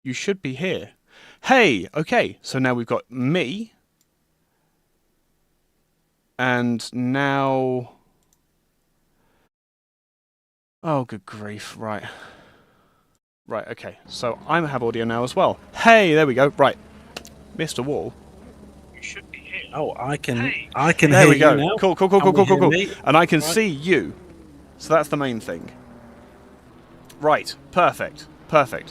You should be here. Hey, okay, so now we've got me. And now... Oh, good grief, right. Right, okay, so I have audio now as well. Hey, there we go, right. Mr. Wall. You should be here. Oh, I can there hear we go. you now. Cool. And I can see you. So that's the main thing. Right, perfect.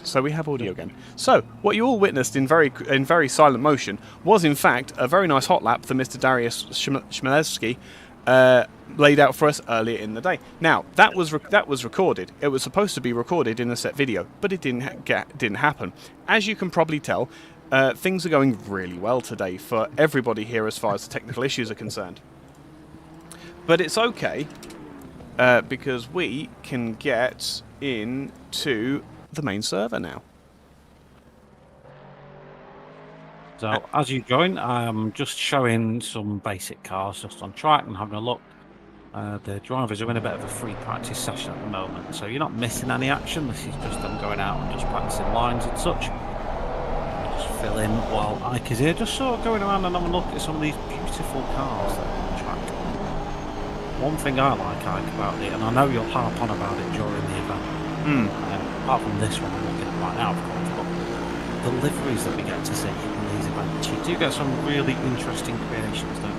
So we have audio again. So what you all witnessed in very silent motion was in fact a very nice hot lap that Mr. Darius Chmielewski laid out for us earlier in the day. Now that was recorded. It was supposed to be recorded in a set video, but it didn't happen. As you can probably tell, things are going really well today for everybody here as far as the technical issues are concerned. But it's okay because we can get into the main server now. So as you join, I'm just showing some basic cars just on track and having a look. The drivers are in a bit of a free practice session at the moment, so you're not missing any action. This is just them going out and just practicing lines and such. Just fill in while Ike is here, just sort of going around and having a look at some of these beautiful cars that are on track. One thing I like, Ike, about it, and I know you'll harp on about it during the event, apart from this one I'm looking at right now, of course, but the liveries that we get to see in these events, you do get some really interesting creations, don't you?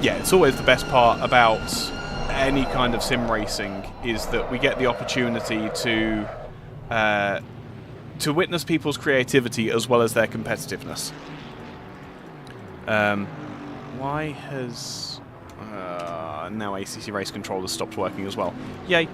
Yeah, it's always the best part about any kind of sim racing is that we get the opportunity to witness people's creativity as well as their competitiveness. Why has now ACC Race Controller stopped working as well? Yay!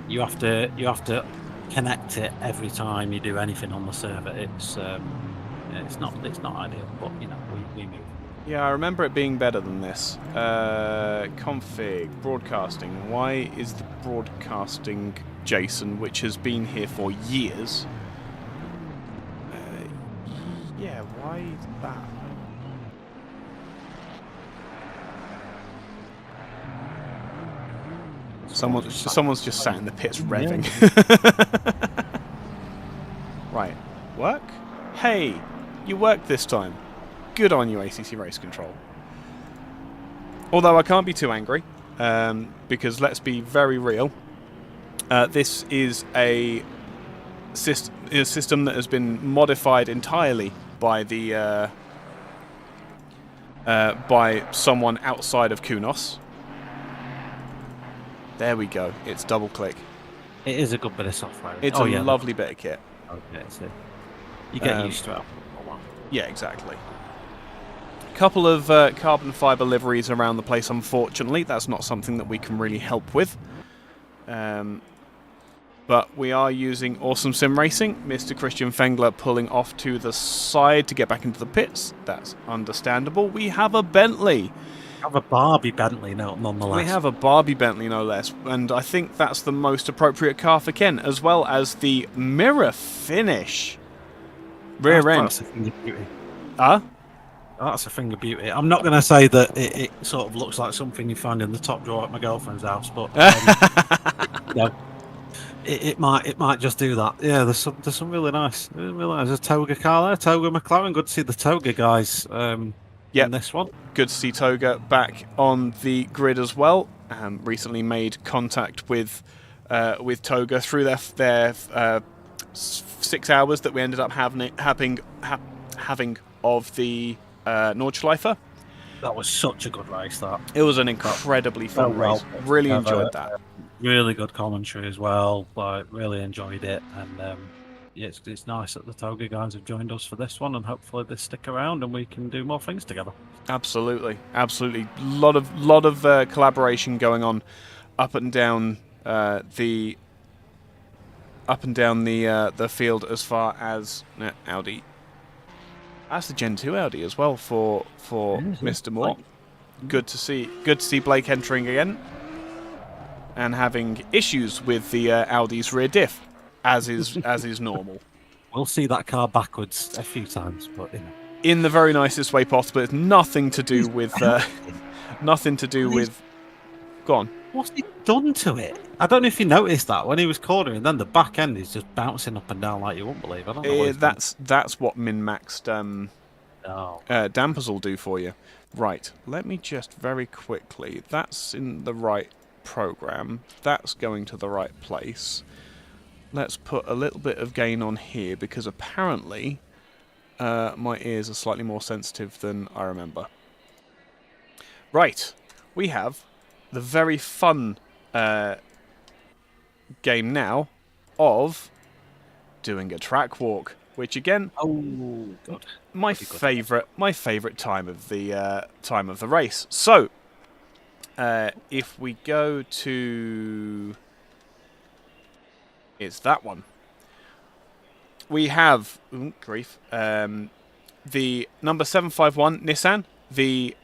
You have to connect it every time you do anything on the server. It's not ideal, but you know we move. Yeah, I remember it being better than this. Config broadcasting. Why is the broadcasting JSON, which has been here for years? Yeah, why that? Someone's just sat in the pits revving. Right, work? Hey, you worked this time. Good on you, ACC Race Control. Although I can't be too angry, because let's be very real. This is a system that has been modified entirely by the by someone outside of Kunos. There we go. It's double click. It is a good bit of software. It's a lovely bit of kit. Okay, so you get used to it. Yeah, exactly. Couple of carbon fibre liveries around the place, unfortunately. That's not something that we can really help with. but we are using Awesome Sim Racing. Mr. Christian Fengler pulling off to the side to get back into the pits. That's understandable. We have a Bentley. We have a Barbie Bentley now, nonetheless. We have a Barbie Bentley, no less, and I think that's the most appropriate car for Ken, as well as the mirror finish. Rear end. That's a thing of beauty. Huh? That's a thing of beauty. I'm not going to say that it sort of looks like something you find in the top drawer at my girlfriend's house, but no, it might just do that. Yeah, there's some really nice. There's a Toga car there, Toga McLaren. Good to see the Toga guys. In this one. Good to see Toga back on the grid as well. Recently made contact with Toga through their 6 hours that we ended up having of the Nordschleife. That was such a good race. That it was an incredibly fun race. Really enjoyed that. Really good commentary as well. Really enjoyed it, and it's nice that the Toga guys have joined us for this one, and hopefully they stick around and we can do more things together. Absolutely. Lot of collaboration going on up and down the field as far as Audi. That's the Gen 2 Audi as well for Mr. Moore. Good to see Blake entering again and having issues with the Audi's rear diff. As is normal. We'll see that car backwards a few times, but in the very nicest way possible. It's nothing to do with Go on. What's he done to it? I don't know if you noticed that when he was cornering, then the back end is just bouncing up and down like you wouldn't believe. I don't know. That's what min-maxed dampers will do for you. Right. Let me just very quickly. That's in the right program. That's going to the right place. Let's put a little bit of gain on here, because apparently my ears are slightly more sensitive than I remember. Right, we have the very fun game now of doing a track walk, which again, oh god, my favourite time of the race. So, if we go to it's that one. We have the number 751 Nissan. The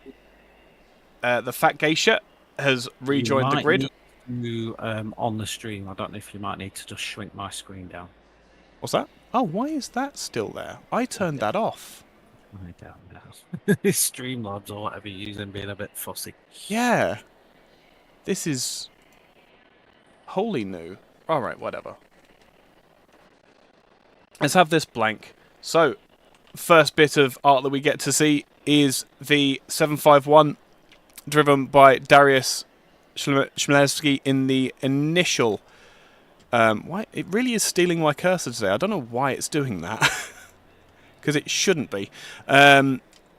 Fat Geisha has rejoined the grid. On the stream, I don't know if you might need to just shrink my screen down. What's that? Oh, why is that still there? I turned that off. Down now. Streamlabs or whatever you're using being a bit fussy. Yeah. This is wholly new. Alright, whatever. Let's have this blank. So, first bit of art that we get to see is the 751 driven by Darius Chmielewski in the initial... why it really is stealing my cursor today. I don't know why it's doing that. Because it shouldn't be.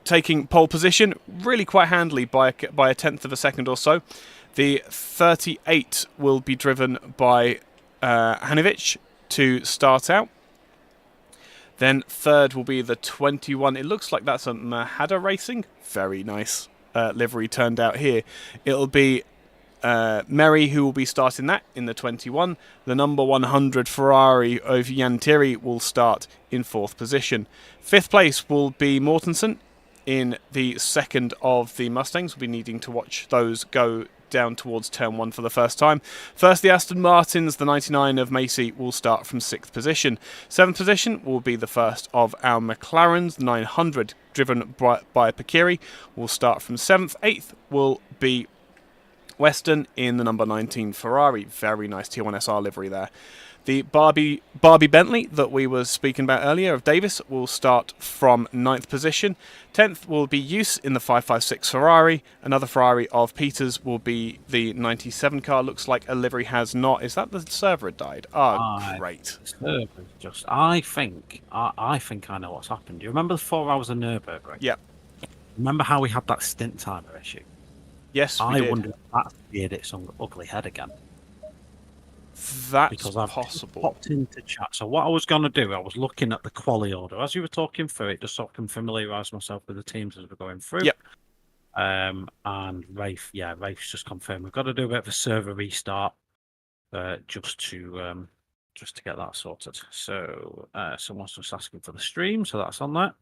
Taking pole position really quite handily by a tenth of a second or so. The 38 will be driven by Hanovic to start out. Then third will be the 21. It looks like that's a Mahada Racing. Very nice livery turned out here. It'll be Merry who will be starting that in the 21. The number 100 Ferrari of Yantiri will start in fourth position. Fifth place will be Mortensen in the second of the Mustangs. We'll be needing to watch those go down towards turn 1 for the first time. First, the Aston Martins, the 99 of Macy, will start from 6th position. 7th position will be the first of our McLarens, the 900, driven by Pakiri, will start from 7th. 8th will be Western in the number 19 Ferrari. Very nice T1SR livery there. The Barbie Bentley that we were speaking about earlier of Davis will start from 9th position. 10th will be Use in the 556 Ferrari. Another Ferrari of Peters will be the 97 car. Looks like a livery has not. Is that the server had died? Oh, great. I think I know what's happened. Do you remember the 4 hours of Nürburgring? Yep. Remember how we had that stint timer issue? Yes, we did. I wonder if that reared its ugly head again. That's because I've possible. Popped into chat. So what I was going to do, I was looking at the quali order as you were talking through it, just so I can familiarise myself with the teams as we're going through. Yep. And Rafe, Rafe's just confirmed we've got to do a bit of a server restart, just to just to get that sorted. So someone's just asking for the stream, so that's on that.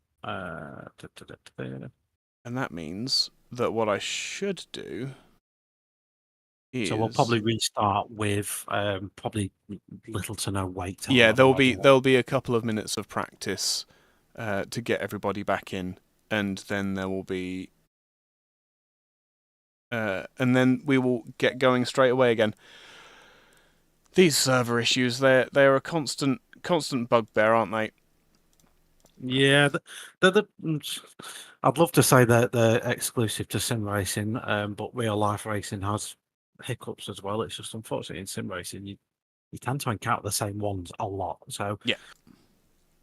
And that means that what I should do is... So we'll probably restart with probably little to no wait time. Yeah, there'll be a couple of minutes of practice to get everybody back in, and then there will be... and then we will get going straight away again. These server issues, they're a constant bugbear, aren't they? Yeah, I'd love to say that they're exclusive to sim racing, but real life racing has hiccups as well. It's just unfortunately in sim racing you tend to encounter the same ones a lot. So yeah,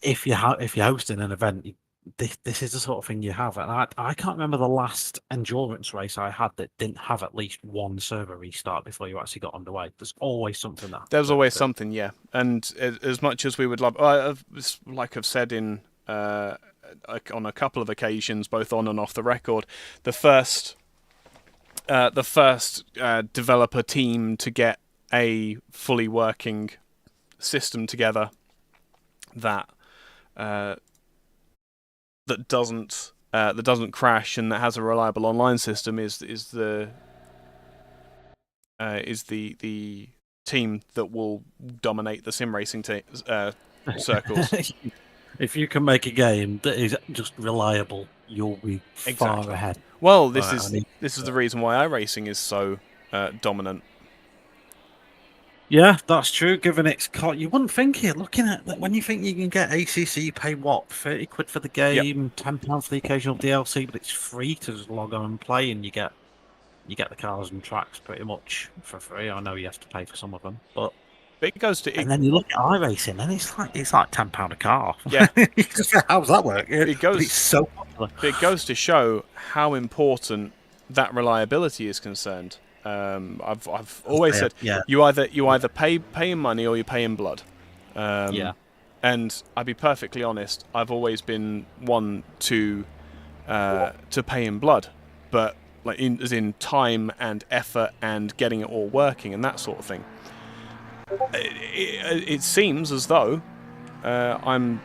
if you're hosting an event, this is the sort of thing you have. And I can't remember the last endurance race I had that didn't have at least one server restart before you actually got underway. There's always something that. There's always something, yeah. And as much as we would love, like I've said in on a couple of occasions, both on and off the record, the first developer team to get a fully working system together that doesn't crash and that has a reliable online system is the team that will dominate the sim racing circles. If you can make a game that is just reliable, you'll be far ahead. Well, this is the reason why iRacing is so dominant. Yeah, that's true. Given its cost, you wouldn't think it. Looking at that, when you think you can get ACC, you pay what, £30 for the game, £10 for the occasional DLC, but it's free to just log on and play, and you get the cars and tracks pretty much for free. I know you have to pay for some of them, but it goes to. And then you look at iRacing, and it's like £10 a car. Yeah, how's that work? It's so popular. It goes to show how important that reliability is concerned. I've always said you either pay in money or you pay in blood. And I'll be perfectly honest, I've always been one to pay in blood, but like as in time and effort and getting it all working and that sort of thing. It seems as though I'm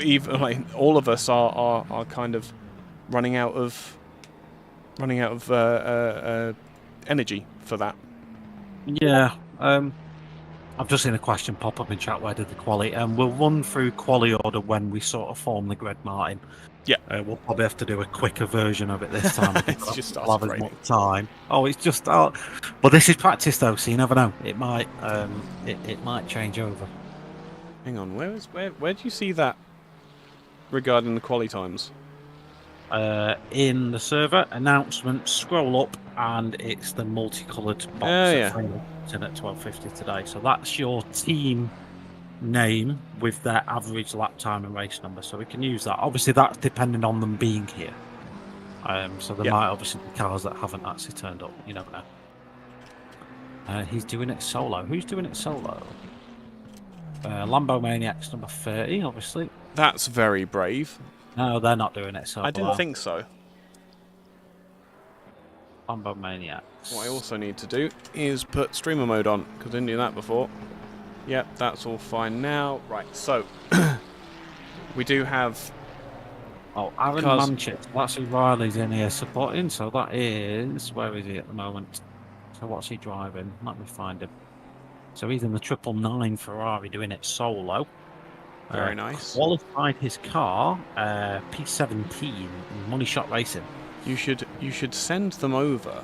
even like all of us are kind of running out of energy for that. Yeah, I've just seen a question pop up in chat. Where did the quali? We'll run through quali order when we sort of form the grid, Martin. Yeah, we'll probably have to do a quicker version of it this time. It's just we'll have as much time. Oh, it's just but this is practice though, so you never know. It might change over. Hang on, where do you see that regarding the quali times? In the server announcement, scroll up, and it's the multicoloured box in at 12:50 today. So that's your team name with their average lap time and race number. So we can use that. Obviously, that's depending on them being here. So there might obviously be cars that haven't actually turned up. You never know. He's doing it solo. Who's doing it solo? Lambo Maniacs number 30, obviously. That's very brave. No, they're not doing it solo. I didn't think so. Lambo Maniacs. What I also need to do is put streamer mode on, because I didn't do that before. Yep, that's all fine now. Right, so we do have... Oh, Aaron Manchett. That's who Riley's in here supporting, so that is... Where is he at the moment? So what's he driving? Let me find him. So he's in the 999 Ferrari doing it solo. Very nice. Qualified his car, P17, Money Shot Racing. You should send them over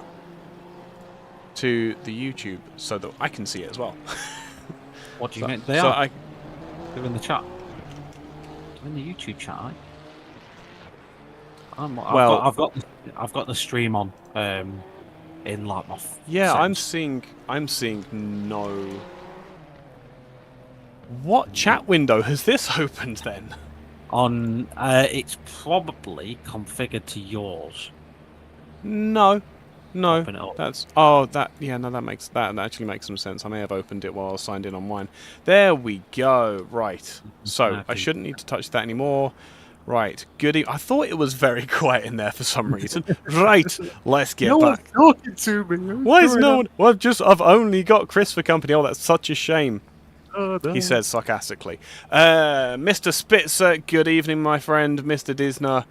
to the YouTube so that I can see it as well. What do you mean? They're in the chat. They're in the YouTube chat. I've got the stream on in like my I'm seeing no. What chat window has this opened then? On it's probably configured to yours. No, that's that actually makes some sense. I may have opened it while I was signed in on mine. There we go. Right, so I shouldn't need to touch that anymore. Right, goody. I thought it was very quiet in there for some reason. Right, let's get back. No one's talking to me. Why is no one? Well, I've only got Chris for company. Oh, that's such a shame. Oh, no. He says sarcastically. Mr. Spitzer, good evening, my friend. Mr. Disner,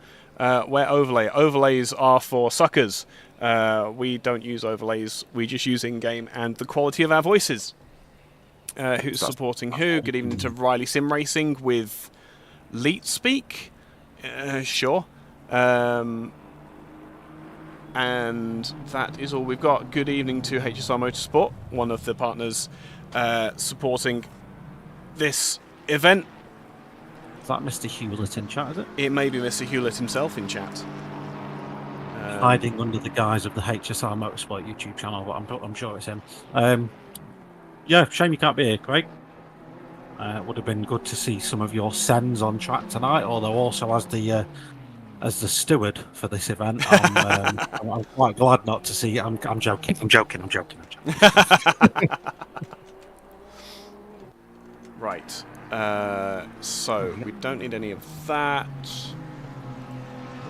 where overlay? Overlays are for suckers. We don't use overlays. We just use in-game and the quality of our voices. Who's supporting who? Good evening to Riley Sim Racing with Leet Speak. Sure. And that is all we've got. Good evening to HSR Motorsport, one of the partners supporting this event. Is that Mr. Hewlett in chat, is it? It may be Mr. Hewlett himself in chat. Hiding under the guise of the HSR Motorsport YouTube channel, but I'm sure it's him. Yeah, shame you can't be here, Craig. Would have been good to see some of your sends on track tonight, although also as the steward for this event, I'm quite glad not to see. I'm joking. Right. So we don't need any of that.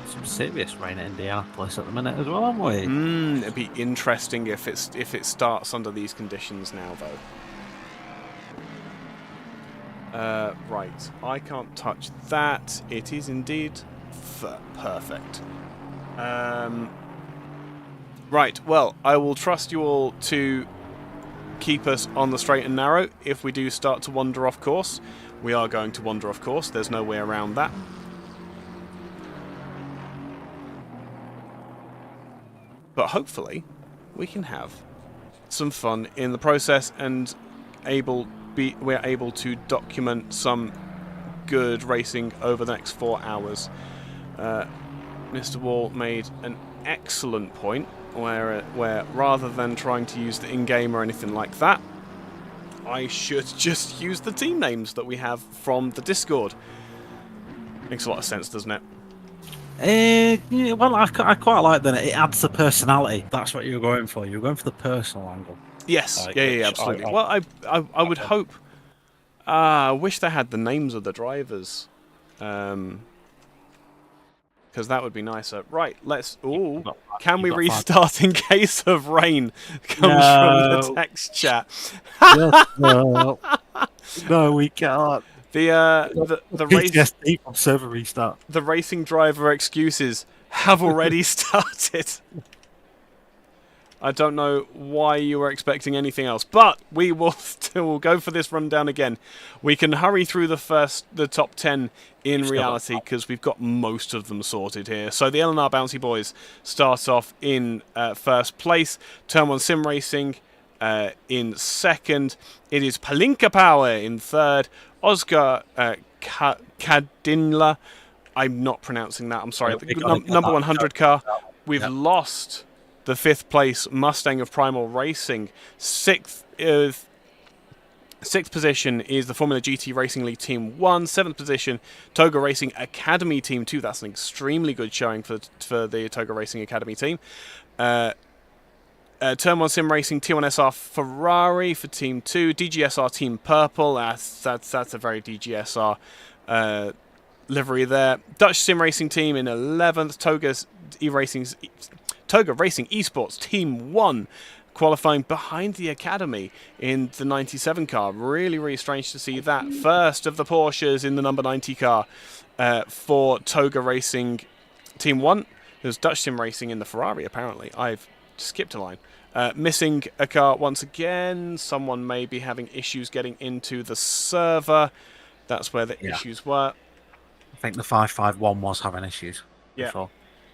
Some serious rain at Indianapolis at the minute as well, haven't we? It'd be interesting if it starts under these conditions now, though. Right. I can't touch that. It is indeed perfect. Right. Well, I will trust you all to keep us on the straight and narrow. If we do start to wander off course, we are going to wander off course. There's no way around that. But hopefully, we can have some fun in the process and we're able to document some good racing over the next 4 hours. Mr. Wall made an excellent point where rather than trying to use the in-game or anything like that, I should just use the team names that we have from the Discord. Makes a lot of sense, doesn't it? Yeah, well, I quite like that. It adds the personality. That's what you're going for. You're going for the personal angle. Yes, yeah, absolutely. Well, I would hope. I wish they had the names of the drivers, because that would be nicer. Right, let's. Ooh, can we restart in case of rain? Comes from the text chat. Yes, no, we can't. The DGSR from server restart. The racing driver excuses have already started. I don't know why you were expecting anything else, but we will still go for this rundown again. We can hurry through the top 10 in reality because we've got most of them sorted here. So the LNR Bouncy Boys start off in first place. Turn 1 Sim Racing in second. It is Palinka Power in third. Oscar Kadinla. I'm not pronouncing that. I'm sorry. Number 100 car. We've lost the 5th place Mustang of Primal Racing. Sixth position is the Formula GT Racing League Team 1. 7th position, Toga Racing Academy Team 2. That's an extremely good showing for the Toga Racing Academy team. Turn 1 Sim Racing T1SR Ferrari for Team 2. DGSR Team Purple. That's a very DGSR livery there. Dutch Sim Racing Team in 11th. Toga Racing Esports Team 1 qualifying behind the Academy in the 97 car. Really, really strange to see that. First of the Porsches in the number 90 car for Toga Racing Team 1. There's Dutch Sim Racing in the Ferrari, apparently. I've skipped a line. Missing a car once again. Someone may be having issues getting into the server. That's where the issues were. I think the 551 was having issues before.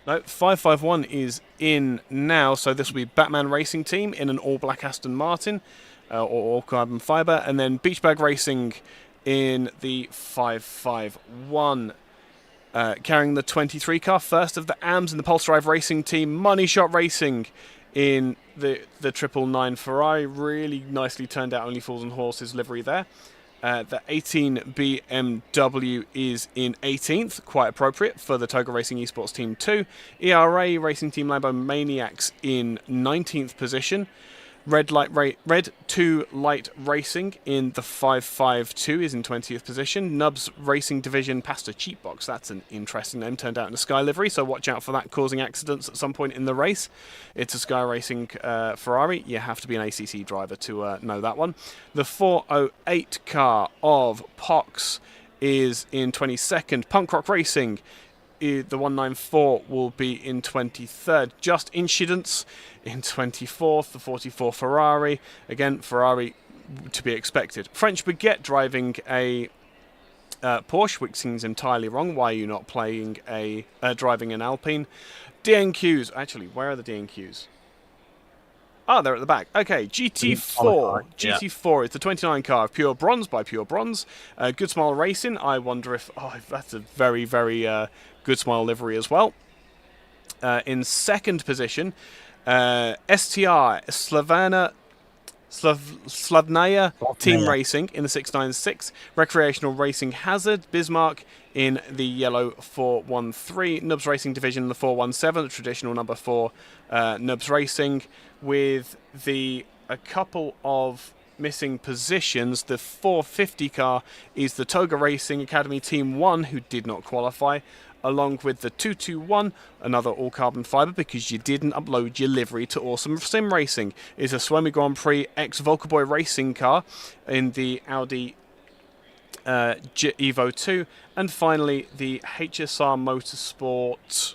No, 551 is in now, so this will be Batman Racing Team in an all-black Aston Martin, or all-carbon fibre, and then Beachbag Racing in the 551. Carrying the 23 car, first of the AMS in the Pulse Drive Racing Team, Money Shot Racing in the 999 Ferrari, really nicely turned out, Only Fools and Horses livery there. The 18 BMW is in 18th, quite appropriate for the Toga Racing Esports Team 2. ERA Racing Team Lambo Maniacs in 19th position. Red 2 Light Racing in the 552 is in 20th position. Nubs Racing Division passed a cheat box. That's an interesting name. Turned out in a Sky livery, so watch out for that causing accidents at some point in the race. It's a Sky Racing Ferrari. You have to be an ACC driver to know that one. The 408 car of Pox is in 22nd. Punk Rock Racing, the 194 will be in 23rd. Just Incidents in 24th. The 44 Ferrari, again Ferrari to be expected. French Baguette driving a Porsche, which seems entirely wrong. Why are you not playing driving an Alpine? DNQs. Actually, where are the DNQs? Ah, they're at the back. Okay, GT4. GT4 is the 29 car of Pure Bronze by Pure Bronze. Good Smile Racing. I wonder if... Oh, that's a very, very Good Smile livery as well. In second position, STR, Slavnaya Team Racing in the 696. Recreational Racing Hazard, Bismarck in the yellow 413. Nubs Racing Division in the 417, the traditional number 4 Nubs Racing. With a couple of missing positions, the 450 car is the Toga Racing Academy Team 1, who did not qualify, along with the 221, another all-carbon fibre because you didn't upload your livery to Awesome Sim Racing, is a Suomi Grand Prix ex-Volkerboy racing car in the Audi Evo 2. And finally, the HSR Motorsport,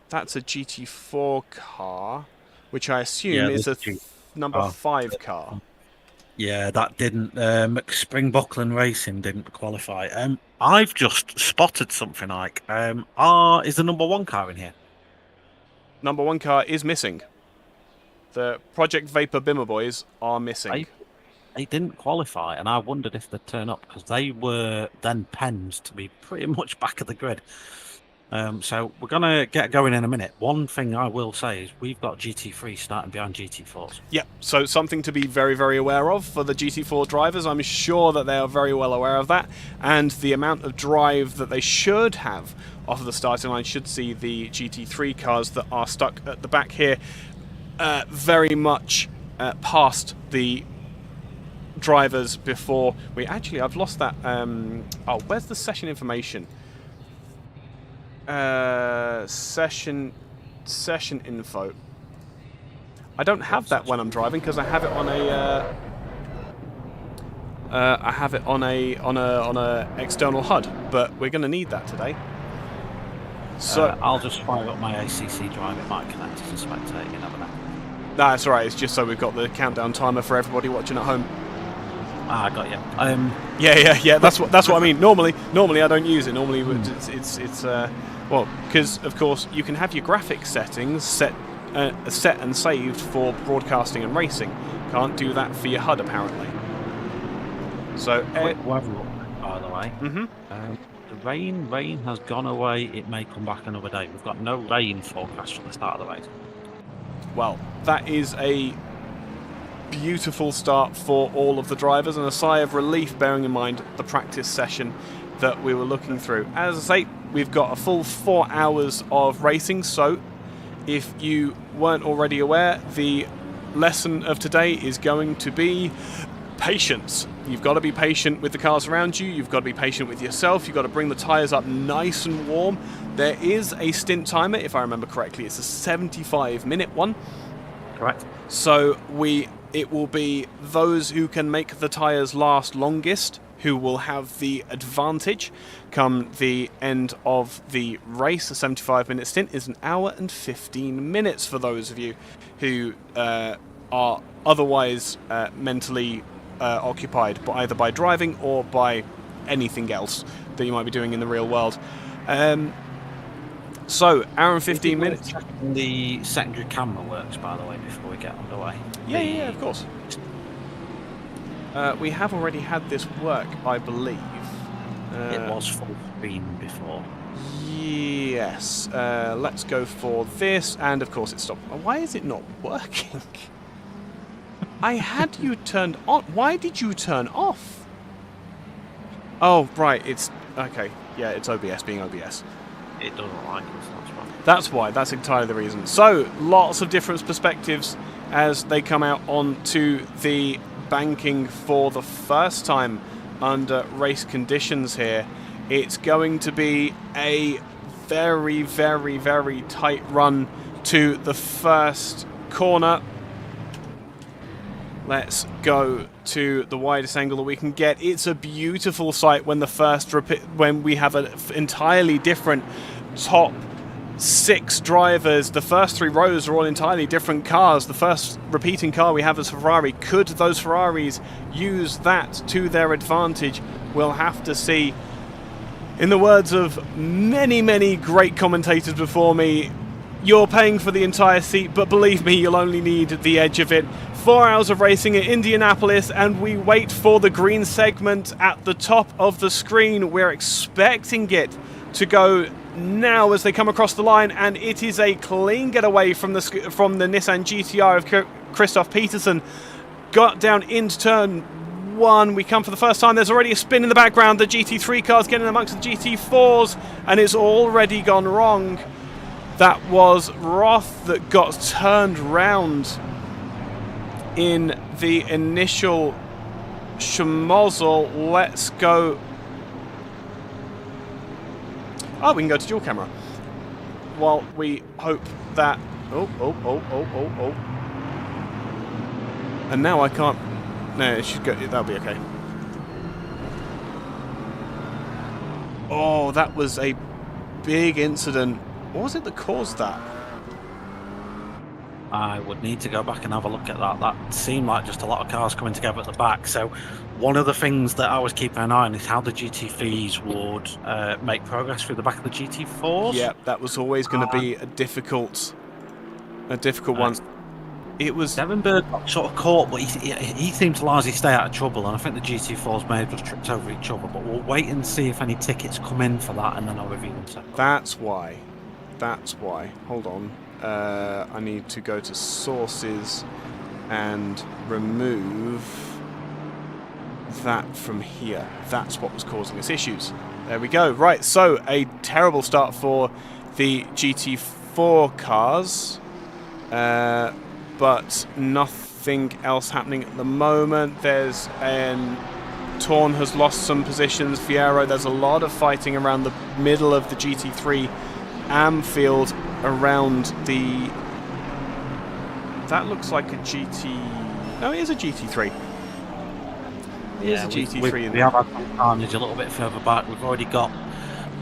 that's a GT4 car, which I assume is a number 5 car. Yeah, that didn't. Springbuckland Racing didn't qualify. I've just spotted something, Ike. Is the number 1 car in here? Number 1 car is missing. The Project Vapor Bimmer boys are missing. They didn't qualify, and I wondered if they'd turn up because they were then pens to be pretty much back of the grid. So we're going to get going in a minute. One thing I will say is we've got GT3 starting behind GT4s. Yep, so something to be very, very aware of for the GT4 drivers. I'm sure that they are very well aware of that. And the amount of drive that they should have off of the starting line should see the GT3 cars that are stuck at the back here very much past the drivers before we... Actually, I've lost that... oh, where's the session information? Session info. I don't have that when I'm driving because I have it on a external HUD, but we're going to need that today. So I'll just fire up my ACC drive. It might connect as a spectator. You never know. No, that's all right. It's just so we've got the countdown timer for everybody watching at home. I got you. Yeah. That's what I mean. Normally I don't use it. Normally it's well, because of course you can have your graphics settings set and saved for broadcasting and racing. Can't do that for your HUD apparently. So quick weather look, by the way. The rain has gone away. It may come back another day. We've got no rain forecast from the start of the race. Well, that is a beautiful start for all of the drivers and a sigh of relief, bearing in mind the practice session that we were looking through. As I say, we've got a full 4 hours of racing, so if you weren't already aware, the lesson of today is going to be patience. You've got to be patient with the cars around you, you've got to be patient with yourself, you've got to bring the tyres up nice and warm. There is a stint timer, if I remember correctly, it's a 75-minute one. Correct. So it will be those who can make the tyres last longest who will have the advantage come the end of the race. A 75-minute stint is 1 hour and 15 minutes for those of you who are otherwise mentally occupied, either by driving or by anything else that you might be doing in the real world. So, hour and 15 minutes. The secondary camera works, by the way, before we get underway. Yeah, of course. We have already had this work, I believe. It was full screen before. Yes. Let's go for this, and of course it stopped. Why is it not working? I had you turned on. Why did you turn off? Oh, right. It's... Okay. Yeah, it's OBS being OBS. It doesn't like us, that's why. That's why. That's entirely the reason. So, lots of different perspectives as they come out onto the banking for the first time under race conditions here. It's going to be a very, very, very tight run to the first corner. Let's go to the widest angle that we can get. It's a beautiful sight when when we have an entirely different top 6 drivers. The first 3 rows are all entirely different cars. The first repeating car we have is Ferrari. Could those Ferraris use that to their advantage? We'll have to see. In the words of many, many great commentators before me, you're paying for the entire seat, but believe me, you'll only need the edge of it. 4 hours of racing at Indianapolis, and we wait for the green segment at the top of the screen. We're expecting it to go now as they come across the line, and it is a clean getaway from the Nissan GTR of Christoph Peterson. Got down into turn 1. We come for the first time. There's already a spin in the background. The GT3 car's getting amongst the GT4s, and it's already gone wrong. That was Roth that got turned round in the initial schmozzle. Let's go. Oh, we can go to dual camera. While we hope that... Oh. And now I can't... No, it should go... That'll be okay. Oh, that was a big incident. What was it that caused that? I would need to go back and have a look at that. That seemed like just a lot of cars coming together at the back. So one of the things that I was keeping an eye on is how the GT3s would make progress through the back of the GT4s. Yeah, that was always going to be a difficult one. It was... Devin Bird got sort of caught, but he seemed to largely stay out of trouble, and I think the GT4s may have just tripped over each other, but we'll wait and see if any tickets come in for that, and then I'll review them separately. That's why. Hold on. I need to go to sources and remove that from here. That's what was causing us issues. There we go. Right, so a terrible start for the GT4 cars, but nothing else happening at the moment. There's Torn has lost some positions. Fierro, there's a lot of fighting around the middle of the GT3 Amfield around the... That looks like a GT... No, it is a GT3. It is a GT3. We have had some carnage a little bit further back. We've already got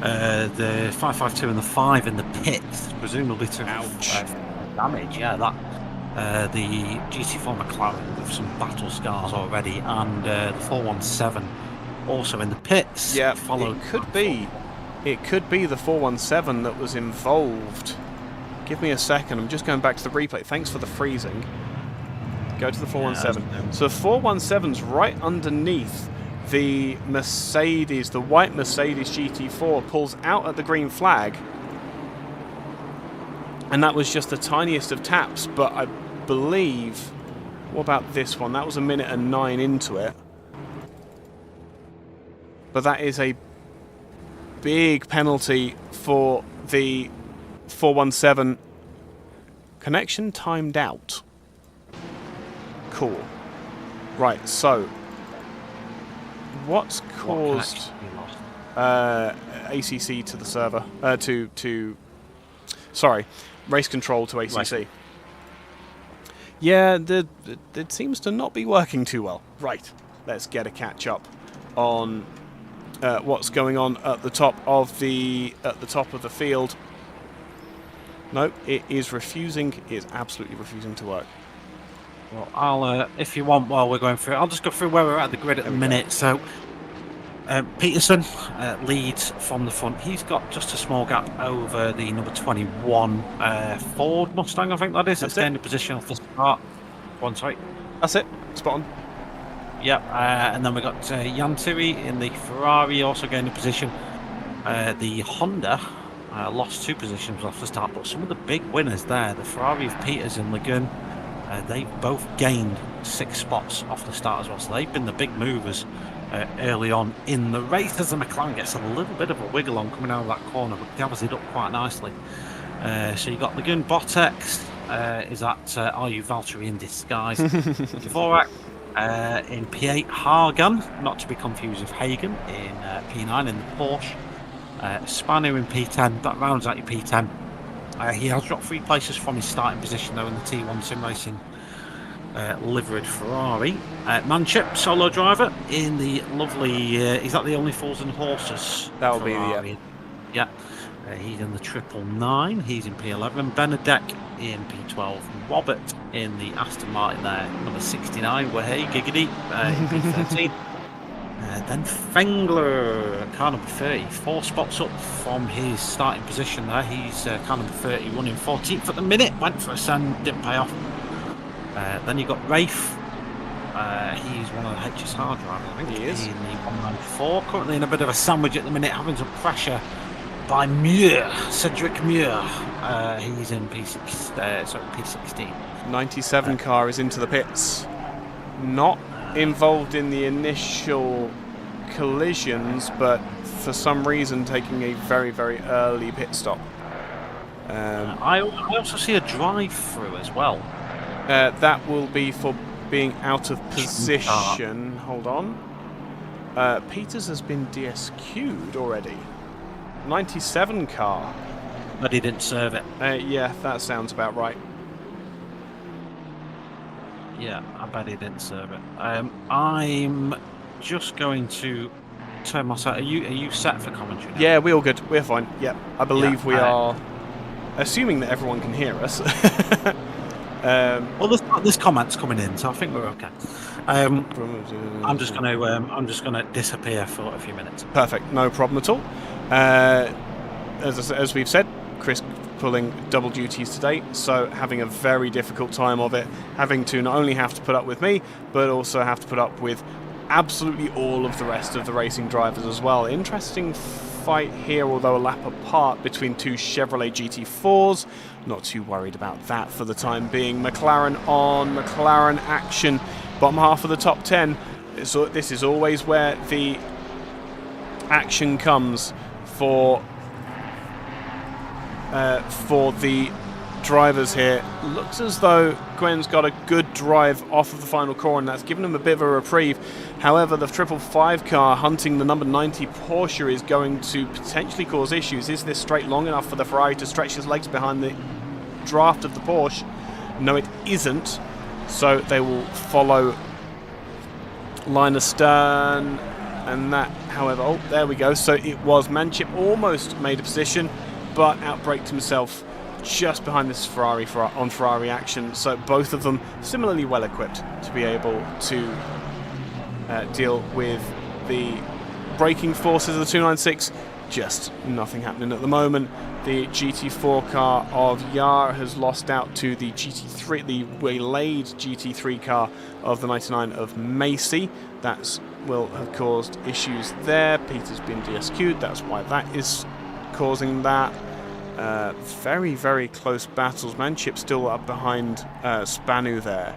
the 552 and the 5 in the pits, presumably to damage. Yeah, that the GT4 McLaren with some battle scars already, and the 417 also in the pits. Yeah, followed. It could be the 417 that was involved. Give me a second. I'm just going back to the replay. Thanks for the freezing. Go to the 417. So the 417's right underneath the Mercedes, the white Mercedes GT4, pulls out at the green flag. And that was just the tiniest of taps, but I believe... What about this one? That was 1 minute and 9 into it. But that is a big penalty for the 417. Connection timed out. Cool. Right, so what's caused ACC to the server sorry, race control to ACC. Right. Yeah, it seems to not be working too well. Right, let's get a catch up on what's going on at the top of the field. No, it is refusing. It is absolutely refusing to work. Well, I'll, if you want, while we're going through, I'll just go through where we're at the grid at the minute. So, Peterson leads from the front. He's got just a small gap over the number 21 Ford Mustang, I think that is. That's staying in position off the start. One, sorry. That's it. Spot on. Yep, and then we got Jan Tui in the Ferrari, also gaining position. The Honda lost 2 positions off the start, but some of the big winners there, the Ferrari of Peters and Lagun, they've both gained 6 spots off the start as well, so they've been the big movers early on in the race, as the McLaren gets a little bit of a wiggle on coming out of that corner, but gathers it up quite nicely. So you've got Lagun, Botex, is that are you Valtteri in disguise? Dvorak in P8, Hagen, not to be confused with Hagen, in P9 in the Porsche. Spanu in P10, that rounds out your P10. He has dropped 3 places from his starting position though in the T1 Sim Racing liveried Ferrari. Manchip, solo driver in the lovely, is that the only Fools and Horses? That will Ferrari? be Yeah. He's in the 999, he's in P11. Benedek in P12. Robert in the Aston Martin there, number 69. Wahey Giggity in P13. Then Fengler, car number 30, 4 spots up from his starting position there. He's car number 30, running 14th at the minute. Went for a send, didn't pay off. Then you got Rafe. He's one of the HSR drivers, I think. He is. In the 194. Currently in a bit of a sandwich at the minute, having some pressure by Muir, Cedric Muir. He's in P16. 97 car is into the pits. Not involved in the initial collisions, but for some reason taking a very, very early pit stop. I also see a drive-through as well. That will be for being out of position. Hold on. Peters has been DSQ'd already. 97 car. But he didn't serve it. Yeah, that sounds about right. Yeah, I bet he didn't serve it. I'm just going to turn myself. Are you set for commentary now? Yeah, we're all good. We're fine. Yep, I believe we are. Assuming that everyone can hear us. Well, there's comments coming in, so I think we're okay. I'm just gonna disappear for a few minutes. Perfect, no problem at all. As we've said, Chris pulling double duties today, so having a very difficult time of it, having to not only have to put up with me, but also have to put up with absolutely all of the rest of the racing drivers as well. Interesting fight here, although a lap apart, between 2 Chevrolet GT4s. Not too worried about that for the time being. McLaren on McLaren action, bottom half of the top 10. So this is always where the action comes for the drivers here. Looks as though Gwen's got a good drive off of the final corner, and that's given him a bit of a reprieve. However, the 555 car hunting the number 90 Porsche is going to potentially cause issues. Is this straight long enough for the Ferrari to stretch his legs behind the draft of the Porsche? No, it isn't. So they will follow line astern, and that, however, oh, there we go. So it was Manchip almost made a position, but outbraked himself just behind this Ferrari on Ferrari action. So both of them similarly well equipped to be able to deal with the braking forces of the 296. Just nothing happening at the moment. The GT4 car of Yar has lost out to the GT3, the waylaid GT3 car of the 99 of Macy. That will have caused issues there. Peter's been DSQ'd. That's why that is causing that. Very, very close battles. Manchip still up behind Spanu there.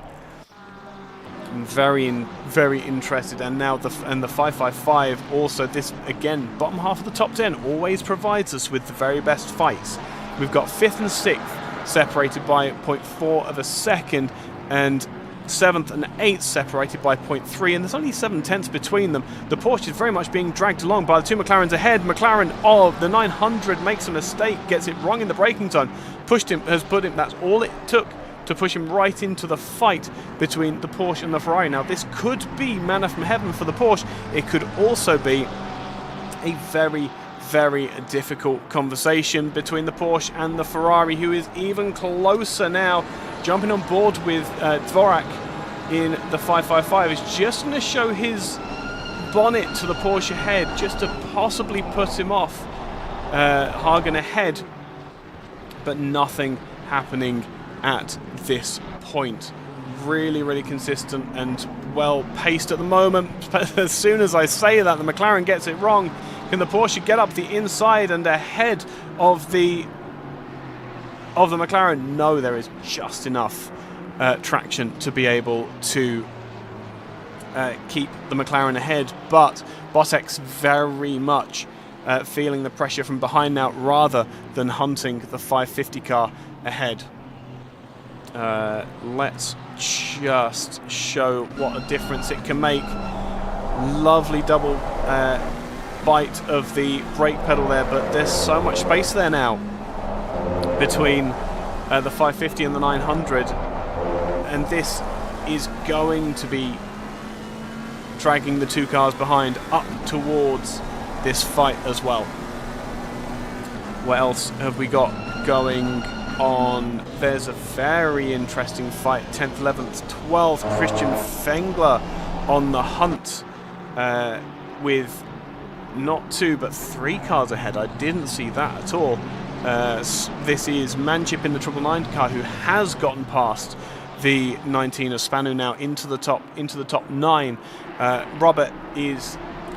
Very interested, and now the 555 also. This again, bottom half of the top 10 always provides us with the very best fights. We've got 5th and 6th separated by 0.4 of a second, and 7th and 8th separated by 0.3, and there's only 7/10 between them. The Porsche is very much being dragged along by the 2 McLarens ahead. McLaren of the 900 makes a mistake, gets it wrong in the braking zone, that's all it took to push him right into the fight between the Porsche and the Ferrari. Now this could be manna from heaven for the Porsche. It could also be a very, very difficult conversation between the Porsche and the Ferrari, who is even closer now. Jumping on board with Dvorak in the 555 is just going to show his bonnet to the Porsche ahead, just to possibly put him off Hagen ahead, but nothing happening at this point. Really, really consistent and well paced at the moment. But as soon as I say that, the McLaren gets it wrong. Can the Porsche get up the inside and ahead of the McLaren? No, there is just enough traction to be able to keep the McLaren ahead, but Bottek's very much feeling the pressure from behind now, rather than hunting the 550 car ahead. Let's just show what a difference it can make. Lovely double bite of the brake pedal there, but there's so much space there now between the 550 and the 900, and this is going to be dragging the two cars behind up towards this fight as well. What else have we got going on? There's a very interesting fight. 10th, 11th, 12th. Christian Fengler on the hunt with not 2 but 3 cars ahead. I didn't see that at all. This is Manchip in the 999 car, who has gotten past the 19 of Spanu now into the top 9.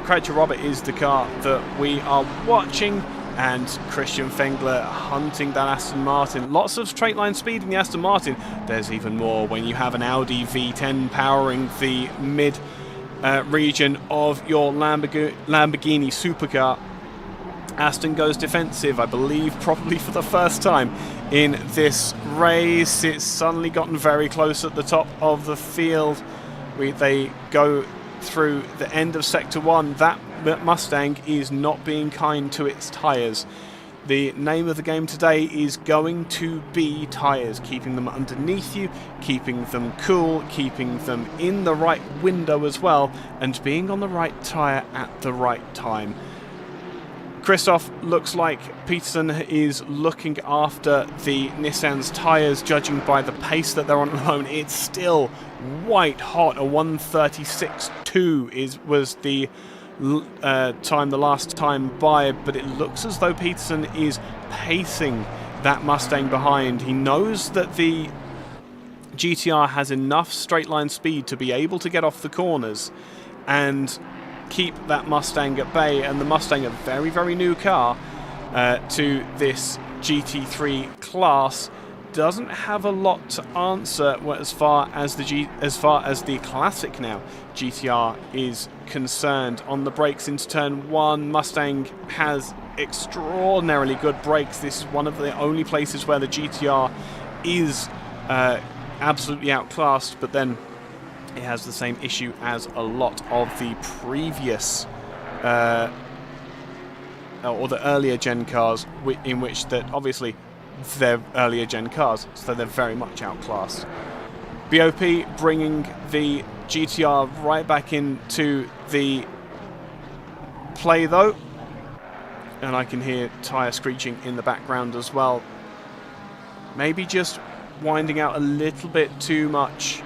Croucher Robert is the car that we are watching, and Christian Fengler hunting that Aston Martin. Lots of straight line speed in the Aston Martin. There's even more when you have an Audi V10 powering the mid region of your Lamborghini supercar. Aston goes defensive, I believe, probably for the first time in this race. It's suddenly gotten very close at the top of the field. They go through the end of Sector 1. That Mustang is not being kind to its tyres. The name of the game today is going to be tyres, keeping them underneath you, keeping them cool, keeping them in the right window as well, and being on the right tyre at the right time. Christoph looks like Peterson is looking after the Nissan's tyres, judging by the pace that they're on at the moment. It's still white hot. A 1:36.2 was the time the last time by, but it looks as though Peterson is pacing that Mustang behind. He knows that the GTR has enough straight line speed to be able to get off the corners and keep that Mustang at bay, and the Mustang, a very, very new car to this GT3 class, doesn't have a lot to answer as far as the classic now GTR is concerned. On the brakes into turn 1, Mustang has extraordinarily good brakes. This is one of the only places where the GTR is absolutely outclassed, but then it has the same issue as a lot of the previous or the earlier gen cars, in which that obviously they're earlier gen cars, so they're very much outclassed. BOP bringing the GTR right back into the play though, and I can hear tyre screeching in the background as well. Maybe just winding out a little bit too much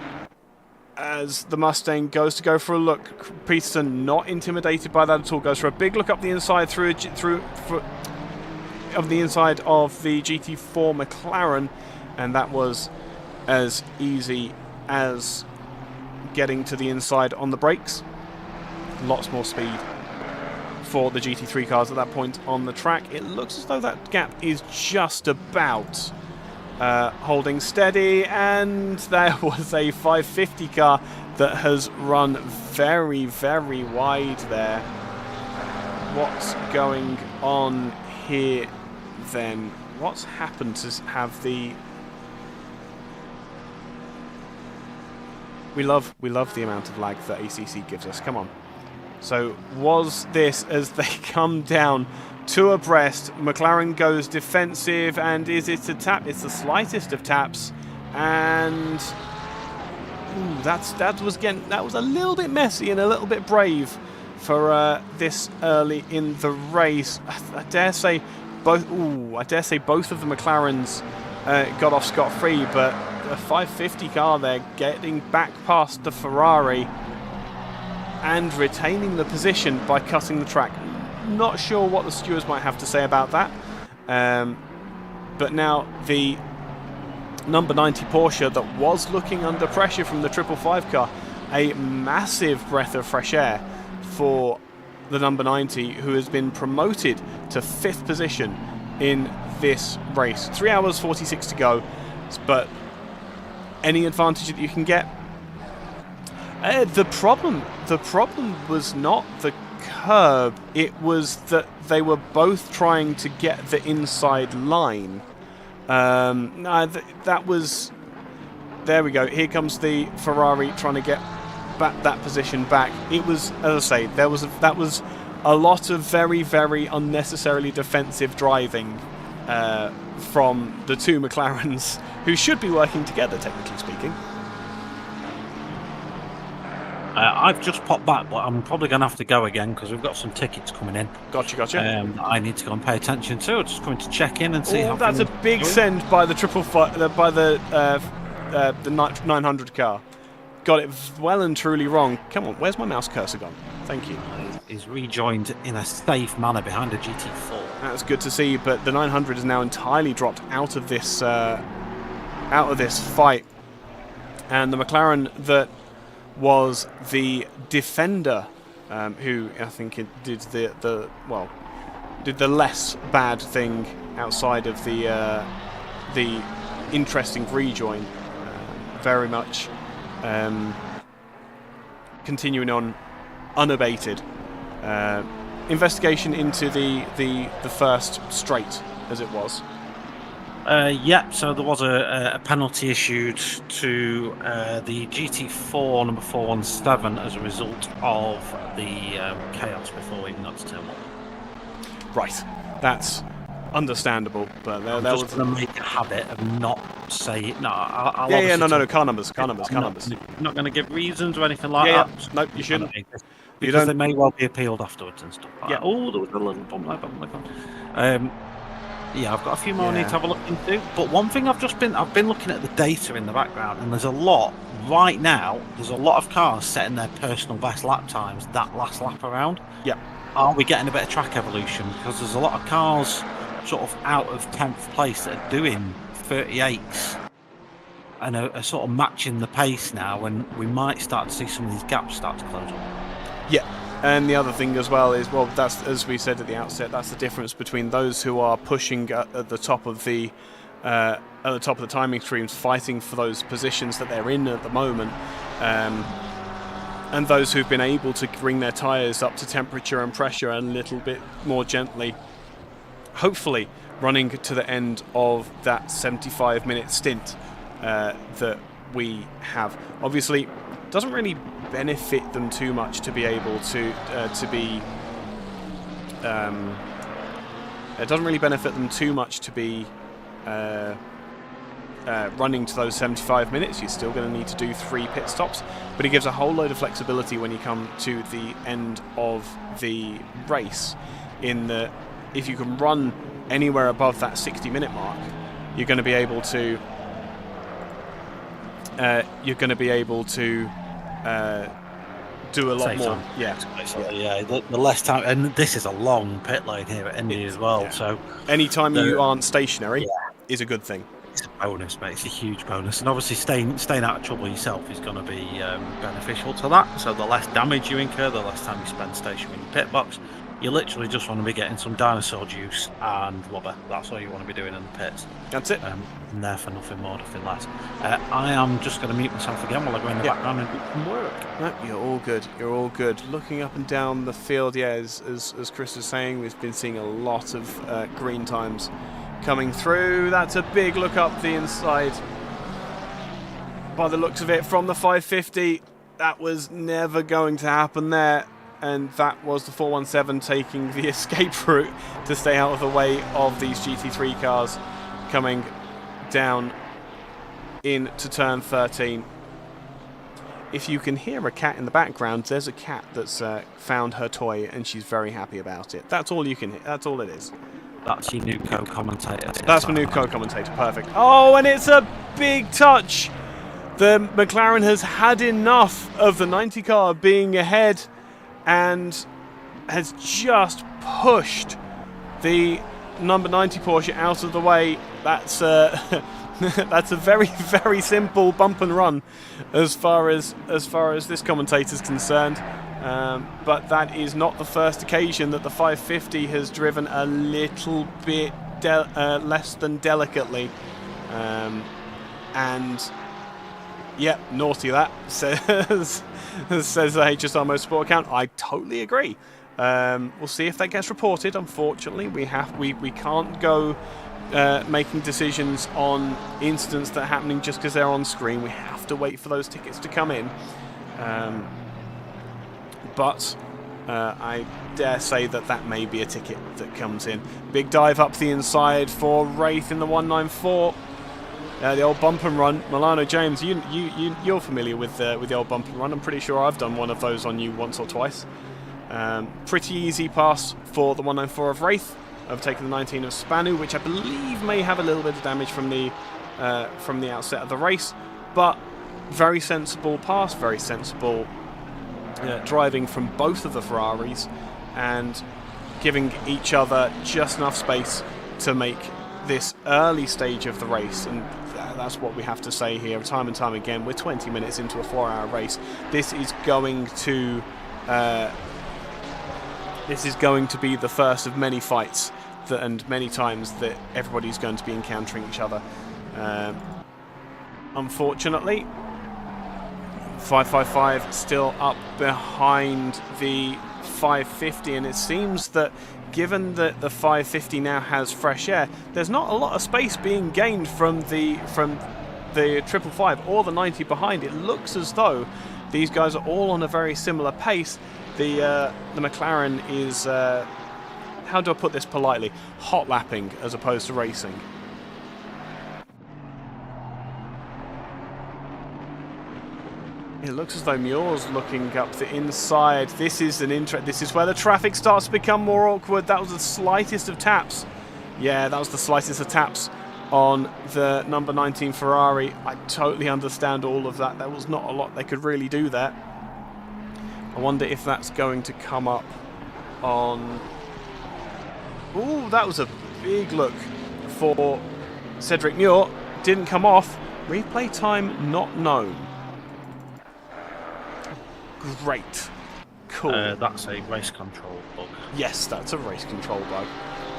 as the Mustang goes to go for a look. Peterson not intimidated by that at all. Goes for a big look up the inside of the inside of the GT4 McLaren, and that was as easy as getting to the inside on the brakes. Lots more speed for the GT3 cars at that point on the track. It looks as though that gap is just about holding steady, and there was a 550 car that has run very, very wide there. What's going on here then? What's happened to have the... We love the amount of lag that ACC gives us. Come on. So was this as they come down to abreast? McLaren goes defensive, and is it a tap? It's the slightest of taps, and that was a little bit messy and a little bit brave for this early in the race. I dare say both of the McLarens got off scot-free, but a 550 car there getting back past the Ferrari and retaining the position by cutting the track. Not sure what the stewards might have to say about that, but now the number 90 Porsche that was looking under pressure from the 555 car, a massive breath of fresh air for the number 90, who has been promoted to 5th position in this race. 3 hours 46 to go, but any advantage that you can get. The problem was not the curb, it was that they were both trying to get the inside line. That was there we go. Here comes the Ferrari trying to get that position back. It was, as I say, that was a lot of very, very unnecessarily defensive driving from the two McLarens, who should be working together, technically speaking. I've just popped back, but I'm probably going to have to go again because we've got some tickets coming in. Gotcha. I need to go and pay attention to. I'm just going to check in and see how. That's a big send by the 900 car. Got it well and truly wrong. Come on, where's my mouse cursor gone? Thank you. He's rejoined in a safe manner behind a GT4. That's good to see, but the 900 is now entirely dropped out of this fight, and the McLaren that was the defender, who I think did the less bad thing outside of the interesting rejoin, very much continuing on unabated. Investigation into the first straight, as it was. So there was a penalty issued to the GT4 number 417 as a result of the chaos before we even got to turn 1. Right, that's understandable, but I'm just going to make a habit of not saying it. No, I'll no, car numbers. I'm not going to give reasons or anything like that. No, you shouldn't. Because they may well be appealed afterwards and stuff like that. Yeah. Oh, there was a little bump like that. Yeah, I've got a few more I need to have a look into. But one thing I've been looking at the data in the background, and there's a lot right now. There's a lot of cars setting their personal best lap times that last lap around. Yeah. Are we getting a bit of track evolution? Because there's a lot of cars sort of out of 10th place that are doing 38s and are sort of matching the pace now, and we might start to see some of these gaps start to close up. Yeah, and the other thing as well is, well, that's, as we said at the outset, that's the difference between those who are pushing at the top of the timing streams, fighting for those positions that they're in at the moment, and those who've been able to bring their tyres up to temperature and pressure a little bit more gently, hopefully running to the end of that 75-minute stint that we have. Obviously, doesn't really benefit them too much to be able to be. It doesn't really benefit them too much to be running to those 75 minutes. You're still going to need to do 3 pit stops, but it gives a whole load of flexibility when you come to the end of the race. In that, if you can run anywhere above that 60-minute mark, you're going to be able to. Do a lot more. Yeah. The less time, and this is a long pit lane here at Indy as well. Yeah. So anytime you aren't stationary is a good thing. It's a bonus, mate. It's a huge bonus, and obviously staying out of trouble yourself is going to be beneficial to that. So the less damage you incur, the less time you spend stationary in the pit box. You literally just want to be getting some dinosaur juice and rubber. That's all you want to be doing in the pits. That's it. And therefore nothing more, nothing less. I am just going to mute myself again while I go in the background and do some work. No, you're all good. You're all good. Looking up and down the field, as Chris was saying, we've been seeing a lot of green times coming through. That's a big look up the inside. By the looks of it, from the 550, that was never going to happen there. And that was the 417 taking the escape route to stay out of the way of these GT3 cars coming down into turn 13. If you can hear a cat in the background, there's a cat that's found her toy and she's very happy about it. That's all you can hear. That's all it is. That's your new co-commentator. That's my new co-commentator. Perfect. Oh, and it's a big touch. The McLaren has had enough of the 90 car being ahead and has just pushed the number 90 Porsche out of the way. That's that's a very, very simple bump and run as far as this commentator's concerned. But that is not the first occasion that the 550 has driven a little bit less than delicately. And yeah, naughty that, says the HSR Motorsport account. I totally agree. We'll see if that gets reported. Unfortunately, we can't go making decisions on incidents that are happening just because they're on screen. We have to wait for those tickets to come in. But I dare say that may be a ticket that comes in. Big dive up the inside for Wraith in the 194. The old bump and run. Milano James, you're familiar with the old bump and run. I'm pretty sure I've done one of those on you once or twice. Pretty easy pass for the 194 of Wraith, overtaking the 19 of Spanu, which I believe may have a little bit of damage from the outset of the race, but very sensible pass, very sensible driving from both of the Ferraris, and giving each other just enough space to make this early stage of the race. And that's what we have to say here time and time again. We're 20 minutes into a 4-hour race. This is going to be the first of many fights and many times that everybody's going to be encountering each other. Unfortunately, 555 still up behind the 550, and it seems that given that the 550 now has fresh air, there's not a lot of space being gained from the 555 or the 90 behind. It looks as though these guys are all on a very similar pace. The McLaren is, how do I put this politely, hot lapping as opposed to racing. It looks as though Muir's looking up the inside. This is this is where the traffic starts to become more awkward. That was the slightest of taps. Yeah, that was the slightest of taps on the number 19 Ferrari. I totally understand all of that. There was not a lot they could really do there. I wonder if that's going to come up on... Ooh, that was a big look for Cedric Muir. Didn't come off. Replay time not known. Great. Cool. That's a race control bug. Yes, that's a race control bug.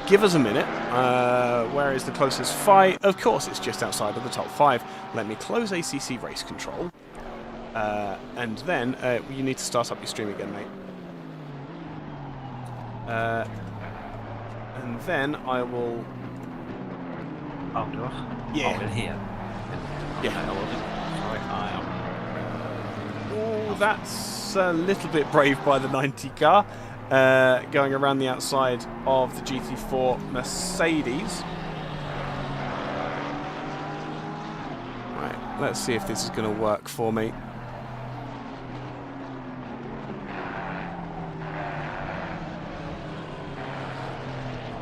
Give us a minute. Where is the closest fight? Of course, it's just outside of the top 5. Let me close ACC race control. And then you need to start up your stream again, mate. And then I will... Oh, do I? Yeah. Oh, in here. Yeah. Sorry, I am... Oh, that's a little bit brave by the 90 car. Going around the outside of the GT4 Mercedes. Right, let's see if this is going to work for me.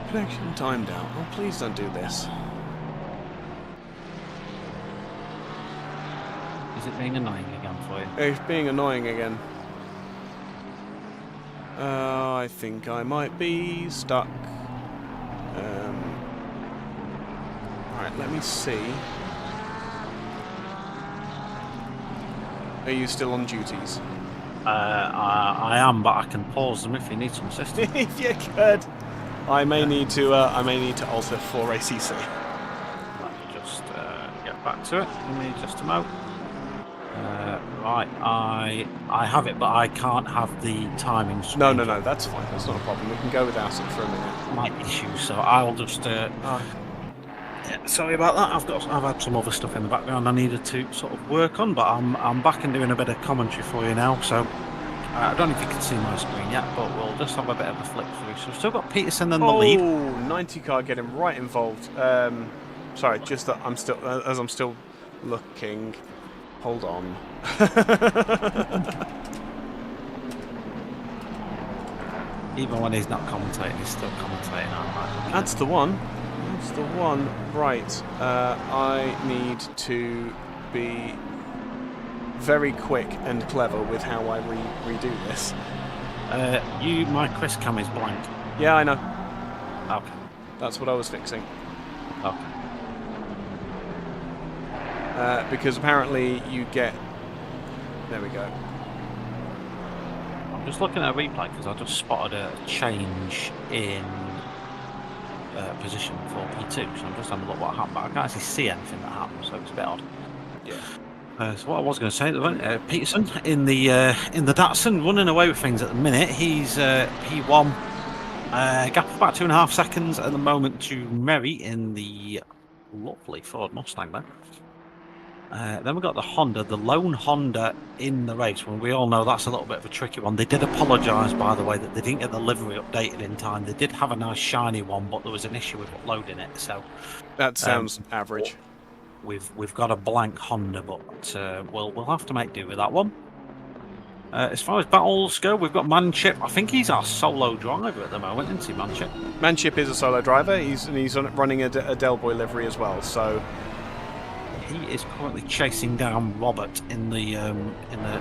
Connection timed out. Oh, please don't do this. Is it being annoying again for you? It's being annoying again. I think I might be stuck. Alright, let me see. Are you still on duties? I am, but I can pause them if you need some assistance. If you could. I may need to alter for ACC. Let me just get back to it. Give me just a moment. Right, I have it, but I can't have the timing screen. No, that's fine. That's not a problem. We can go without it for a minute. My issue, so I'll just. Yeah, sorry about that. I've had some other stuff in the background I needed to sort of work on, but I'm back and doing a bit of commentary for you now. So I don't know if you can see my screen yet, but we'll just have a bit of a flick through. So we've still got Peterson in the lead. Oh, 90 car getting right involved. Sorry, just that I'm still looking. Hold on. Even when he's not commentating, he's still commentating. That's the one. That's the one. Right. I need to be very quick and clever with how I redo this. My Chris cam is blank. Yeah, I know. Okay. That's what I was fixing. Okay. Because apparently you get... There we go. I'm just looking at a replay because I just spotted a change in position for P2, so I'm just having a look what happened, but I can't actually see anything that happened, so it's a bit odd. Yeah. So what I was going to say, Peterson in the Datsun running away with things at the minute. He's P1 Gap of about 2.5 seconds at the moment to Merry in the lovely Ford Mustang there. Then we've got the Honda, the lone Honda in the race. Well, we all know that's a little bit of a tricky one. They did apologise, by the way, that they didn't get the livery updated in time. They did have a nice shiny one, but there was an issue with uploading it. So that sounds average. We've got a blank Honda, but we'll have to make do with that one. As far as battles go, we've got Manship. I think he's our solo driver at the moment, isn't he, Manship? Manship is a solo driver. He's running a Del Boy livery as well. So he is currently chasing down Robert in the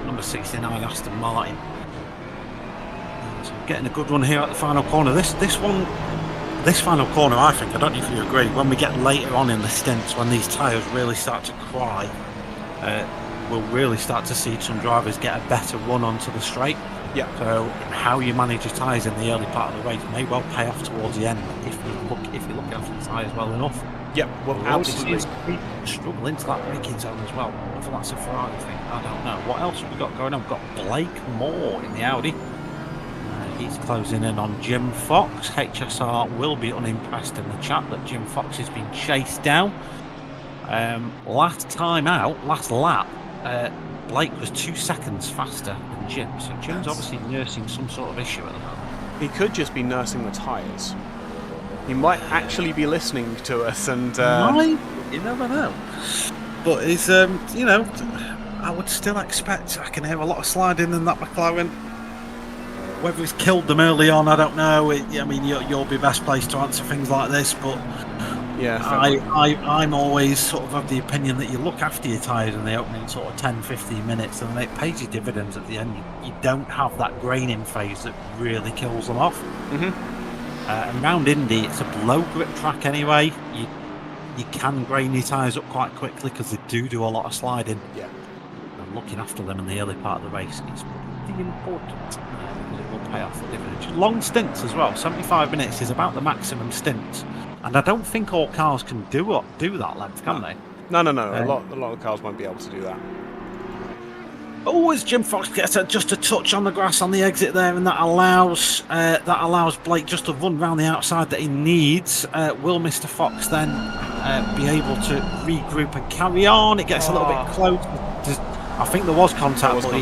number 69 Aston Martin. So getting a good run here at the final corner. This final corner, I think, I don't know if you agree, when we get later on in the stints, when these tyres really start to cry, we'll really start to see some drivers get a better run onto the straight. Yeah. So how you manage your tyres in the early part of the race may well pay off towards the end if you look after the tyres well enough. Yeah, well, absolutely. Struggle into that braking zone as well. Whether that's a Ferrari thing, I don't know. What else have we got going on? We've got Blake Moore in the Audi. He's closing in on Jim Fox. HSR will be unimpressed in the chat that Jim Fox has been chased down. Last lap, Blake was 2 seconds faster than Jim. So Jim's obviously nursing some sort of issue at the moment. He could just be nursing the tyres. He might actually be listening to us, and you never know. But he's, I would still expect. I can hear a lot of sliding in that McLaren. Whether he's killed them early on, I don't know. I mean, you'll be best placed to answer things like this, but yeah, I'm always sort of the opinion that you look after your tyres in the opening sort of 10-15 minutes, and then it pays you dividends at the end. You don't have that graining phase that really kills them off. And round Indy, it's a low grip track anyway. You can grain your tyres up quite quickly because they do a lot of sliding. Yeah. And looking after them in the early part of the race is pretty important. It will pay off the dividends. Long stints as well. 75 minutes is about the maximum stint, and I don't think all cars can do that length, can they? No. A lot of cars won't be able to do that. Oh, as Jim Fox gets just a touch on the grass on the exit there, and that allows Blake just to run round the outside that he needs. Will Mr. Fox then be able to regroup and carry on? It gets a little bit close. I think there was contact, but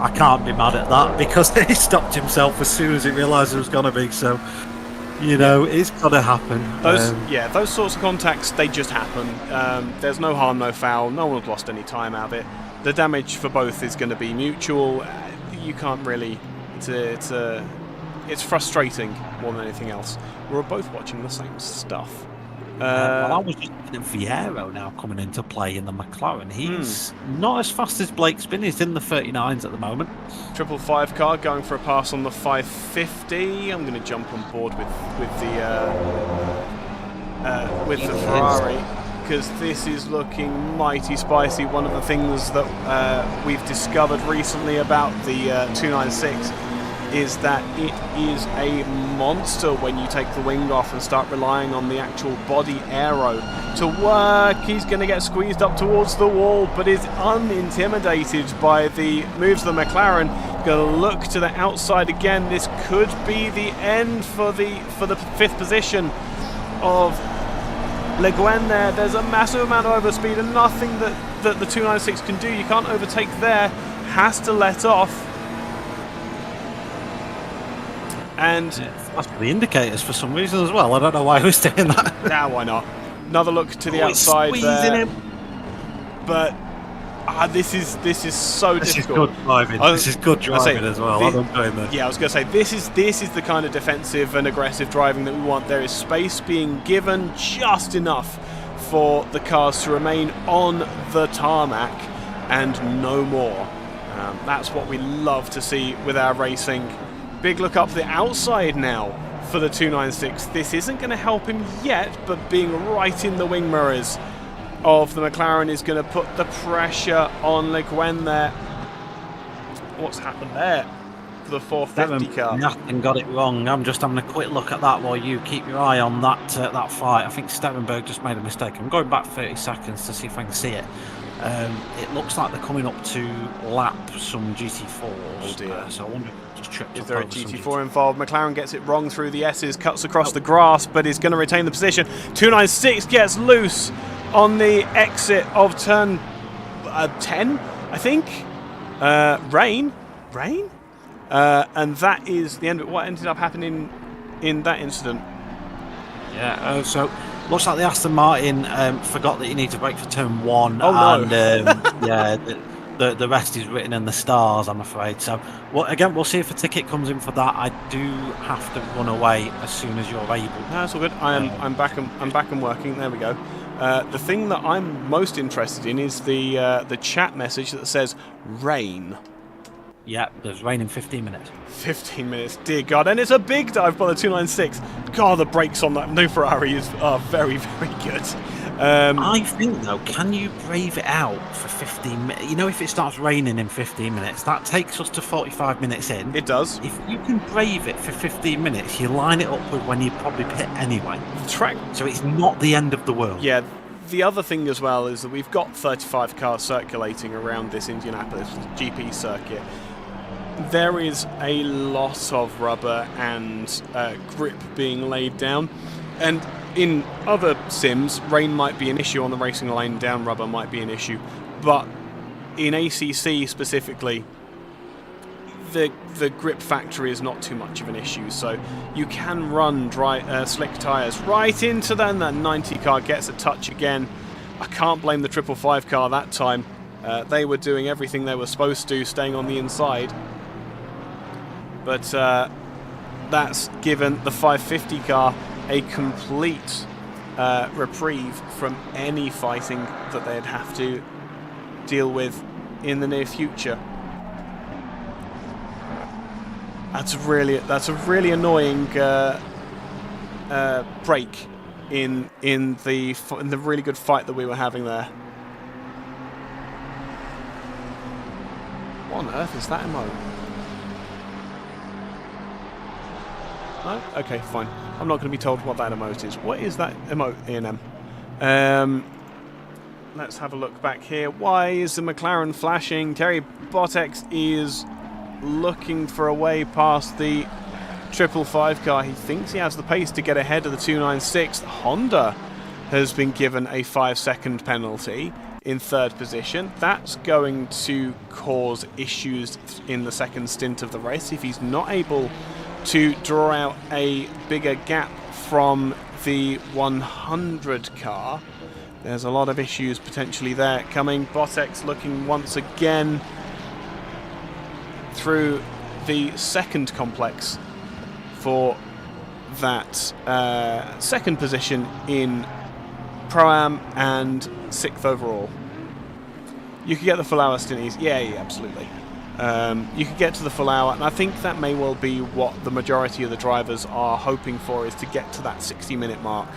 I can't be mad at that because he stopped himself as soon as he realised it was going to be. So, it's got to happen. Those sorts of contacts, they just happen. There's no harm, no foul. No one's lost any time out of it. The damage for both is going to be mutual. You can't really. It's frustrating more than anything else. We're both watching the same stuff. I was just looking at Vieiro now coming into play in the McLaren. He's not as fast as Blake's been. He's in the 39s at the moment. 555 car going for a pass on the 550. I'm going to jump on board with the Ferrari because this is looking mighty spicy. One of the things that we've discovered recently about the 296 is that it is a monster when you take the wing off and start relying on the actual body aero to work. He's going to get squeezed up towards the wall, but is unintimidated by the moves of the McLaren. Going to look to the outside again. This could be the end for the fifth position of Le Guen there. There's a massive amount of overspeed and nothing that the 296 can do. You can't overtake there. Has to let off. And that's for the indicators for some reason as well. I don't know why he was doing that. Now why not? Another look to the outside there. Him. But this is so difficult. This is good driving. This is good driving as well. I was going to say this is the kind of defensive and aggressive driving that we want. There is space being given just enough for the cars to remain on the tarmac and no more. That's what we love to see with our racing. Big look up the outside now for the 296. This isn't going to help him yet, but being right in the wing mirrors of the McLaren is going to put the pressure on Le Guen there. What's happened there for the 450 car? Nothing got it wrong. I'm just having a quick look at that while you keep your eye on that fight. I think Sterenberg just made a mistake. I'm going back 30 seconds to see if I can see it. It looks like they're coming up to lap some GT4s. Oh dear. So I wonder if it just tripped Is up there a over some GT4 involved? McLaren gets it wrong through the S's, cuts across the grass, but is going to retain the position. 296 gets loose on the exit of turn 10, I think. Rain? And that is the end of it. What ended up happening in that incident? Yeah, so looks like the Aston Martin forgot that you need to brake for turn 1. Oh, no. And yeah, the rest is written in the stars, I'm afraid. So, well, again, we'll see if a ticket comes in for that. I do have to run away as soon as you're able. No, that's all good. I'm back and working. There we go. The thing that I'm most interested in is the chat message that says rain. Yeah, there's rain in 15 minutes. 15 minutes, dear God. And it's a big dive by the 296. God, the brakes on that new Ferrari are very, very good. I think, though, can you brave it out for 15 minutes? You know, if it starts raining in 15 minutes, that takes us to 45 minutes in. It does. If you can brave it for 15 minutes, you line it up with when you probably pit anyway. The track. So it's not the end of the world. Yeah. The other thing as well is that we've got 35 cars circulating around this Indianapolis GP circuit. There is a lot of rubber and grip being laid down, and in other sims, rain might be an issue on the racing line, down rubber might be an issue, but in ACC specifically, the grip factor is not too much of an issue, so you can run slick tyres right into them. That 90 car gets a touch again. I can't blame the 555 car that time. They were doing everything they were supposed to, staying on the inside. But that's given the 550 car a complete reprieve from any fighting that they'd have to deal with in the near future. That's a really annoying break in the really good fight that we were having there. What on earth is that emote? No? Okay, fine. I'm not going to be told what that emote is. What is that emote, E&M? Let's have a look back here. Why is the McLaren flashing? Terry Botex is looking for a way past the 555 car. He thinks he has the pace to get ahead of the 296. Honda has been given a 5-second penalty in third position. That's going to cause issues in the second stint of the race if he's not able to draw out a bigger gap from the 100 car. There's a lot of issues potentially there coming. Botex looking once again through the second complex for that second position in Pro-Am and 6th overall. You could get the full hour, Stinnies. Yeah, absolutely. You could get to the full hour, and I think that may well be what the majority of the drivers are hoping for, is to get to that 60-minute mark.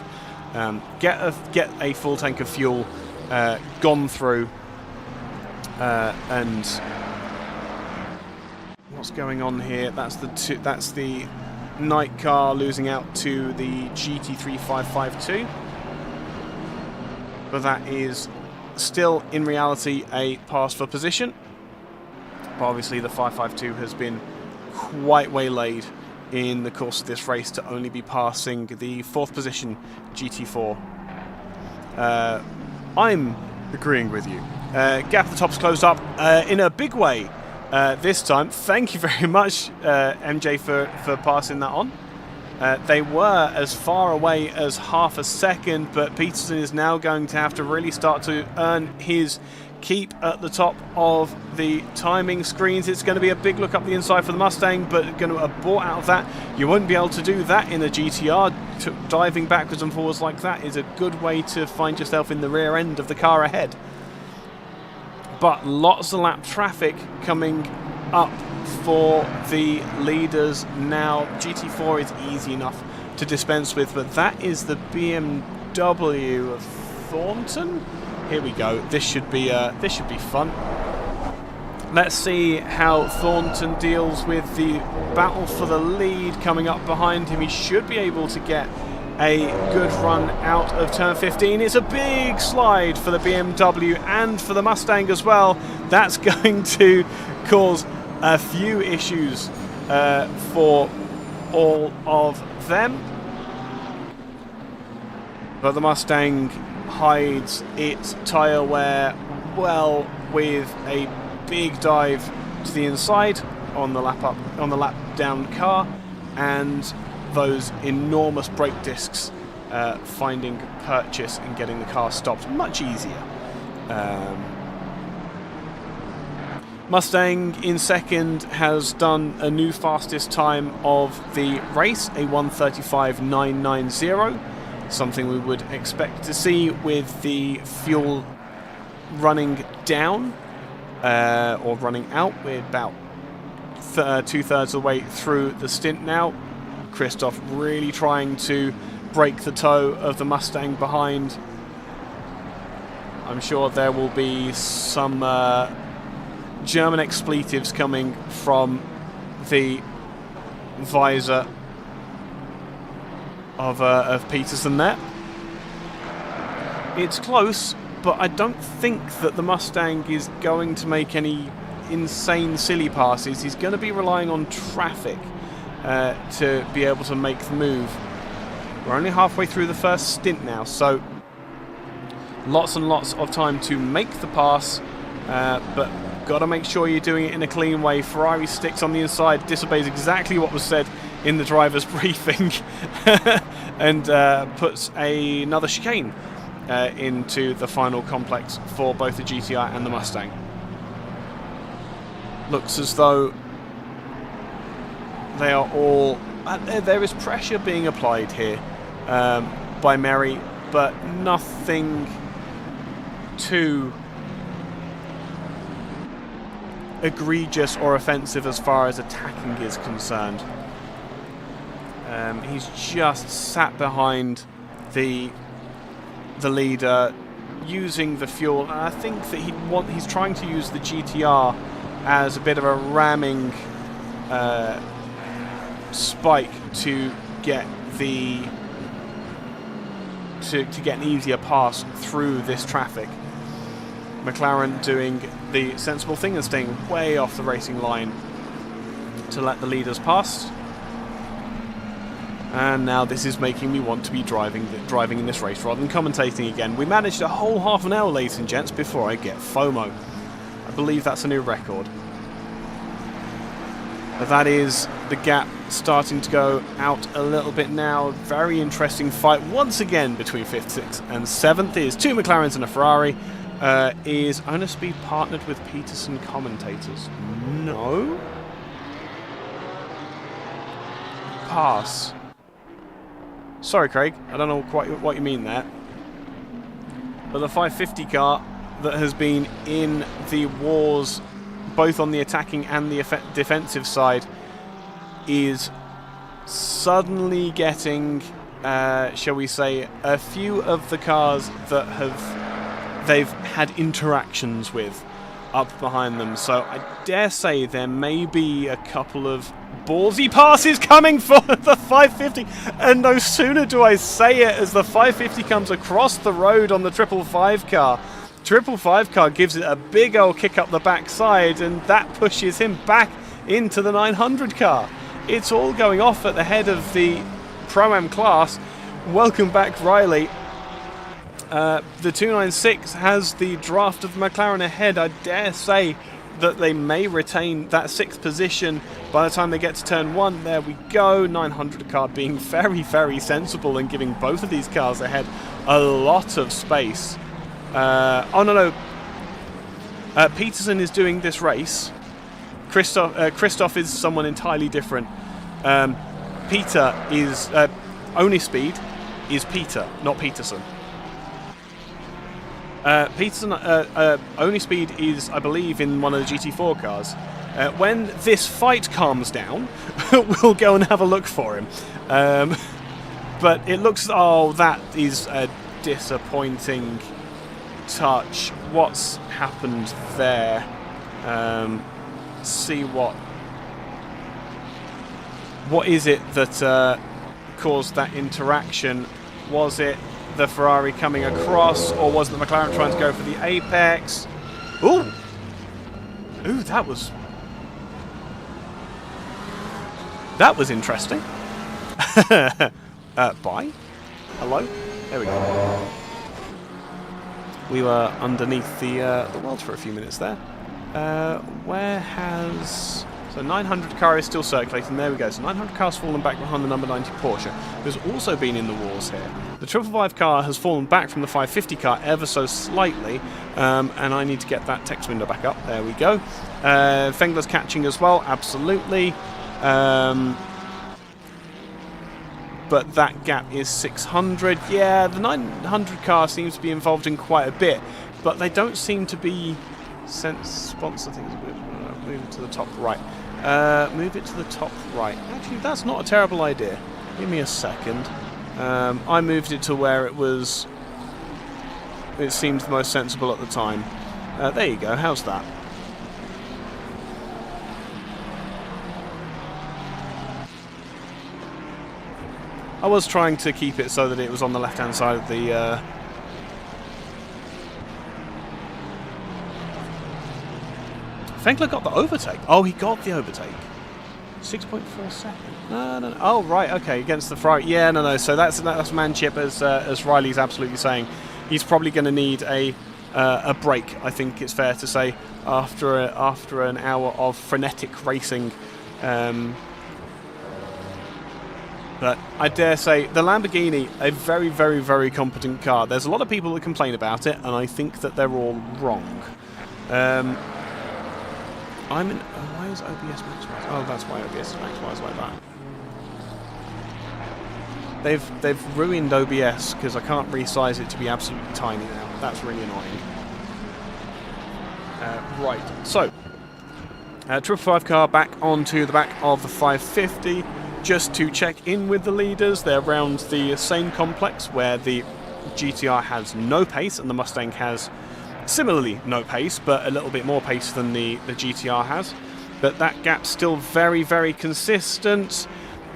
Get a full tank of fuel gone through, and what's going on here? That's the night car losing out to the GT3552, but that is still in reality a pass for position. But obviously the 552 has been quite waylaid in the course of this race to only be passing the 4th position GT4. I'm agreeing with you. Gap at the top's closed up in a big way this time. Thank you very much, MJ, for passing that on. They were as far away as half a second, but Peterson is now going to have to really start to earn his keep at the top of the timing screens. It's going to be a big look up the inside for the Mustang, but going to abort out of that. You won't be able to do that in a GTR. Diving backwards and forwards like that is a good way to find yourself in the rear end of the car ahead. But lots of lap traffic coming up for the leaders now. GT4 is easy enough to dispense with, but that is the BMW of Thornton. Here we go. This should be fun. Let's see how Thornton deals with the battle for the lead coming up behind him. He should be able to get a good run out of turn 15. It's a big slide for the BMW and for the Mustang as well. That's going to cause a few issues for all of them. But the Mustang hides its tyre wear well with a big dive to the inside on the lap down car, and those enormous brake discs finding purchase and getting the car stopped much easier. Mustang in second has done a new fastest time of the race, a 1:35.990, something we would expect to see with the fuel running down or running out. We're about 2/3 of the way through the stint now. Christoph really trying to break the toe of the Mustang behind. I'm sure there will be some German expletives coming from the visor of Peterson there. It's close, but I don't think that the Mustang is going to make any insane silly passes. He's going to be relying on traffic to be able to make the move. We're only halfway through the first stint now, so lots and lots of time to make the pass, but got to make sure you're doing it in a clean way. Ferrari sticks on the inside, disobeys exactly what was said in the driver's briefing, and puts another chicane into the final complex for both the GTR and the Mustang. Looks as though they are all... there is pressure being applied here by Merry, but nothing too egregious or offensive as far as attacking is concerned. He's just sat behind the leader, using the fuel, and I think that he's trying to use the GTR as a bit of a ramming spike to get to get an easier pass through this traffic. McLaren doing the sensible thing and staying way off the racing line to let the leaders pass. And now this is making me want to be driving in this race rather than commentating again. We managed a whole half an hour, ladies and gents, before I get FOMO. I believe that's a new record. But that is the gap starting to go out a little bit now. Very interesting fight once again between 5th, 6th and 7th. Is two McLarens and a Ferrari. Is Owner Speed partnered with Peterson commentators? No. Pass. Sorry, Craig. I don't know quite what you mean there. But the 550 car that has been in the wars both on the attacking and the defensive side is suddenly getting, shall we say, a few of the cars that they've had interactions with up behind them. So I dare say there may be a couple of ballsy passes coming for the 550, and no sooner do I say it as the 550 comes across the road on the 555 car. 555 car gives it a big old kick up the backside, and that pushes him back into the 900 car. It's all going off at the head of the Pro-Am class. Welcome back, Riley. The 296 has the draft of McLaren ahead. I dare say that they may retain that 6th position by the time they get to turn 1. There we go. 900 car being very, very sensible and giving both of these cars ahead a lot of space. Peterson is doing this race. Christoph is someone entirely different. Peter is... Only Speed is Peter, not Peterson. Only Speed is, I believe, in one of the GT4 cars. When this fight calms down, we'll go and have a look for him. But it looks... Oh, that is a disappointing touch. What's happened there? See what is it that caused that interaction. Was it the Ferrari coming across, or was it the McLaren trying to go for the apex? Ooh! Ooh, that was interesting. Bye? Hello? There we go. We were underneath the world for a few minutes there. Where has... So 900 car is still circulating. There we go. So 900 car's fallen back behind the number 90 Porsche, who's also been in the wars here. The 555 car has fallen back from the 550 car ever so slightly, and I need to get that text window back up. There we go. Fengler's catching as well, absolutely. But that gap is 600. Yeah, the 900 car seems to be involved in quite a bit, but they don't seem to be sponsor things. Move it to the top right. Move it to the top right. Actually, that's not a terrible idea. Give me a second. I moved it to where it seemed the most sensible at the time. There you go. How's that? I was trying to keep it so that it was on the left-hand side of the... Fengler got the overtake. Oh, he got the overtake. 6.4 seconds. No. Oh, right. Okay, against the Ferrari. Yeah, no. So that's Manchip, as Riley's absolutely saying. He's probably going to need a break. I think it's fair to say after an hour of frenetic racing. But I dare say the Lamborghini, a very, very, very competent car. There's a lot of people that complain about it, and I think that they're all wrong. Why is OBS maximized? Oh, that's why OBS is maximized like that. They've ruined OBS because I can't resize it to be absolutely tiny now. That's really annoying. Right, so 555 car back onto the back of the 550 just to check in with the leaders. They're around the same complex where the GTR has no pace and the Mustang has similarly no pace, but a little bit more pace than the GTR has. But that gap's still very, very consistent.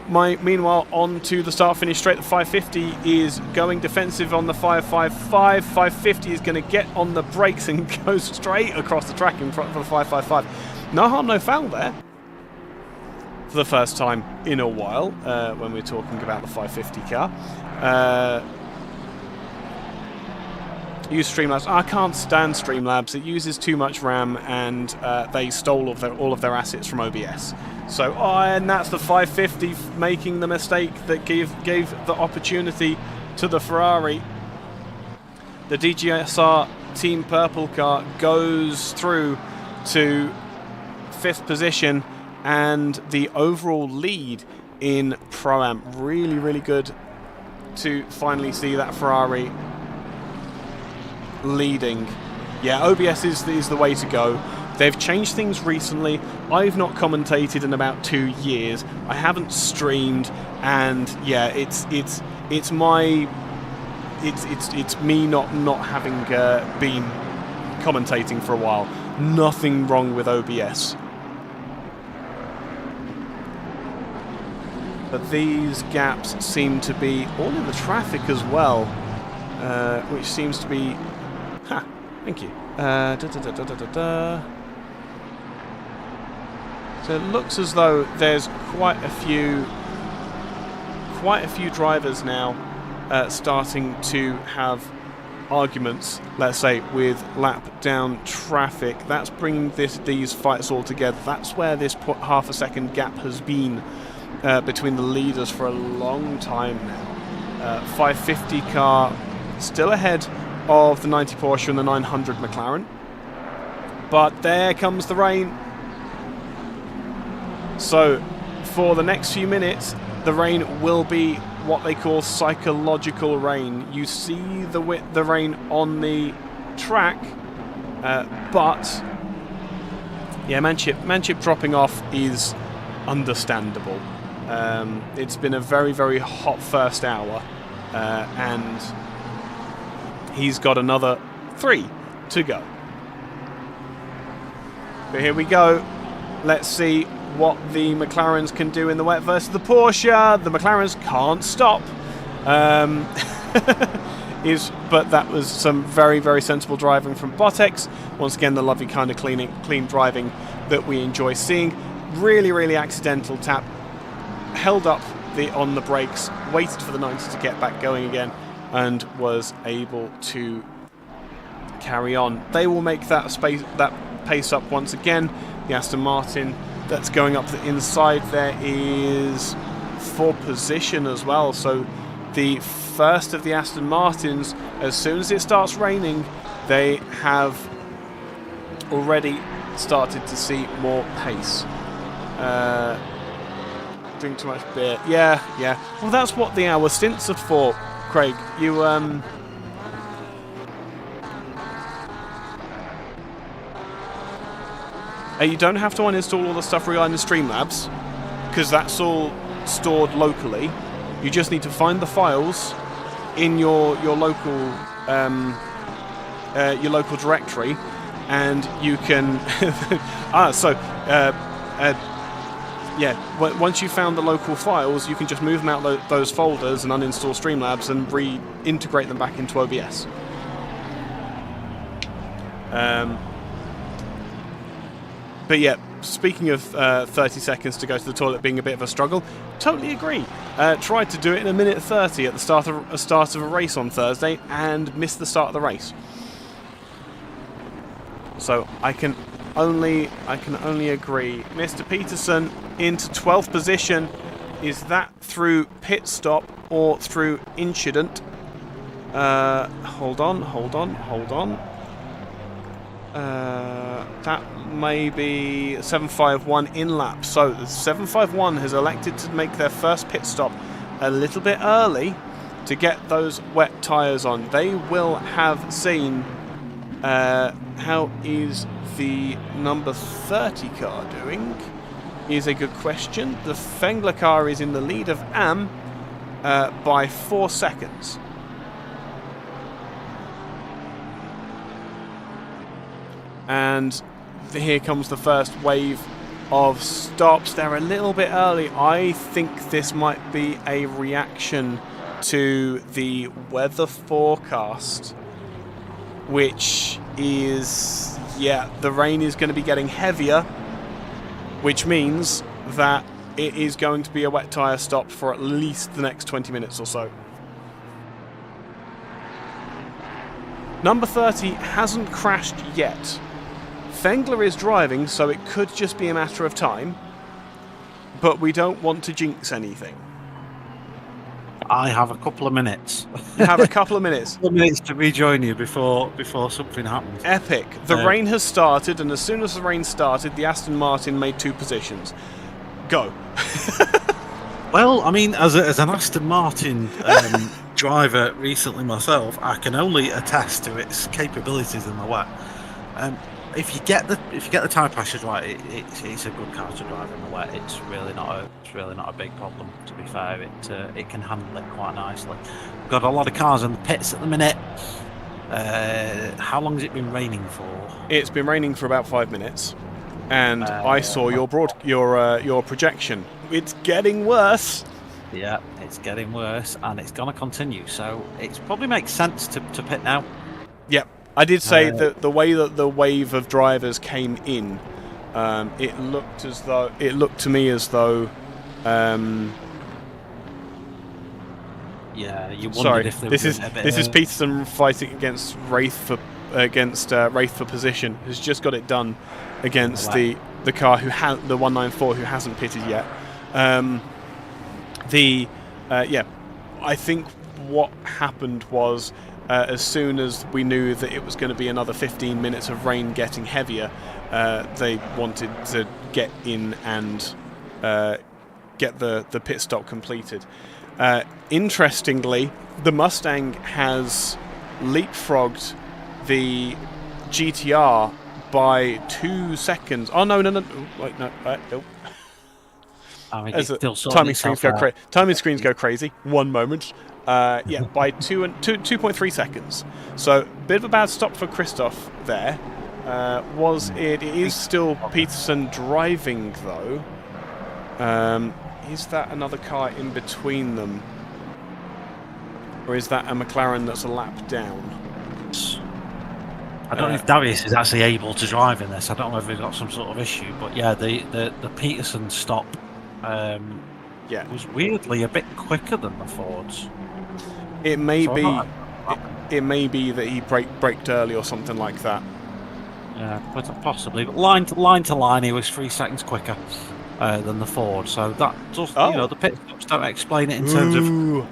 Meanwhile, on to the start-finish straight, the 550 is going defensive on the 555. 550 is going to get on the brakes and go straight across the track in front of the 555. No harm, no foul there. For the first time in a while, when we're talking about the 550 car. Use Streamlabs. I can't stand Streamlabs. It uses too much RAM, and they stole all of their assets from OBS. So, and that's the 550 making the mistake that gave the opportunity to the Ferrari. The DGSR Team Purple car goes through to 5th position, and the overall lead in Pro-Am. Really, really good to finally see that Ferrari leading. Yeah, OBS is the way to go. They've changed things recently. I've not commentated in about 2 years. I haven't streamed, and yeah, it's me not having been commentating for a while. Nothing wrong with OBS. But these gaps seem to be all in the traffic as well, which seems to be... Ha! Thank you. So it looks as though there's quite a few drivers now starting to have arguments, let's say, with lap down traffic. That's bringing these fights all together. That's where this half a second gap has been between the leaders for a long time now. 550 car still ahead of the 90 Porsche and the 900 McLaren. But there comes the rain. So for the next few minutes, the rain will be what they call psychological rain. You see the rain on the track, but yeah, Manchip dropping off is understandable. It's been a very, very hot first hour, and he's got another 3 to go. But here we go. Let's see what the McLarens can do in the wet versus the Porsche. The McLarens can't stop. But that was some very, very sensible driving from Bottex. Once again, the lovely kind of clean driving that we enjoy seeing. Really, really accidental tap. Held up on the brakes, waited for the 90 to get back going again, and was able to carry on. They will make that pace up once again. The Aston Martin that's going up the inside there is for position as well. So the first of the Aston Martins, as soon as it starts raining, they have already started to see more pace. Drink too much beer. Yeah. Well, that's what the hour stints are for, Craig. You don't have to uninstall all the stuff regarding Streamlabs, because that's all stored locally. You just need to find the files in your local directory, and you can. Once you've found the local files, you can just move them out those folders and uninstall Streamlabs and reintegrate them back into OBS. But yeah, speaking of 30 seconds to go to the toilet being a bit of a struggle, totally agree. Tried to do it in 1:30 at the start of a race on Thursday and missed the start of the race. So I can only agree. Mr. Peterson into 12th position. Is that through pit stop or through incident? Hold on. That may be 751 in lap. So the 751 has elected to make their first pit stop a little bit early to get those wet tyres on. They will have seen how is the number 30 car doing is a good question. The Fengler car is in the lead of Am by 4 seconds. And here comes the first wave of stops. They're a little bit early. I think this might be a reaction to the weather forecast, which is, the rain is going to be getting heavier, which means that it is going to be a wet tyre stop for at least the next 20 minutes or so. Number 30 hasn't crashed yet. Fengler is driving, so it could just be a matter of time, but we don't want to jinx anything. I have a couple of minutes. You have a couple of minutes. A couple of minutes to rejoin you before something happens. Epic. The rain has started, and as soon as the rain started, the Aston Martin made 2 positions. Go. Well, I mean, as an Aston Martin driver recently myself, I can only attest to its capabilities in the wet. If you get the tyre pressures right, it's a good car to drive in the wet. It's really not a big problem. To be fair, it can handle it quite nicely. We've got a lot of cars in the pits at the minute. How long has it been raining for? It's been raining for about 5 minutes, and I saw your projection. It's getting worse. Yeah, it's getting worse, and it's going to continue. So it probably makes sense to pit now. Yep. I did say that the way that the wave of drivers came in, it looked to me as though. You wondered sorry, if this is Peterson fighting against Wraith for position. Has just got it done against the car the 194 who hasn't pitted yet. I think what happened was. As soon as we knew that it was going to be another 15 minutes of rain getting heavier, they wanted to get in and get the pit stop completed. Interestingly, the Mustang has leapfrogged the GTR by 2 seconds. Oh, no. Wait, no. Nope. Timing screens go crazy. 1 moment. By 2.3 seconds. So, bit of a bad stop for Christoph there. It is still Peterson driving, though. Is that another car in between them? Or is that a McLaren that's a lap down? I don't know if Darius is actually able to drive in this. I don't know if he's got some sort of issue, but yeah, the Peterson stop was weirdly a bit quicker than the Ford's. It may be. It may be that he braked early or something like that. Yeah, possibly. But line to line, he was 3 seconds quicker than the Ford. So that does, the pit stops don't explain it in terms of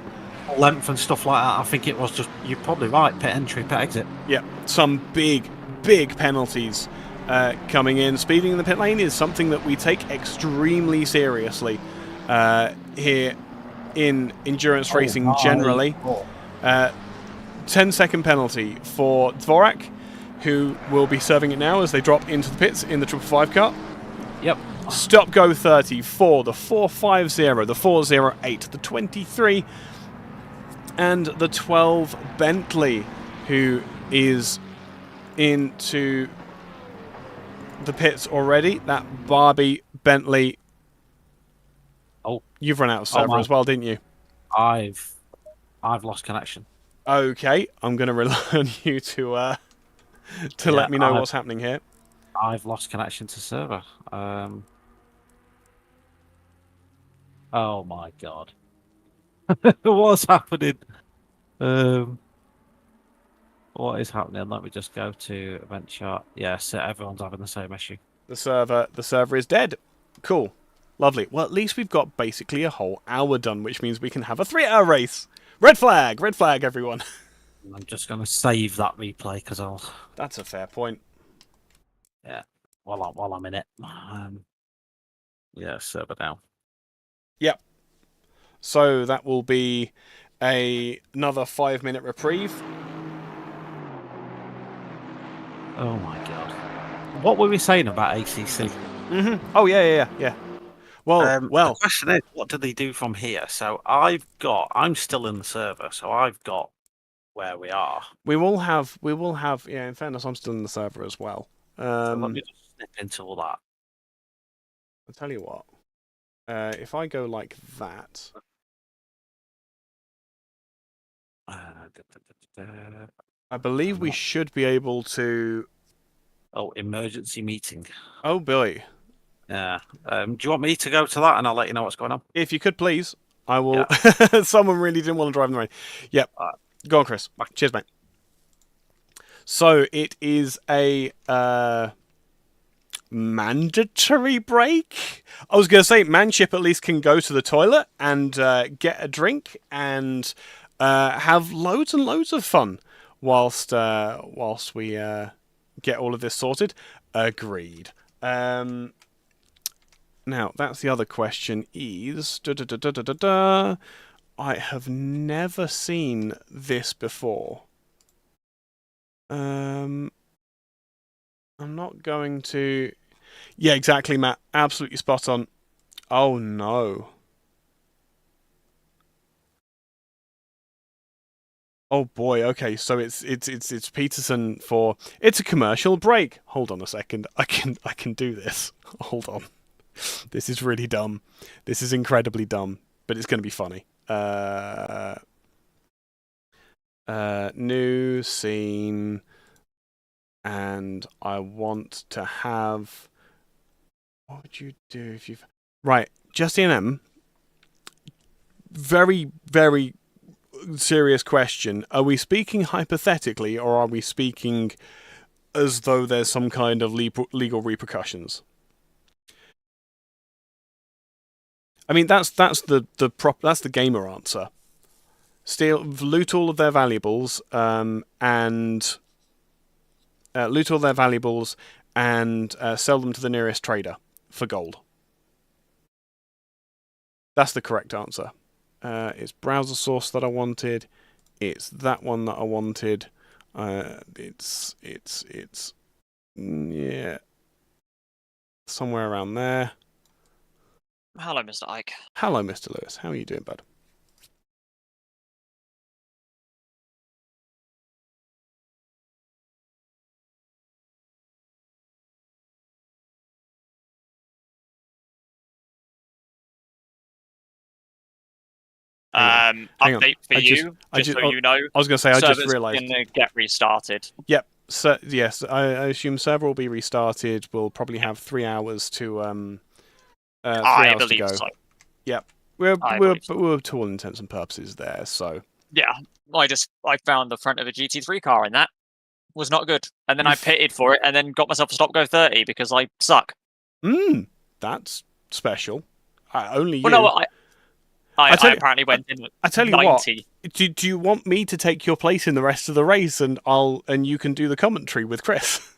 length and stuff like that. I think it was just, you're probably right, pit entry, pit exit. Yeah, some big penalties coming in. Speeding in the pit lane is something that we take extremely seriously here in endurance racing generally. 10-second penalty for Dvorak, who will be serving it now as they drop into the pits in the 555 car. Yep. Stop go 30 for the 450, the 408, the 23, and the 12 Bentley, who is into the pits already. That Barbie Bentley. Oh, you've run out of server as well, didn't you? I've lost connection. Okay, I'm going to rely on you to let me know what's happening here. I've lost connection to server. Oh my god. What's happening? What is happening? Let me just go to event chart. Yes, everyone's having the same issue. The server is dead. Cool. Lovely. Well, at least we've got basically a whole hour done, which means we can have a 3-hour race. Red flag, everyone. I'm just going to save that replay because I'll... That's a fair point. Yeah, while I'm in it. Yeah, server down. Yep. So that will be another 5-minute reprieve. Oh my god. What were we saying about ACC? Oh, yeah. Well, the question is, what do they do from here? So I'm still in the server, so I've got where we are. We will have, yeah, in fairness, I'm still in the server as well. So let me just snip into all that. I'll tell you what. If I go like that... I believe we should be able to... Oh, emergency meeting. Oh, boy. Yeah. Do you want me to go to that and I'll let you know what's going on? If you could, please. I will... Yeah. Someone really didn't want to drive in the rain. Yep. Go on, Chris. Bye. Cheers, mate. So, it is a mandatory break? I was going to say, Manship at least can go to the toilet and get a drink and have loads and loads of fun whilst we get all of this sorted. Agreed. Now, that's the other question is... I have never seen this before. I'm not going to... Yeah, exactly, Matt. Absolutely spot on. Oh, no. Oh boy, okay, so it's Peterson for... It's a commercial break. Hold on a second. I can do this. Hold on. This is really dumb. This is incredibly dumb, but it's going to be funny. New scene, and I want to have... What would you do if you've... Right, just in very, very serious question. Are we speaking hypothetically, or are we speaking as though there's some kind of legal repercussions? I mean, that's the gamer answer. Loot all of their valuables, and sell them to the nearest trader for gold. That's the correct answer. It's browser source that I wanted. It's that one that I wanted. It's yeah, somewhere around there. Hello, Mr. Ike. Hello, Mr. Lewis. How are you doing, bud? Hang on. Update for you know. I was going to say, I just Server's realised. gonna get restarted. Yep. So, yes, I assume server will be restarted. We'll probably have 3 hours to 3 I hours to believe go. so. Yep. I believe so. We're to all intents and purposes there. So Yeah, I found the front of a GT3 car and that was not good. And then I pitted for it and then got myself a stop go 30 because I suck. That's special. Only you. Well, no, I tell apparently went in at I tell you 90. what. Do you want me to take your place in the rest of the race, and you can do the commentary with Chris?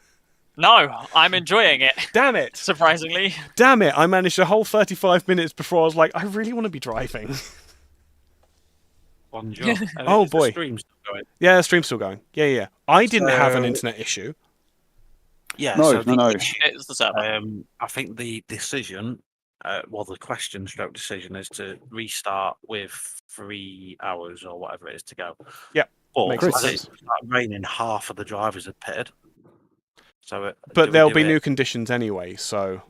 No, I'm enjoying it. Damn it! Surprisingly. Damn it! I managed a whole 35 minutes before I was like, I really want to be driving. Bonjour. Oh boy. The stream's still going. Yeah, the stream's still going. Yeah. I didn't have an internet issue. Yeah. No. It's the server. I think the decision, the question/decision is to restart with 3 hours or whatever it is to go. Yep. But Makes as sense. it started raining, half of the drivers had pitted. So, But there'll be new conditions anyway. So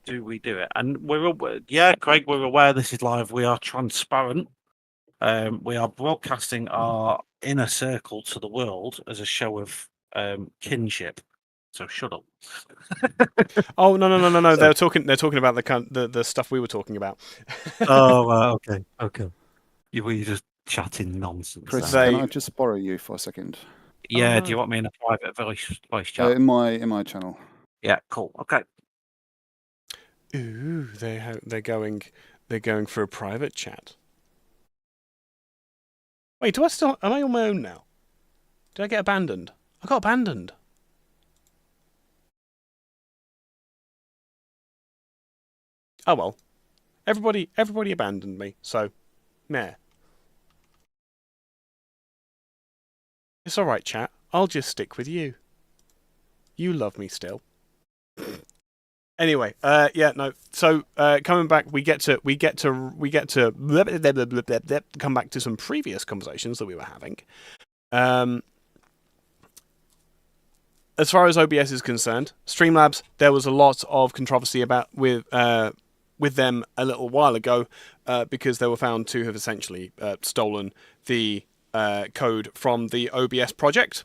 do we do it? And Craig, we're aware this is live. We are transparent. We are broadcasting our inner circle to the world as a show of kinship. So shut up. Oh no! They're talking about the stuff we were talking about. Okay. You were just chatting nonsense. Chris, They- can I just borrow you for a second? Yeah. Do you want me in a private voice chat? In my channel. Yeah. Cool. Okay. Ooh, they're going for a private chat. Wait, am I on my own now? Did I get abandoned? I got abandoned. Oh well. Everybody abandoned me, so meh. It's alright, chat. I'll just stick with you. You love me still. Anyway, no. So coming back, we get to come back to some previous conversations that we were having. As far as OBS is concerned, Streamlabs, there was a lot of controversy about with them a little while ago because they were found to have essentially stolen the code from the OBS project,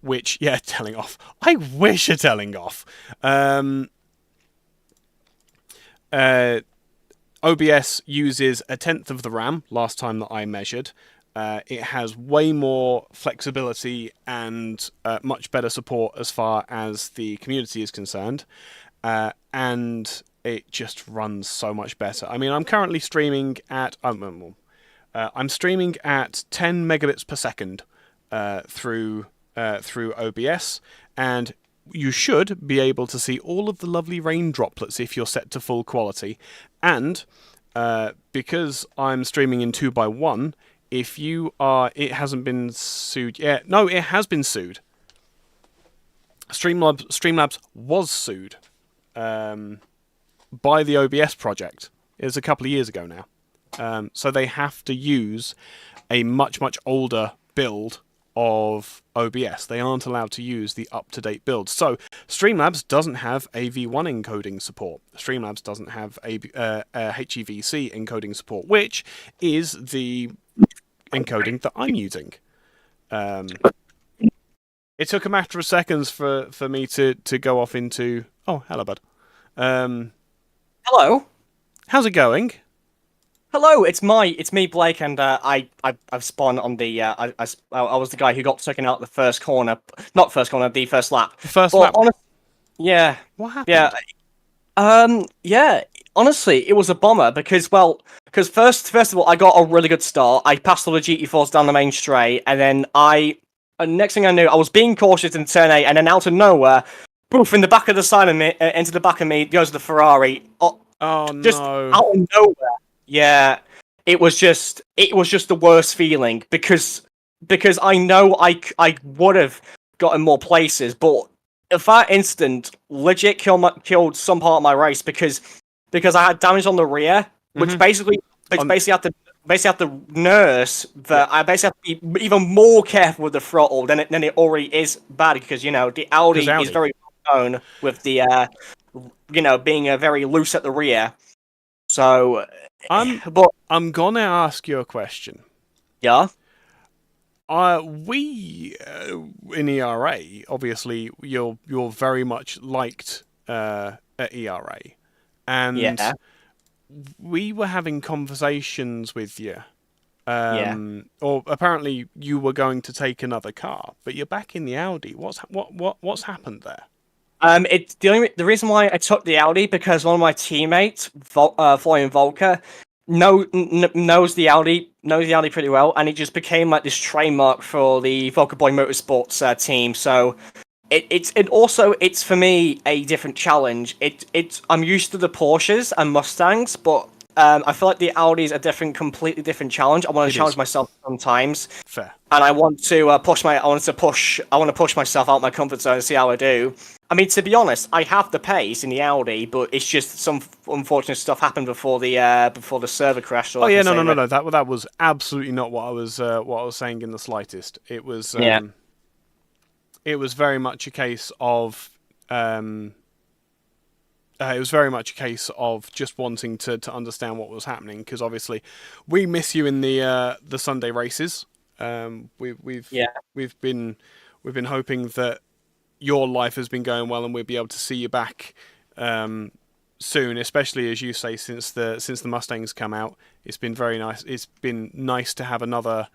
which telling off. I wish you're telling off. OBS uses 1/10 of the RAM, last time that I measured. It has way more flexibility and much better support as far as the community is concerned. And it just runs so much better. I mean, I'm currently streaming at... I'm streaming at 10 megabits per second through OBS, and you should be able to see all of the lovely rain droplets if you're set to full quality. And because I'm streaming in 2x1, if you are... It hasn't been sued yet. No, it has been sued. Streamlabs was sued by the OBS project. It was a couple of years ago now. So they have to use a much older build of OBS. They aren't allowed to use the up-to-date build. So Streamlabs doesn't have a V1 encoding support. Streamlabs doesn't have a HEVC encoding support, which is the encoding that I'm using. It took a matter of seconds for me to go off into... Oh, hello, bud. Hello. How's it going? Hello, it's me, Blake, and I've spawned on the I was the guy who got taken out the first corner, not first corner, the first lap. The first lap. Yeah. What happened? Yeah. Yeah. Honestly, it was a bomber because first of all, I got a really good start. I passed all the GT4s down the main straight, and then next thing I knew, I was being cautious in turn 8, and then out of nowhere, poof, in the back of the side of me, into the back of me goes the Ferrari. Just no! Out of nowhere. Yeah, it was just the worst feeling because I know I would have gotten more places, but if that instant legit killed some part of my race because I had damage on the rear, which basically had to nurse that I basically have to be even more careful with the throttle than it already is bad because the Audi is very well known with the being very loose at the rear. So, I'm but gonna ask you a question. yeah, We in ERA, obviously, you're very much liked at ERA, and yeah, we were having conversations with you. yeah. Or apparently you were going to take another car, but you're back in the Audi. What's happened there? It's the reason why I took the Audi because one of my teammates, Florian Volker, knows the Audi pretty well, and it just became like this trademark for the Volker Boy Motorsports team. So it's for me a different challenge. I'm used to the Porsches and Mustangs, but I feel like the Audi is a completely different challenge. I want It to challenge is. myself sometimes, Fair. and I want to push myself out of my comfort zone and see how I do. I mean, to be honest, I have the pace in the Audi, but it's just some unfortunate stuff happened before the server crashed. Oh yeah, no. That was absolutely not what I was saying in the slightest. It was Yeah. It was very much a case of just wanting to understand what was happening, because obviously we miss you in the Sunday races. We've been hoping that your life has been going well and we'll be able to see you back soon, especially as you say, since the Mustangs come out. It's been very nice. It's been nice to have another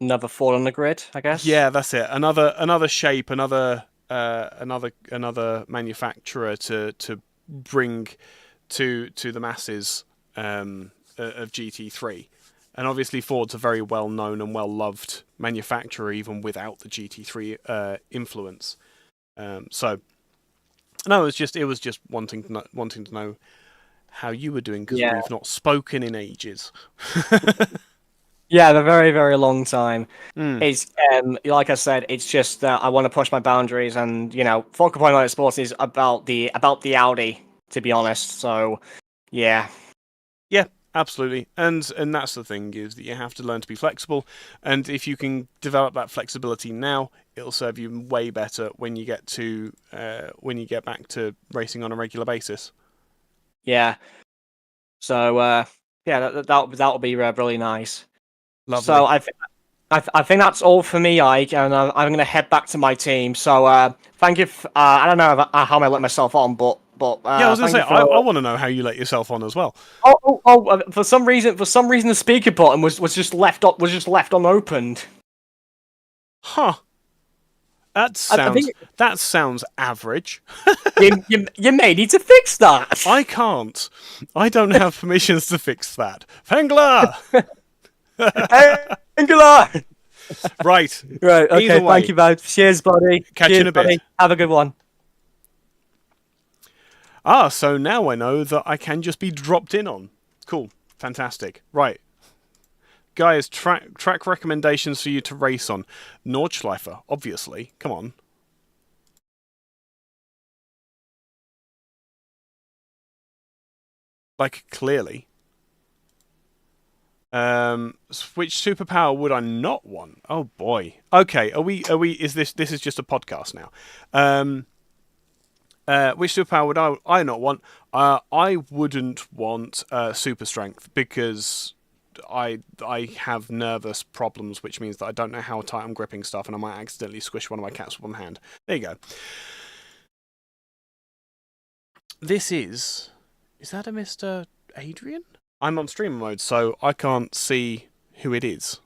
Another fall on the grid, I guess. yeah, that's it. Another shape, another manufacturer to bring to the masses of GT3. And obviously Ford's a very well known and well loved manufacturer even without the GT3 influence. So no, it was just wanting to know how you were doing, because Yeah. we've not spoken in ages. Yeah, a very, very long time. Mm. It's like I said, it's just that I want to push my boundaries, and Focal Point Motorsports is about the Audi, to be honest. So, yeah, Yeah, absolutely. And that's the thing, is that you have to learn to be flexible, and if you can develop that flexibility now, it'll serve you way better when you get back to racing on a regular basis. yeah. So, yeah, that'll be really nice. Lovely. So I think that's all for me, Ike, and I'm going to head back to my team. So thank you. I don't know how I let myself on, but yeah, I was going to thank say, you for... I want to know how you let yourself on as well. For some reason, the speaker button was just left unopened. Huh. That sounds average. You may need to fix that. I can't. I don't have permissions to fix that. Fengler! Angela! Right. Right, okay, Either way. thank you both. Cheers, buddy. Catch you in a bit. Buddy. Have a good one. So now I know that I can just be dropped in on. Cool. Fantastic. Right. Guys, track recommendations for you to race on. Nordschleifer, obviously. Come on. Like, clearly. Which superpower would I not want? Oh boy. Okay, this is just a podcast now. Which superpower would I not want? I wouldn't want super strength, because I have nervous problems, which means that I don't know how tight I'm gripping stuff, and I might accidentally squish one of my cats with one hand. There you go. This is that a Mr. Adrian? I'm on streamer mode, so I can't see who it is.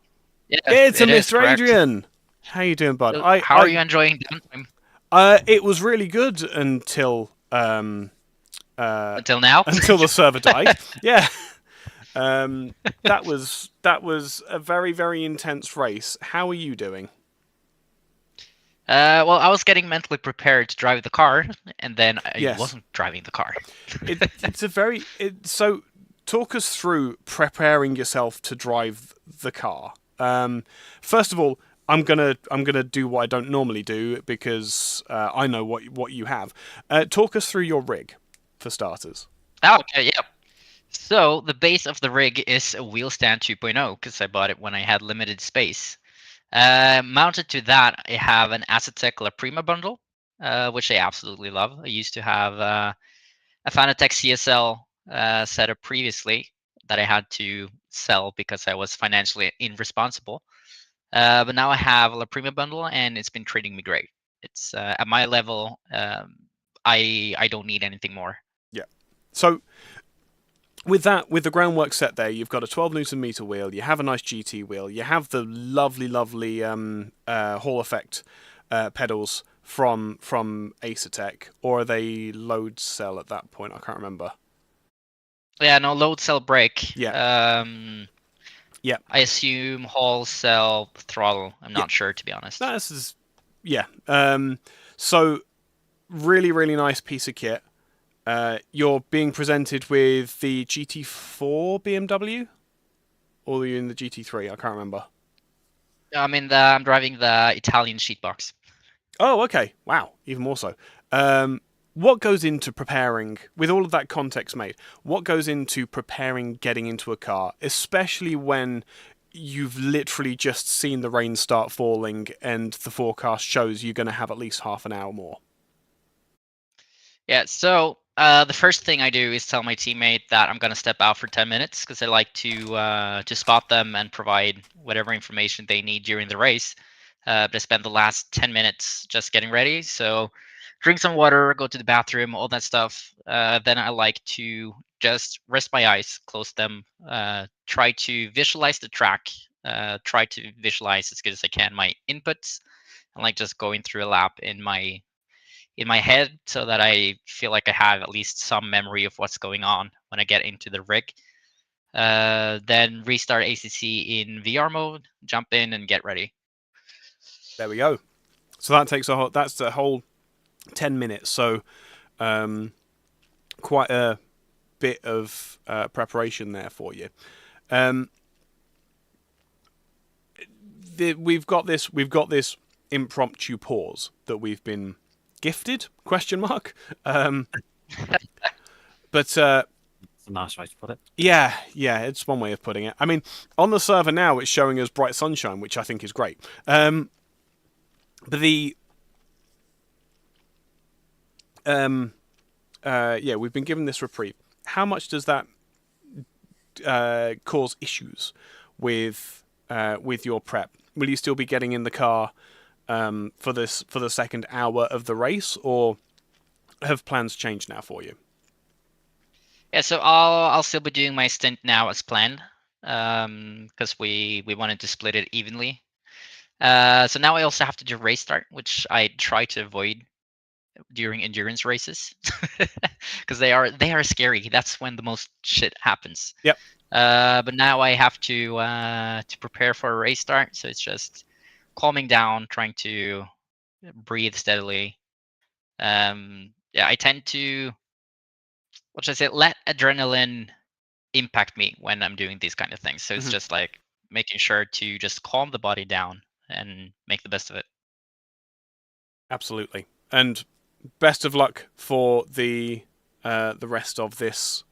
Yeah, It's it a is, Mr. correct. Adrian. How you doing, bud? So how are you enjoying downtime? It was really good until Until now? until the server died. Yeah. That was a very, very intense race. How are you doing? Well, I was getting mentally prepared to drive the car, and then I Yes. wasn't driving the car. So talk us through preparing yourself to drive the car. First of all, I'm gonna do what I don't normally do, because I know what you have. Talk us through your rig, for starters. Oh, okay, yeah. So the base of the rig is a wheel stand 2.0, because I bought it when I had limited space. Mounted to that, I have an Aztec La Prima bundle, which I absolutely love. I used to have a Fanatec CSL setup previously that I had to sell because I was financially irresponsible. But now I have a La Prima bundle, and it's been treating me great. It's at my level. I don't need anything more. So with the groundwork set there, you've got a 12 Newton meter wheel, you have a nice GT wheel, you have the lovely Hall effect pedals from ACC, or are they load cell at that point? I can't remember. Yeah, no load cell brake. Yeah. Yeah. I assume Hall cell throttle. I'm not sure, to be honest. Yeah. So really nice piece of kit. You're being presented with the GT4 BMW, or are you in the GT3? I can't remember. I'm driving the Italian sheet box. Oh, okay. Wow, even more so. What goes into preparing, with all of that context made, what goes into preparing getting into a car, especially when you've literally just seen the rain start falling and the forecast shows you're going to have at least half an hour more? Yeah, so the first thing I do is tell my teammate that I'm going to step out for 10 minutes because I like to spot them and provide whatever information they need during the race. But I spend the last 10 minutes just getting ready. So drink some water, go to the bathroom, all that stuff. Then I like to just rest my eyes, close them, try to visualize the track, try to visualize as good as I can my inputs. I like just going through a lap in my head so that I feel like I have at least some memory of what's going on when I get into the rig. Then restart ACC in VR mode, jump in and get ready. There we go. So that's the whole 10 minutes. So quite a bit of preparation there for you. We've got this impromptu pause that we've been gifted ? But It's a nice way to put it. yeah, it's one way of putting it. I mean, on the server now, it's showing us bright sunshine, which I think is great. But we've been given this reprieve. How much does that cause issues with your prep? Will you still be getting in the car for the second hour of the race, or have plans changed now for you? Yeah, so I'll still be doing my stint now as planned, because we wanted to split it evenly. So now I also have to do race start, which I try to avoid during endurance races, because they are scary. That's when the most shit happens. Yep. But now I have to prepare for a race start, so it's just calming down, trying to breathe steadily. I tend to, what should I say, let adrenaline impact me when I'm doing these kind of things. So it's just like making sure to just calm the body down and make the best of it. Absolutely. And best of luck for the rest of this.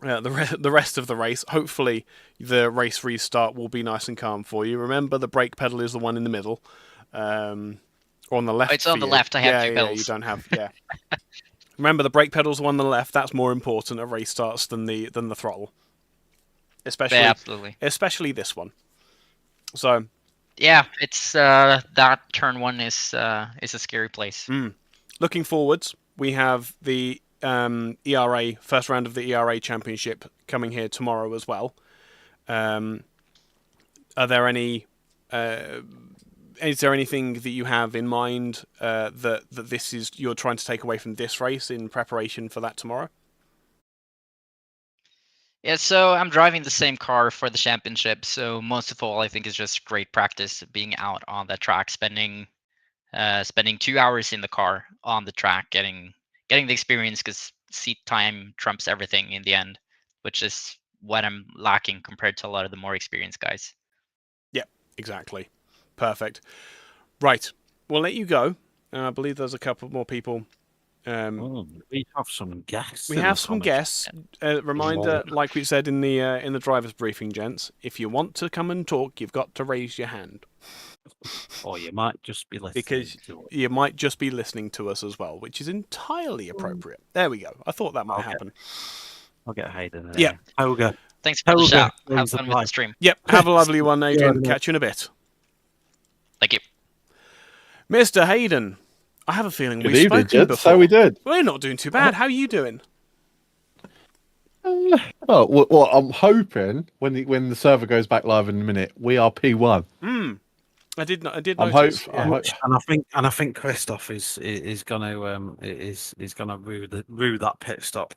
The rest of the race. Hopefully, the race restart will be nice and calm for you. Remember, the brake pedal is the one in the middle, or on the left. It's on the left. I have two pedals. You don't have. Yeah. Remember, the brake pedal's the one on the left. That's more important at race starts than the throttle. Especially this one. So. Yeah, it's that turn one is a scary place. Looking forwards, we have the ERA first round of the ERA Championship coming here tomorrow as well. Are there any? Is there anything that you have in mind that this is you're trying to take away from this race in preparation for that tomorrow? Yeah, so I'm driving the same car for the championship. So most of all, I think it's just great practice being out on the track, spending 2 hours in the car on the track, getting the experience, because seat time trumps everything in the end, which is what I'm lacking compared to a lot of the more experienced guys. Yeah, exactly. Perfect. Right, we'll let you go. I believe there's a couple more people. We have some guests. We have some guests. Reminder, like we said in the driver's briefing, gents, if you want to come and talk, you've got to raise your hand. Or you might just be listening because to it. you might just be listening to us as well, which is entirely appropriate. There we go. I thought that might Okay. happen. I'll get Hayden in Yeah. here. Ogre. Thanks for the Helga, shout. where Have is the fun with the mic? stream. Yep. Have a lovely one, Adrian. Yeah. Catch you in a bit. Thank you. Mr. Hayden, I have a feeling Good we've evening, spoken gents. before. How we doing? We're not doing too bad. How are you doing? Well, I'm hoping when the server goes back live in a minute, we are P1. I did I'm notice. hope- Yeah. I'm And I think Christoph is gonna rue that pit stop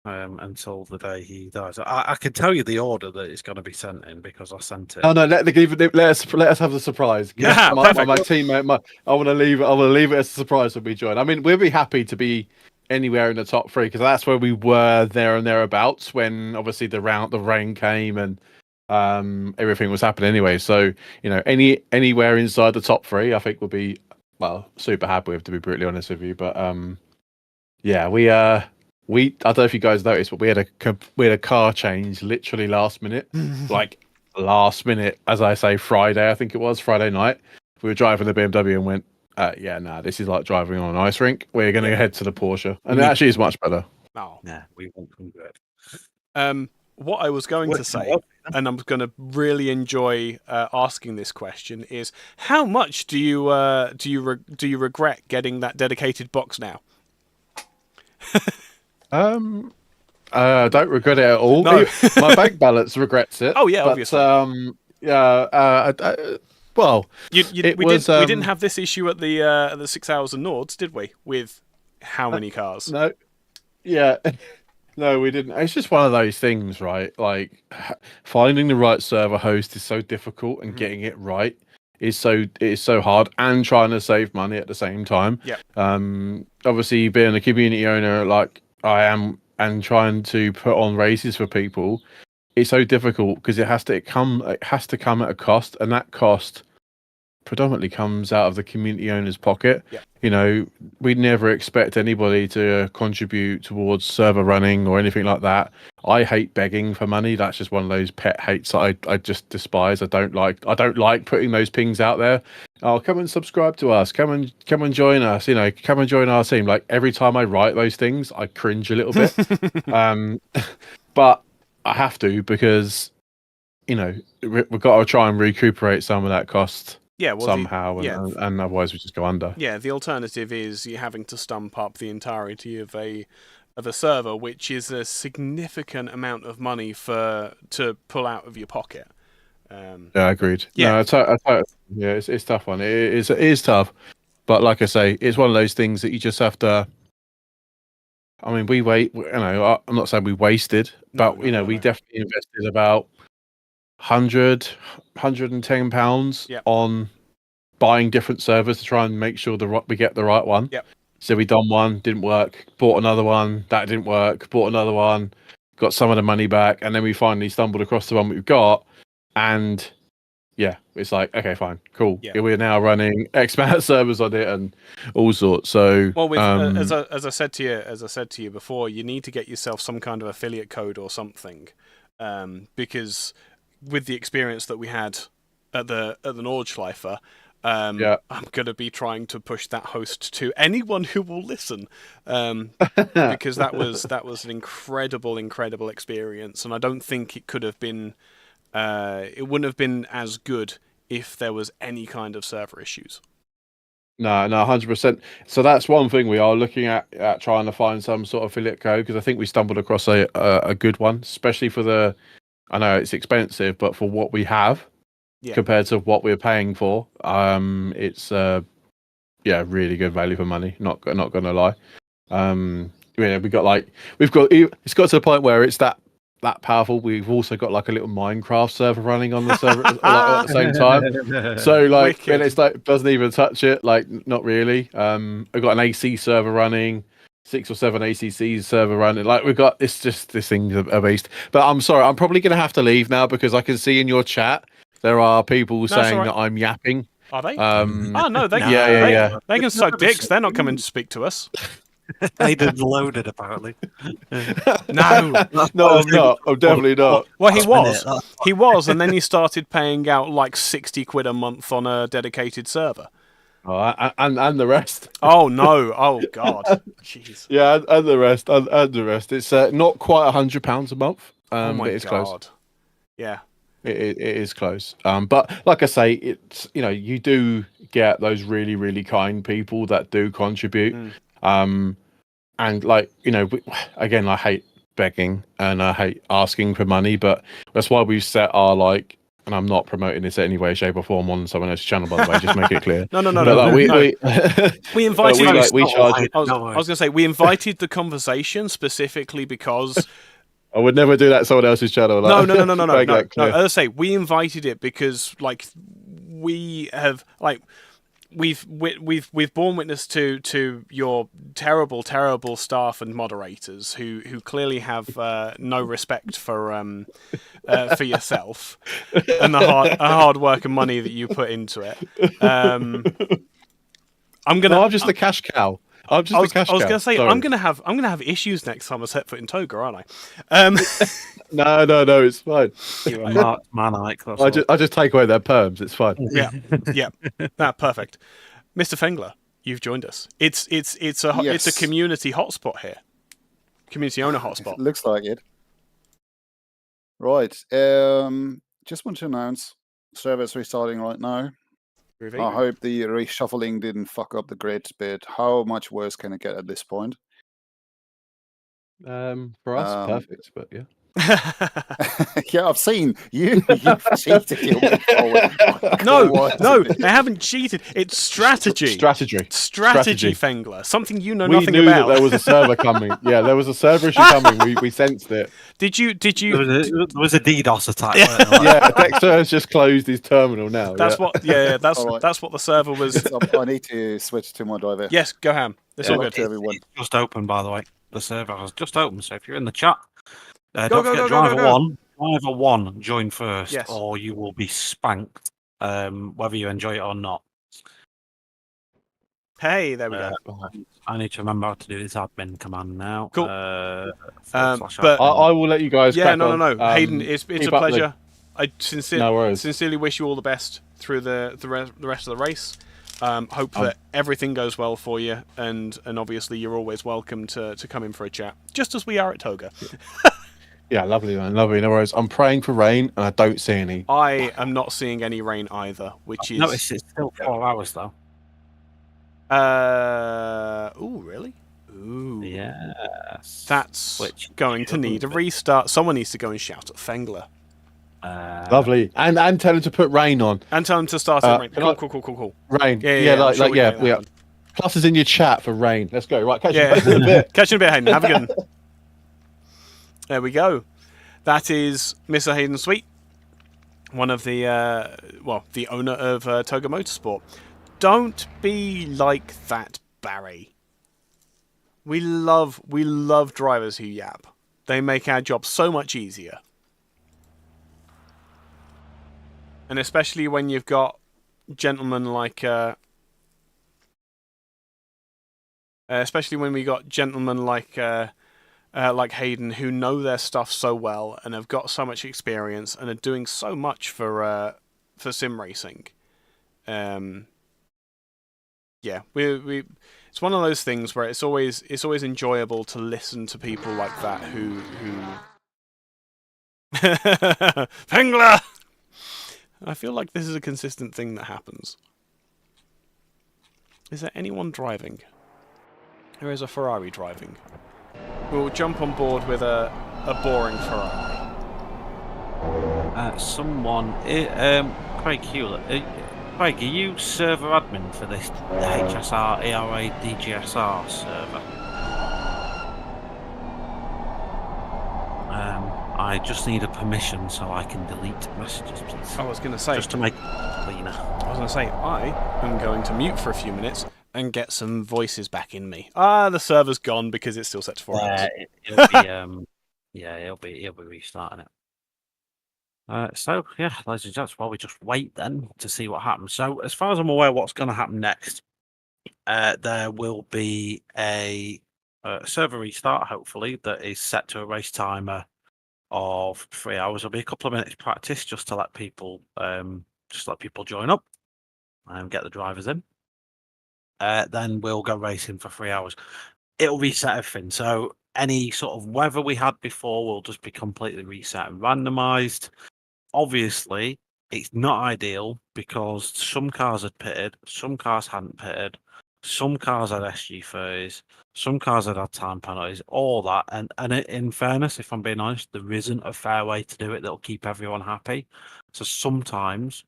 until the day he dies. I can tell you the order that it's going to be sent in because I sent it. No, let us have the surprise. Yeah, my perfect. teammate. I want to leave it as a surprise when we join. I mean, we'll be happy to be anywhere in the top 3 because that's where we were there and thereabouts when obviously the rain came and everything was happening anyway. So anywhere inside the top 3, I think we'll be super happy with, to be brutally honest with you. But yeah, I don't know if you guys noticed, but we had a car change literally last minute, as I say, Friday. I think it was Friday night. We were driving the BMW and went, this is like driving on an ice rink. We're going to head to the Porsche, and it actually is much better. Oh. Yeah, we won't do it. What I was going to say, and I'm going to really enjoy asking this question, is how much do you regret getting that dedicated box now? I don't regret it at all. No. My bank balance regrets it. Oh yeah, but, obviously. Well, we didn't have this issue at the 6 Hours and Nords, did we? With how many cars? No, yeah, no, we didn't. It's just one of those things, right? Like finding the right server host is so difficult, and getting it right is so hard, and trying to save money at the same time. Yeah. Obviously, being a community owner like I am, and trying to put on races for people, it's so difficult because it has to come at a cost, and that cost predominantly comes out of the community owner's pocket. Yeah. We'd never expect anybody to contribute towards server running or anything like that. I hate begging for money. That's just one of those pet hates that I just despise. I don't like putting those pings out there. Oh, come and subscribe to us. Come and join us. Come and join our team. Like every time I write those things, I cringe a little bit. But I have to because we've got to try and recuperate some of that cost. Yeah, well, somehow, and otherwise we just go under. Yeah, the alternative is you're having to stump up the entirety of a server, which is a significant amount of money to pull out of your pocket. Yeah, agreed. Yeah, No, it's tough one. It is tough, but like I say, it's one of those things that you just have to. I mean, we wait. I'm not saying we wasted, but we definitely invested about £110 on buying different servers to try and make sure we get the right one. Yep. So we done one, didn't work, bought another one, that didn't work, bought another one, got some of the money back, and then we finally stumbled across the one we've got, and it's like, okay, fine, cool. Yeah. We're now running X amount of servers on it and all sorts. So well, as I said to you before, you need to get yourself some kind of affiliate code or something, because with the experience that we had at the Nordschleifer, I'm going to be trying to push that host to anyone who will listen, because that was an incredible experience, and I don't think it could have been. It wouldn't have been as good if there was any kind of server issues. No, 100%. So that's one thing we are looking at trying to find some sort of affiliate code, because I think we stumbled across a good one, especially for the. I know it's expensive, but for what we have compared to what we're paying for, it's really good value for money. Not gonna lie. It's got to the point where it's that powerful. We've also got like a little Minecraft server running on the server at the same time. So like, and it's like doesn't even touch it. Like not really. We've got an AC server running. 6 or 7 ACC server running. Like we've got this thing's a beast. But I'm sorry, I'm probably gonna have to leave now because I can see in your chat there are people saying that I'm yapping. Are they? No, they yeah. They can suck dicks. They're not coming to speak to us. Hayden's loaded, apparently. No. No, I'm not. I'm definitely not. Well, he Last minute, was. that's- He was, and then he started paying out like 60 quid a month on a dedicated server. Oh, and the rest. Oh no! Oh god! Jeez! Yeah, and the rest. And the rest. It's not quite £100 a month. Oh my but it's close. god! Yeah. It is close. But like I say, it's you do get those really, really kind people that do contribute. And like again, I hate begging and I hate asking for money, but that's why we've set our like. And I'm not promoting this in any way, shape, or form on someone else's channel, by the way. Just make it clear. No. But, like, We invited. we charge. I was going to say we invited the conversation specifically because. I would never do that on someone else's channel. No. Make that clear. As I say, we invited it because like we have like. We've borne witness to your terrible staff and moderators who clearly have no respect for yourself and the hard work and money that you put into it. I'm just the cash cow. I was going to say Sorry. I'm gonna have issues next time I set foot in Toga, aren't I? No, it's fine. You're a marked man, Ike. I just take away their perms. It's fine. Yeah. Perfect. Mr. Fengler, you've joined us. It's a community hotspot here. Community owner hotspot. Looks like it. Right. Just want to announce server's restarting right now. I hope the reshuffling didn't fuck up the grid, but how much worse can it get at this point? For us, perfect, but yeah. Yeah, I've seen you've cheated your way forward. No, they haven't cheated. It's strategy. Strategy, Fengler. Something you know we nothing knew about. that there was a server coming. Yeah, there was a server issue coming. We sensed it. Did you? There was a DDoS attack. Yeah, Dexter has just closed his terminal now. That's what. Yeah, that's Right. that's what the server was. I need to switch to my driver. Yes, go ham. It's all good. To everyone. It's just open, by the way. The server has just opened, so if you're in the chat, Go, don't go, forget go, go, driver go. Driver one, join first, Yes. or you will be spanked, whether you enjoy it or not. Hey, there we go. I need to remember how to do this admin command now. Cool. But I will let you guys. Yeah, crack no. on. Hayden, it's a keep up the- pleasure. I No worries. sincerely wish you all the best through the rest of the race. Hope that everything goes well for you, and obviously you're always welcome to come in for a chat, just as we are at Toga. Yeah, lovely, man. Lovely. No worries. I'm praying for rain, and I don't see any. I am not seeing any rain either, which is. notice it's still 4 hours though. Ooh, really? Ooh. Yes. That's Which going to need a restart. Someone needs to go and shout at Fengler. Lovely. And tell him to put rain on. And tell him to start at rain. can I- Cool. Rain. Yeah, I'm sure we can make that happen. Plus is in your chat for rain. Let's go. Right, catch Yeah. you in a bit. Catch you in a bit, Hayden. Have a good one. There we go. That is Mr. Hayden Sweet, one of the the owner of Toga Motorsport. Don't be like that, Barry. We love drivers who yap. They make our job so much easier. And especially when you've got gentlemen like like Hayden, who know their stuff so well and have got so much experience and are doing so much for sim racing. Yeah, we it's one of those things where it's always enjoyable to listen to people like that who Fengler. I feel like this is a consistent thing that happens. Is there anyone driving? There is a Ferrari driving. We'll jump on board with a boring Ferrari. Craig Hewlett. Craig, are you server admin for this HSR, ERA, DGSR server? I just need a permission so I can delete messages, please. I was going to say... Just to make it cleaner. I was going to say, I am going to mute for a few minutes and get some voices back in me. The server's gone because it's still set to 4 hours. He'll be restarting it. So yeah, ladies and gents, while we just wait then to see what happens. So as far as I'm aware, what's going to happen next? There will be a server restart, hopefully, that is set to a race timer of 3 hours. There'll be a couple of minutes practice just to let people join up and get the drivers in. Then we'll go racing for 3 hours. It'll reset everything. So any sort of weather we had before will just be completely reset and randomized. Obviously, it's not ideal because some cars had pitted, some cars hadn't pitted, some cars had SG30s, some cars had time penalties, all that. And in fairness, if I'm being honest, there isn't a fair way to do it that'll keep everyone happy. So sometimes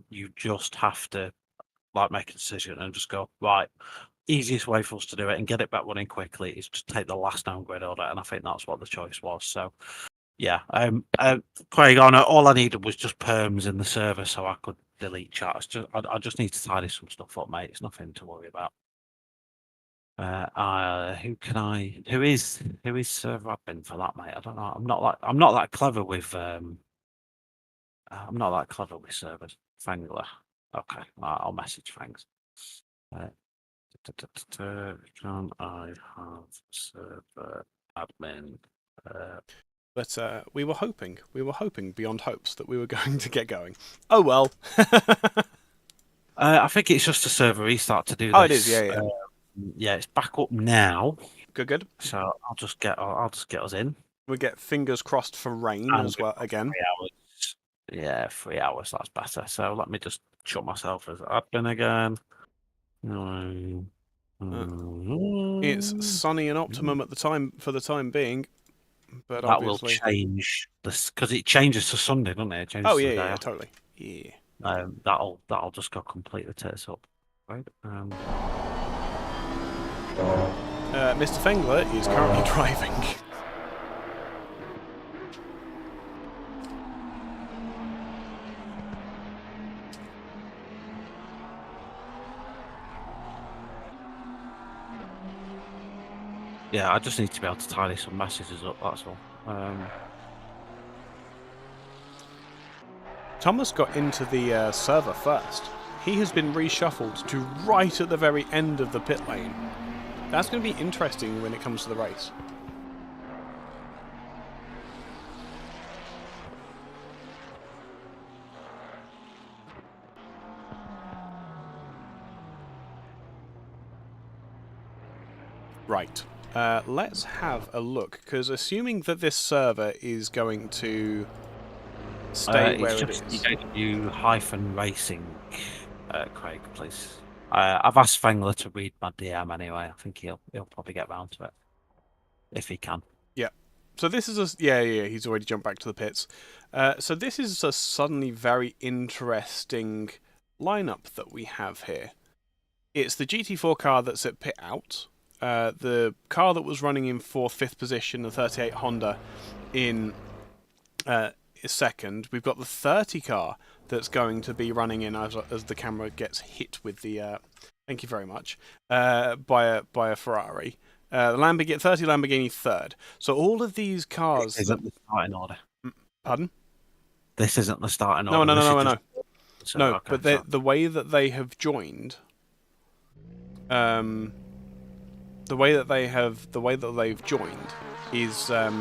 you just have to make a decision and just go, right, easiest way for us to do it and get it back running quickly is to take the last downgrade order. And I think that's what the choice was. So yeah, Craig, all I needed was just perms in the server so I could delete chats. I just need to tidy some stuff up, mate. It's nothing to worry about. Who is server admin for that, mate? I don't know. I'm not that clever with servers. Fangler. Okay, I'll message Fangs. Can I have server admin? But we were hoping beyond hopes that we were going to get going. Oh well. I think it's just a server restart to do this. Oh, it is. Yeah. Yeah, it's back up now. Good. So I'll just get us in. We get fingers crossed for rain as well again. 3 hours. Yeah, 3 hours. That's better. So let me just shut myself as admin again. It's sunny and optimum at the time for the time being, but that obviously will change this because it changes to Sunday, doesn't it? It changes to the day after. Totally. Yeah. That'll just go completely tits up, right? Mr. Fengler is currently driving. Yeah, I just need to be able to tidy some messages up, that's all. Thomas got into the server first. He has been reshuffled to right at the very end of the pit lane. That's going to be interesting when it comes to the race. Right. Let's have a look, because assuming that this server is going to stay where it is. DW-racing, Craig, please. I've asked Fengler to read my DM anyway. I think he'll probably get round to it if he can. Yeah. So this is he's already jumped back to the pits. So this is a suddenly very interesting lineup that we have here. It's the GT4 car that's at pit out. The car that was running in 4th, 5th position, the 38 Honda, in second. We've got the 30 car that's going to be running in as the camera gets hit with the. Thank you very much. By a Ferrari. The 30 Lamborghini third. So all of these cars. This isn't the starting order. Pardon? This isn't the starting order. No. So, no, okay, but the way that they have joined. The way that they've joined is a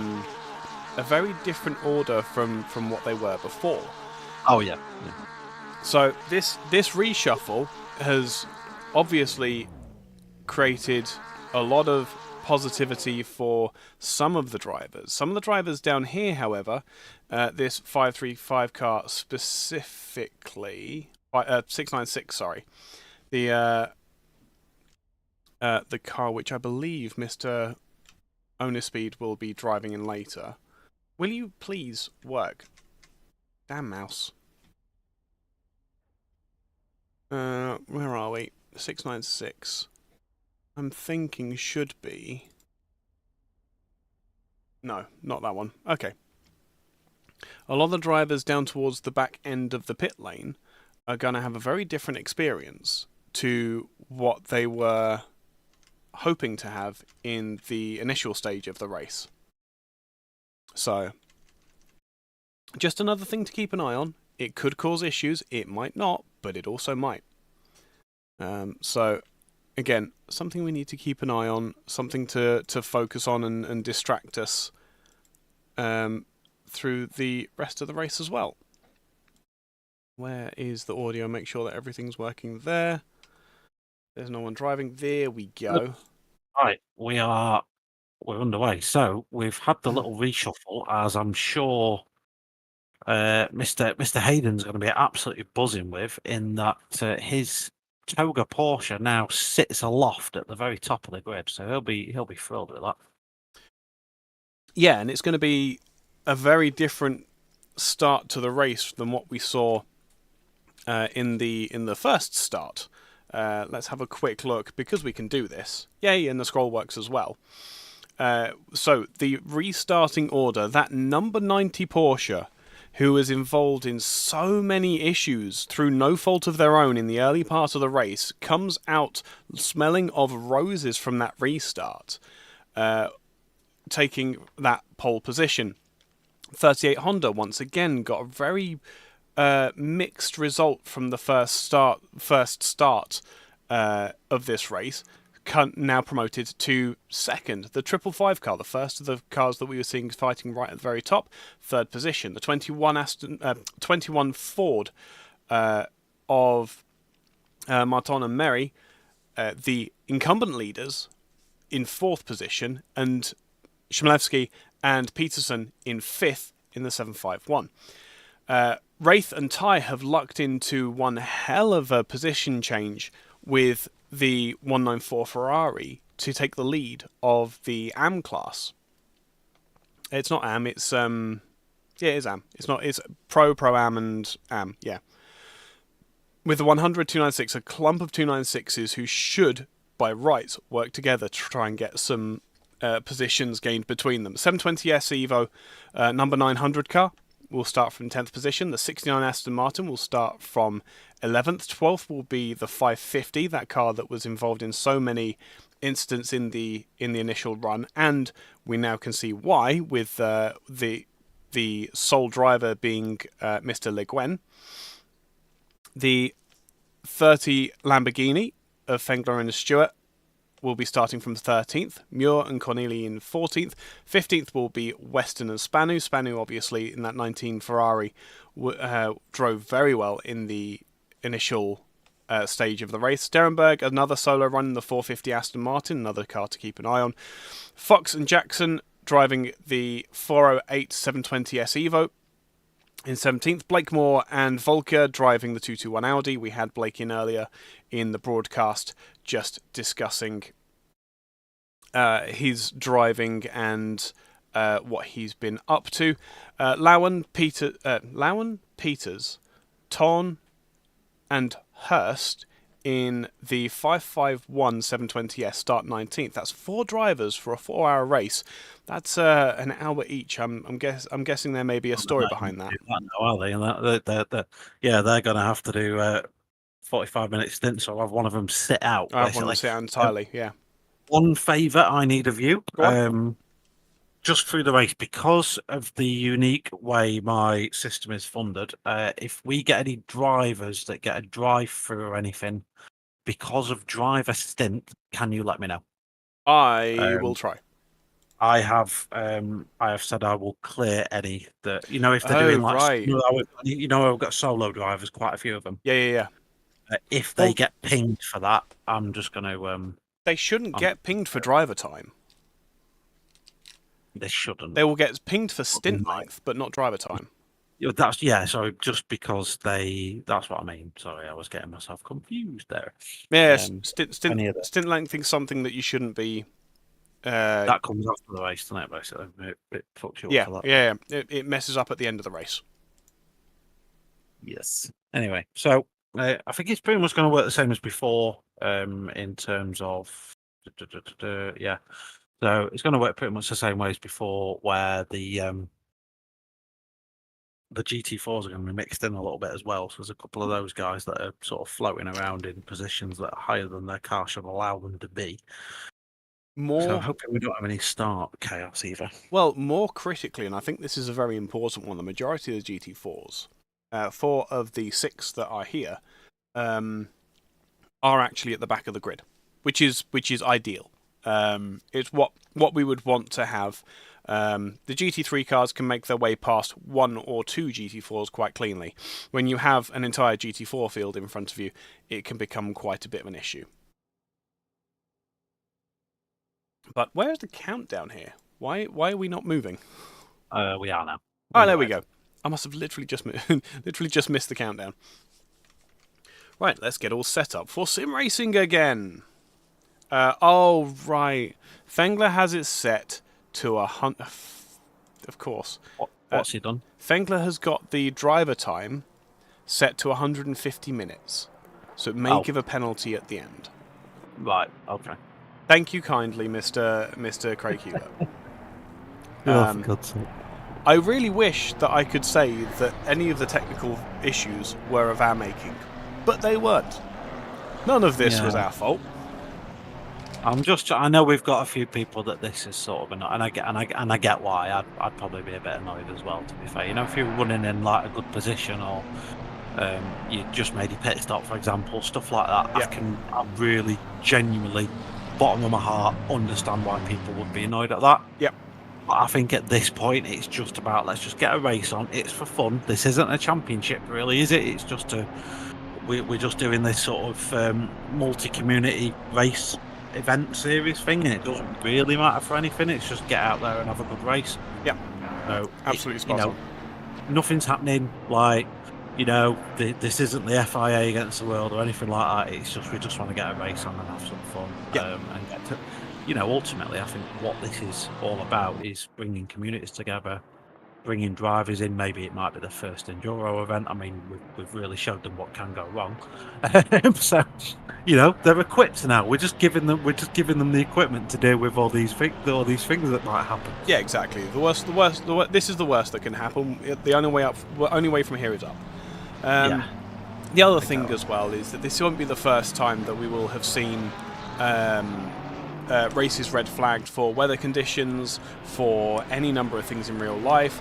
very different order from what they were before. Oh yeah. So this reshuffle has obviously created a lot of positivity for some of the drivers. Some of the drivers down here, however, this 535 car specifically, 696, sorry, the car which I believe Mr. Onispeed will be driving in later. Will you please work? Damn mouse. Where are we? 696. I'm thinking should be... No, not that one. Okay. A lot of the drivers down towards the back end of the pit lane are going to have a very different experience to what they were hoping to have in the initial stage of the race. So, just another thing to keep an eye on. It could cause issues, it might not, but it also might. So, again, something we need to keep an eye on, something to focus on and distract us through the rest of the race as well. Where is the audio? Make sure that everything's working there. There's no one driving. There we go. Right, we're underway. So we've had the little reshuffle, as I'm sure Mr. Hayden's going to be absolutely buzzing with, in that his Toga Porsche now sits aloft at the very top of the grid. So he'll be thrilled with that. Yeah, and it's going to be a very different start to the race than what we saw in the first start. Let's have a quick look, because we can do this. Yay, and the scroll works as well. So the restarting order, that number 90 Porsche, who was involved in so many issues through no fault of their own in the early part of the race, comes out smelling of roses from that restart, taking that pole position. 38 Honda once again got a very mixed result from the first start of this race. Now promoted to second. The 555 car, the first of the cars that we were seeing fighting right at the very top, third position. The 21 Ford of Martin and Merry, the incumbent leaders, in fourth position, and Shmulevsky and Peterson in fifth in the 751. Wraith and Ty have lucked into one hell of a position change with the 194 Ferrari to take the lead of the AM class. It's not AM, it's yeah, it is AM. It's Pro Am and AM, yeah. With the 100 296, a clump of 296s who should, by rights, work together to try and get some positions gained between them. 720S Evo, number 900 car, will start from 10th position. The 69 Aston Martin will start from 11th. 12th will be the 550, that car that was involved in so many incidents in the initial run, and we now can see why, with the sole driver being Mr. Le Guin. The 30 Lamborghini of Fengler and Stewart will be starting from 13th. Muir and Corneli in 14th. 15th will be Weston and Spanu. Spanu, obviously, in that 19 Ferrari, drove very well in the initial stage of the race. Sterenberg, another solo run in the 450 Aston Martin, another car to keep an eye on. Fox and Jackson driving the 408 720S Evo in 17th. Blakemore and Volker driving the 221 Audi. We had Blake in earlier in the broadcast just discussing his driving and what he's been up to. Lowen, Peters, Ton and Hurst in the 551 720S start 19th. That's 4 drivers for a 4-hour race. That's an hour each. I'm guessing there may be a story behind that. Are they? And yeah, they're going to have to do 45-minute stints, or have one of them sit out. I have one of them sit out entirely. Yeah. One favour I need of you, just through the race, because of the unique way my system is funded. If we get any drivers that get a drive-through or anything because of driver stint, can you let me know? I will try. I have said I will clear any that, if they're doing like, right. I've got solo drivers, quite a few of them. Yeah. If they get pinged for that, I'm just going to. They shouldn't get pinged for driver time. They shouldn't. They will get pinged for stint length, but not driver time. Sorry, just because that's what I mean. Sorry, I was getting myself confused there. Yeah, stint length is something that you shouldn't be. That comes after the race, doesn't it? Basically, it fucks you up for that. Yeah. It messes up at the end of the race. Yes. Anyway, so I think it's pretty much going to work the same as before, in terms of yeah. So it's going to work pretty much the same way as before, where the GT4s are going to be mixed in a little bit as well. So there's a couple of those guys that are sort of floating around in positions that are higher than their car should allow them to be. So hoping we don't have any start chaos either. Well, more critically, and I think this is a very important one, the majority of the GT4s, 4 of the 6 that are here, are actually at the back of the grid. which is ideal. It's what we would want to have. The GT3 cars can make their way past 1 or 2 GT4s quite cleanly. When you have an entire GT4 field in front of you, it can become quite a bit of an issue. But where's the countdown here? Why are we not moving? We are now. Oh, there we go. I must have literally just missed the countdown. Right, let's get all set up for sim racing again. Oh, right. Fengler has it set to 100. Of course. What's he done? Fengler has got the driver time set to 150 minutes. So it may give a penalty at the end. Right, okay. Thank you kindly, Mr. Craig Hewlett. For God's sake. I really wish that I could say that any of the technical issues were of our making, but they weren't. None of this was our fault. I know we've got a few people that this is sort of annoying, and I get why. I'd probably be a bit annoyed as well, to be fair. You know, if you're running in like a good position, or you just made your pit stop, for example, stuff like that. I really genuinely, bottom of my heart, understand why people would be annoyed at that. Yep. But I think at this point, it's just about, let's just get a race on. It's for fun. This isn't a championship, really, is it? It's just we're just doing this sort of multi-community race event series thing, and it doesn't really matter for anything. It's just get out there and have a good race. Yeah. So absolutely spot on. Nothing's happening. Like, this isn't the FIA against the world or anything like that. It's just we just want to get a race on and have some fun. Yeah. And get to, ultimately, I think what this is all about is bringing communities together, bringing drivers in. Maybe it might be the first enduro event. I mean, we've really showed them what can go wrong. So, they're equipped now. We're just giving them the equipment to deal with all these things that might happen. Yeah, exactly. This is the worst that can happen. The only way from here is up. The other thing as well is that this won't be the first time that we will have seen races red flagged for weather conditions, for any number of things in real life.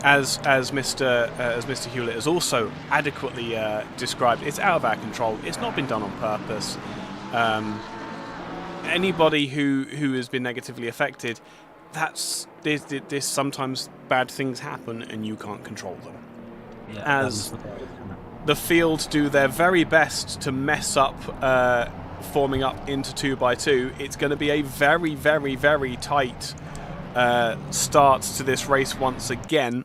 As Mr. Hewlett has also adequately described, it's out of our control. It's not been done on purpose. Anybody who has been negatively affected, this sometimes bad things happen and you can't control them. Yeah, as the field do their very best to mess up forming up into 2x2, it's going to be a very, very, very tight start to this race once again.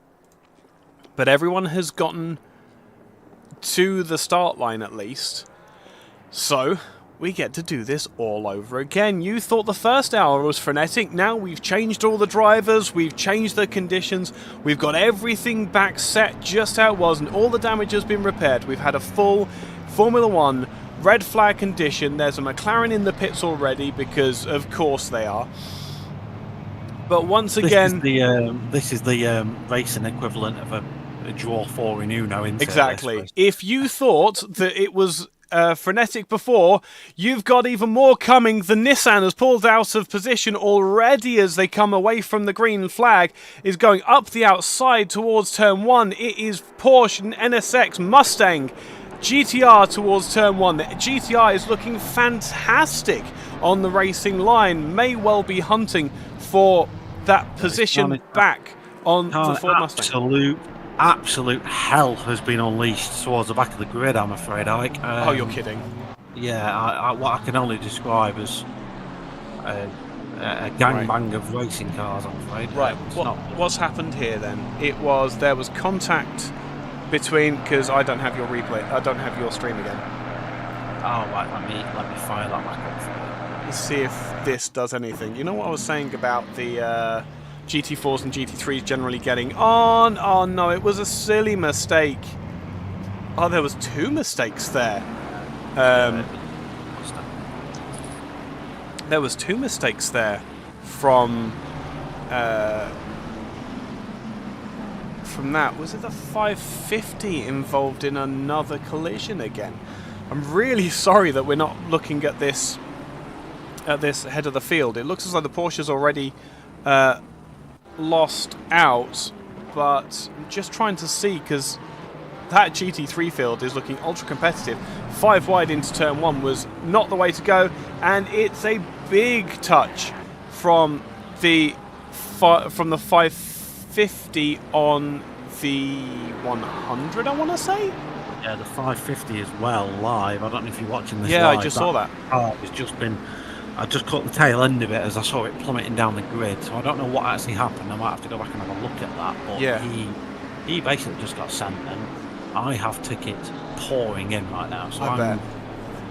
But everyone has gotten to the start line at least. So we get to do this all over again. You thought the first hour was frenetic. Now we've changed all the drivers. We've changed the conditions. We've got everything back set just how it was. And all the damage has been repaired. We've had a full Formula 1 red flag condition. There's a McLaren in the pits already because of course they are. But once again, this is the racing equivalent of a draw 4 in Uno. Exactly. If you thought that it was frenetic before, you've got even more coming. The Nissan has pulled out of position already as they come away from the green flag, is going up the outside towards turn 1. It is Porsche and NSX, Mustang, GTR towards turn 1. The GTR is looking fantastic on the racing line. May well be hunting for that position back on the Ford Mustang. Absolute hell has been unleashed towards the back of the grid, I'm afraid, Ike. Oh, you're kidding. Yeah, what I can only describe as a gangbang of racing cars, I'm afraid. Right, what's happened here then? There was contact between, because I don't have your replay, I don't have your stream again. Oh, right, let me fire that back up for you. Let's see if this does anything. You know what I was saying about the GT4s and GT3s generally getting on? Oh no, it was a silly mistake. Oh, there was 2 mistakes there. There was 2 mistakes there from that. Was it the 550 involved in another collision again? I'm really sorry that we're not looking at this head of the field. It looks as though the Porsche's already lost out, but I'm just trying to see, because that GT3 field is looking ultra competitive. 5 wide into turn 1 was not the way to go, and it's a big touch from the 550 on the 100, I want to say. Yeah, the 550 as well live. I don't know if you're watching this. Yeah, live. I just saw that. It's just been. I just caught the tail end of it as I saw it plummeting down the grid. So I don't know what actually happened. I might have to go back and have a look at that. But yeah, he basically just got sent, and I have tickets pouring in right now. So I bet.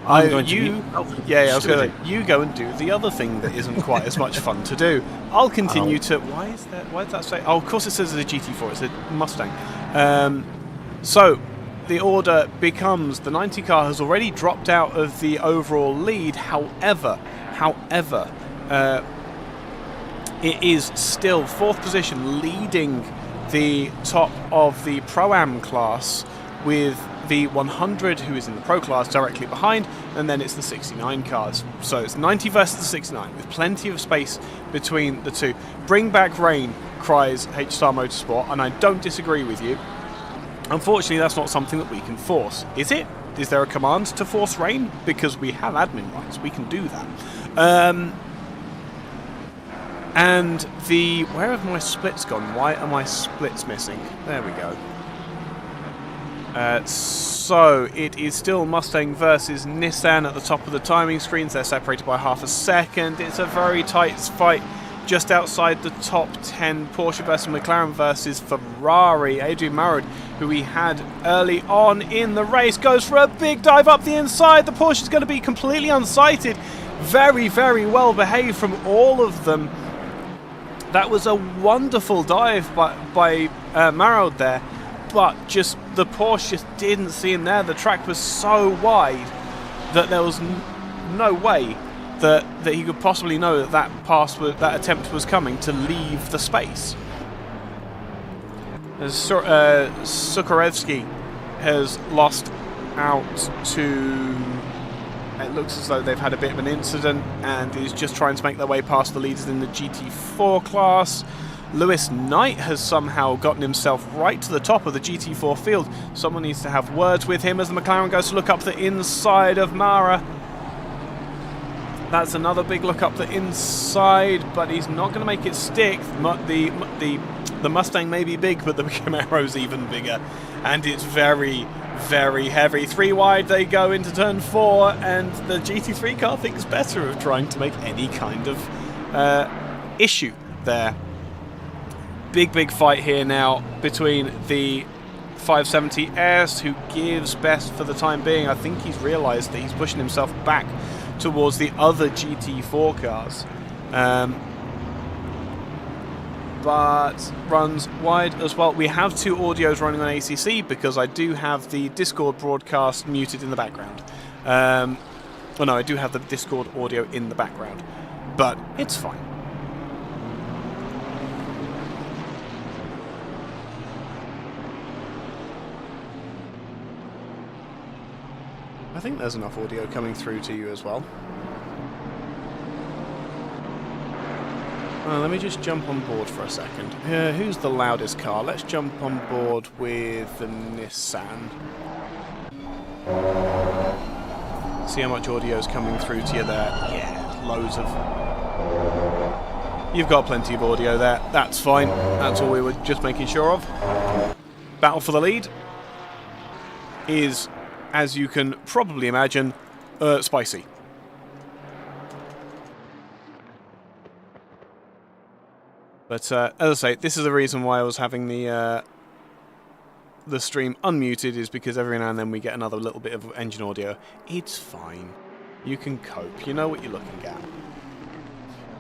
I'm going you, to I was going to. You go and do the other thing that isn't quite as much fun to do. I'll continue to. Why is that? Why does that say? Oh, of course it says it's a GT4. It's a Mustang. So the order becomes the 90 car has already dropped out of the overall lead. However, it is still 4th position, leading the top of the Pro-Am class, with the 100 who is in the Pro class directly behind, and then it's the 69 cars. So it's 90 versus the 69 with plenty of space between the two. Bring back rain, cries HSR Motorsport, and I don't disagree with you. Unfortunately, that's not something that we can force. Is it? Is there a command to force rain? Because we have admin rights, we can do that. And the... Where have my splits gone? Why are my splits missing? There we go. So it is still Mustang versus Nissan at the top of the timing screens. They're separated by half a second. It's a very tight fight just outside the top 10. Porsche versus McLaren versus Ferrari. Adrian Marod, who we had early on in the race, goes for a big dive up the inside. The Porsche is going to be completely unsighted. Very, very well behaved from all of them. That was a wonderful dive by Marod there, but just the Porsche just didn't see him there. The track was so wide that there was no way that he could possibly know that that attempt was coming to leave the space. Sukorevsky has lost out to... It looks as though they've had a bit of an incident and is just trying to make their way past the leaders in the GT4 class. Lewis Knight has somehow gotten himself right to the top of the GT4 field. Someone needs to have words with him as the McLaren goes to look up the inside of Mara. That's another big look up the inside, but he's not going to make it stick. The Mustang may be big, but the Camaro's even bigger. And it's very, very heavy. 3 wide they go into turn 4, and the GT3 car thinks better of trying to make any kind of issue there. Big fight here now between the 570S, who gives best for the time being. I think he's realised that he's pushing himself back towards the other GT4 cars. But runs wide as well. We have 2 audios running on ACC because I do have the Discord broadcast muted in the background. Well, no, I do have the Discord audio in the background, but it's fine. I think there's enough audio coming through to you as well. Let me just jump on board for a second. Who's the loudest car? Let's jump on board with the Nissan. See how much audio is coming through to you there. Yeah, loads of... You've got plenty of audio there. That's fine. That's all we were just making sure of. Battle for the lead is, as you can probably imagine, spicy. But as I say, this is the reason why I was having the stream unmuted, is because every now and then we get another little bit of engine audio. It's fine. You can cope. You know what you're looking at.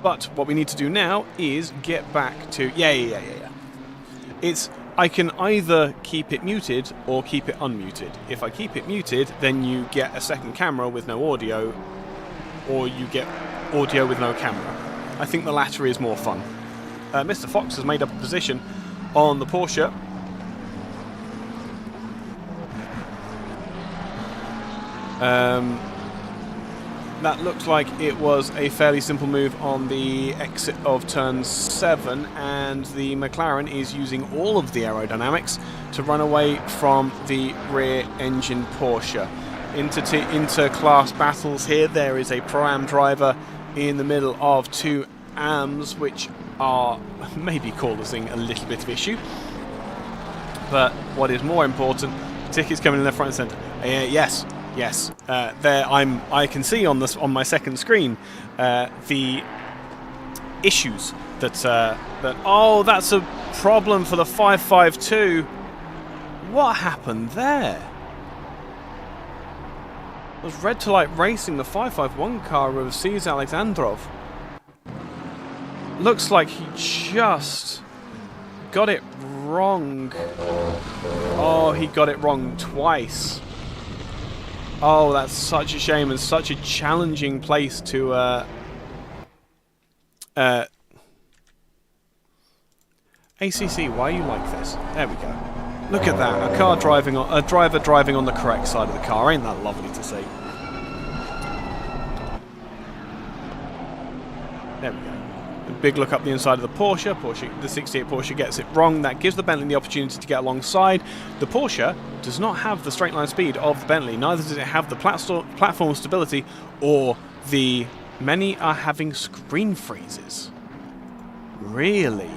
But what we need to do now is get back to... Yeah. It's... I can either keep it muted or keep it unmuted. If I keep it muted, then you get a second camera with no audio, or you get audio with no camera. I think the latter is more fun. Mr. Fox has made up a position on the Porsche. that looks like it was a fairly simple move on the exit of turn 7, and the McLaren is using all of the aerodynamics to run away from the rear engine Porsche. Inter-class battles here. There is a Pro-Am driver in the middle of two AMs, which are maybe causing a little bit of issue. But what is more important, tickets coming in left, right, and centre. Yes. There, I can see on my second screen the issues that. Oh, that's a problem for the 552. What happened there? It was Red to Light Racing, the 551 car of Cesar Alexandrov. Looks like he just got it wrong. Oh, he got it wrong twice. Oh, that's such a shame and such a challenging place to ACC, why are you like this? There we go. Look at that, a driver driving on the correct side of the car. Ain't that lovely to see? There we go. A big look up the inside of the Porsche. The 68 Porsche gets it wrong. That gives the Bentley the opportunity to get alongside. The Porsche does not have the straight line speed of the Bentley. Neither does it have the platform stability or the... Many are having screen freezes. Really?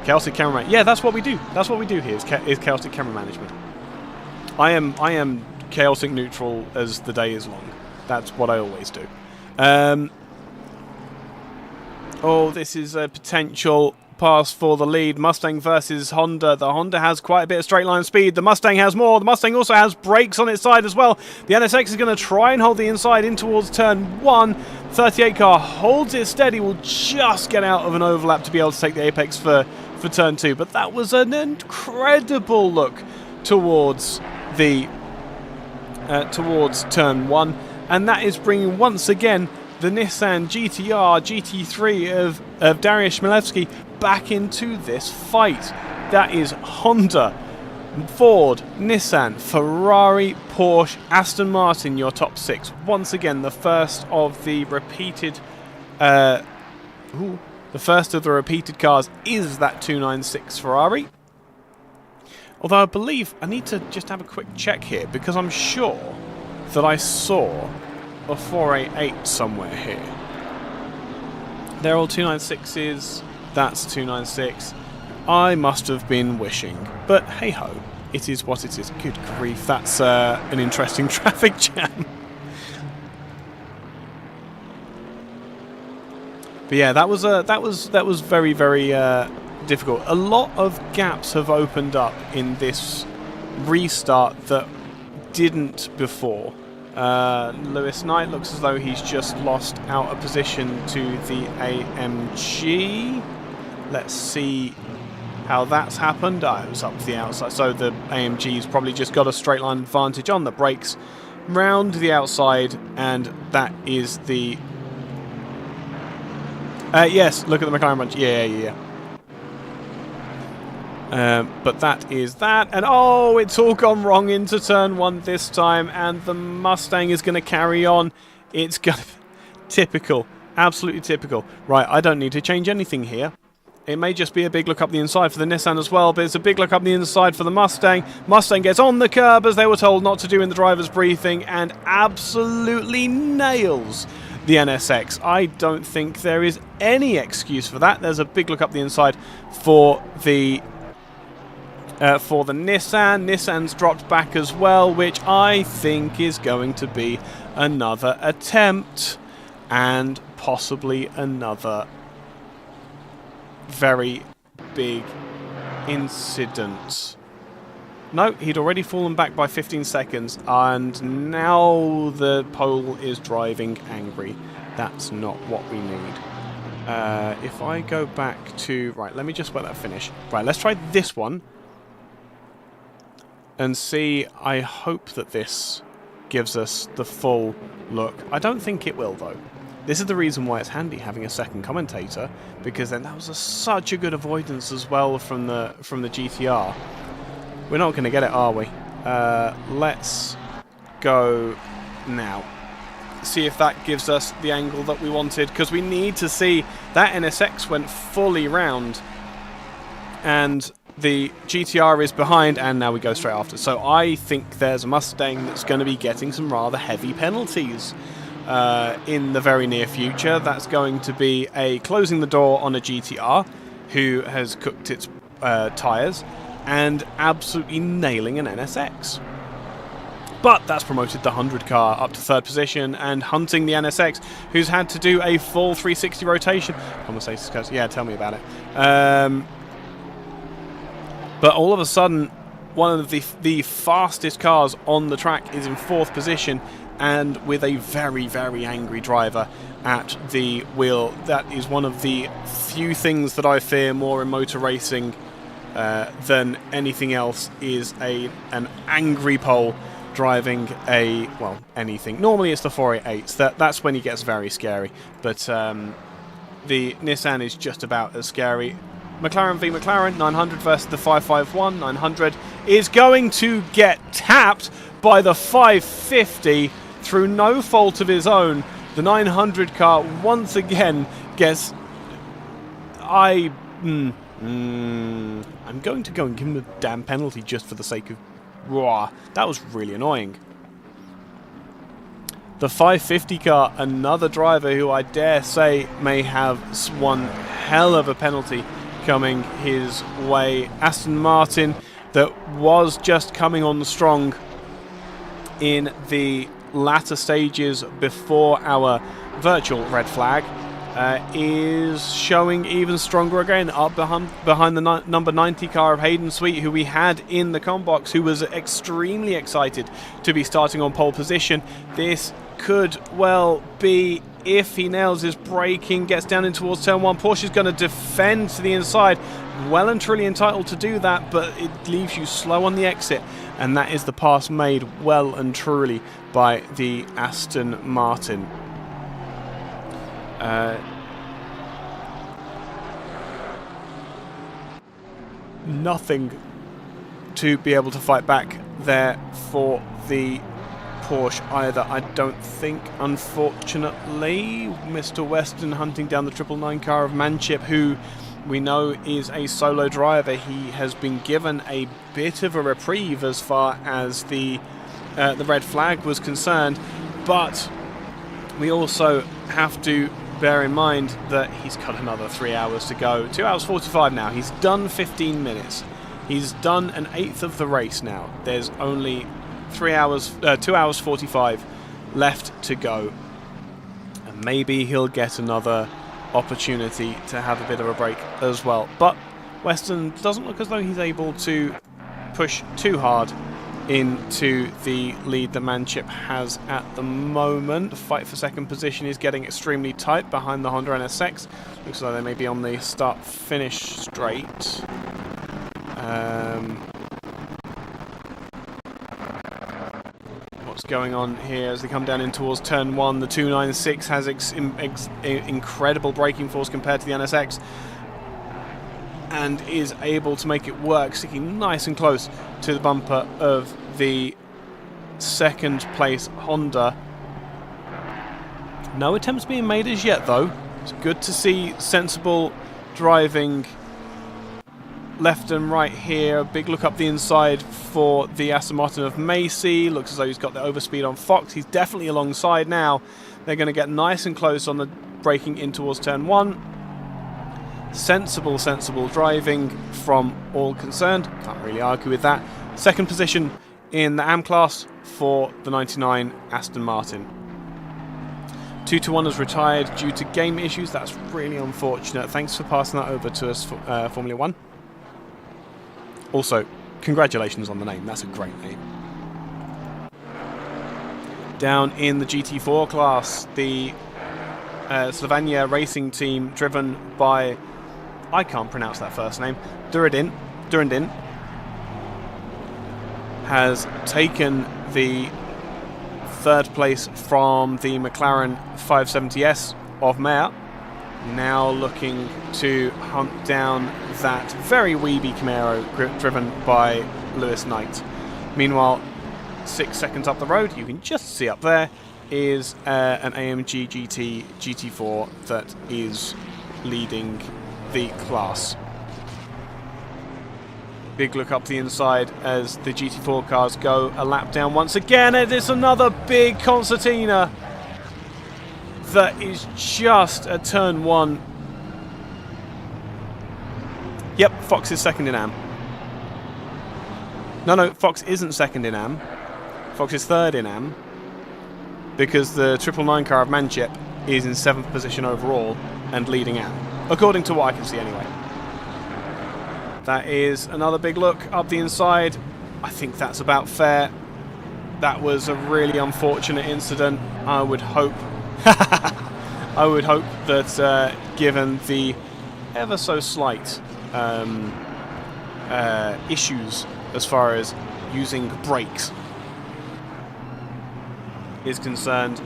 Chaotic camera. Yeah, that's what we do. That's what we do here. Is chaotic camera management. I am chaotic neutral as the day is long. That's what I always do. Oh, this is a potential pass for the lead. Mustang versus Honda. The Honda has quite a bit of straight line speed. The Mustang has more. The Mustang also has brakes on its side as well. The NSX is going to try and hold the inside in towards turn 1. 38 car holds it steady. Will just get out of an overlap to be able to take the apex for turn 2. But that was an incredible look towards the towards turn 1. And that is bringing once again the Nissan GTR GT3 of Dariusz Chmielewski back into this fight. That is Honda, Ford, Nissan, Ferrari, Porsche, Aston Martin, your top 6. Once again, the first of the repeated cars is that 296 Ferrari. Although I believe I need to just have a quick check here, because I'm sure that I saw a 488 somewhere here. They're all 296s. That's 296. I must have been wishing. But hey ho, it is what it is. Good grief, that's an interesting traffic jam. But yeah, that was very, very difficult. A lot of gaps have opened up in this restart that didn't before. Lewis Knight looks as though he's just lost out of position to the AMG. Let's see how that's happened. It was up to the outside, so the AMG's probably just got a straight line advantage on the brakes round the outside, and that is the... yes, look at the McLaren bunch. Yeah. But that is that, and oh, it's all gone wrong into turn 1 this time, and the Mustang is going to carry on. It's going to... Typical. Absolutely typical. Right, I don't need to change anything here. It may just be a big look up the inside for the Nissan as well, but it's a big look up the inside for the Mustang. Mustang gets on the curb, as they were told not to do in the driver's briefing, and absolutely nails the NSX. I don't think there is any excuse for that. There's a big look up the inside for the Nissan. Nissan's dropped back as well, which I think is going to be another attempt and possibly another very big incident. No, he'd already fallen back by 15 seconds, and now the pole is driving angry. That's not what we need. If I go back to... Right, let me just let that finish. Right, let's try this one and see. I hope that this gives us the full look. I don't think it will, though. This is the reason why it's handy having a second commentator, because then that was such a good avoidance as well from the GTR. We're not going to get it, are we? Let's go now. See if that gives us the angle that we wanted, because we need to see that NSX went fully round and the GTR is behind, and now we go straight after. So I think there's a Mustang that's going to be getting some rather heavy penalties in the very near future. That's going to be a closing the door on a GTR who has cooked its tyres and absolutely nailing an NSX. But that's promoted the 100 car up to 3rd position and hunting the NSX, who's had to do a full 360 rotation. Yeah, tell me about it. But all of a sudden, one of the fastest cars on the track is in 4th position, and with a very, very angry driver at the wheel. That is one of the few things that I fear more in motor racing than anything else, is an angry pole driving anything. Normally it's the 488s. That's when he gets very scary. But the Nissan is just about as scary. McLaren v McLaren, 900 versus the 551. 900 is going to get tapped by the 550 through no fault of his own. The 900 car once again gets... I'm going to go and give him a damn penalty just for the sake of... Raw. That was really annoying. The 550 car, another driver who I dare say may have one hell of a penalty coming his way. Aston Martin, that was just coming on strong in the latter stages before our virtual red flag, is showing even stronger again, up behind the number 90 car of Hayden Sweet, who we had in the combox, who was extremely excited to be starting on pole position. This could well be, if he nails his braking, gets down in towards turn 1. Porsche's going to defend to the inside, well and truly entitled to do that, but it leaves you slow on the exit, and that is the pass made well and truly by the Aston Martin. Nothing to be able to fight back there for the Porsche either, I don't think, unfortunately. Mr. Weston hunting down the 999 car of Manship, who we know is a solo driver. He has been given a bit of a reprieve as far as the red flag was concerned, but we also have to bear in mind that he's got another 3 hours to go. 2 hours 45 now. He's done 15 minutes. He's done an eighth of the race now. There's only 2 hours 45 left to go. And maybe he'll get another opportunity to have a bit of a break as well. But Weston doesn't look as though he's able to push too hard into the lead the Manship has at the moment. The fight for second position is getting extremely tight behind the Honda NSX. Looks like they may be on the start-finish straight. What's going on here as they come down in towards turn 1? The 296 has incredible braking force compared to the NSX, and is able to make it work, sticking nice and close to the bumper of the second place Honda. No attempts being made as yet, though. It's good to see sensible driving left and right here. A big look up the inside for the Aston Martin of Macy. Looks as though he's got the overspeed on Fox. He's definitely alongside now. They're going to get nice and close on the braking in towards turn 1. Sensible driving from all concerned. Can't really argue with that. Second position in the AM class for the 99 Aston Martin. 2-1 has retired due to game issues. That's really unfortunate. Thanks for passing that over to us, Formula 1. Also, congratulations on the name. That's a great name. Down in the GT4 class, the Slovenia racing team, driven by, I can't pronounce that first name, Durandin, has taken the third place from the McLaren 570S of Mayer. Now looking to hunt down that very weeby Camaro driven by Lewis Knight. Meanwhile, 6 seconds up the road, you can just see up there, is an AMG GT GT4 that is leading the class. Big look up the inside as the GT4 cars go a lap down once again. It is another big concertina that is just a turn 1. Yep, Fox is second in AM. No, Fox isn't second in AM. Fox is third in AM. Because the 999 car of Manchip is in 7th position overall and leading AM. According to what I can see anyway. That is another big look up the inside. I think that's about fair. That was a really unfortunate incident. I would hope that given the ever so slight issues as far as using brakes is concerned,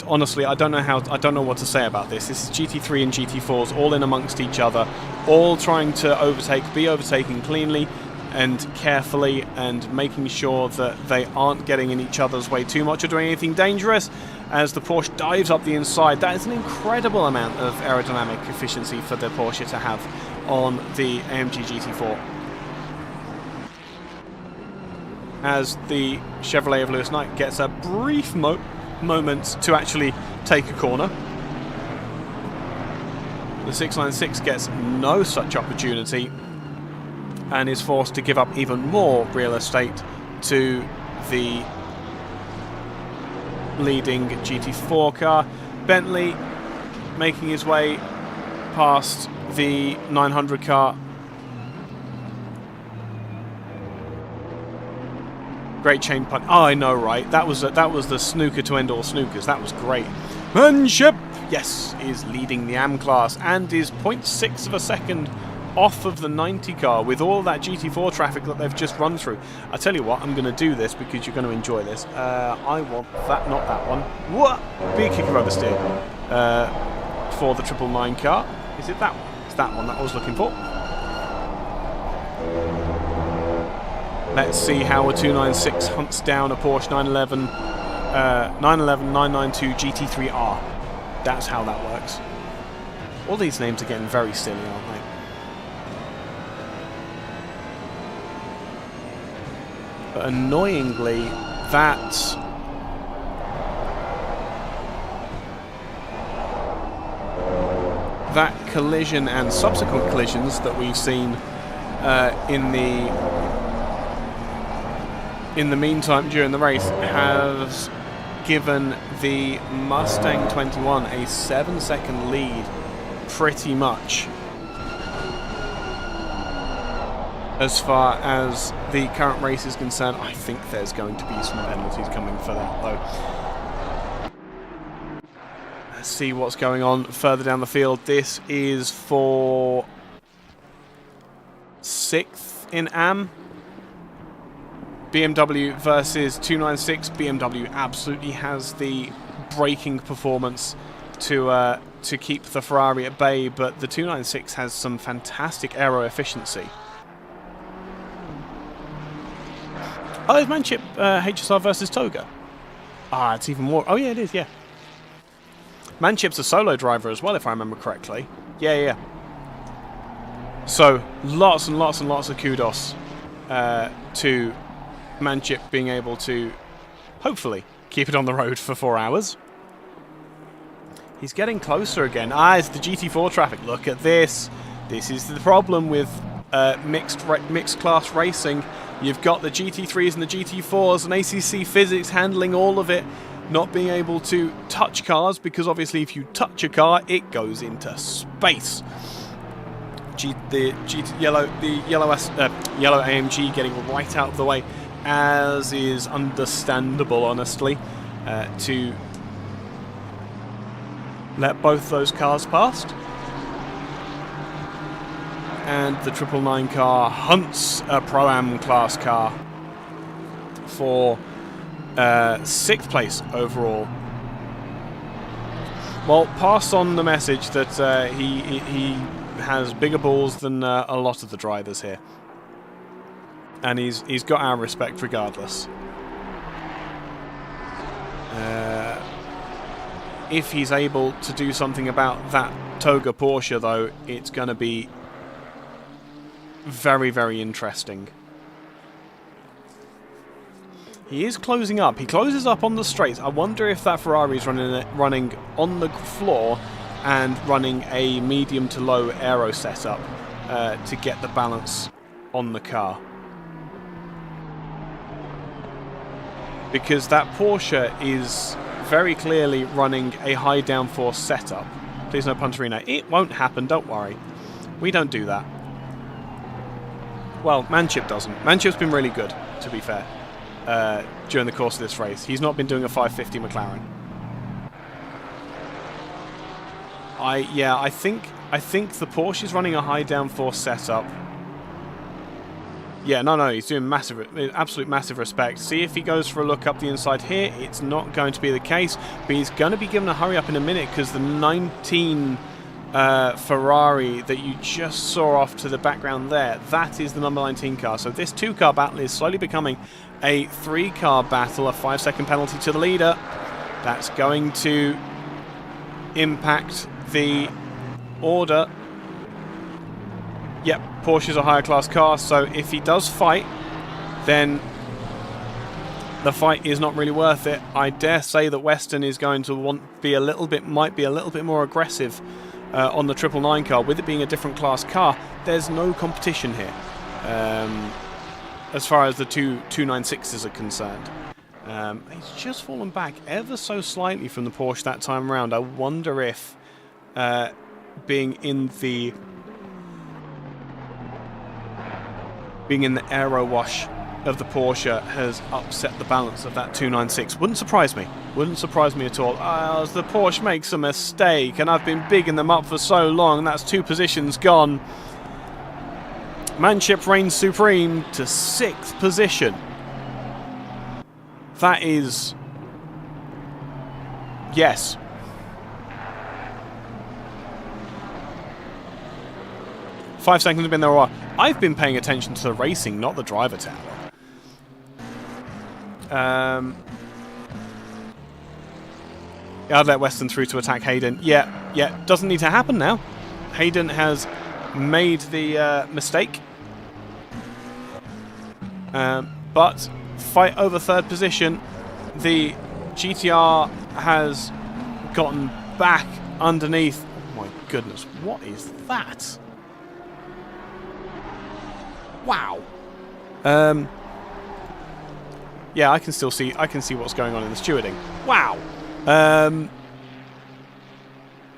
honestly, I don't know what to say about this. This is GT3 and GT4s all in amongst each other, all trying to be overtaken cleanly and carefully, and making sure that they aren't getting in each other's way too much or doing anything dangerous. As the Porsche dives up the inside, that is an incredible amount of aerodynamic efficiency for the Porsche to have on the AMG GT4. As the Chevrolet of Lewis Knight gets a brief moment to actually take a corner. The 696 gets no such opportunity and is forced to give up even more real estate to the leading GT4 car. Bentley making his way past the 900 car. Great chain punt. Oh, I know, right? That was the snooker to end all snookers. That was great. Manship, yes, is leading the AM class and is 0.6 of a second off of the 90 car with all that GT4 traffic that they've just run through. I tell you what, I'm going to do this because you're going to enjoy this. I want that, not that one. What? Big kick of oversteer for the 999 car. Is it that one? It's that one that I was looking for. Let's see how a 296 hunts down a Porsche 911 992 GT3R. That's how that works. All these names are getting very silly, aren't they? But annoyingly, that collision and subsequent collisions that we've seen in the meantime during the race has given the Mustang 21 a 7-second lead pretty much as far as the current race is concerned. I think there's going to be some penalties coming for that though. Let's see what's going on further down the field. This is for 6th in AM. BMW versus 296. BMW absolutely has the braking performance to keep the Ferrari at bay, but the 296 has some fantastic aero efficiency. Oh, is Manchip HSR versus Toga? Ah, it's even more. Oh yeah, it is, yeah. Manchip's a solo driver as well, if I remember correctly. Yeah. So, lots and lots and lots of kudos to Manchip being able to, hopefully, keep it on the road for 4 hours. He's getting closer again. Ah, it's the GT4 traffic. Look at this. This is the problem with mixed class racing. You've got the GT3s and the GT4s and ACC physics handling all of it, not being able to touch cars, because obviously if you touch a car, it goes into space. Yellow AMG getting right out of the way, as is understandable, honestly, to let both those cars past. And the 999 car hunts a Pro-Am class car for 6th place overall. Well, pass on the message that he has bigger balls than a lot of the drivers here. And he's got our respect regardless. If he's able to do something about that Toga Porsche, though, it's going to be very, very interesting. He is closing up. He closes up on the straights. I wonder if that Ferrari is running on the floor and running a medium to low aero setup to get the balance on the car. Because that Porsche is very clearly running a high downforce setup. Please no Punterino. It won't happen, don't worry. We don't do that. Well, Manchip doesn't. Manchip's been really good, to be fair, during the course of this race. He's not been doing a 550 McLaren. I think the Porsche is running a high downforce setup. Yeah, no, he's doing absolute massive respect. See if he goes for a look up the inside here. It's not going to be the case, but he's going to be given a hurry up in a minute because the 19 Ferrari that you just saw off to the background there, that is the number 19 car. So this 2-car battle is slowly becoming a 3-car battle, a 5-second penalty to the leader. That's going to impact the order. Yep, Porsche's a higher class car, so if he does fight, then the fight is not really worth it. I dare say that Western is going to might be a little bit more aggressive on the 999 car. With it being a different class car, there's no competition here as far as the 296s are concerned. He's just fallen back ever so slightly from the Porsche that time around. I wonder if being in the aero wash of the Porsche has upset the balance of that 296. Wouldn't surprise me. Wouldn't surprise me at all. As the Porsche makes a mistake, and I've been bigging them up for so long, that's 2 positions gone. Manship reigns supreme to 6th position. That is... yes. Five seconds have been there a while. I've been paying attention to the racing, not the driver tower. I'd let Western through to attack Hayden. Yeah, doesn't need to happen now. Hayden has made the mistake. But fight over 3rd position. The GTR has gotten back underneath. Oh my goodness, what is that? Wow. Yeah, I can see what's going on in the stewarding. Wow.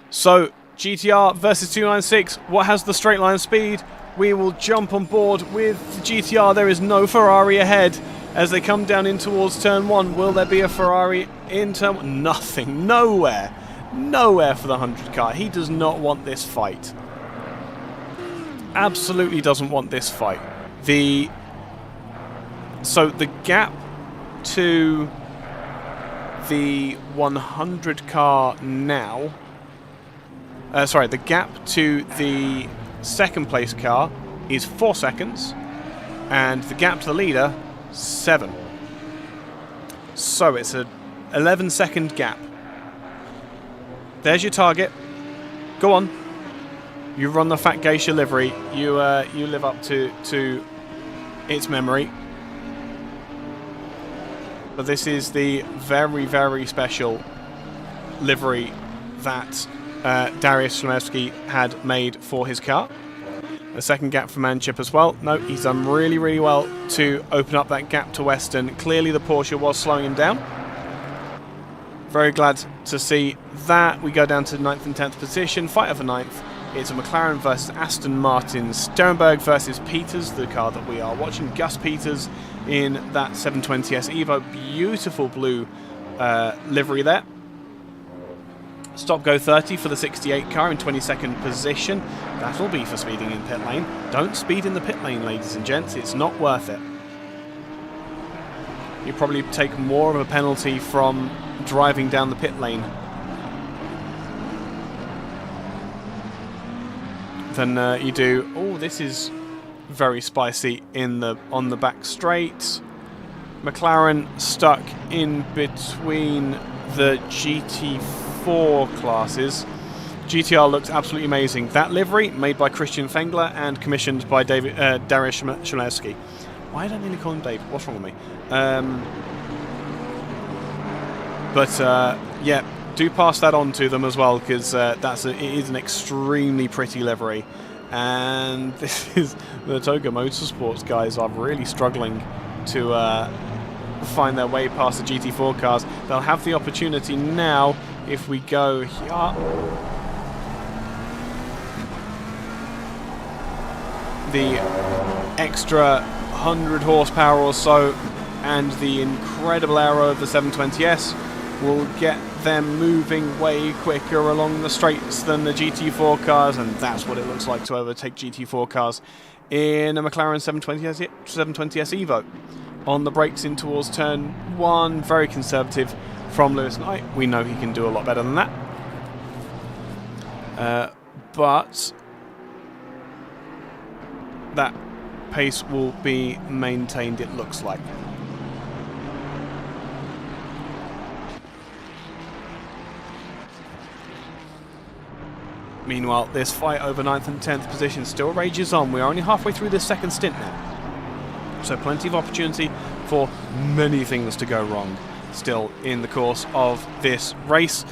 So GTR versus 296. What has the straight line speed? We will jump on board with the GTR. There is no Ferrari ahead as they come down in towards turn 1. Will there be a Ferrari in turn 1? Nothing. Nowhere. Nowhere for the 100 car. He does not want this fight. Absolutely doesn't want this fight. So the gap to the 100 car now, the gap to the 2nd place car is 4 seconds, and the gap to the leader 7. So it's a 11-second gap. There's your target. Go on. You run the Fat Geisha livery. You live up to its memory. But this is the very, very special livery that Dariusz Szymlewski had made for his car. A 2nd gap for Manchip as well. No, he's done really, really well to open up that gap to Western. Clearly the Porsche was slowing him down. Very glad to see that. We go down to 9th and 10th position. Fight over 9th. It's a McLaren versus Aston Martin. Sternberg versus Peters, the car that we are watching. Gus Peters in that 720S Evo. Beautiful blue livery there. Stop go 30 for the 68 car in 22nd position. That'll be for speeding in pit lane. Don't speed in the pit lane, ladies and gents. It's not worth it. You probably take more of a penalty from driving down the pit lane than you do. Oh, this is very spicy on the back straight. McLaren stuck in between the GT4 classes. GTR looks absolutely amazing. That livery, made by Christian Fengler and commissioned by Dariusz Szulewski. Why did I nearly call him Dave? What's wrong with me? Yeah, do pass that on to them as well, because it is an extremely pretty livery. And this is the Toga Motorsports guys are really struggling to find their way past the GT4 cars. They'll have the opportunity now if we go here. The extra 100 horsepower or so and the incredible aero of the 720S will get them moving way quicker along the straights than the GT4 cars, and that's what it looks like to overtake GT4 cars in a McLaren 720S Evo. On the brakes in towards turn 1, very conservative from Lewis Knight. We know he can do a lot better than that. But that pace will be maintained, it looks like. Meanwhile, this fight over 9th and 10th position still rages on. We're only halfway through this second stint now. So plenty of opportunity for many things to go wrong still in the course of this race.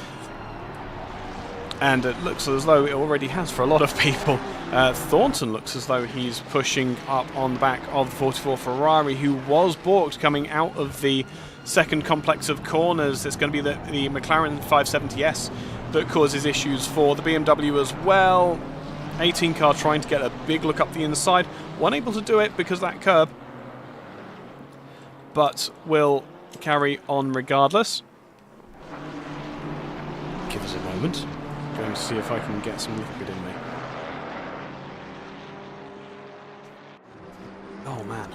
And it looks as though it already has for a lot of people. Thornton looks as though he's pushing up on the back of the 44 Ferrari, who was balked coming out of the second complex of corners. It's going to be the McLaren 570S that causes issues for the BMW as well. 18 car trying to get a big look up the inside. Unable to do it because of that curb, but will carry on regardless. Give us a moment. Going to see if I can get some liquid in me. Oh man.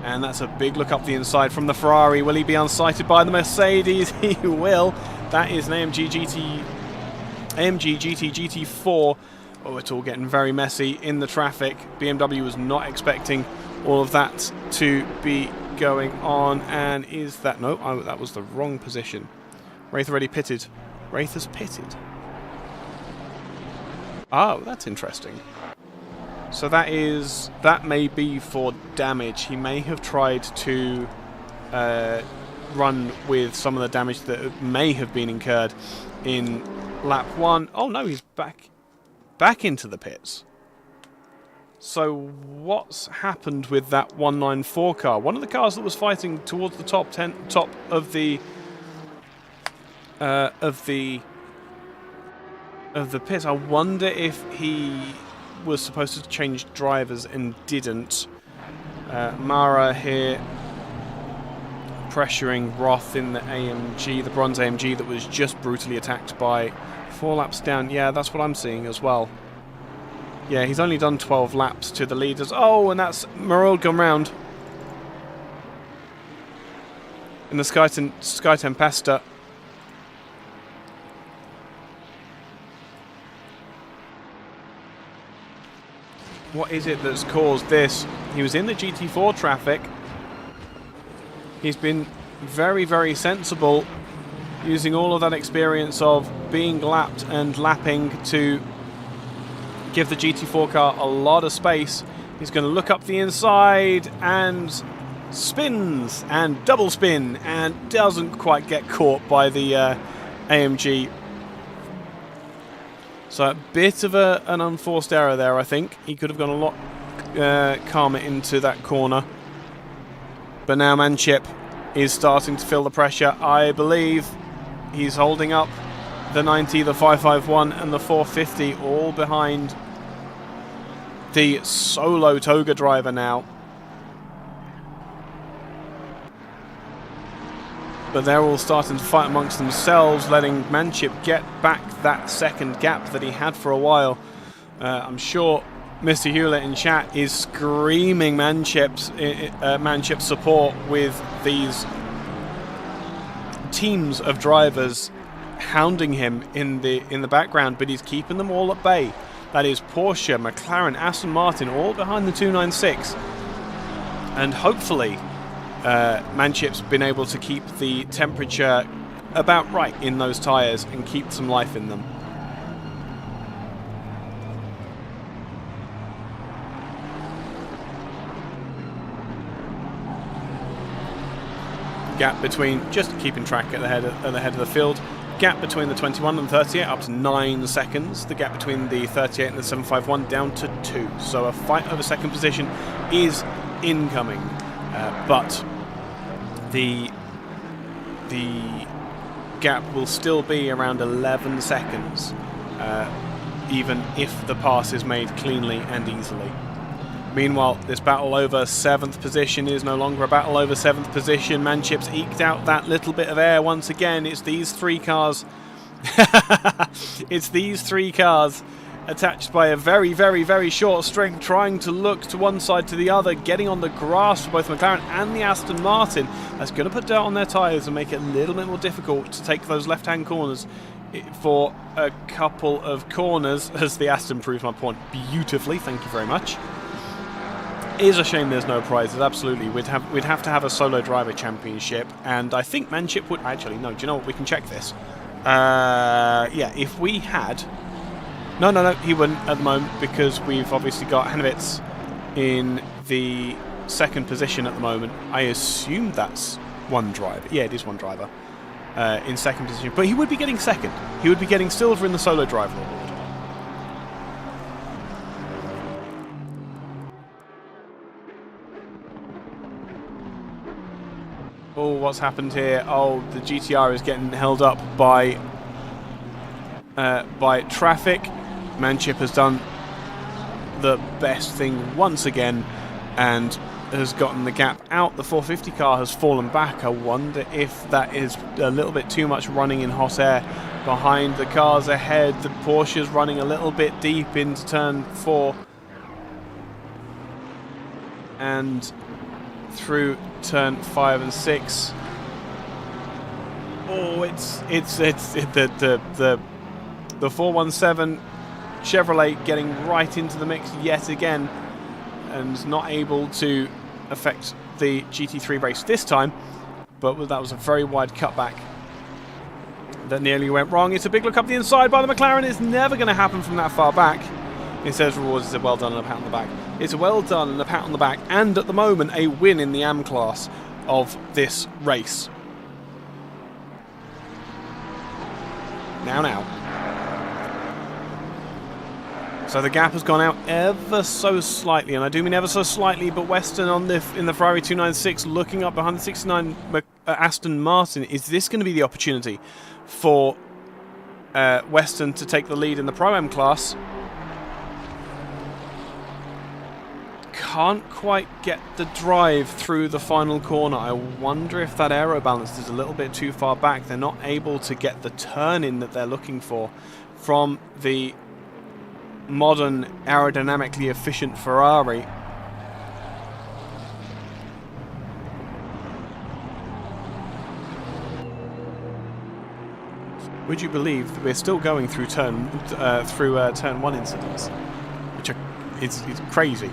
And that's a big look up the inside from the Ferrari. Will he be unsighted by the Mercedes? He will. That is an AMG GT GT4. Oh, it's all getting very messy in the traffic. BMW was not expecting all of that to be going on. And is that... No, that was the wrong position. Wraith already pitted. Wraith has pitted. Oh, that's interesting. So that may be for damage. He may have tried to run with some of the damage that may have been incurred in lap 1. Oh no, he's back into the pits. So what's happened with that 194 car? One of the cars that was fighting towards the top of the pits. I wonder if he was supposed to change drivers and didn't. Mara here pressuring Roth in the AMG, the bronze AMG that was just brutally attacked by 4 laps down. Yeah, that's what I'm seeing as well. Yeah, he's only done 12 laps to the leaders. Oh, and that's Merrill gone round. In the Sky Tempesta. What is it that's caused this? He was in the GT4 traffic. He's been very, very sensible, using all of that experience of being lapped and lapping to give the GT4 car a lot of space. He's going to look up the inside and spins and double spin and doesn't quite get caught by the AMG. So a bit of an unforced error there, I think. He could have gone a lot calmer into that corner. But now Manchip is starting to feel the pressure. I believe he's holding up the 90, the 551 and the 450 all behind the solo Toga driver now. But they're all starting to fight amongst themselves, letting Manchip get back that second gap that he had for a while. I'm sure Mr. Hewlett in chat is screaming Manchip's support with these teams of drivers hounding him in the background, but he's keeping them all at bay. That is Porsche, McLaren, Aston Martin, all behind the 296. And hopefully, Manship's been able to keep the temperature about right in those tyres and keep some life in them. Gap between, just keeping track at the head of the field, gap between the 21 and 38 up to 9 seconds. The gap between the 38 and the 751 down to 2. So a fight over second position is incoming, but the gap will still be around 11 seconds, even if the pass is made cleanly and easily. Meanwhile, this battle over 7th position is no longer a battle over 7th position. Manship's eked out that little bit of air once again. It's these 3 cars. It's these 3 cars attached by a very, very, very short string, trying to look to one side to the other, getting on the grass for both McLaren and the Aston Martin. That's going to put dirt on their tyres and make it a little bit more difficult to take those left-hand corners for a couple of corners, as the Aston proves my point beautifully. Thank you very much. It is a shame there's no prizes, absolutely. We'd have to have a solo driver championship, and I think Manship would... Actually, no, do you know what? We can check this. Yeah, if we had... No, he wouldn't at the moment, because we've obviously got Hanovitz in the 2nd position at the moment. I assume that's one driver. Yeah, it is one driver in 2nd position. But he would be getting 2nd. He would be getting silver in the solo driver award. Oh, what's happened here? Oh, the GTR is getting held up by traffic. Manship has done the best thing once again and has gotten the gap out. The 450 car has fallen back. I wonder if that is a little bit too much running in hot air behind the cars ahead. The Porsche's running a little bit deep into turn 4 and through turn 5 and 6. Oh, it's the 417 Chevrolet getting right into the mix yet again and not able to affect the GT3 race this time, but that was a very wide cutback that nearly went wrong. It's a big look up the inside by the McLaren. It's never going to happen from that far back. Instead of rewards, it's a well done and a pat on the back. It's a well done and a pat on the back, and at the moment a win in the AM class of this race. Now. So the gap has gone out ever so slightly, and I do mean ever so slightly, but Western in the Ferrari 296 looking up behind the 69 Aston Martin. Is this going to be the opportunity for Western to take the lead in the Pro-Am class? Can't quite get the drive through the final corner. I wonder if that aero balance is a little bit too far back. They're not able to get the turn in that they're looking for from the modern aerodynamically efficient Ferrari. Would you believe that we're still going through turn 1 incidents, which it's crazy.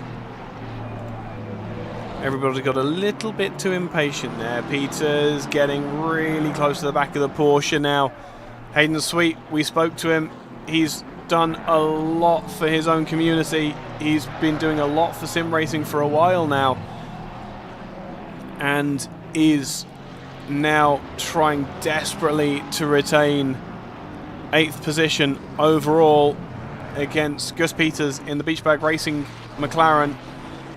Everybody got a little bit too impatient there. Peters getting really close to the back of the Porsche now. Hayden Sweet, we spoke to him. He's done a lot for his own community. He's been doing a lot for sim racing for a while now, and is now trying desperately to retain 8th position overall against Gus Peters in the Beachbag Racing McLaren.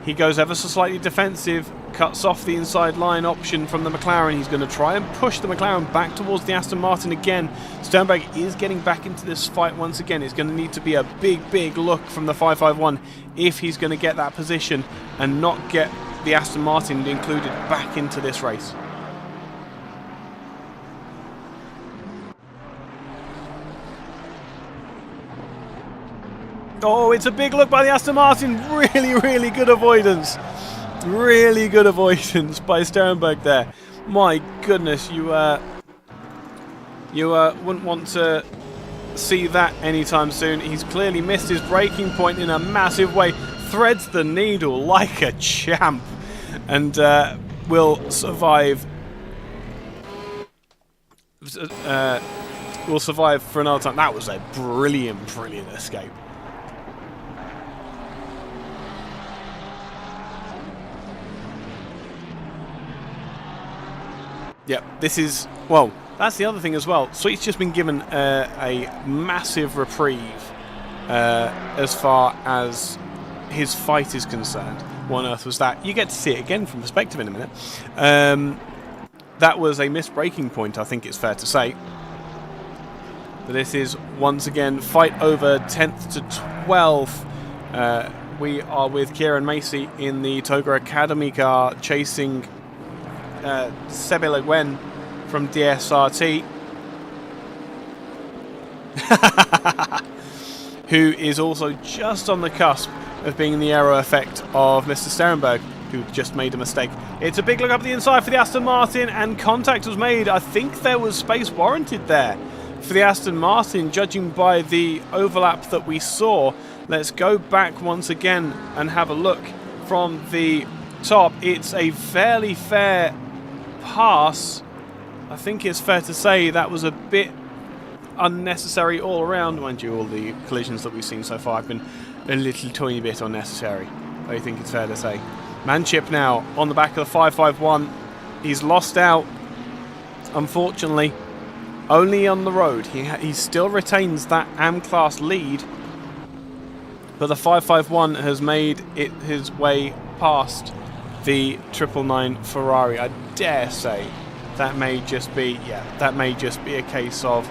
He goes ever so slightly defensive, cuts off the inside line option from the McLaren. He's going to try and push the McLaren back towards the Aston Martin again. Sternberg is getting back into this fight once again. It's going to need to be a big look from the 551 if he's going to get that position and not get the Aston Martin included back into this race. Oh, it's a big look by the Aston Martin. Really good avoidance. Really good avoidance by Sternberg there. My goodness, you wouldn't want to see that anytime soon. He's clearly missed his braking point in a massive way. Threads the needle like a champ. And will survive. Will survive for another time. That was a brilliant escape. Yep, this is, well, that's the other thing as well. Sweet's just been given a massive reprieve as far as his fight is concerned. What on earth was that? You get to see it again from perspective in a minute. That was a missed braking point, I think it's fair to say. But this is, once again, fight over 10th to 12th. We are with Kieran Macy in the Toga Academy car, chasing Sebe Le Guin from DSRT, who is also just on the cusp of being the aero effect of Mr. Sterenberg, who just made a mistake. It's a big look up the inside for the Aston Martin, and contact was made. I think there was space warranted there for the Aston Martin, judging by the overlap that we saw. Let's go back once again and have a look from the top. It's a fairly fair pass. I think it's fair to say that was a bit unnecessary all around. Mind you, all the collisions that we've seen so far have been a little tiny bit unnecessary. I think it's fair to say. Manship now on the back of the 551. He's lost out, unfortunately, only on the road. He still retains that AM class lead, but the 551 has made it his way past the 999 Ferrari. I dare say that may just be, that may just be a case of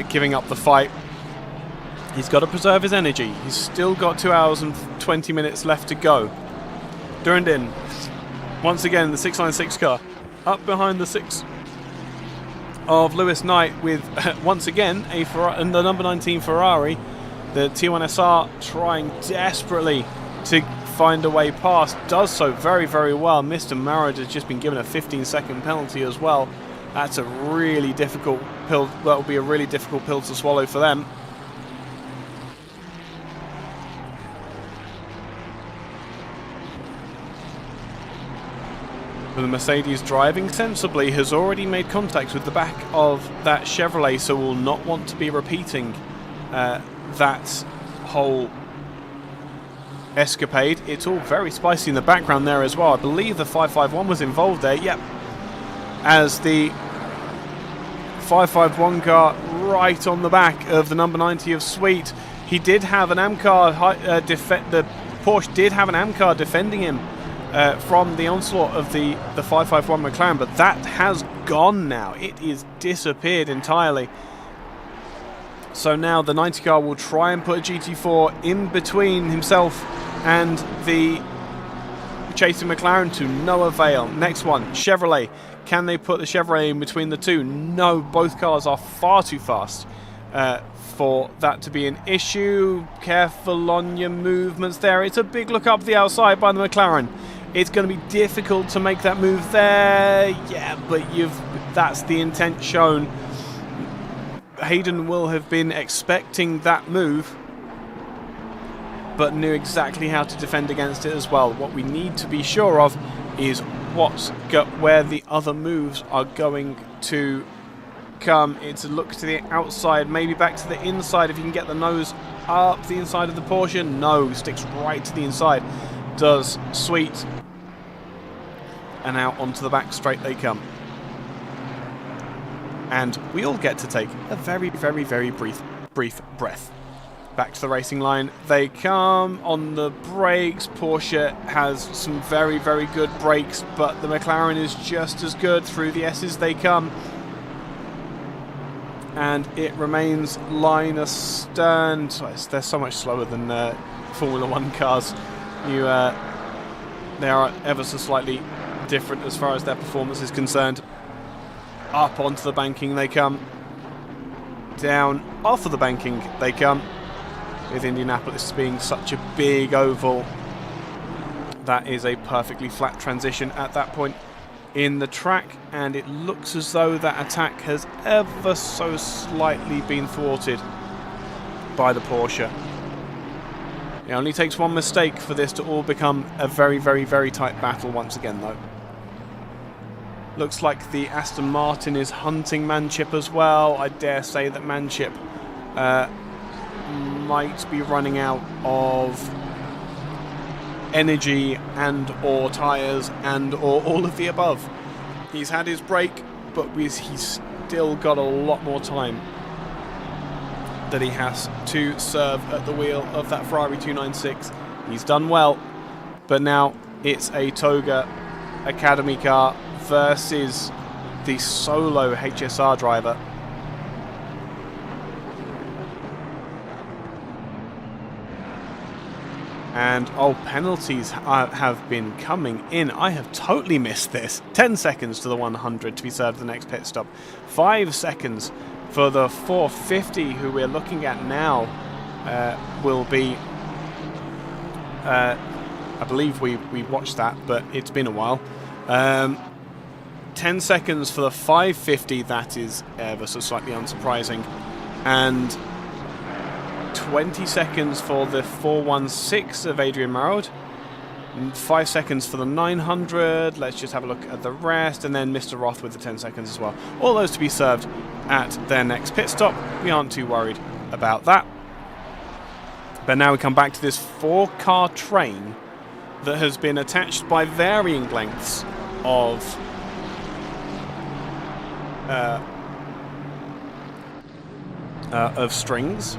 giving up the fight. He's got to preserve his energy. He's still got 2 hours and 20 minutes left to go. Durandin, once again, the 696 car up behind the 6 of Lewis Knight with once again the number 19 Ferrari. The T1SR trying desperately to find a way past. Does so very, very well. Mr. Marriage has just been given a 15-second penalty as well. That's a really difficult pill. That will be a really difficult pill to swallow for them. But the Mercedes, driving sensibly, has already made contact with the back of that Chevrolet, so will not want to be repeating that whole escapade. It's all very spicy in the background there as well. I believe the 551 was involved there. Yep. As the 551 car right on the back of the number 90 of Sweet. He did have an AM car, the Porsche did have an AM car defending him from the onslaught of the 551 McLaren, but that has gone now. It is disappeared entirely. So now the 90 car will try and put a GT4 in between himself and the chasing McLaren to no avail. Next one, Chevrolet. Can they put the Chevrolet in between the two? No, both cars are far too fast for that to be an issue. Careful on your movements there. It's a big look up the outside by the McLaren. It's going to be difficult to make that move there. Yeah, but that's the intent shown. Hayden will have been expecting that move, but knew exactly how to defend against it as well. What we need to be sure of is where the other moves are going to come. It's a look to the outside, maybe back to the inside if you can get the nose up the inside of the Porsche. No, sticks right to the inside. Does Sweet. And out onto the back straight they come. And we all get to take a very, very, very brief breath. Back to the racing line they come on the brakes. Porsche has some very, very good brakes, but the McLaren is just as good. Through the S's they come. And it remains line astern. They're so much slower than Formula One cars. They are ever so slightly different as far as their performance is concerned. Up onto the banking they come. Down off of the banking they come. With Indianapolis being such a big oval, that is a perfectly flat transition at that point. in the track, and it looks as though that attack has ever so slightly been thwarted by the Porsche. It only takes one mistake for this to all become a very, very, very tight battle once again, though. Looks like the Aston Martin is hunting Manship as well. I dare say that Manship might be running out of energy and or tyres and or all of the above. He's had his break, but he's still got a lot more time that he has to serve at the wheel of that Ferrari 296. He's done well, but now it's a Toga Academy car versus the solo HSR driver. And penalties have been coming in. I have totally missed this. 10 seconds to the 100 to be served the next pit stop. 5 seconds for the 450, who we're looking at now, will be... I believe we watched that, but it's been a while. 10 seconds for the 550, that is ever so slightly unsurprising. And 20 seconds for the 416 of Adrian Marod. 5 seconds for the 900. Let's just have a look at the rest. And then Mr. Roth with the 10 seconds as well. All those to be served at their next pit stop. We aren't too worried about that. But now we come back to this 4-car train that has been attached by varying lengths of strings.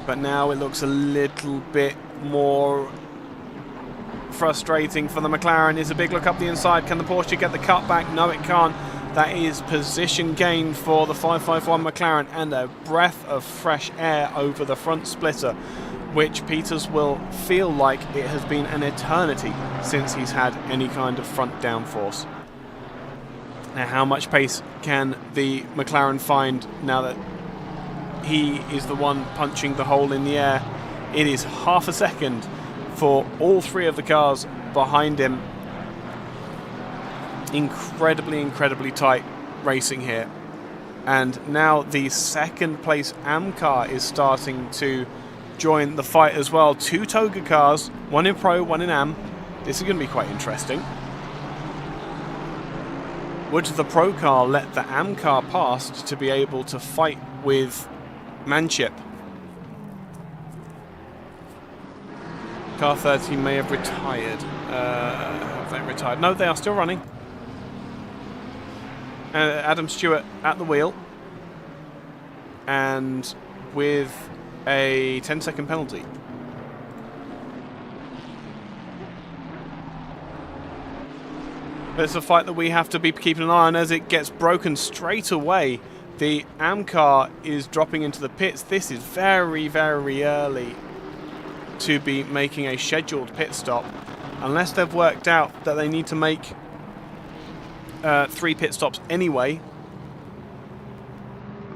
But now it looks a little bit more frustrating for the McLaren. Is a big look up the inside. Can the Porsche get the cut back? No, it can't. That is position gain for the 551 McLaren, and a breath of fresh air over the front splitter, which Peters will feel like it has been an eternity since he's had any kind of front downforce. Now, how much pace can the McLaren find now that he is the one punching the hole in the air? It is half a second for all three of the cars behind him. Incredibly, incredibly tight racing here. And now the second place AM car is starting to join the fight as well. 2 Toga cars, one in Pro, one in AM. This is going to be quite interesting. Would the Pro car let the AM car past to be able to fight with Manship? Car 30 may have retired. Have they retired? No, they are still running. Adam Stewart at the wheel. And with a 10-second penalty. But it's a fight that we have to be keeping an eye on as it gets broken straight away. The AM car is dropping into the pits. This is very, very early to be making a scheduled pit stop, unless they've worked out that they need to make 3 pit stops anyway.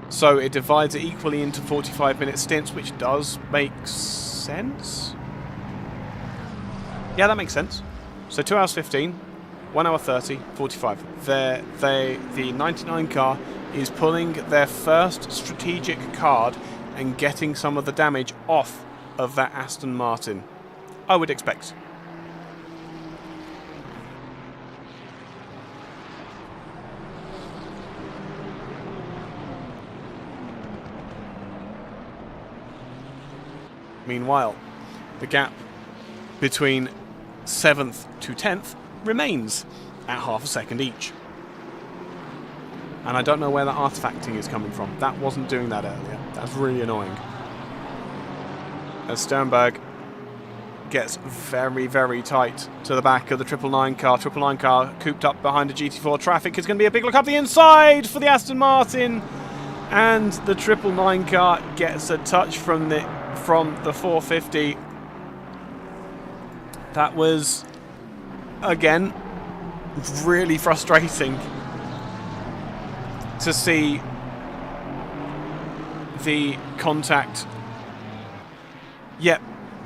So it divides it equally into 45-minute stints, which does make sense. Yeah, that makes sense. So 2 hours 15, 1 hour 30, 45. The 99 car is pulling their first strategic card and getting some of the damage off of that Aston Martin, I would expect. Meanwhile, the gap between 7th to 10th remains at half a second each. And I don't know where that artifacting is coming from. That wasn't doing that earlier. That's really annoying. As Sternberg gets very, very tight to the back of the 999 car. 999 car cooped up behind the GT4. Traffic is going to be a big look up the inside for the Aston Martin. And the 999 car gets a touch from the 450. That was, again, really frustrating to see the contact. Yep,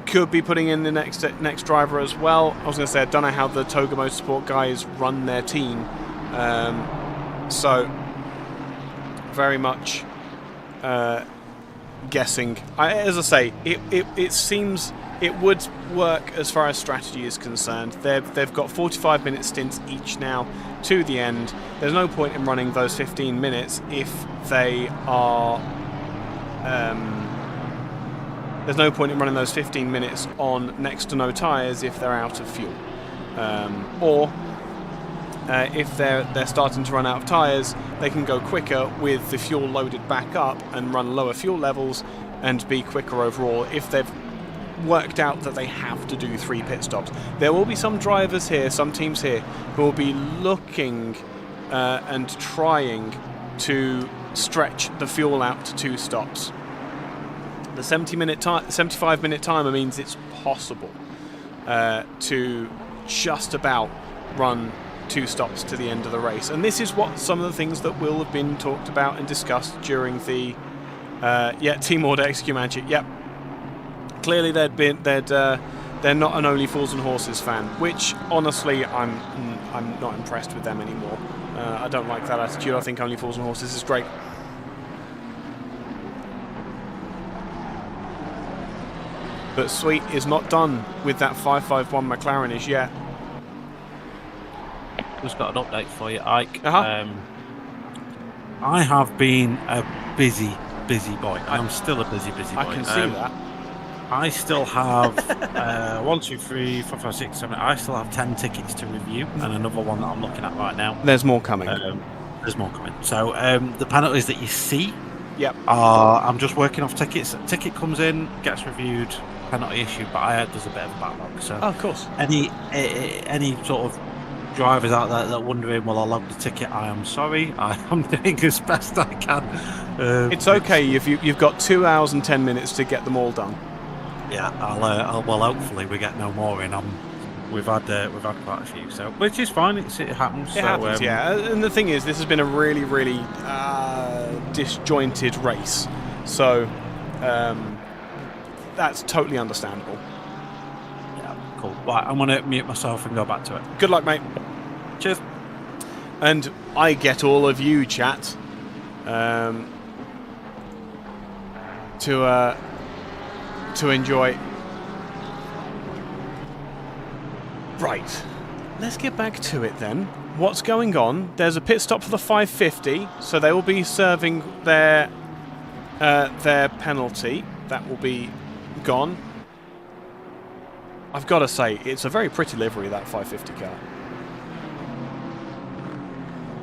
could be putting in the next driver as well. I was going to say, I don't know how the Toga Motorsport guys run their team. So, very much guessing. As I say, it seems it would work as far as strategy is concerned. They've got 45-minute stints each now to the end. There's no point in running those 15 minutes if they are... there's no point in running those 15 minutes on next to no tyres if they're out of fuel. If they're starting to run out of tyres, they can go quicker with the fuel loaded back up and run lower fuel levels and be quicker overall if they've worked out that they have to do 3 pit stops. There will be some drivers here, some teams here, who will be looking and trying to stretch the fuel out to 2 stops. The 75-minute timer means it's possible to just about run 2 stops to the end of the race, and this is what some of the things that will have been talked about and discussed during the Team Order Execute Magic. Yep, clearly they're not an Only Fools and Horses fan, which honestly I'm not impressed with them anymore. I don't like that attitude. I think Only Fools and Horses is great. But Sweet is not done with that 551 McLaren as yet. Just got an update for you, Ike. Uh-huh. I have been a busy boy. I'm still a busy boy. I can see that. I still have 1, 2, 3, 4, 5, 6, 7. I still have 10 tickets to review, and another one that I'm looking at right now. There's more coming. There's more coming. So the penalties that you see, yep, I'm just working off tickets. Ticket comes in, gets reviewed, penalty issue, but there's a bit of a backlog. So of course, any sort of drivers out there that are wondering, well, I logged the ticket, I am sorry. I am doing as best I can. It's okay. You've got 2 hours and 10 minutes to get them all done. Yeah, well, hopefully we get no more in. We've had quite a few, so which is fine. It happens. It happens, yeah. And the thing is, this has been a really, really disjointed race, so that's totally understandable. Yeah, cool. Right, I'm gonna mute myself and go back to it. Good luck, mate. Cheers. And I get all of you, chat, to enjoy. Right, let's get back to it then. What's going on? There's a pit stop for the 550, so they will be serving their penalty. That will be gone. I've got to say, it's a very pretty livery, that 550 car.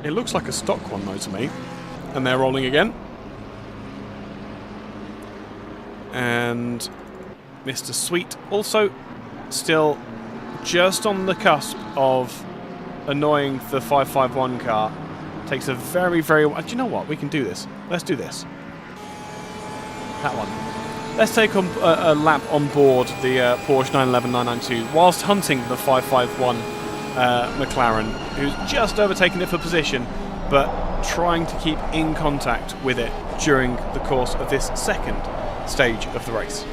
It looks like a stock one though to me. And they're rolling again. And Mr. Sweet also still just on the cusp of annoying the 551 car. Takes a very, very... Do you know what? We can do this. Let's do this. That one. Let's take a lap on board the Porsche 911 992 whilst hunting the 551 McLaren, who's just overtaken it for position, but trying to keep in contact with it during the course of this second stage of the race.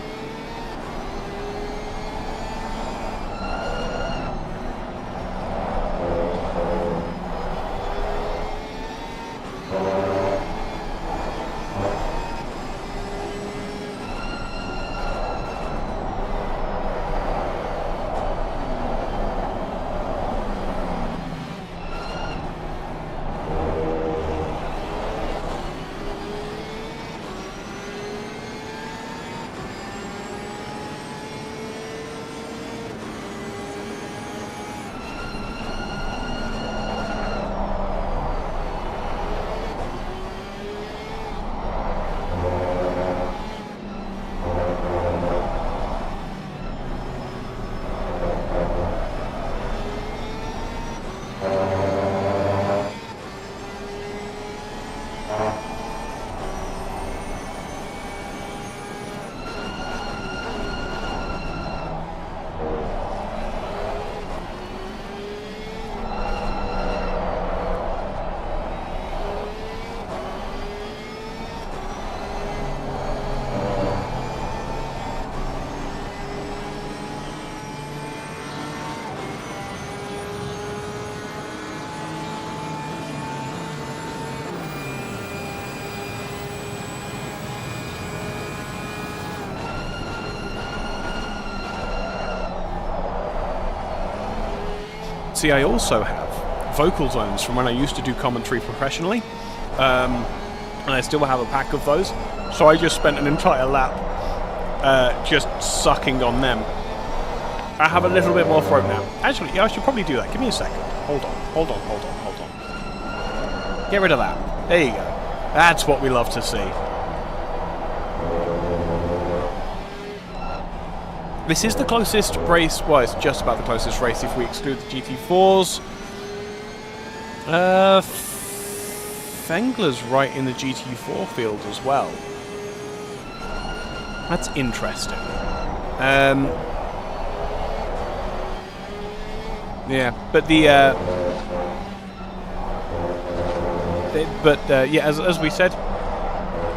see, I also have vocal zones from when I used to do commentary professionally, and I still have a pack of those. So I just spent an entire lap just sucking on them. I have a little bit more throat now. Actually, yeah, I should probably do that. Give me a second. Hold on. Get rid of that. There you go. That's what we love to see. This is the closest race, well, it's just about the closest race if we exclude the GT4s. Fengler's right in the GT4 field as well. That's interesting. Yeah, but yeah,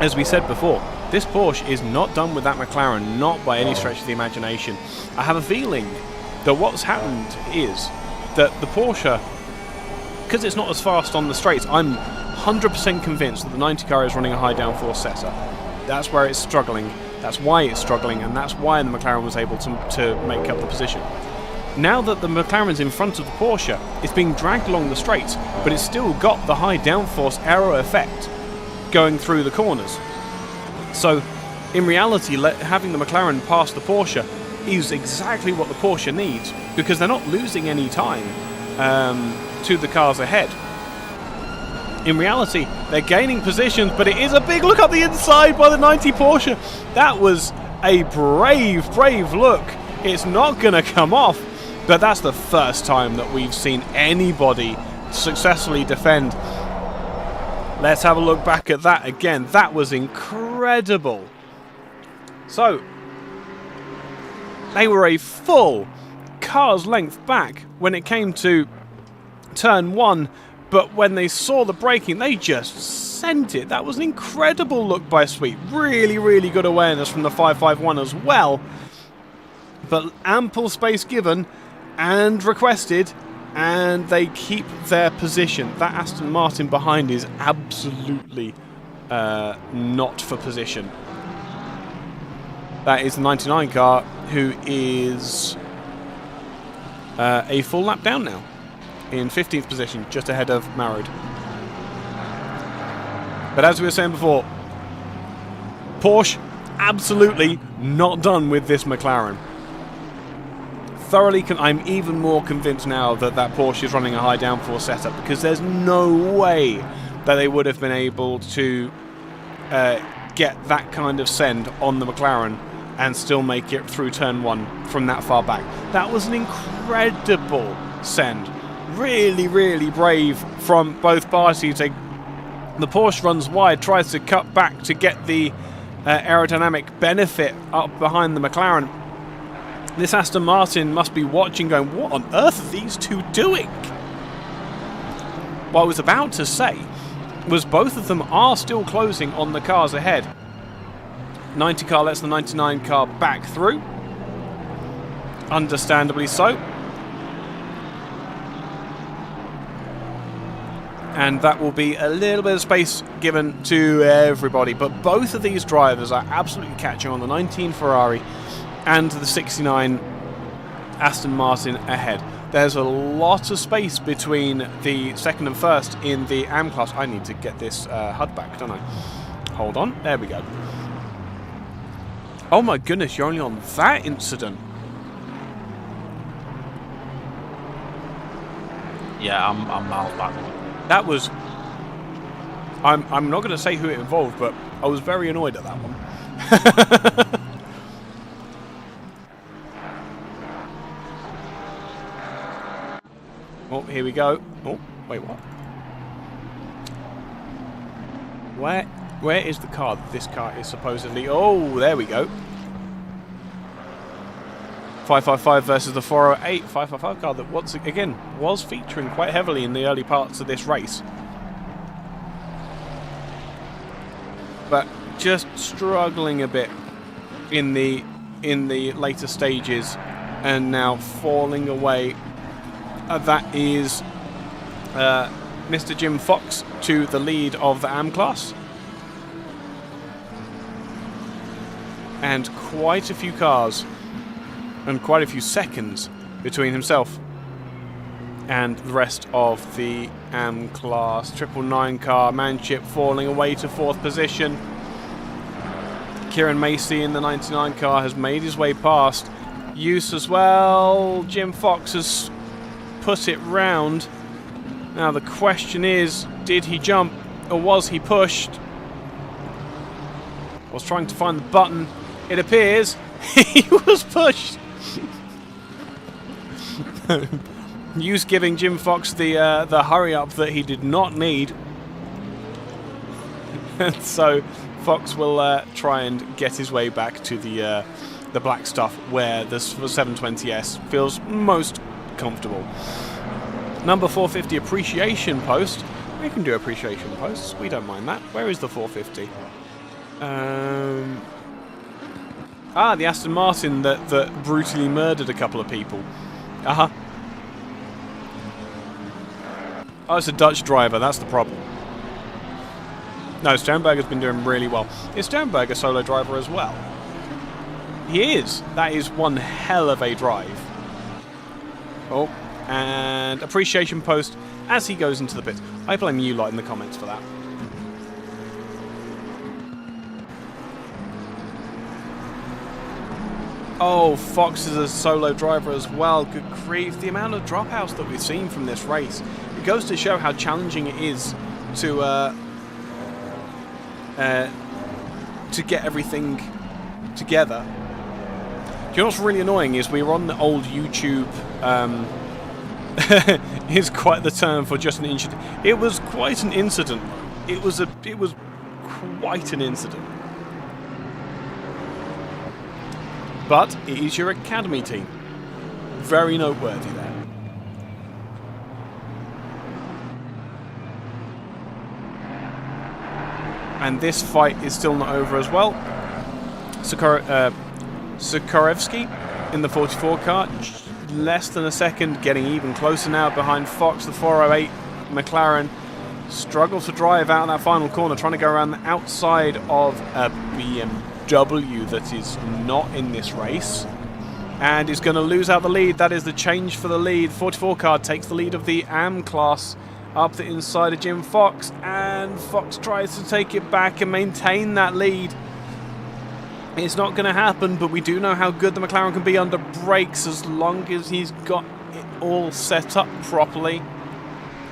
as we said before, this Porsche is not done with that McLaren, not by any stretch of the imagination. I have a feeling that what's happened is that the Porsche, because it's not as fast on the straights, I'm 100% convinced that the 90 car is running a high downforce setter. That's where it's struggling, that's why it's struggling, and that's why the McLaren was able to make up the position. Now that the McLaren's in front of the Porsche, it's being dragged along the straights, but it's still got the high downforce aero effect going through the corners. So, in reality, having the McLaren pass the Porsche is exactly what the Porsche needs, because they're not losing any time to the cars ahead. In reality, they're gaining positions, but it is a big look up the inside by the 90 Porsche. That was a brave look. It's not going to come off, but that's the first time that we've seen anybody successfully defend. Let's have a look back at that again. That was incredible. So, they were a full car's length back when it came to turn 1, but when they saw the braking, they just sent it. That was an incredible look by Sweet. Really good awareness from the 551 as well. But ample space given and requested, and they keep their position. That Aston Martin behind is absolutely not for position. That is the 99 car, who is a full lap down now, in 15th position, just ahead of Marod. But as we were saying before, Porsche absolutely not done with this McLaren. Thoroughly, I'm even more convinced now that that Porsche is running a high downforce setup, because there's no way that they would have been able to get that kind of send on the McLaren and still make it through turn 1 from that far back. That was an incredible send. Really brave from both parties. The Porsche runs wide, tries to cut back to get the aerodynamic benefit up behind the McLaren. This Aston Martin must be watching going, what on earth are these two doing? What I was about to say was both of them are still closing on the cars ahead. 90 car lets the 99 car back through. Understandably so. And that will be a little bit of space given to everybody. But both of these drivers are absolutely catching on the 19 Ferrari and the 69 Aston Martin ahead. There's a lot of space between the second and first in the AM class. I need to get this HUD back, don't I? Hold on. There we go. Oh my goodness, you're only on that incident. Yeah, I'm miles back. That was... I'm not going to say who it involved, but I was very annoyed at that one. Oh, here we go. Oh, wait, what? Where is the car? This car is supposedly... Oh, there we go. 555 versus the 408. 555 car that, once again, was featuring quite heavily in the early parts of this race. But just struggling a bit in the later stages, and now falling away. That is Mr. Jim Fox to the lead of the AM class. And quite a few cars and quite a few seconds between himself and the rest of the AM class 999 car. Manship falling away to 4th position. Kieran Macy in the 99 car has made his way past. Use as well. Jim Fox has put it round. Now the question is, did he jump or was he pushed? I was trying to find the button. It appears he was pushed. Use giving Jim Fox the hurry up that he did not need. And so Fox will try and get his way back to the black stuff where the 720S feels most comfortable. Number 450 appreciation post. We can do appreciation posts. We don't mind that. Where is the 450? The Aston Martin that brutally murdered a couple of people. Oh, it's a Dutch driver. That's the problem. No, Sternberger's been doing really well. Is Sternberger a solo driver as well? He is. That is one hell of a drive. Oh, and appreciation post as he goes into the pits. I blame you lot in the comments for that. Oh, Fox is a solo driver as well. Good grief. The amount of dropouts that we've seen from this race. It goes to show how challenging it is to get everything together. Do you know what's really annoying is we were on the old YouTube. Is quite the term for just an incident. It was quite an incident. It was quite an incident. But it is your academy team. Very noteworthy there. And this fight is still not over as well. Sukarevsky in the 44 car, less than a second, getting even closer now behind Fox. The 408 McLaren struggles to drive out in that final corner, trying to go around the outside of a BMW that is not in this race, and is going to lose out the lead. That is the change for the lead. 44 car takes the lead of the AM class up the inside of Jim Fox, and Fox tries to take it back and maintain that lead. It's not going to happen, but we do know how good the McLaren can be under brakes as long as he's got it all set up properly.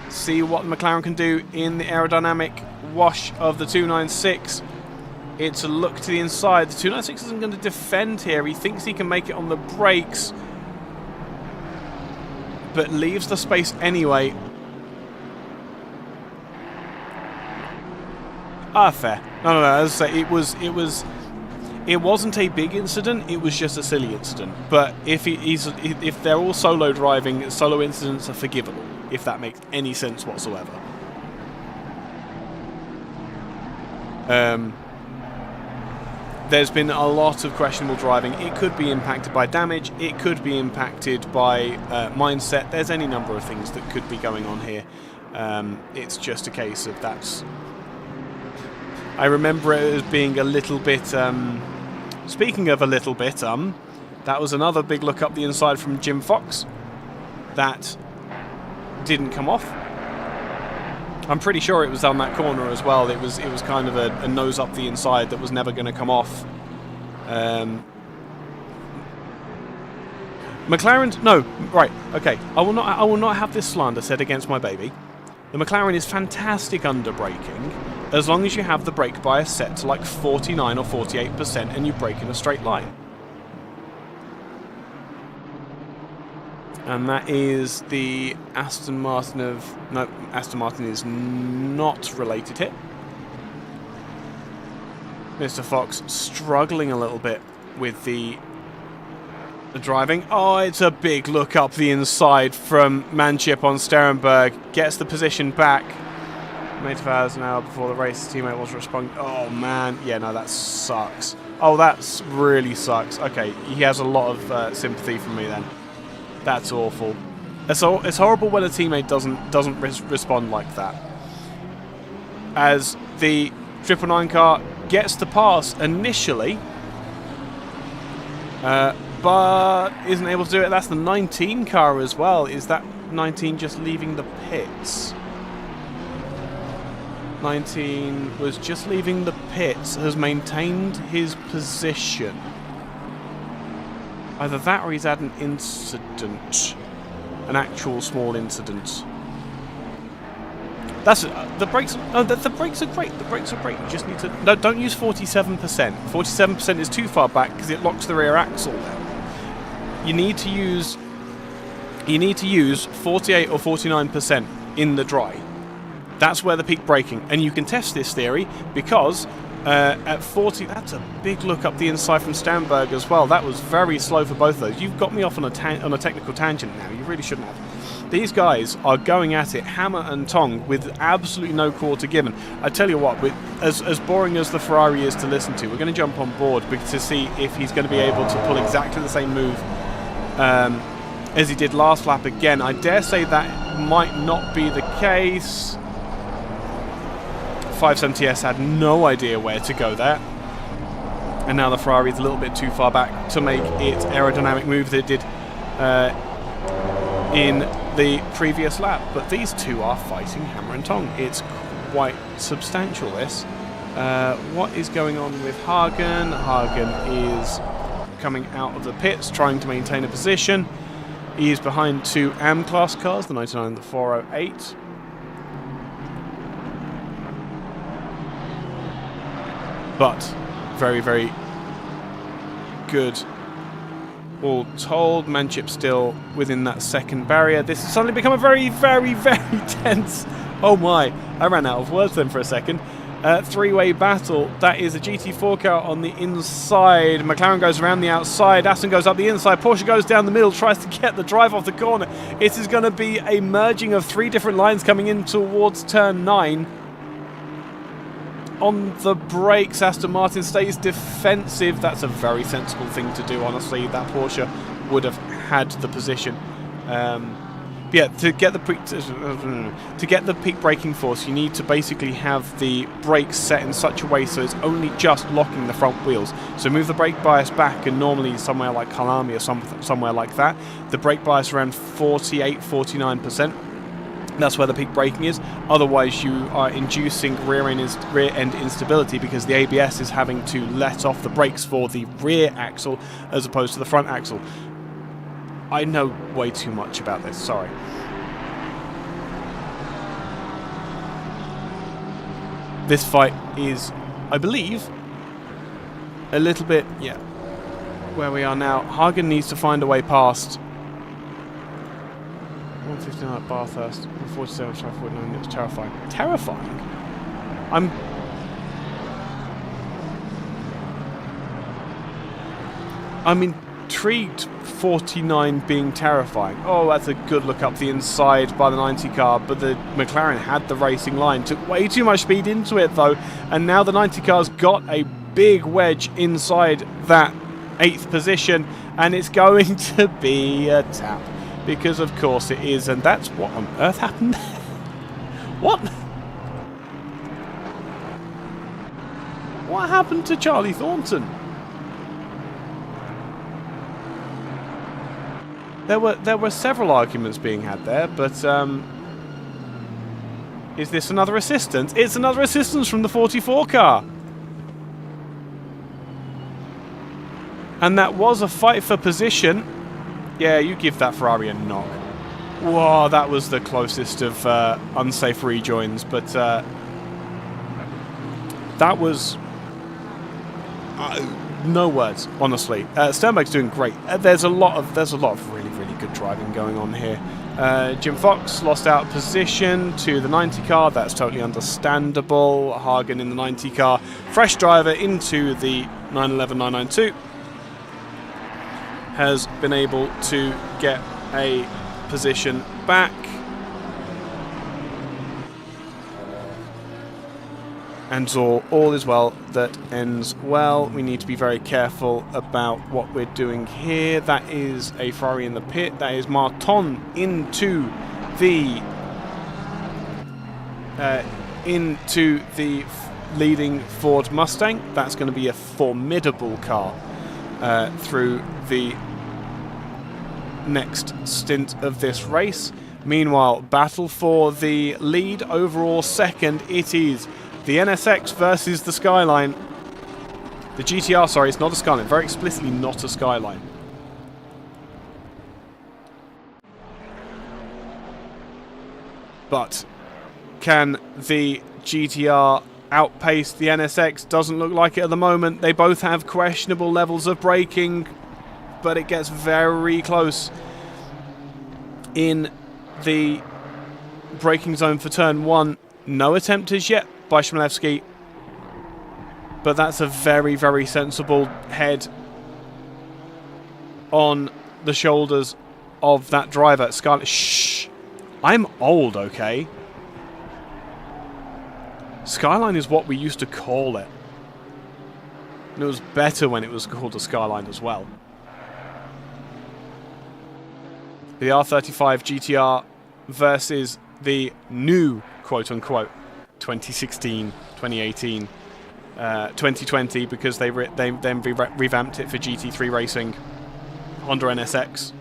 See what the McLaren can do in the aerodynamic wash of the 296. It's a look to the inside. The 296 isn't going to defend here. He thinks he can make it on the brakes, but leaves the space anyway. Fair. No. As I say, it wasn't a big incident. It was just a silly incident. But if they're all solo driving, solo incidents are forgivable. If that makes any sense whatsoever. There's been a lot of questionable driving. It could be impacted by damage. It could be impacted by mindset. There's any number of things that could be going on here. It's just a case of that's... I remember it as being a little bit... speaking of a little bit, that was another big look up the inside from Jim Fox. That didn't come off. I'm pretty sure it was on that corner as well. It was kind of a nose up the inside that was never going to come off. McLaren, no, right, okay. I will not have this slander said against my baby. The McLaren is fantastic under braking, as long as you have the brake bias set to like 49 or 48% and you brake in a straight line. And that is the Aston Martin of... No, Aston Martin is not related here. Mr. Fox struggling a little bit with the driving. Oh, it's a big look up the inside from Manship on Sterenberg. Gets the position back. Made 1,000 an hour before the race. His teammate was responding. Oh, man. Yeah, no, that sucks. Oh, that really sucks. Okay, he has a lot of sympathy from me then. That's awful. It's horrible when a teammate doesn't respond like that. As the 999 car gets the pass initially, but isn't able to do it. That's the 19 car as well. Is that 19 just leaving the pits? 19 was just leaving the pits, has maintained his position. Either that or he's had an incident. An actual small incident. That's the brakes. Oh, the brakes are great. The brakes are great. You just need to don't use 47%. 47% is too far back because it locks the rear axle down. You need to use 48 or 49% in the dry. That's where the peak braking, and you can test this theory because at 40, that's a big look up the inside from Stamberg as well. That was very slow for both of those. You've got me off on a technical tangent now. You really shouldn't have. These guys are going at it hammer and tong with absolutely no quarter given. I tell you what, as boring as the Ferrari is to listen to, we're going to jump on board to see if he's going to be able to pull exactly the same move as he did last lap again. I dare say that might not be the case. 570S had no idea where to go there. And now the Ferrari is a little bit too far back to make its aerodynamic move that it did in the previous lap. But these two are fighting hammer and tong. It's quite substantial, this. What is going on with Hagen? Hagen is coming out of the pits, trying to maintain a position. He is behind two AM-class cars, the 99 and the 408. But very, very good. All told, Manship still within that second barrier. This has suddenly become a very, very, very tense. Oh my, I ran out of words then for a second. Three-way battle. That is a GT4 car on the inside. McLaren goes around the outside. Aston goes up the inside. Porsche goes down the middle, tries to get the drive off the corner. It is going to be a merging of three different lines coming in towards turn 9. On the brakes, Aston Martin stays defensive. That's a very sensible thing to do, honestly. That Porsche would have had the position. Yeah, to get the peak braking force, you need to basically have the brakes set in such a way so it's only just locking the front wheels. So move the brake bias back, and normally somewhere like Kalami or somewhere like that, the brake bias around 48, 49%. That's where the peak braking is. Otherwise, you are inducing rear end instability because the ABS is having to let off the brakes for the rear axle as opposed to the front axle. I know way too much about this, sorry. This fight is, I believe, a little bit, yeah, where we are now. Hagen needs to find a way past 159 at Bathurst, 147 at 49. It was terrifying. Terrifying? I'm intrigued. 49 being terrifying. Oh, that's a good look up the inside by the 90 car, but the McLaren had the racing line. Took way too much speed into it though, and now the 90 car's got a big wedge inside that 8th position, and it's going to be a tap. Because of course it is, and that's what on earth happened there? What? What happened to Charlie Thornton? There were several arguments being had there, but is this another assistance? It's another assistance from the 44 car. And that was a fight for position. Yeah, you give that Ferrari a knock. Whoa, that was the closest of unsafe rejoins, but that was no words, honestly. Sternberg's doing great. There's a lot of really, really good driving going on here. Jim Fox lost out position to the 90 car. That's totally understandable. Hagen in the 90 car. Fresh driver into the 911 992. Has been able to get a position back. And all is well that ends well. We need to be very careful about what we're doing here. That is a Ferrari in the pit. That is Marton into the leading Ford Mustang. That's going to be a formidable car through the next stint of this race. Meanwhile, battle for the lead overall second. It is the NSX versus the Skyline. The GTR, sorry, it's not a Skyline. Very explicitly not a Skyline. But can the GTR outpace the NSX? Doesn't look like it at the moment. They both have questionable levels of braking, but it gets very close in the braking zone for turn 1. No attempt as yet by Shmilevsky, but that's a very, very sensible head on the shoulders of that driver. Scarlett, shh! I'm old, okay? Skyline is what we used to call it. And it was better when it was called a Skyline as well. The R35 GTR versus the new, quote-unquote, 2016, 2018, 2020, because they then revamped it for GT3 racing. Honda NSX.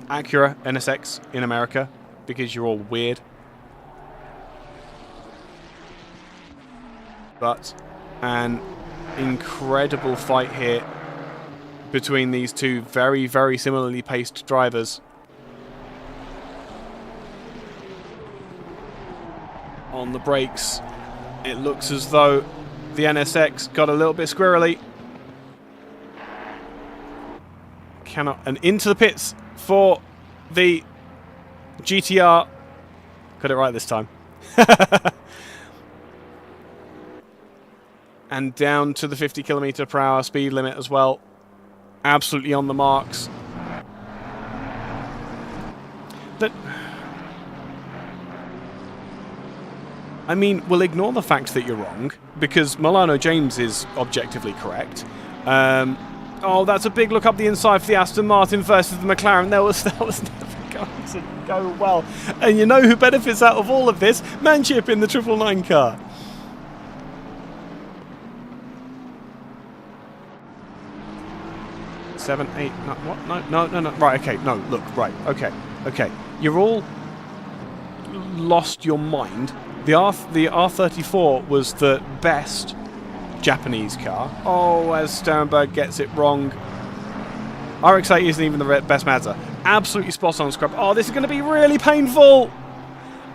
Acura NSX in America, because you're all weird. But an incredible fight here between these two very, very similarly paced drivers. On the brakes, it looks as though the NSX got a little bit squirrely. And into the pits for the GTR. Got it right this time. And down to the 50 km/h speed limit as well. Absolutely on the marks. I mean, we'll ignore the fact that you're wrong, because Milano James is objectively correct. Oh, that's a big look up the inside for the Aston Martin versus the McLaren. That was never going to go well. And you know who benefits out of all of this? Manship in the 999 car. Seven, eight, no, what? No. Right, okay, no, look, right, okay. You're all lost your mind. The R34 was the best Japanese car. Oh, as Sternberg gets it wrong. RX-8 isn't even the best Mazda. Absolutely spot on, Scrub. Oh, this is going to be really painful.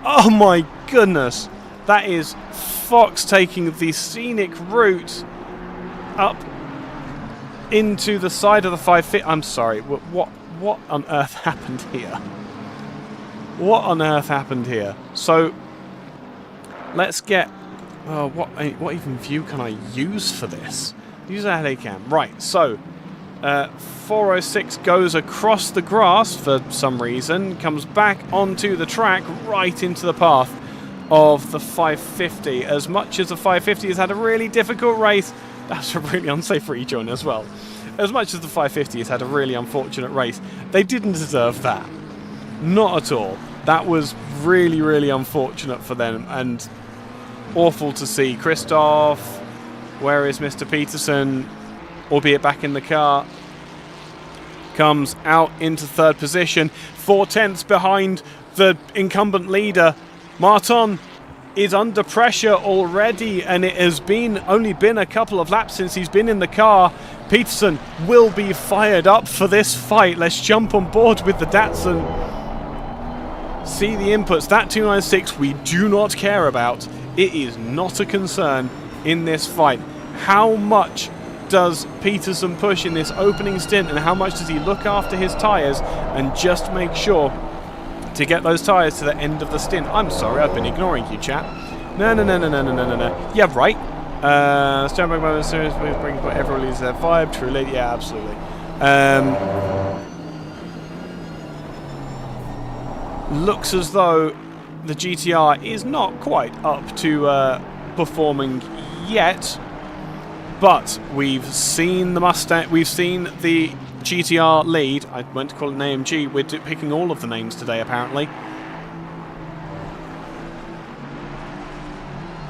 Oh my goodness. That is Fox taking the scenic route up into the side of the 550. I'm sorry. What on earth happened here? What on earth happened here? So let's get. What even view can I use for this? Use a headache cam. Right. So 406 goes across the grass for some reason, comes back onto the track, right into the path of the 550. As much as the 550 has had a really difficult race. That's a really unsafe rejoin as well. As much as the 550 has had a really unfortunate race, they didn't deserve that. Not at all. That was really, really unfortunate for them and awful to see. Christoph, where is Mr. Peterson? Albeit back in the car. Comes out into third position. 4/10 behind the incumbent leader. Martin is under pressure already, and it has only been a couple of laps since he's been in the car. Peterson will be fired up for this fight. Let's jump on board with the Datsun. See the inputs. That 296 we do not care about. It is not a concern in this fight. How much does Peterson push in this opening stint, and how much does he look after his tyres and just make sure to get those tyres to the end of the stint? I'm sorry, I've been ignoring you, chat. No. Yeah, right. Sternberg moment series brings everyone loses their vibe. Truly, yeah, absolutely. Looks as though the GTR is not quite up to performing yet, but we've seen the Mustang. We've seen the GTR lead. I went to call it an AMG. We're picking all of the names today, apparently.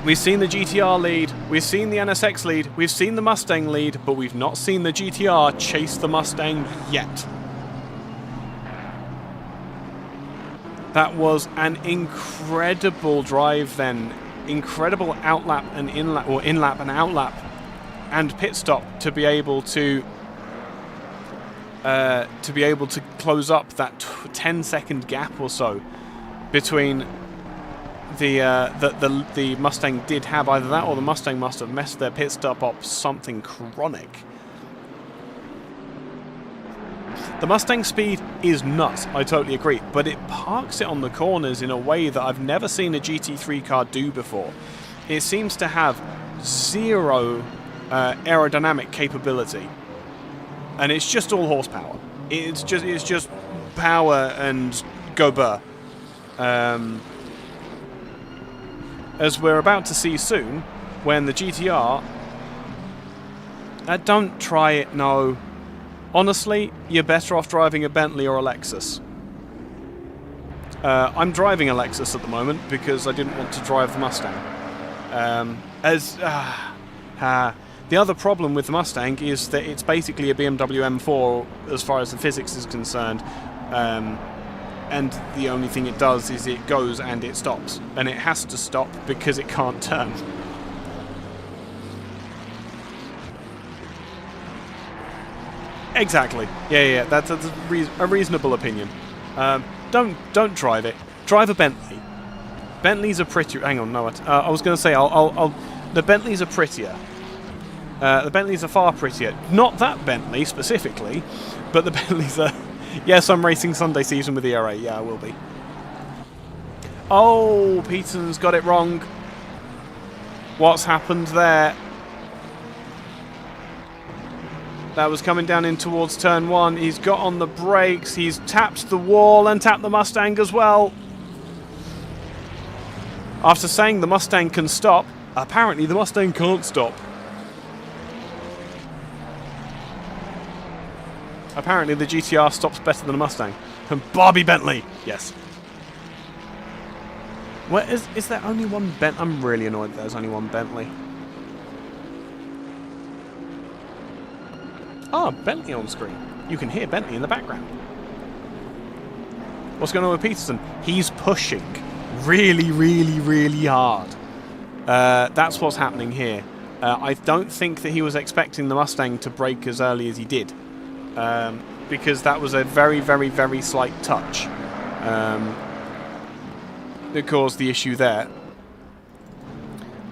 We've seen the GTR lead, we've seen the NSX lead, we've seen the Mustang lead, but we've not seen the GTR chase the Mustang yet. That was an incredible drive then. Incredible outlap and inlap, or inlap and outlap, and pit stop to be able to close up that 10-second gap or so between the Mustang did have. Either that or the Mustang must have messed their pit stop up something chronic. The Mustang speed is nuts, I totally agree, but it parks it on the corners in a way that I've never seen a GT3 car do before. It seems to have zero aerodynamic capability, and it's just all horsepower. It's just power and go burr. As we're about to see soon, when the GTR... don't try it, no. Honestly, you're better off driving a Bentley or a Lexus. I'm driving a Lexus at the moment because I didn't want to drive the Mustang. The other problem with the Mustang is that it's basically a BMW M4 as far as the physics is concerned. And the only thing it does is it goes and it stops. And it has to stop because it can't turn. Exactly. Yeah. That's a reasonable opinion. Don't drive it. Drive a Bentley. Bentleys are prettier. Hang on, no. I was going to say the Bentleys are prettier. The Bentleys are far prettier. Not that Bentley specifically, but the Bentleys are. Yes, I'm racing Sunday season with ERA. Yeah, I will be. Oh, Peterson's got it wrong. What's happened there? That was coming down in towards turn 1. He's got on the brakes. He's tapped the wall and tapped the Mustang as well. After saying the Mustang can stop, apparently the Mustang can't stop. Apparently the GTR stops better than a Mustang. And Barbie Bentley! Yes. Where is there only one Bentley? I'm really annoyed that there's only one Bentley. Ah, Bentley on screen. You can hear Bentley in the background. What's going on with Peterson? He's pushing really, really, really hard. That's what's happening here. I don't think that he was expecting the Mustang to brake as early as he did. Because that was a very, very, very slight touch. That caused the issue there.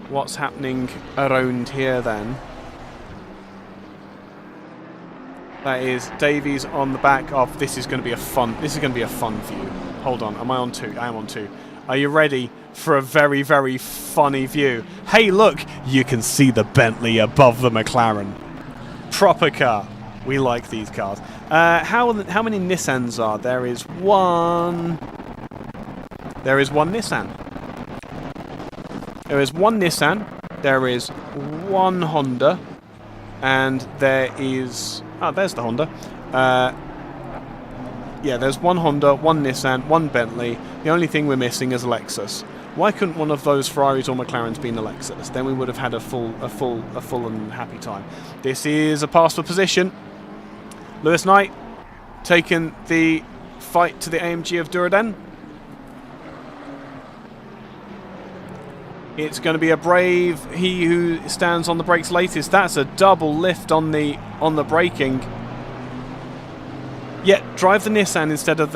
What's happening around here then? That is Davies on the back of. This is going to be a fun view. Hold on, am I on 2? I am on 2. Are you ready for a very, very funny view? Hey, look, you can see the Bentley above the McLaren. Proper car. We like these cars. How many Nissans are there? There is one Nissan. There is one Nissan. There is one Honda. And there is... Oh, there's the Honda. Yeah, there's one Honda, one Nissan, one Bentley. The only thing we're missing is a Lexus. Why couldn't one of those Ferraris or McLarens be in a Lexus? Then we would have had a full and happy time. This is a pass for position. Lewis Knight taking the fight to the AMG of Duraden. It's going to be a brave he who stands on the brakes latest. That's a double lift on the braking. Yeah, drive the Nissan instead of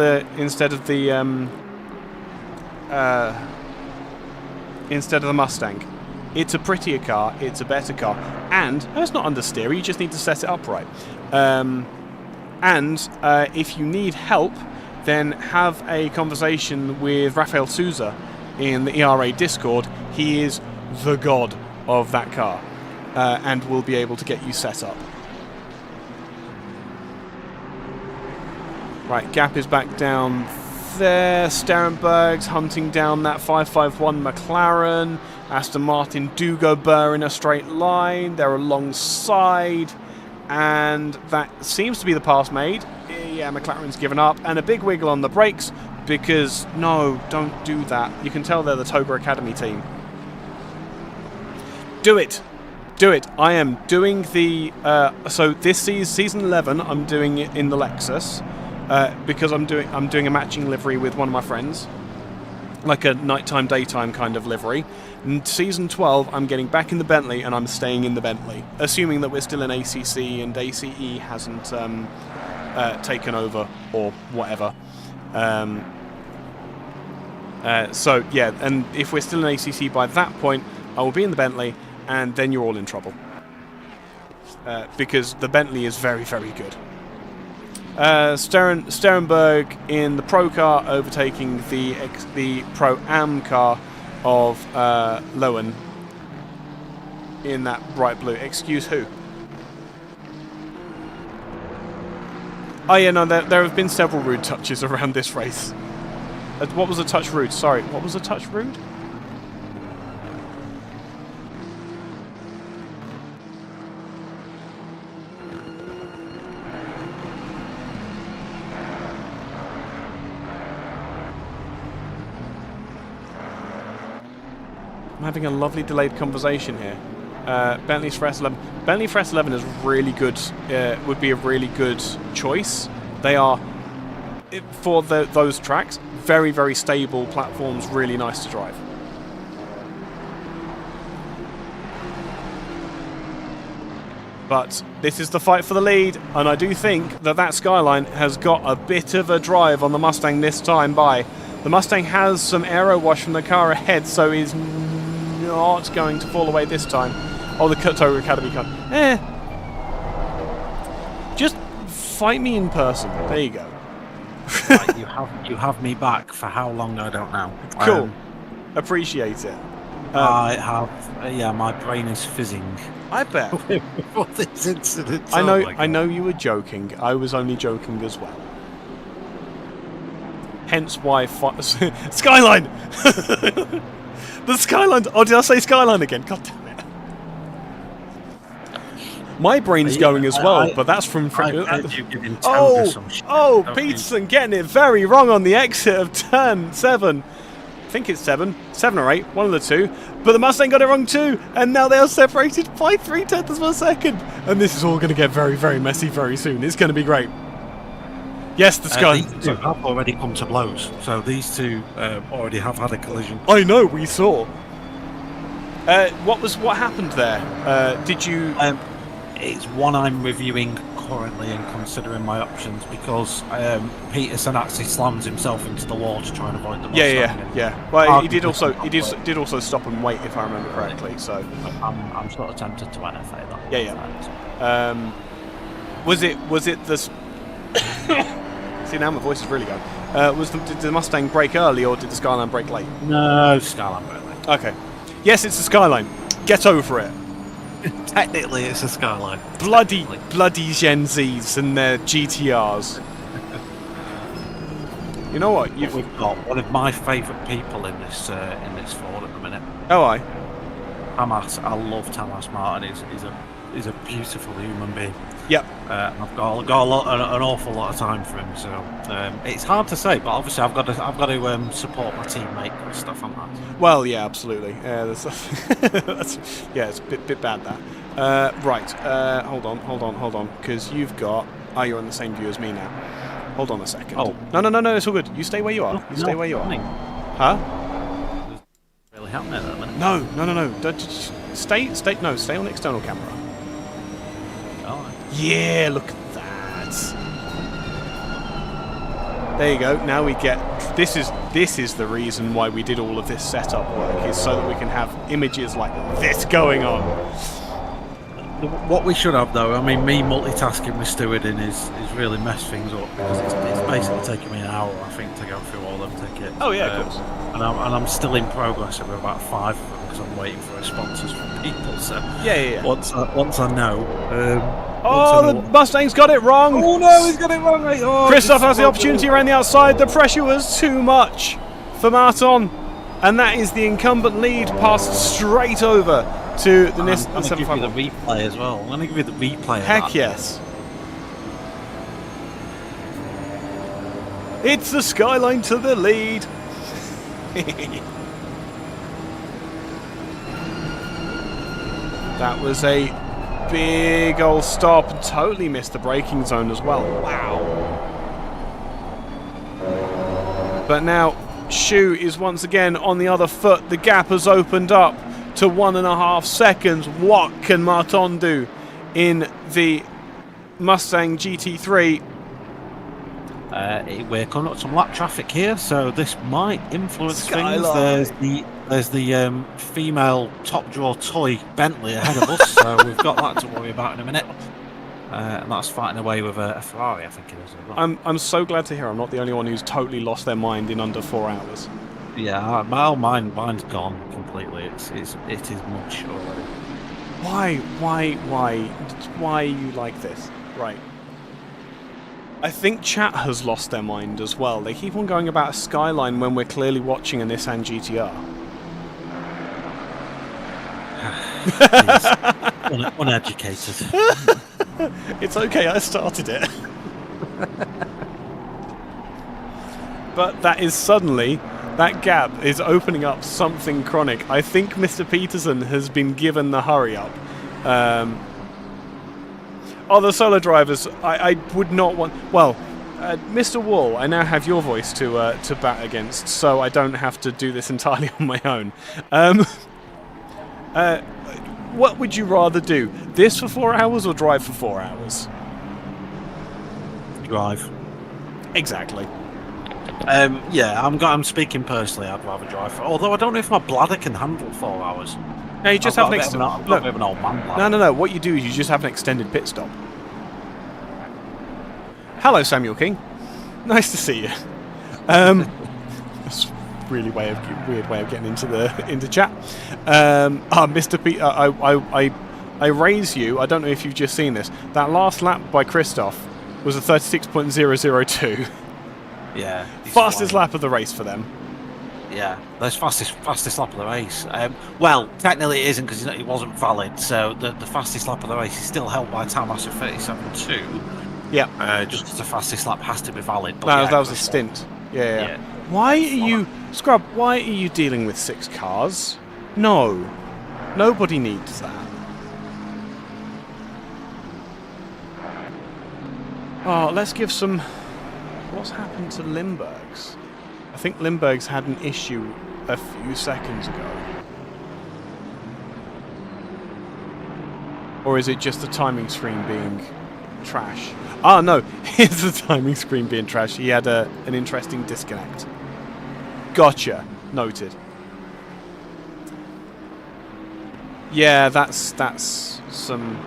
the Mustang. It's a prettier car. It's a better car, and it's not understeer. You just need to set it up right. If you need help, then have a conversation with Rafael Souza in the ERA Discord. He is the god of that car and will be able to get you set up. Right, gap is back down there. Sterenberg's hunting down that 551 McLaren. Aston Martin do go burr in a straight line. They're alongside. And that seems to be the pass made. Yeah, McLaren's given up. And a big wiggle on the brakes because, no, don't do that. You can tell they're the Toba Academy team. Do it. Do it. I am doing the... so this season 11, I'm doing it in the Lexus because I'm doing a matching livery with one of my friends. like a nighttime, daytime kind of livery. In season 12, I'm getting back in the Bentley, and I'm staying in the Bentley, assuming that we're still in ACC and ACE hasn't taken over or whatever. So yeah, and if we're still in ACC by that point, I will be in the Bentley, and then you're all in trouble. Because the Bentley is very, very good. Sterenberg in the Pro car, overtaking the Pro-Am car of Lowen in that bright blue. Excuse who? Oh yeah, no, there have been several rude touches around this race. What was a touch rude? Sorry, what was a touch rude? I'm having a lovely delayed conversation here. Bentley's for S11. Bentley for S11 is really good. Would be a really good choice. They are, for those tracks, very, very stable platforms. Really nice to drive. But this is the fight for the lead, and I do think that Skyline has got a bit of a drive on the Mustang this time by. The Mustang has some aero wash from the car ahead, so is not going to fall away this time. Oh, the Togo Academy car. Just fight me in person. There you go. Right, you have me back for how long? I don't know. Cool. Appreciate it. I have. Yeah, my brain is fizzing. I bet. What this incident? I know you were joking. I was only joking as well. Hence why Skyline. The Skyline. Oh, did I say Skyline again? God damn it. My brain's going as well, but that's from. Peterson getting it very wrong on the exit of turn 7. I think it's 7 or 8, one of the two. But the Mustang got it wrong too, and now they are separated by 0.3 of a second. And this is all going to get very, very messy very soon. It's going to be great. Yes, the Sky. These two have already come to blows, so these two already have had a collision. I know, we saw. What happened there? Did you? It's one I'm reviewing currently and considering my options because Peterson actually slams himself into the wall to try and avoid the Mustang. Yeah. Well, he did also stop and wait, if I remember correctly. So I'm sort of tempted to NFA that. Yeah. Was it the? See, now my voice is really going. Did the Mustang brake early or did the Skyline brake late? No, Skyline brake late. Okay. Yes, it's the Skyline. Get over it. Technically, it's a Skyline. Bloody Gen Zs and their GTRs. You know what? We've got one of my favourite people in this Ford at the minute. Oh, I love Tamas Martin. He's a beautiful human being. Yep. I've got an awful lot of time for him, so it's hard to say. But obviously, I've got to support my teammate and stuff on that. Well, yeah, absolutely. It's a bit bad that. Right. Hold on, because you've got. Oh, you're on the same view as me now. Hold on a second. Oh. No, it's all good. You stay where you are. Stay where you are. Huh? Really happening at the minute. No. Stay on external camera. Yeah, look at that. There you go. Now we get this is the reason why we did all of this setup work, is so that we can have images like this going on. What we should have, though, I mean, me multitasking with stewarding is really messed things up because it's basically taken me an hour, I think, to go through all them tickets. Oh yeah, of course. And I'm still in progress with about 5 of them because I'm waiting for responses from people. So yeah. Once I know. The Mustang's got it wrong! Oh no, he's got it wrong, mate! Oh, Christoph has the opportunity around the outside. The pressure was too much for Martin, and that is the incumbent lead passed straight over to the Nissan. I'm going to give you the replay as well. I'm going to give you the replay. Heck yes! It's the Skyline to the lead. That was a big old stop and totally missed the braking zone as well. Wow. But now Shu is once again on the other foot. The gap has opened up to 1.5 seconds. What can Martin do in the Mustang GT3? We're coming up to some lap traffic here, so this might influence Skyline. things. There's the female top drawer toy Bentley ahead of us, so we've got that to worry about in a minute. And that's fighting away with a Ferrari, I think it is. As well. I'm so glad to hear I'm not the only one who's totally lost their mind in under 4 hours. Yeah, mine's gone completely. It is much already. Why are you like this? Right. I think chat has lost their mind as well. They keep on going about a Skyline when we're clearly watching a Nissan GTR. Uneducated. It's okay, I started it. But that is suddenly, that gap is opening up something chronic. I think Mr. Peterson has been given the hurry up. The solo drivers, I would not want... Well, Mr. Wall, I now have your voice to bat against, so I don't have to do this entirely on my own. What would you rather do? This for 4 hours or drive for 4 hours? Drive. Exactly. Yeah, I'm speaking personally. I'd rather drive. Although I don't know if my bladder can handle 4 hours. No, you just have an extended... I've got a bit of an old man bladder. No. What you do is you just have an extended pit stop. Hello, Samuel King. Nice to see you. That's a really weird way of getting into chat. Mr. P, I raise you. I don't know if you've just seen this. That last lap by Christoph was a 36.002. Yeah. Fastest lap of the race for them. Yeah, that's fastest lap of the race. Well, technically it isn't because it wasn't valid. So the fastest lap of the race is still held by a time master of 37.2. Yeah. Just because the fastest lap has to be valid. But that was a stint. Yeah. Why are you, Scrub? Why are you dealing with 6 cars? No, nobody needs that. Oh, let's give some. What's happened to Limburg's? I think Limburg's had an issue a few seconds ago. Or is it just the timing screen being trash? Ah, no, it's the timing screen being trash. He had an interesting disconnect. Gotcha. Noted. Yeah, that's some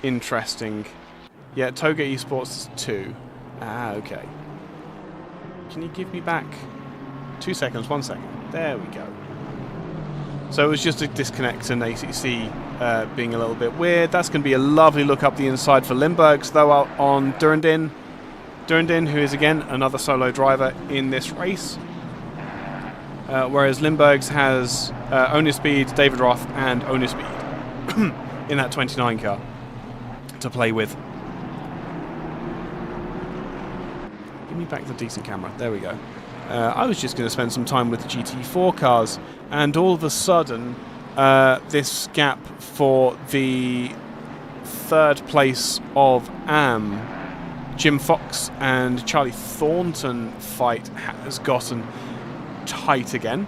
interesting... Yeah, Toga Esports 2. Ah, okay. Can you give me back 2 seconds? 1 second. There we go. So it was just a disconnect and ACC being a little bit weird. That's going to be a lovely look up the inside for Limburgs, though, out on Durandin. Durandin, who is again another solo driver in this race. Whereas Limburgs has Owner Speed, David Roth, and Owner Speed in that 29 car to play with. Give me back the decent camera. There we go. I was just going to spend some time with the GT4 cars, and all of a sudden, this gap for the 3rd place of Jim Fox and Charlie Thornton fight has gotten tight again.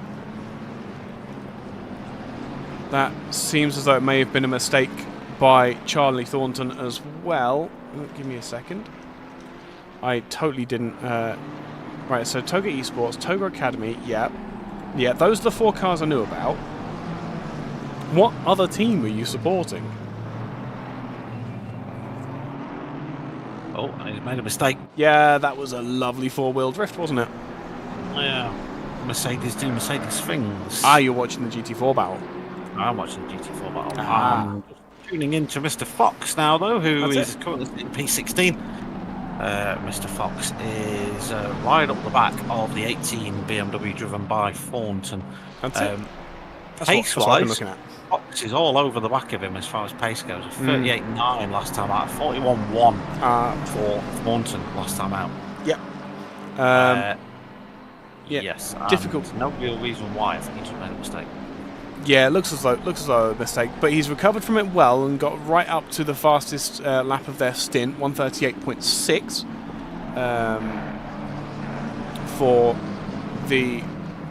That seems as though it may have been a mistake by Charlie Thornton as well. Give me a second. I totally didn't... Right, so Toga Esports, Toga Academy, yeah, those are the 4 cars I knew about. What other team are you supporting? Oh, I made a mistake. Yeah, that was a lovely 4-wheel drift, wasn't it? Yeah. Mercedes do Mercedes things. Ah, you're watching the GT4 battle. I'm watching the GT4 battle. Ah. I'm tuning into Mr. Fox now, though, who is currently in P16. Mr. Fox is right up the back of the 18 BMW driven by Thornton. That's it. Pace-wise, what I've been looking at. Fox is all over the back of him as far as pace goes. 38.9 last time out, 41.1 for Thornton last time out. Yep. Yes. Difficult. No real reason why. I think he just made a mistake. Yeah, it looks as though a mistake, but he's recovered from it well and got right up to the fastest lap of their stint, 1:38.6 for the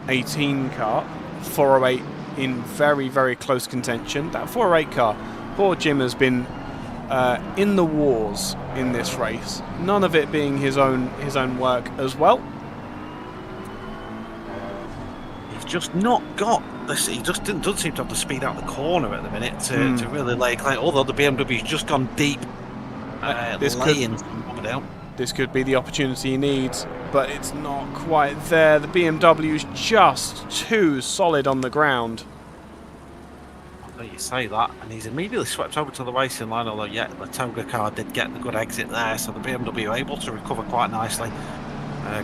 18 car, 408 in very, very close contention. That 408 car, poor Jim has been in the wars in this race, none of it being his own work as well. He's just not got this. He just doesn't seem to have the speed out the corner at the minute to really lay claim. Although the BMW's just gone deep, This could be the opportunity he needs, but it's not quite there. The BMW's just too solid on the ground. You say that, and he's immediately swept over to the racing line, although, yeah, the Toga car did get the good exit there, so the BMW able to recover quite nicely.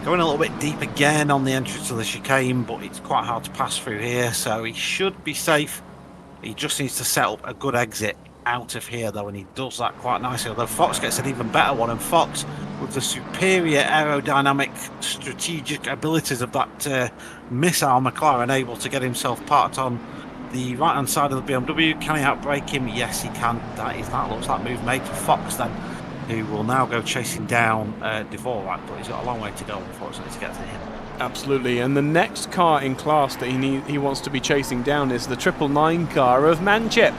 Going a little bit deep again on the entrance to the chicane, but it's quite hard to pass through here, so he should be safe. He just needs to set up a good exit out of here, though, and he does that quite nicely, although Fox gets an even better one, and Fox, with the superior aerodynamic strategic abilities of that missile McLaren, able to get himself parked on the right hand side of the BMW. Can he outbrake him? Yes, he can. That looks like move made for Fox then, who will now go chasing down Dvorak, but he's got a long way to go, unfortunately, to get to him. Absolutely, and the next car in class that he wants to be chasing down is the 999 car of Manchip,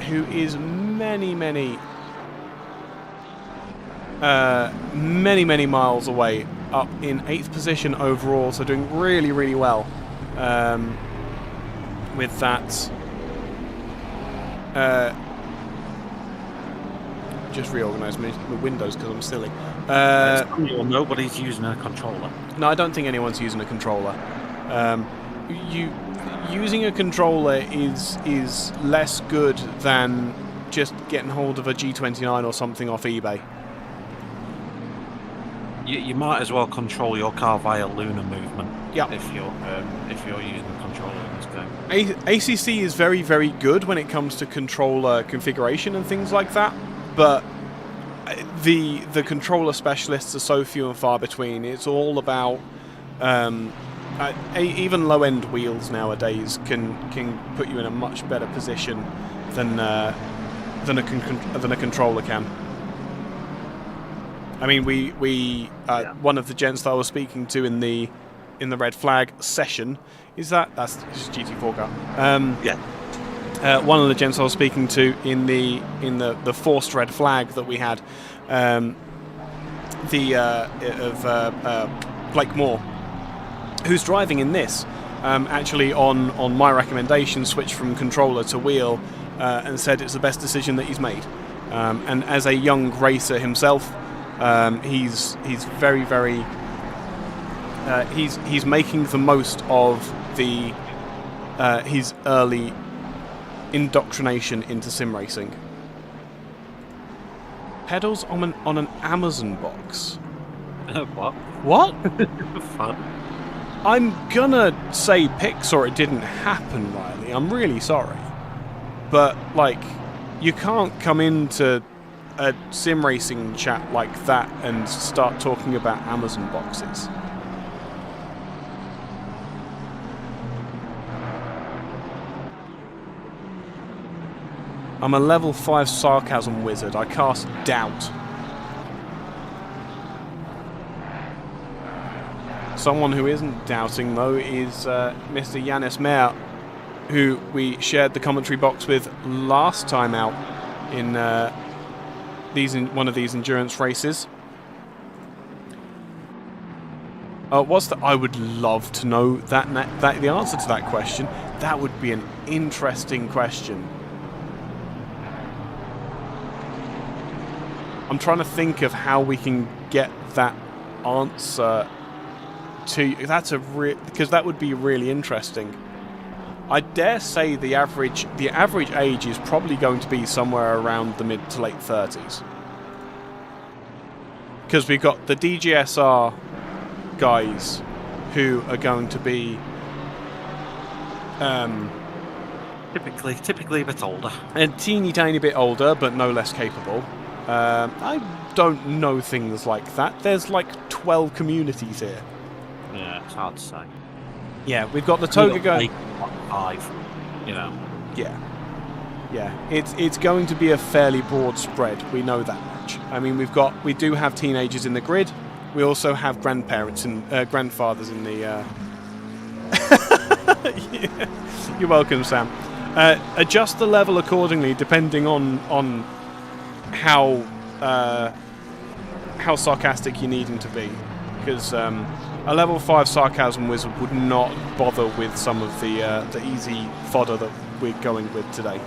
who is many miles away, up in 8th position overall, so doing really, really well. With that, just reorganise my windows because I'm silly. Nobody's using a controller. No, I don't think anyone's using a controller. Using a controller is less good than just getting hold of a G29 or something off eBay. You might as well control your car via lunar movement. Yeah. If you're using the controller in this game. ACC is very, very good when it comes to controller configuration and things like that, but the controller specialists are so few and far between. It's all about even low-end wheels nowadays can put you in a much better position than a controller can. I mean, one of the gents that I was speaking to in the red flag session that's just GT4 car. One of the gents I was speaking to in the forced red flag that we had, Blake Moore, who's driving in this, actually on my recommendation switched from controller to wheel, and said it's the best decision that he's made. And as a young racer himself, he's very, very he's making the most of his early indoctrination into sim racing. Pedals on an Amazon box. What? What? Fun. I'm gonna say Pixar it didn't happen, Riley. I'm really sorry. But, you can't come into a sim racing chat like that and start talking about Amazon boxes. I'm a level 5 sarcasm wizard. I cast doubt. Someone who isn't doubting, though, is Mr. Yanis Mayer, who we shared the commentary box with last time out in one of these endurance races. I would love to know the answer to that question. That would be an interesting question. I'm trying to think of how we can get that answer to you. Because that would be really interesting. I dare say the average age is probably going to be somewhere around the mid to late 30s. Because we've got the DGSR guys who are going to be typically a bit older. A teeny tiny bit older, but no less capable. I don't know things like that. There's 12 communities here. Yeah, it's hard to say. Yeah, we've got the Toga guy. 5, Yeah. It's going to be a fairly broad spread. We know that much. I mean, we do have teenagers in the grid. we also have grandparents and grandfathers in the. You're welcome, Sam. Adjust the level accordingly, depending on how sarcastic you're needing to be, because a level 5 sarcasm wizard would not bother with some of the easy fodder that we're going with today.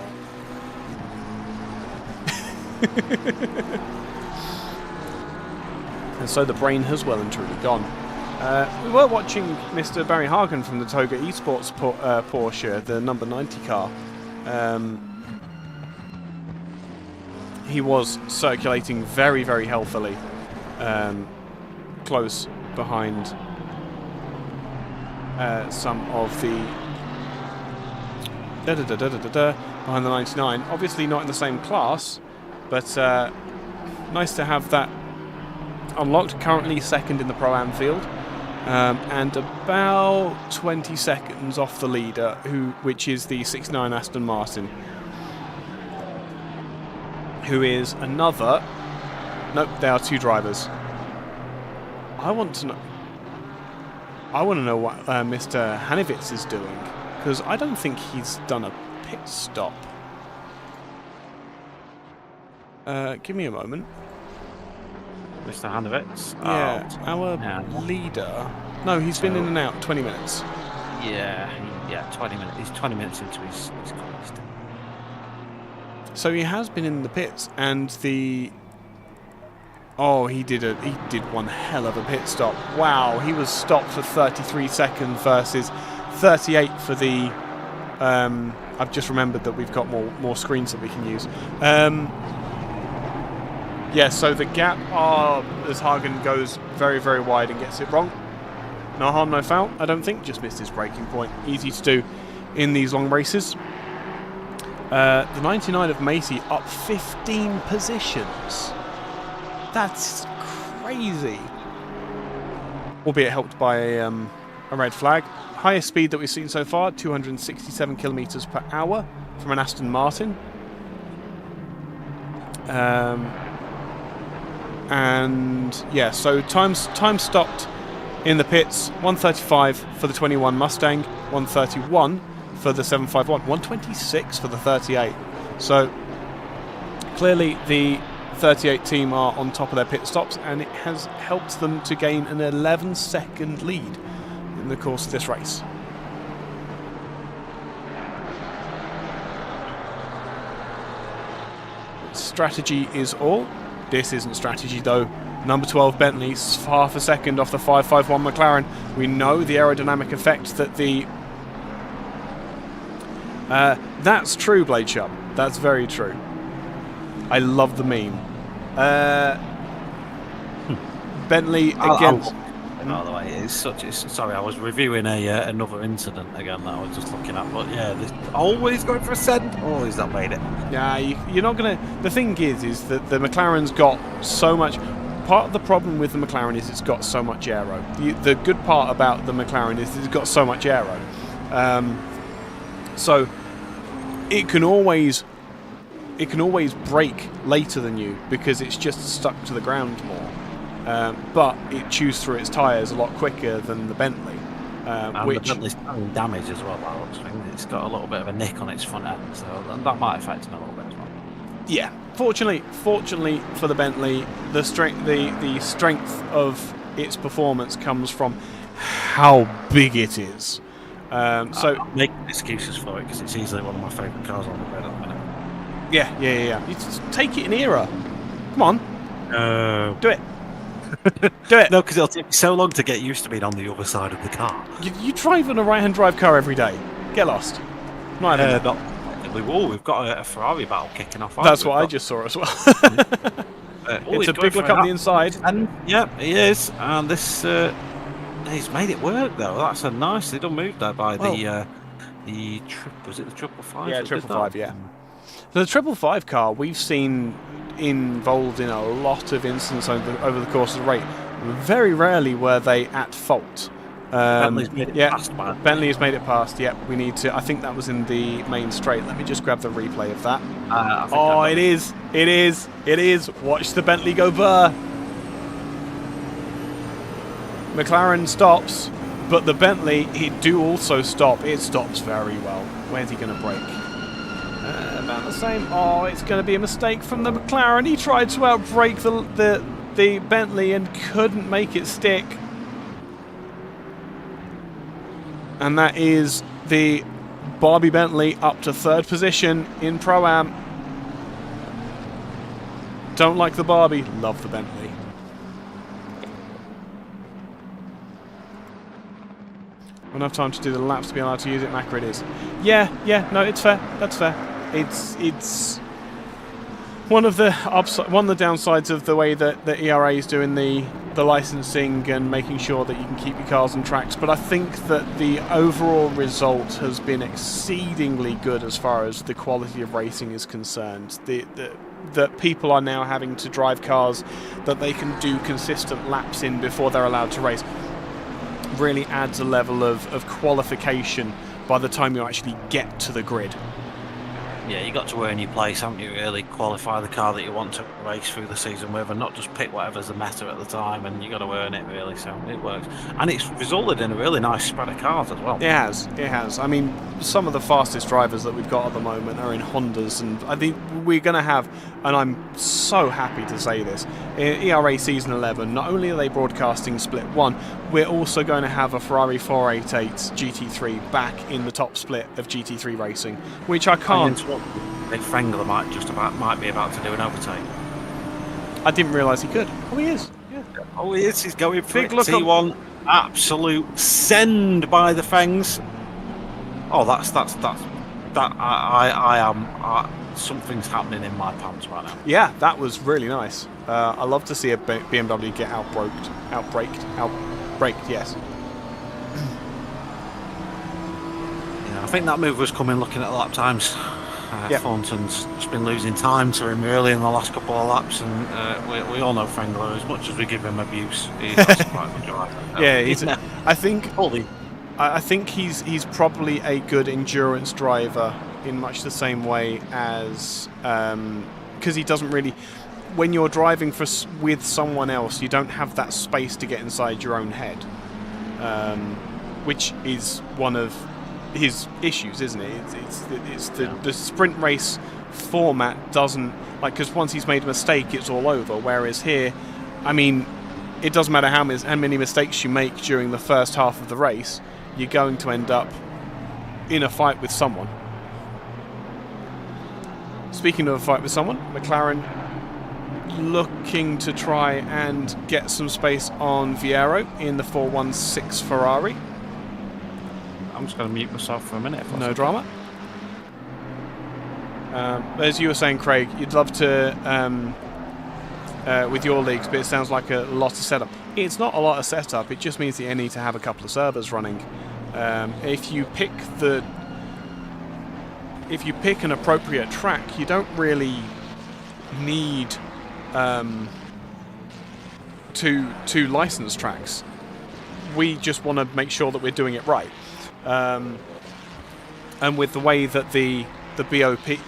And so the brain has well and truly gone. We were watching Mr. Barry Hagen from the Toga Esports Porsche, the number 90 car. He was circulating very, very healthily, close behind some of the behind the 99. Obviously not in the same class, but nice to have that unlocked. Currently second in the Pro-Am field, and about 20 seconds off the leader, which is the 69 Aston Martin, who is another. Nope, they are two drivers. I want to know what Mr. Hanivitz is doing, because I don't think he's done a pit stop. Give me a moment. Mr. Hanivitz? Yeah, our leader. No, he's been in and out 20 minutes. Yeah, 20 minutes. He's 20 minutes into his contest. So he has been in the pits, and the. Oh, he did one hell of a pit stop. Wow, he was stopped for 33 seconds versus 38 for the. I've just remembered that we've got more screens that we can use. Yeah, so the gap as Hagen goes very, very wide and gets it wrong. No harm, no foul, I don't think. Just missed his braking point. Easy to do in these long races. The 99 of Macy up 15 positions. That's crazy. Albeit helped by a red flag. Highest speed that we've seen so far, 267 kilometers per hour from an Aston Martin. And yeah, so time stopped in the pits, 1:35 for the 21 Mustang, 1:31 for the 751, 1:26 for the 38. So clearly the 38 team are on top of their pit stops, and it has helped them to gain an 11-second lead in the course of this race. Strategy is all. This isn't strategy though. Number 12 Bentley, half a second off the 551 McLaren. We know the aerodynamic effect that the... that's true, Blade Shop. That's very true. I love the meme. Bentley against... By the way, sorry, I was reviewing another incident again that I was just looking at, but yeah, this always going for a send. Always not made it. Yeah, you're not gonna. The thing is that the McLaren's got so much. Part of the problem with the McLaren is it's got so much aero. The good part about the McLaren is it's got so much aero, so it can always brake later than you because it's just stuck to the ground more. But it chews through its tyres a lot quicker than the Bentley. Which the Bentley's having damage as well. It's got a little bit of a nick on its front end, so that might affect it a little bit as well. Yeah, fortunately for the Bentley, the strength of its performance comes from how big it is. So I'm making excuses for it because it's easily one of my favourite cars on the road at the minute. Yeah. You just take it in era. Come on, do it. Do it. No, because it'll take me so long to get used to being on the other side of the car. You drive in a right-hand drive car every day. Get lost. We've got a Ferrari battle kicking off. That's what I just saw as well. It's a big look up the inside. And yeah, he is. And this, he's made it work though. That's a nicely done move there by was it the 555? Yeah, 555. Yeah. The 555 car we've seen involved in a lot of incidents over the course of the race. Very rarely were they at fault. Bentley's made it past, man. Bentley has made it past. Yep, we need to. I think that was in the main straight. Let me just grab the replay of that. It is. Watch the Bentley go burr. McLaren stops, but the Bentley, it do also stop. It stops very well. Where's he going to brake? About the same. Oh, it's going to be a mistake from the McLaren. He tried to outbrake the Bentley and couldn't make it stick. And that is the Barbie Bentley up to 3rd position in Pro-Am. Don't like the Barbie, love the Bentley. Enough time to do the laps to be allowed to use it. Macro it is. Yeah, no, it's fair. That's fair. It's one of the downsides of the way that the ERA is doing the licensing and making sure that you can keep your cars on tracks. But I think that the overall result has been exceedingly good as far as the quality of racing is concerned. That people are now having to drive cars that they can do consistent laps in before they're allowed to race really adds a level of qualification by the time you actually get to the grid. Yeah, you got to earn your place, haven't you? Really qualify the car that you want to race through the season with, and not just pick whatever's the meta at the time. And you got to earn it, really. So it works, and it's resulted in a really nice spread of cars as well. It has. I mean, some of the fastest drivers that we've got at the moment are in Hondas, and I think we're going to have, and I'm so happy to say this, in ERA Season 11, not only are they broadcasting Split 1, we're also going to have a Ferrari 488 GT3 back in the top split of GT3 racing, which I can't. Big Fengler might be about to do an overtake. I didn't realise he could. Oh, he is. Yeah. Oh, he is. He's going for Big it. look T1, absolute send by the Fangs. Oh, I am. Something's happening in my pants right now. Yeah, that was really nice. I love to see a BMW get outbraked. Yes. Yeah, I think that move was coming looking at lap times. Yep. Thornton's just been losing time to him early in the last couple of laps, and we all know Fengler, as much as we give him abuse, he's quite a good driver. Yeah, I think he's probably a good endurance driver in much the same way as because he doesn't really. When you're driving with someone else, you don't have that space to get inside your own head, which is one of his issues, isn't it? It's the sprint race format doesn't, like, because once he's made a mistake, it's all over. Whereas here, I mean, it doesn't matter how many mistakes you make during the first half of the race, you're going to end up in a fight with someone. Speaking of a fight with someone, McLaren looking to try and get some space on Vieiro in the 416 Ferrari. I'm just going to mute myself for a minute. No drama. As you were saying, Craig, you'd love to with your leagues, but it sounds like a lot of setup. It's not a lot of setup. It just means that you need to have a couple of servers running. If you pick an appropriate track, you don't really need two licensed tracks. We just want to make sure that we're doing it right. And with the way that the BOP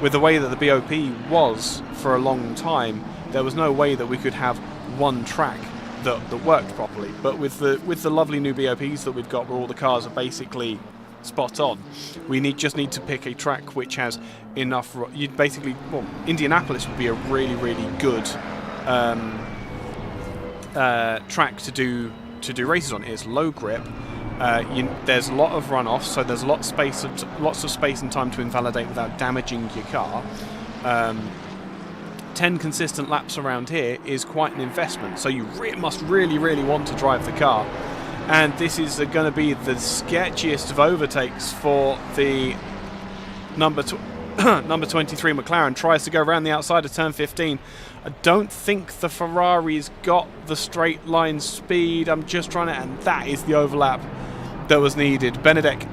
with the way that the BOP was for a long time, there was no way that we could have one track that worked properly. But with the lovely new BOPs that we've got, where all the cars are basically spot on, we just need to pick a track which has enough. You'd basically, Indianapolis would be a really, really good track to do races on. It's low grip. There's a lot of runoffs, so there's lots of space and time to invalidate without damaging your car. 10 consistent laps around here is quite an investment, so you must really, really want to drive the car. And this is going to be the sketchiest of overtakes for the number 23 McLaren. Tries to go around the outside of turn 15. I don't think the Ferrari's got the straight line speed. I'm just trying to, and that is the overlap that was needed. Benedek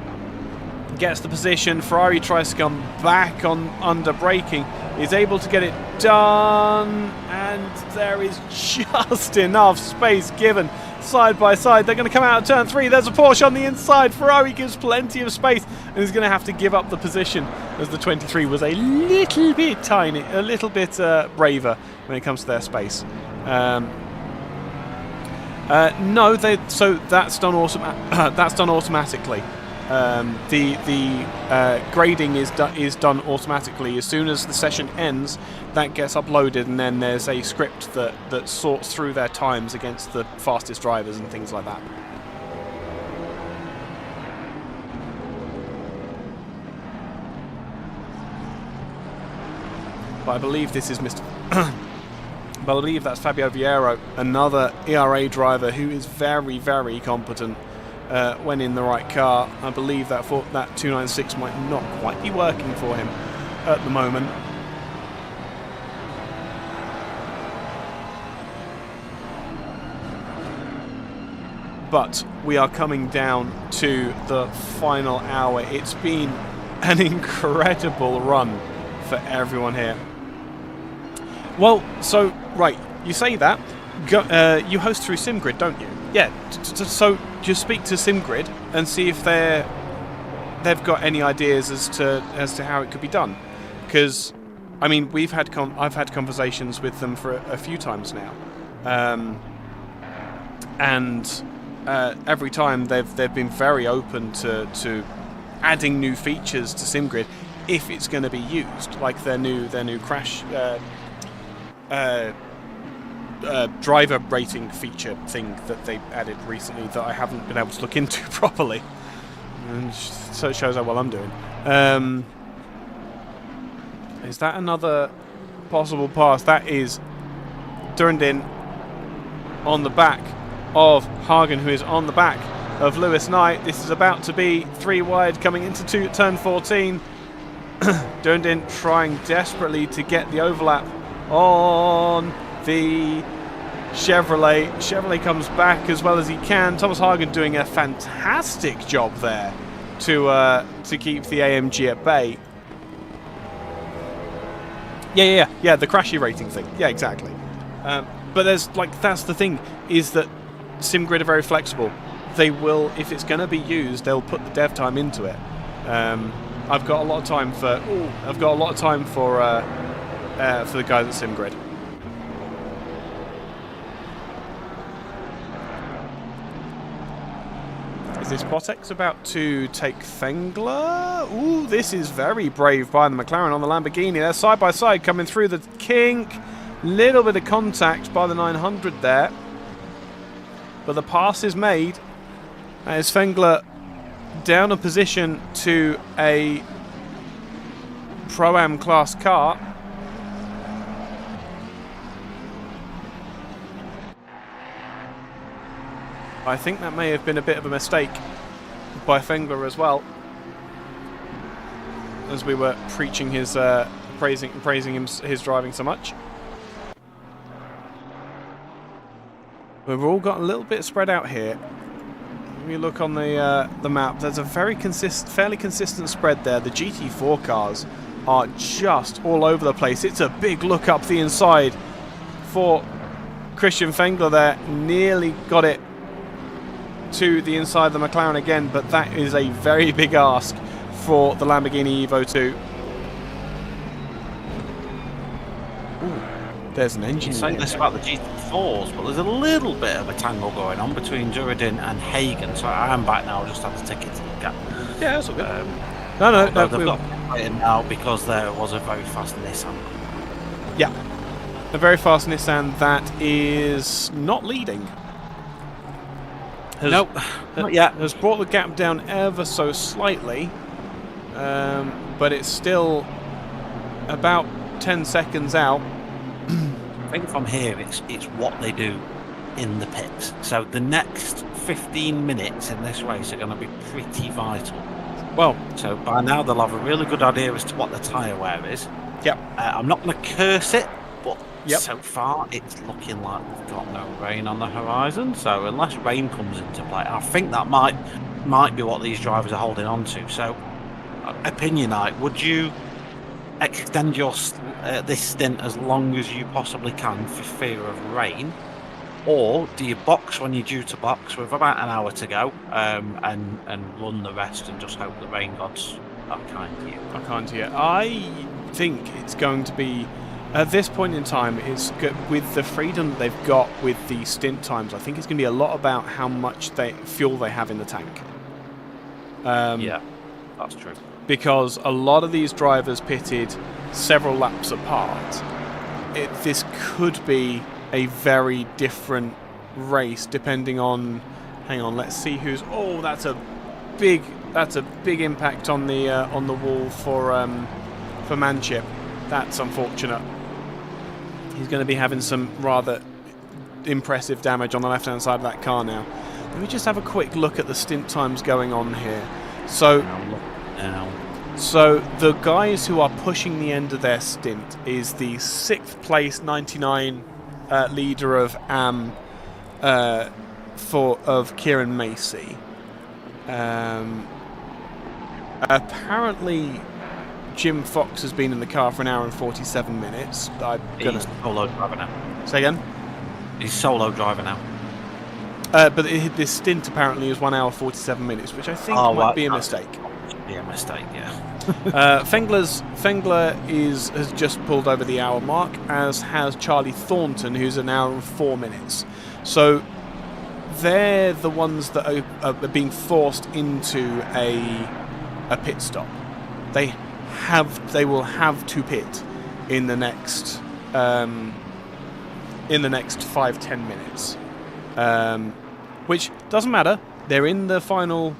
gets the position. Ferrari tries to come back on under braking. Is able to get it done, and there is just enough space given side by side. They're going to come out of turn 3. There's a Porsche on the inside. Ferrari gives plenty of space and is going to have to give up the position, as the 23 was a little bit braver when it comes to their space. No, so that's done that's done automatically. The grading is done automatically. As soon as the session ends, that gets uploaded, and then there's a script that sorts through their times against the fastest drivers and things like that. But I believe this is Mr. But I believe that's Fabio Vieiro, another ERA driver who is very, very competent when in the right car. I believe that 296 might not quite be working for him at the moment. But we are coming down to the final hour. It's been an incredible run for everyone here. Well, so, right, you say that. You host through SimGrid, don't you? Yeah, so just speak to SimGrid and see if they've got any ideas as to how it could be done. Because, I mean, I've had conversations with them for a few times now. And every time they've been very open to adding new features to SimGrid if it's going to be used, like their new crash driver rating feature thing that they added recently that I haven't been able to look into properly, and so it shows how well I'm doing. Is that another possible pass? That is Durandin on the back of Hagen, who is on the back of Lewis Knight. This is about to be 3 wide coming into turn 14. Durandin trying desperately to get the overlap on the Chevrolet. Chevrolet comes back as well as he can. Thomas Hagen doing a fantastic job there to keep the AMG at bay. Yeah, the crashy rating thing. Yeah, exactly. But that's the thing, is that SimGrid are very flexible. They will, if it's going to be used, they'll put the dev time into it. I've got a lot of time for the guys at SimGrid. Is this Potex about to take Fengler? Ooh, this is very brave by the McLaren on the Lamborghini. They're side by side coming through the kink. Little bit of contact by the 900 there. But the pass is made. As Fengler down a position to a Pro-Am class car. I think that may have been a bit of a mistake by Fengler as well, as we were preaching his praising his driving so much. We've all got a little bit spread out here. If you look on the map, there's a fairly consistent spread there. The GT4 cars are just all over the place. It's a big look up the inside for Christian Fengler there. Nearly got it to the inside of the McLaren again, but that is a very big ask for the Lamborghini Evo 2. Ooh, there's an engine. You say this about the GT4s, but there's a little bit of a tangle going on between Durandin and Hagen, so I am back now. I'll just have to take it to the gap. Yeah, that's all good. No, they've got it now because there was a very fast Nissan. Yeah, a very fast Nissan that is not leading. Nope, not yet. Has brought the gap down ever so slightly, but it's still about 10 seconds out. I think from here, it's what they do in the pits. So the next 15 minutes in this race are going to be pretty vital. Well, so by now they'll have a really good idea as to what the tyre wear is. Yep. I'm not going to curse it, but yep. So far it's looking like we've got no rain on the horizon. So unless rain comes into play, I think that might be what these drivers are holding on to. So, opinion night, would you extend your this stint as long as you possibly can for fear of rain, or do you box when you're due to box with about an hour to go, and run the rest and just hope the rain gods are kind to you? I think it's going to be At this point in time, it's good, with the freedom that they've got with the stint times. I think it's going to be a lot about how much fuel they have in the tank. Yeah, that's true. Because a lot of these drivers pitted several laps apart. This could be a very different race depending on. Hang on, let's see who's. Oh, that's a big impact on the wall for Manship. That's unfortunate. He's going to be having some rather impressive damage on the left-hand side of that car now. Let me just have a quick look at the stint times going on here. So the guys who are pushing the end of their stint is the 6th place 99 leader of AM of Kieran Macy. Apparently Jim Fox has been in the car for 1 hour and 47 minutes. He's solo driver now. Say again? He's solo driver now. But this stint apparently is 1 hour 47 minutes, which I think might be a mistake. Yeah, a mistake, yeah. Fengler has just pulled over the hour mark, as has Charlie Thornton, who's 1 hour and 4 minutes. So they're the ones that are being forced into a pit stop. They will have to pit in the next 5-10 minutes, which doesn't matter. They're in the final.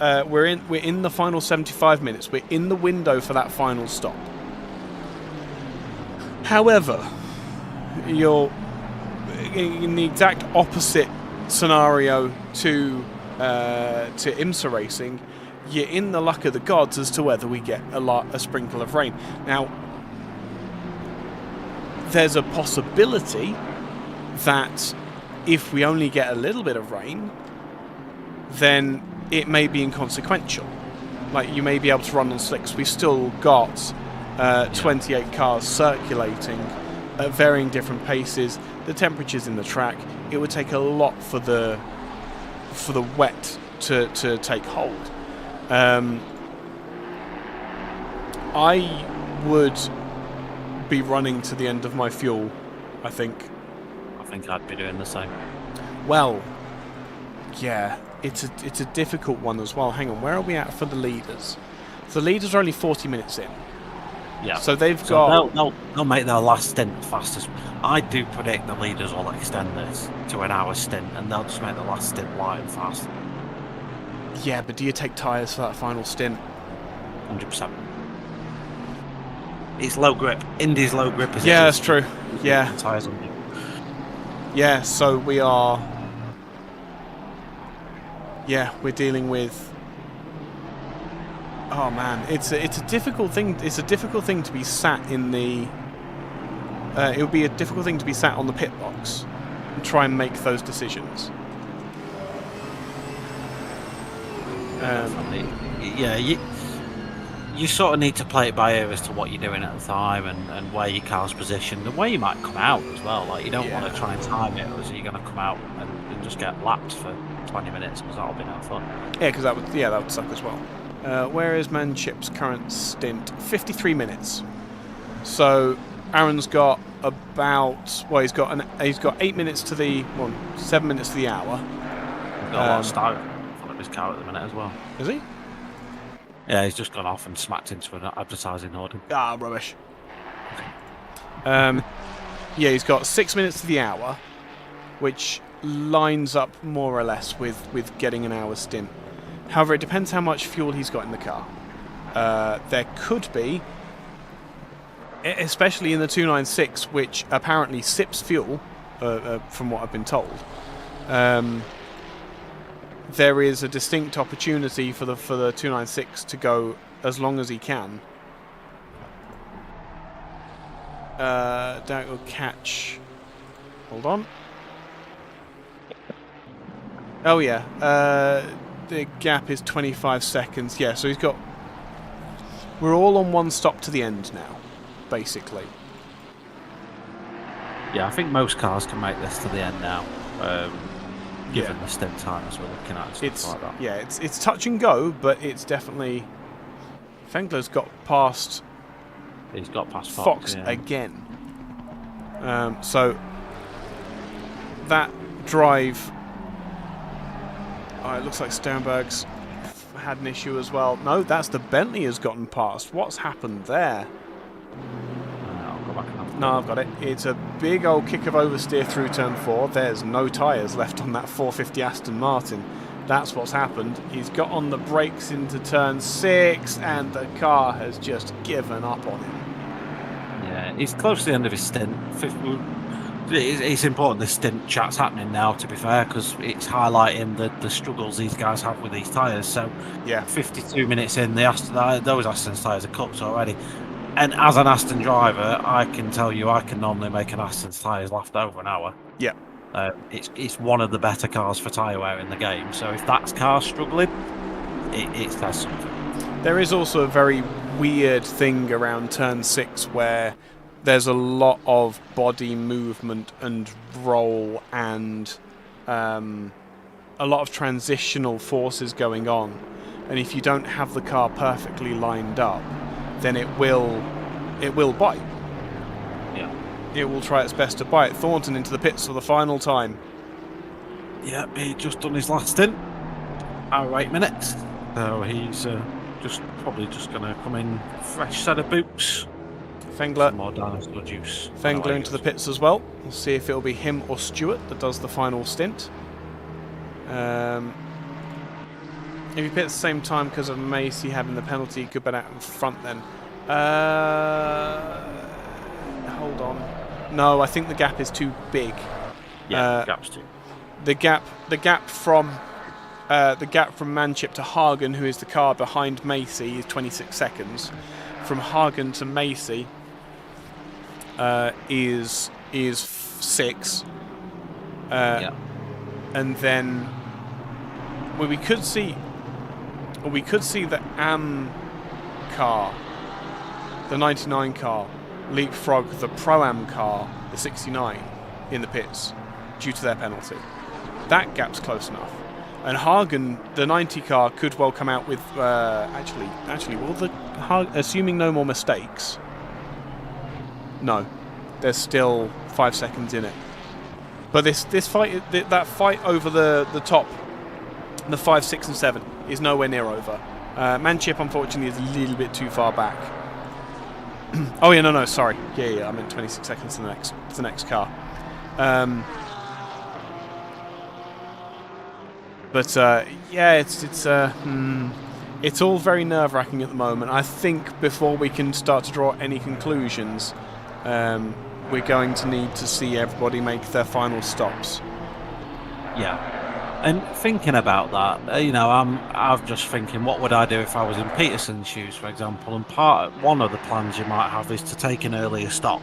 We're in the final 75 minutes. We're in the window for that final stop. However, you're in the exact opposite scenario to IMSA racing. You're in the luck of the gods as to whether we get a sprinkle of rain. Now, there's a possibility that if we only get a little bit of rain, then it may be inconsequential. Like, you may be able to run on slicks. We've still got 28 cars circulating at varying different paces. The temperatures in the track. It would take a lot for the wet to take hold. I would be running to the end of my fuel, I think. I think I'd be doing the same. Well, yeah, it's a difficult one as well. Hang on, where are we at for the leaders? The leaders are only 40 minutes in. Yeah. So they've got. They'll make their last stint the fastest. I do predict the leaders will extend this to an hour stint, and they'll just make the last stint light and fast. Yeah, but do you take tyres for that final stint? 100%. It's low grip. Indy's low grip. Yeah, that's true. Yeah. Tyres on you. Yeah, so we are. Yeah, we're dealing with. Oh man, it's a difficult thing. It's a difficult thing to be sat in the. It would be a difficult thing to be sat on the pit box and try and make those decisions. Yeah, you sort of need to play it by ear as to what you're doing at the time and where your car's positioned and where you might come out as well. Like, you don't want to try and time it, or so you're going to come out and just get lapped for 20 minutes, because that'll be no fun. Yeah, because that would suck as well. Where is Manship's current stint? 53 minutes. So Aaron's got about he's got 8 minutes to the 7 minutes to the hour. He's got a lot of style in front of his car at the minute as well. Is he? Yeah, he's just gone off and smacked into an advertising hoarding. Ah, rubbish. Yeah, he's got 6 minutes to the hour, which lines up more or less with getting an hour stint. However, it depends how much fuel he's got in the car. There could be, especially in the 296, which apparently sips fuel, from what I've been told. There is a distinct opportunity for the 296 to go as long as he can. That will catch. Hold on. Oh yeah. The gap is 25 seconds. Yeah, so he's got. We're all on one stop to the end now, basically. Yeah, I think most cars can make this to the end now. Given the stint times we're looking at, stuff like that. Yeah, it's touch and go, but it's definitely. Fengler's got past. He's got past Fox again. So that drive. Oh, it looks like Sternberg's had an issue as well. No, that's the Bentley has gotten past. What's happened there? I'll go back and have a No, look. I've got it. It's a big old kick of oversteer through turn 4. There's no tyres left on that 450 Aston Martin. That's what's happened. He's got on the brakes into turn 6 and the car has just given up on him. Yeah, he's close to the end of his stint. It's important this stint chat's happening now, to be fair, because it's highlighting the struggles these guys have with these tyres. So, Yeah. 52 minutes in, those Aston tyres are cooked already. And as an Aston driver, I can tell you I can normally make an Aston's tyres last over an hour. Yeah. It's one of the better cars for tyre wear in the game. So if that car's struggling, it says something. There is also a very weird thing around turn 6 where there's a lot of body movement and roll and a lot of transitional forces going on. And if you don't have the car perfectly lined up, then it will bite. Yeah. It will try its best to bite. Thornton into the pits for the final time. Yeah, he just done his last stint. Our 8 minutes. So he's probably just going to come in fresh set of boots. Fengler. Some more dinosaur juice. Fengler into the pits as well. We'll see if it'll be him or Stewart that does the final stint. If he pits at the same time because of Macy having the penalty, he could bet out in front then. Hold on. No, I think the gap is too big. Yeah, gap's too. The gap from Manchip to Hagen, who is the car behind Macy, is 26 seconds. From Hagen to Macy is 6. Yeah. And then we could see the AM car, the 99 car, leapfrog the Pro-Am car, the 69, in the pits due to their penalty. That gap's close enough. And Hagen, the 90 car, could well come out with assuming no more mistakes. No, there's still 5 seconds in it. But this fight, that fight over the top, the 5, 6, and 7 is nowhere near over. Manchip, unfortunately, is a little bit too far back. Oh yeah, no, sorry. Yeah, I meant 26 seconds to the next car. But yeah, it's all very nerve-wracking at the moment. I think before we can start to draw any conclusions, we're going to need to see everybody make their final stops. Yeah. And thinking about that, I'm just thinking, what would I do if I was in Peterson's shoes, for example? And one of the plans you might have is to take an earlier stop.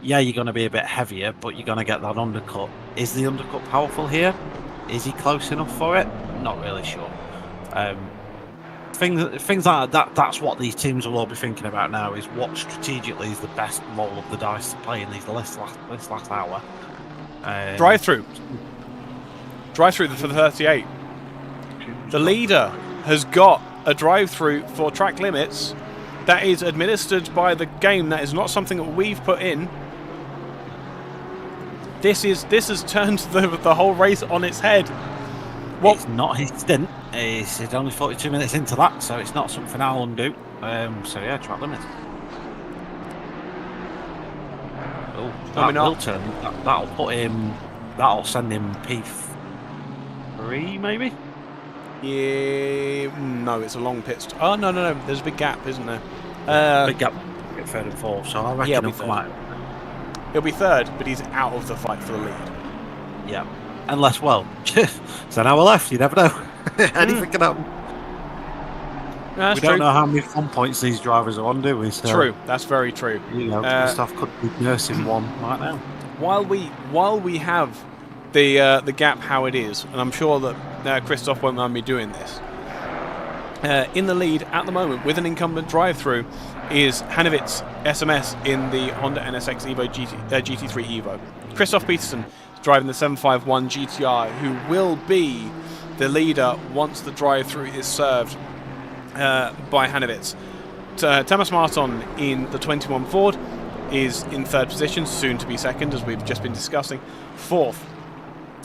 Yeah, you're going to be a bit heavier, but you're going to get that undercut. Is the undercut powerful here? Is he close enough for it? Not really sure. Things like that, that's what these teams will all be thinking about now, is what strategically is the best roll of the dice to play in this last hour. Drive-through for the 38. The leader has got a drive-through for track limits that is administered by the game. That is not something that we've put in. This has turned the whole race on its head. It's not his stint. He's only 42 minutes into that, so it's not something I'll undo. So yeah, track limits. Oh, that will turn. That'll put him. That'll send him P3 maybe. Yeah, no, it's a long pit stop. Oh no, there's a big gap, isn't there? Big gap. Get third and fourth, so I reckon he'll come out. He'll be third, but he's out of the fight for the lead. Yeah. Unless, well, it's an hour left, you never know. Anything can happen. That's we don't know how many fun points these drivers are on, do we? So, true, that's very true. Stuff could be nursing one right now. While we have the gap how it is, and I'm sure that Christoph won't mind me doing this, in the lead at the moment with an incumbent drive-through is Hanovitz SMS in the Honda NSX Evo GT3 Evo. Christoph Peterson driving the 751 GTI, who will be the leader once the drive-through is served by Hanovitz. Thomas Marton in the 21 Ford, is in third position, soon to be second, as we've just been discussing. Fourth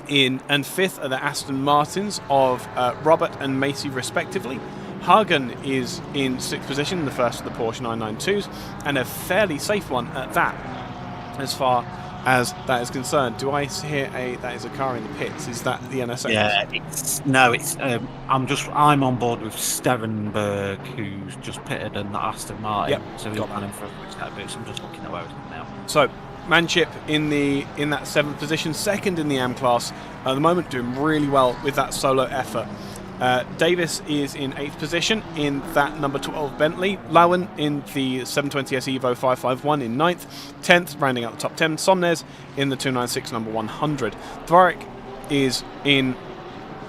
and fifth are the Aston Martins of Robert and Macy, respectively. Hagen is in sixth position, the first of the Porsche 992s, and a fairly safe one at that, as far as that is concerned. Do I hear that is a car in the pits? Is that the NSX? Yeah, I'm on board with Stevenberg, who's just pitted, and the Aston Martin. Yep, So he's running for a quick set of boots. I'm just looking at where he's now. So Manship in that seventh position, second in the AM class at the moment, doing really well with that solo effort. Davis is in 8th position in that number 12 Bentley. Lowen in the 720S Evo 551 in 9th. 10th, rounding out the top 10. Somnes in the 296 number 100. Dvorak is in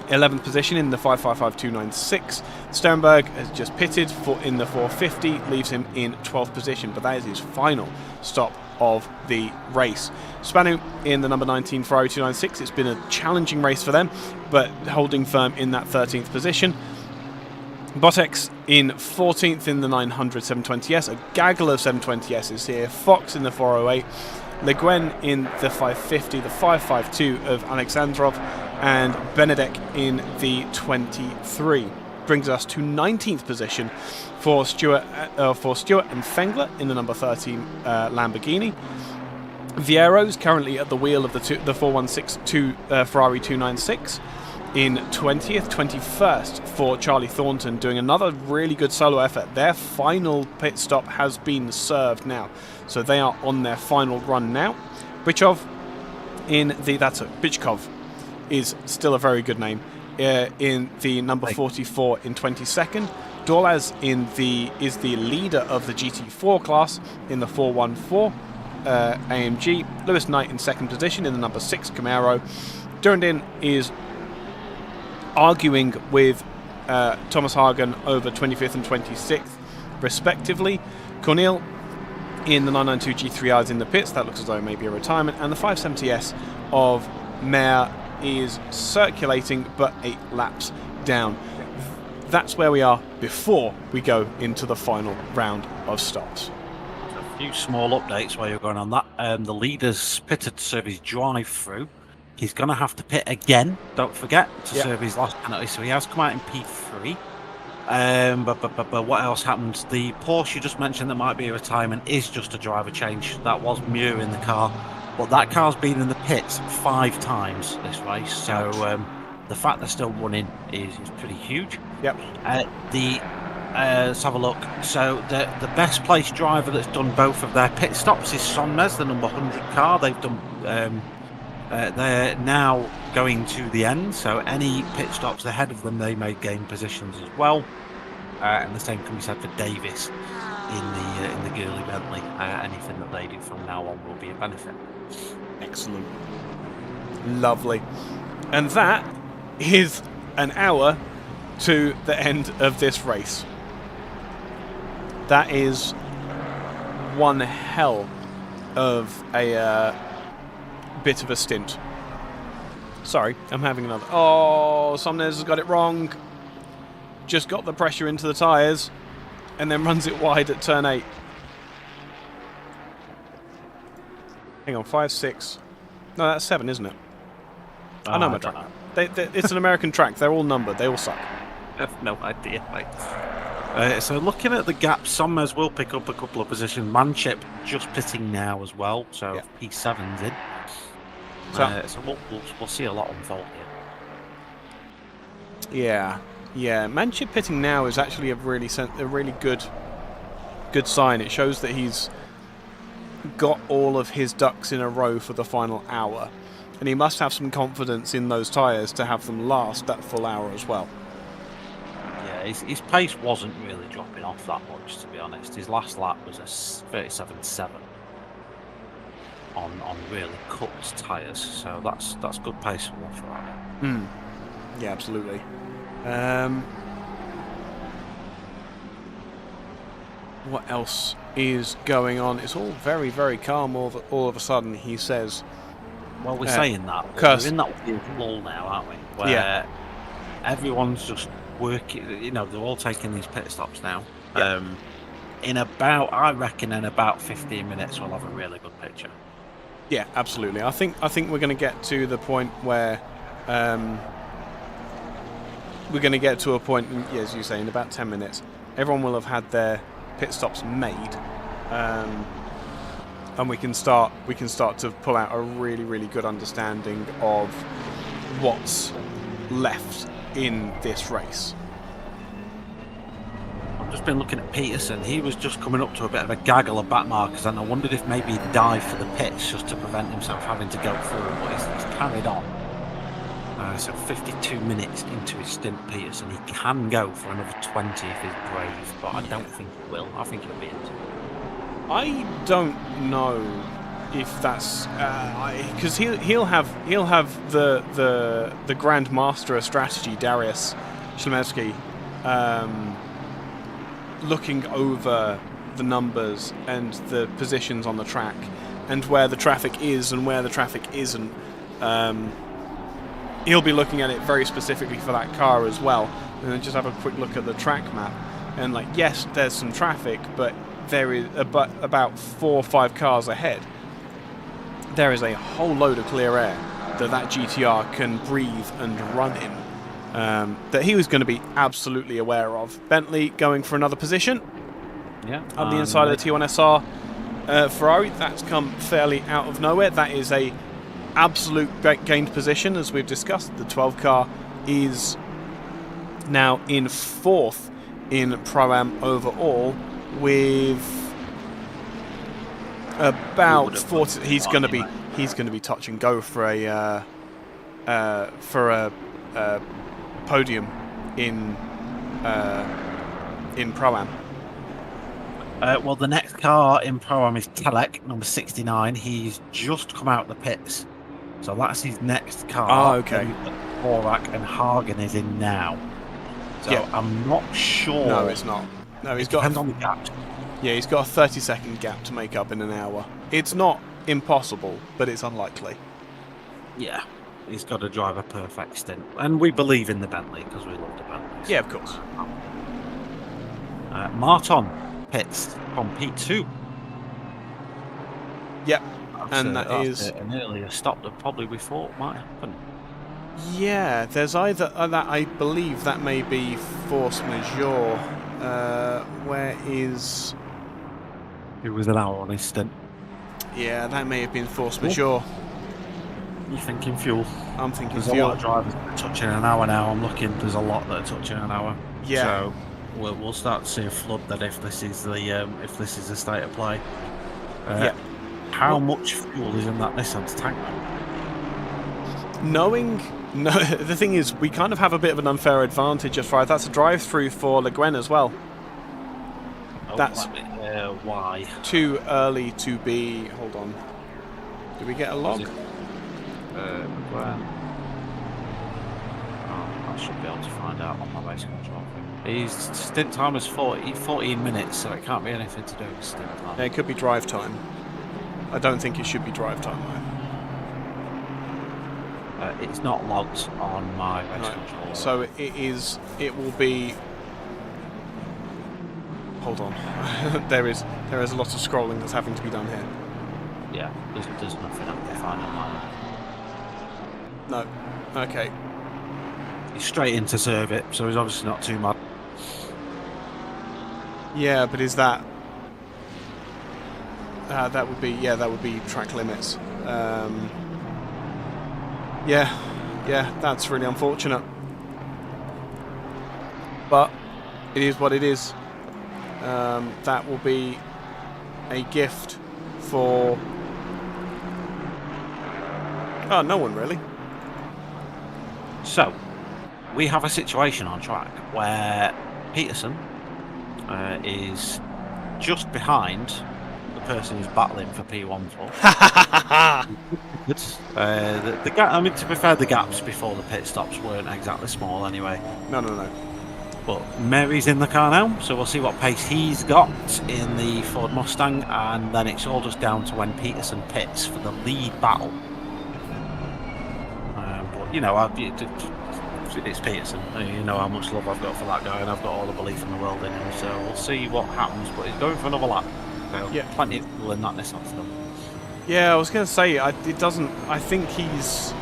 11th position in the 555 296. Sternberg has just pitted in the 450, leaves him in 12th position, but that is his final stop of the race. Spanu in the number 19 Ferrari 296. It's been a challenging race for them, but holding firm in that 13th position. Botex in 14th in the 900 720S. A gaggle of 720Ss here. Fox in the 408. Le Guin in the 550, the 552 of Alexandrov, and Benedek in the 23. Brings us to 19th position for Stewart and Fengler in the number 13 Lamborghini. Viero's currently at the wheel of the 416 Ferrari 296 in 20th. 21st for Charlie Thornton, doing another really good solo effort. Their final pit stop has been served now, so they are on their final run now. Bichkov is still a very good name. In the number 44 in 22nd. Dorlaz is the leader of the GT4 class in the 414 AMG. Lewis Knight in second position in the number 6 Camaro. Durandin is arguing with Thomas Hagen over 25th and 26th respectively. Cornel in the 992 G3Rs in the pits. That looks as though it may be a retirement. And the 570S of Mayer is circulating, but 8 laps down. That's where we are before we go into the final round of stops. A few small updates while you're going on that. The leader's pitted to serve his drive-through. He's going to have to pit again, don't forget, to serve his last penalty. So he has come out in P3. But what else happened? The Porsche you just mentioned that might be a retirement is just a driver change. That was Muir in the car. But that car's been in the pits 5 times this race, so the fact they're still running is pretty huge. Yep. Let's have a look. So the best placed driver that's done both of their pit stops is Sonmez, the number 100 car. They've done. They're now going to the end, so any pit stops ahead of them, they may gain positions as well. And the same can be said for Davis in the Gurley Bentley. Anything that they do from now on will be a benefit. Excellent. Lovely. And that is an hour to the end of this race. That is one hell of a bit of a stint. Sorry, I'm having another. Oh, Somnes has got it wrong. Just got the pressure into the tyres and then runs it wide at turn 8. Hang on, 5, 6. No, that's 7, isn't it? I know my track. It's an American track. They're all numbered. They all suck. I have no idea. So looking at the gap, Somers will pick up a couple of positions. Manship just pitting now as well, so P7's in. So we'll see a lot unfold here. Yeah. Manship pitting now is actually a really good sign. It shows that he's got all of his ducks in a row for the final hour, and he must have some confidence in those tyres to have them last that full hour as well. Yeah, his pace wasn't really dropping off that much, to be honest. His last lap was a 37.7 on really cooked tyres, so that's good pace for one Ferrari. Yeah, absolutely. What else is going on? It's all very, very calm all of a sudden, he says. Well, we're saying that. We're in that weird lull now, aren't we? Where everyone's just working, they're all taking these pit stops now. I reckon in about 15 minutes we'll have a really good picture. Yeah, absolutely. I think we're going to get to the point where we're going to get to a point, as you say, in about 10 minutes, everyone will have had their pit stops made, and we can start to pull out a really, really good understanding of what's left in this race. I've just been looking at Peterson. He was just coming up to a bit of a gaggle of back markers, and I wondered if maybe he'd dive for the pits just to prevent himself having to go through, but he's carried on. So 52 minutes into his stint, Peterson. He can go for another 20 if he's brave, but I don't think he will. I think he'll be into it. I don't know if that's because he'll have the Grand Master of Strategy, Darius Schlemewski, looking over the numbers and the positions on the track and where the traffic is and where the traffic isn't. He'll be looking at it very specifically for that car as well, and then just have a quick look at the track map. And like, yes, there's some traffic, but there is about 4 or 5 cars ahead. There is a whole load of clear air that GTR can breathe and run in. That he was going to be absolutely aware of. Bentley going for another position. Yeah. On the inside of the T1SR Ferrari. That's come fairly out of nowhere. That is a absolute gained position, as we've discussed. The 12 car is now in 4th in Pro-Am overall with about 40. He's going to be touch and go for a podium in Pro-Am. Well, the next car in Pro-Am is Telek, number 69. He's just come out the pits, so that's his next car. Oh, okay. Borak and Hagen is in now. So yeah. I'm not sure. No, it's not. No, depends on the gap. Yeah, he's got a 30-second gap to make up in an hour. It's not impossible, but it's unlikely. Yeah, he's got to drive a perfect stint, and we believe in the Bentley because we love the Bentley. Yeah, of course. Martin pits from P2. Yep, and that is an earlier stop that probably we thought might happen. Yeah, there's either that I believe that may be force majeure. Where is? It was an hour on his stint. Yeah, that may have been force majeure. You're thinking fuel? I'm thinking there's fuel. There's a lot of drivers touching an hour now. I'm looking. There's a lot that are touching an hour. Yeah. So we'll start to see a flood then if this is the state of play. Yeah. How much fuel is in that Nissan's tank? The thing is, we kind of have a bit of an unfair advantage as far as that's a drive-through for Le Guin as well. Oh, that's why? Too early to be. Hold on. Do we get a log? I should be able to find out on my race control thing. His stint time is 14 minutes, so it can't be anything to do with stint time. Yeah, it could be drive time. I don't think it should be drive time though. It's not logged on my race control. So it is. It will be. Hold on. there is a lot of scrolling that's having to be done here. Yeah, there's nothing I can find online. No. Okay. He's straight in to serve it, so he's obviously not too mad. Yeah, but is that? That would be track limits. Yeah, that's really unfortunate. But it is what it is. That will be a gift for... Oh, no one really. So, we have a situation on track where Peterson is just behind the person who's battling for P1 for. The gap. I mean, to be fair, the gaps before the pit stops weren't exactly small anyway. No. But Mary's in the car now, so we'll see what pace he's got in the Ford Mustang, and then it's all just down to when Peterson pits for the lead battle. But you know, it's Peterson. You know how much love I've got for that guy, and I've got all the belief in the world in him. So we'll see what happens. But he's going for another lap. So Yeah. plenty of people in that Nissan still. Yeah, I was going to say it doesn't. I think he's.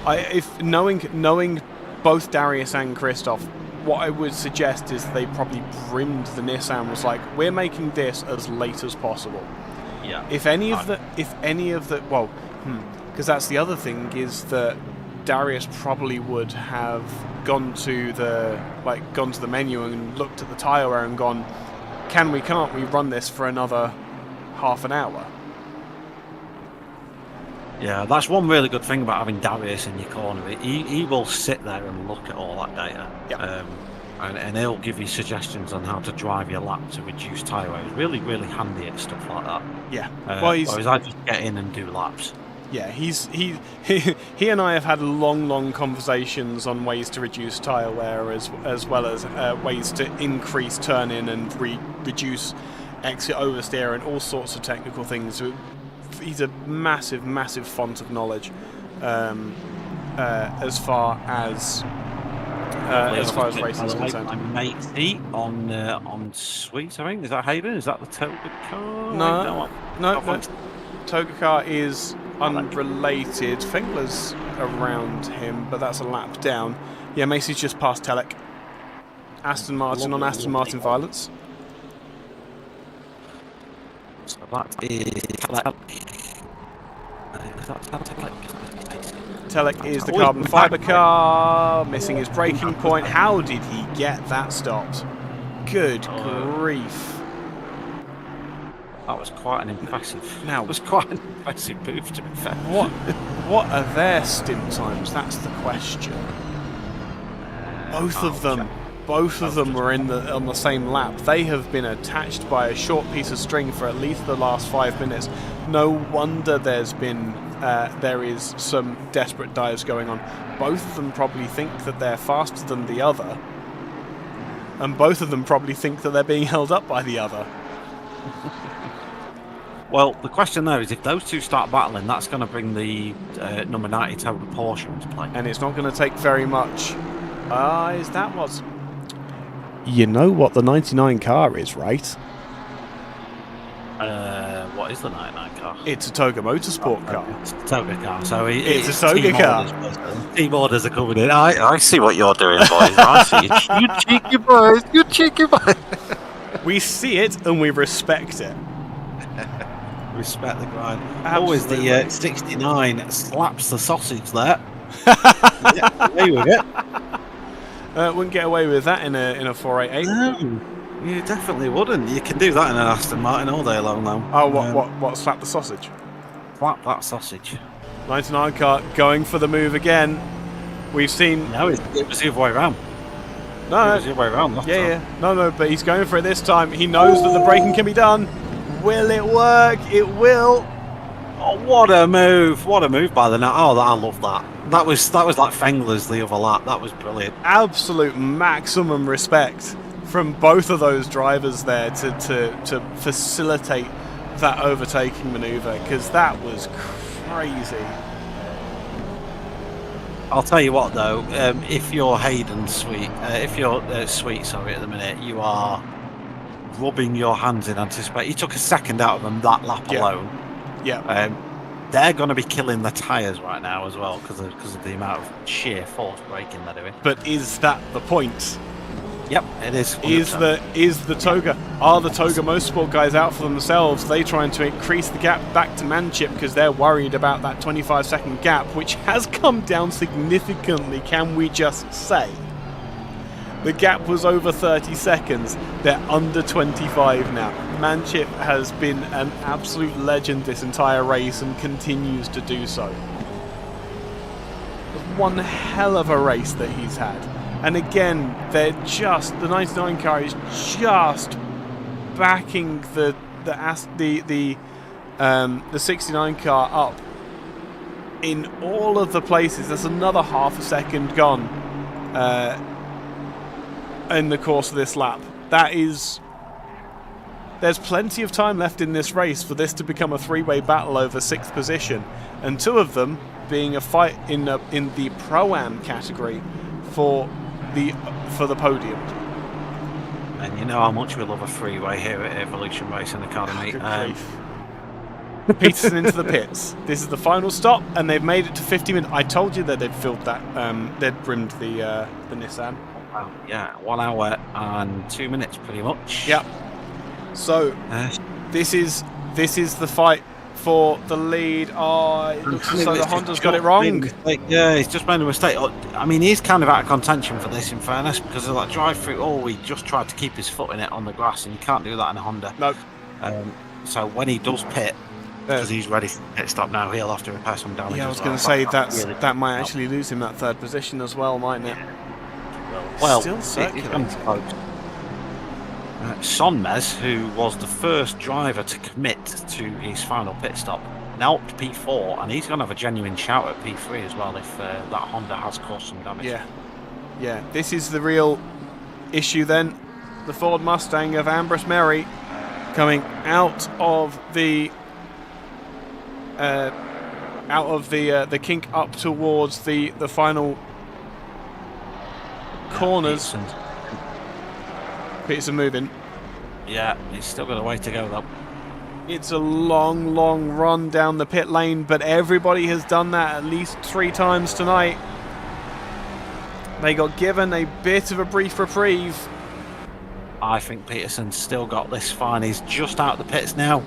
If knowing both Darius and Christoph, what I would suggest is they probably brimmed the Nissan. Was like, we're making this as late as possible. Yeah. If any of the, well, because that's the other thing is that Darius probably would have gone to the menu and looked at the tyre wear and gone, can't we run this for another half an hour? Yeah, that's one really good thing about having Darius in your corner. He will sit there and look at all that data. Yeah. And he'll give you suggestions on how to drive your lap to reduce tyre wear. He's really, really handy at stuff like that. Yeah. Whereas I just get in and do laps. Yeah, he and I have had long conversations on ways to reduce tyre wear as well as ways to increase turn in and reduce exit oversteer and all sorts of technical things. He's a massive font of knowledge as far as racing is concerned. I'm matey on Sweet, I think. Is that Hayden? Is that the Toga car? No. Toga car is unrelated. Fengler's around him, but that's a lap down. Yeah, Macy's just past Telek. Aston Martin on Aston Martin Violence. So that is Telek is the carbon fibre car, missing his braking point. How did he get that stopped? Good grief. That was quite an impressive. Now, it was quite an impressive move, to be fair. What are their stint times? That's the question. Both of them were on the same lap. They have been attached by a short piece of string for at least the last 5 minutes. No wonder there is some desperate dives going on. Both of them probably think that they're faster than the other, and both of them probably think that they're being held up by the other. Well, the question there is, if those two start battling, that's going to bring the number 90 Toga Porsche into play. And it's not going to take very much. Is that what's... You know what the 99 car is, right? What is the 99 car? It's a Toga Motorsport car. It's a Toga car, so it's a Toga car. Team orders are coming in. I see what you're doing, boys. I see you cheeky boys. You cheeky boys. We see it and we respect it. Respect the grind. Absolutely. Always the 69 slaps the sausage there. Yeah, away with it. Wouldn't get away with that in a 488. No, you definitely wouldn't. You can do that in an Aston Martin all day long, though. Oh, what? Slap the sausage? Slap that sausage. 99 car going for the move again. We've seen. No, it was the other way around. No, it was the other way around. Yeah. No, but he's going for it this time. He knows that the braking can be done. Will it work? It will. Oh, what a move! What a move by the net. Oh, I love that. That was like Fengler's the other lap. That was brilliant. Absolute maximum respect from both of those drivers there to facilitate that overtaking manoeuvre, because that was crazy. I'll tell you what, though, if you're Hayden Sweet, if you're Sweet, sorry, at the minute, you are rubbing your hands in anticipation. He took a second out of them that lap alone. Yeah. They're going to be killing the tyres right now as well because of the amount of sheer force braking they're doing. But is that the point? Yep, it is. 100%. Is the Toga? Are the Toga Motorsport guys out for themselves? They trying to increase the gap back to Manchip because they're worried about that 25-second gap, which has come down significantly. Can we just say the gap was over 30 seconds? They're under 25 now. Manchip has been an absolute legend this entire race and continues to do so. One hell of a race that he's had. And again, the 99 car is just backing the 69 car up in all of the places. There's another half a second gone in the course of this lap. There's plenty of time left in this race for this to become a three-way battle over 6th position, and two of them being a fight in the Pro-Am category for the podium. And you know how much we love a freeway here at Evolution Racing Academy. Good grief. Peterson into the pits. This is the final stop, and they've made it to 50 minutes. I told you that they'd filled that. They'd rimmed the Nissan. Wow, yeah, 1 hour and 2 minutes, pretty much. Yep. So this is the fight for the lead. Oh, it looks as though the Honda's got it wrong. Yeah, he's just made a mistake. I mean, he's kind of out of contention for this, in fairness, because of that drive-through. Oh, he just tried to keep his foot in it on the grass, and you can't do that in a Honda. No. So when he does pit, because he's ready for pit stop now, he'll have to repair some damage. Yeah, I was going to say that might actually lose him that third position as well, mightn't it? Well, still circulating. Sonmez, who was the first driver to commit to his final pit stop, now up to P4, and he's going to have a genuine shout at P3 as well if that Honda has caused some damage. Yeah. This is the real issue then. The Ford Mustang of Ambrose Merry coming out of the kink up towards the final corners. Peterson moving. Yeah, he's still got a way to go though. It's a long, long run down the pit lane, but everybody has done that at least 3 times tonight. They got given a bit of a brief reprieve. I think Peterson's still got this fine. He's just out of the pits now.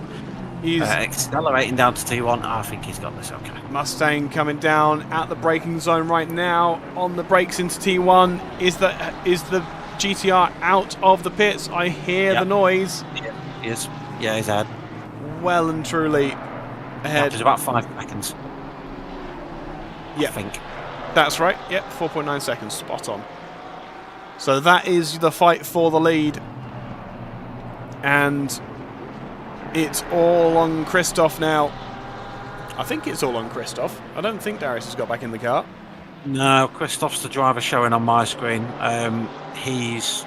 He's accelerating down to T1. I think he's got this okay. Mustang coming down at the braking zone right now. On the brakes into T1. Is the GTR out of the pits? I hear the noise. Yeah, he is. Yeah, he's ahead. Well and truly ahead. It's about 5 seconds. Yeah. I think. That's right. Yep, 4.9 seconds. Spot on. So that is the fight for the lead. And it's all on Christoph now. I think it's all on Christoph. I don't think Darius has got back in the car. No, Christoph's the driver showing on my screen. He's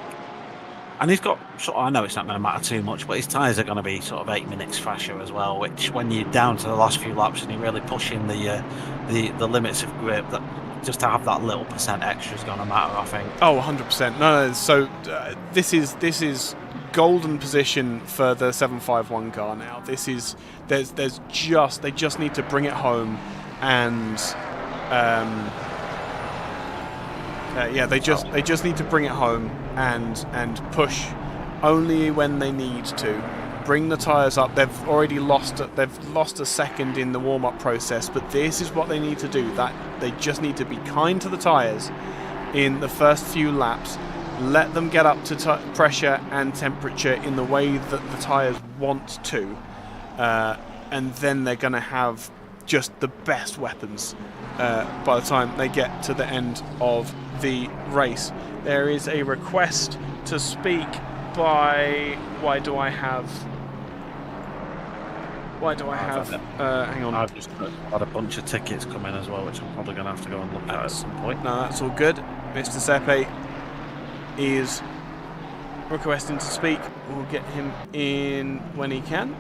got I know it's not going to matter too much, but his tyres are going to be sort of 8 minutes fresher as well, which when you're down to the last few laps and you're really pushing the limits of grip, that just to have that little percent extra is going to matter, I think. Oh, 100%. No. So this is golden position for the 751 car now. This is they just need to bring it home, and they just need to bring it home and push only when they need to. Bring the tyres up. They've already lost a second in the warm-up process, but this is what they need to do. That they just need to be kind to the tyres in the first few laps. Let them get up to pressure and temperature in the way that the tyres want to, and then they're going to have just the best weapons by the time they get to the end of the race. There is a request to speak by... Why do I have... hang on. I've just got a bunch of tickets coming as well, which I'm probably going to have to go and look at some point. No, that's all good. Mr. Sepe is requesting to speak. We'll get him in when he can.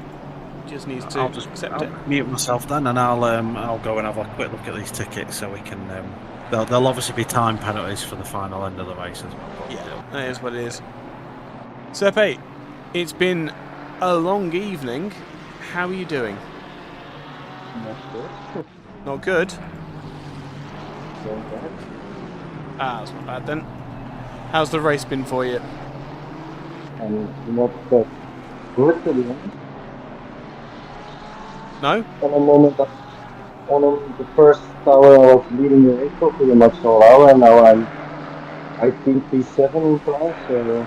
Just needs to accept it. Mute myself then, and I'll go and have a quick look at these tickets so we can. There'll obviously be time penalties for the final end of the race as well. Yeah, that is what it is. Sepe, it's been a long evening. How are you doing? Not good. Not good? Not bad. That's not bad then. How's the race been for you? Not that good, to be honest. No? On the first hour I was leading the race for pretty much all hour, and now I'm, I think, P7 in class, so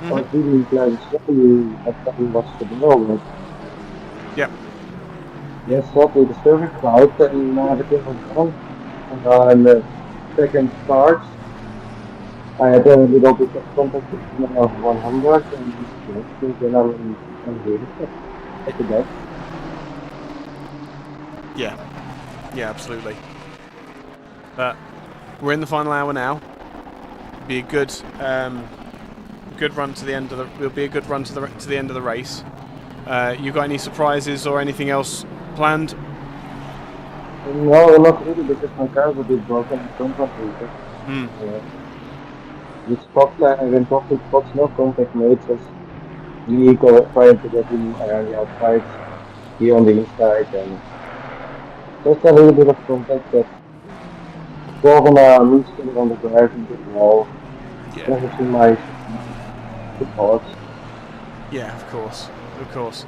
I was leading class 7, I haven't watched the below, but Yep. yes, sadly the service cloud and everything was gone, and on the second start I had a little bit of contact with 100, and then I'm good at the back. Yeah, absolutely. But we're in the final hour now. Be a good run to the end of the. Will be a good run to the end of the race. You got any surprises or anything else planned? No, not really, because my car was a bit broken in front of me. With Fox, when talking to Fox, no contact made, just me trying to get him on the outside, he on the inside, and just a little bit of contact that Gordon means to on the drive into the wall. Yeah. Never seen my support. Yeah, of course. Of course.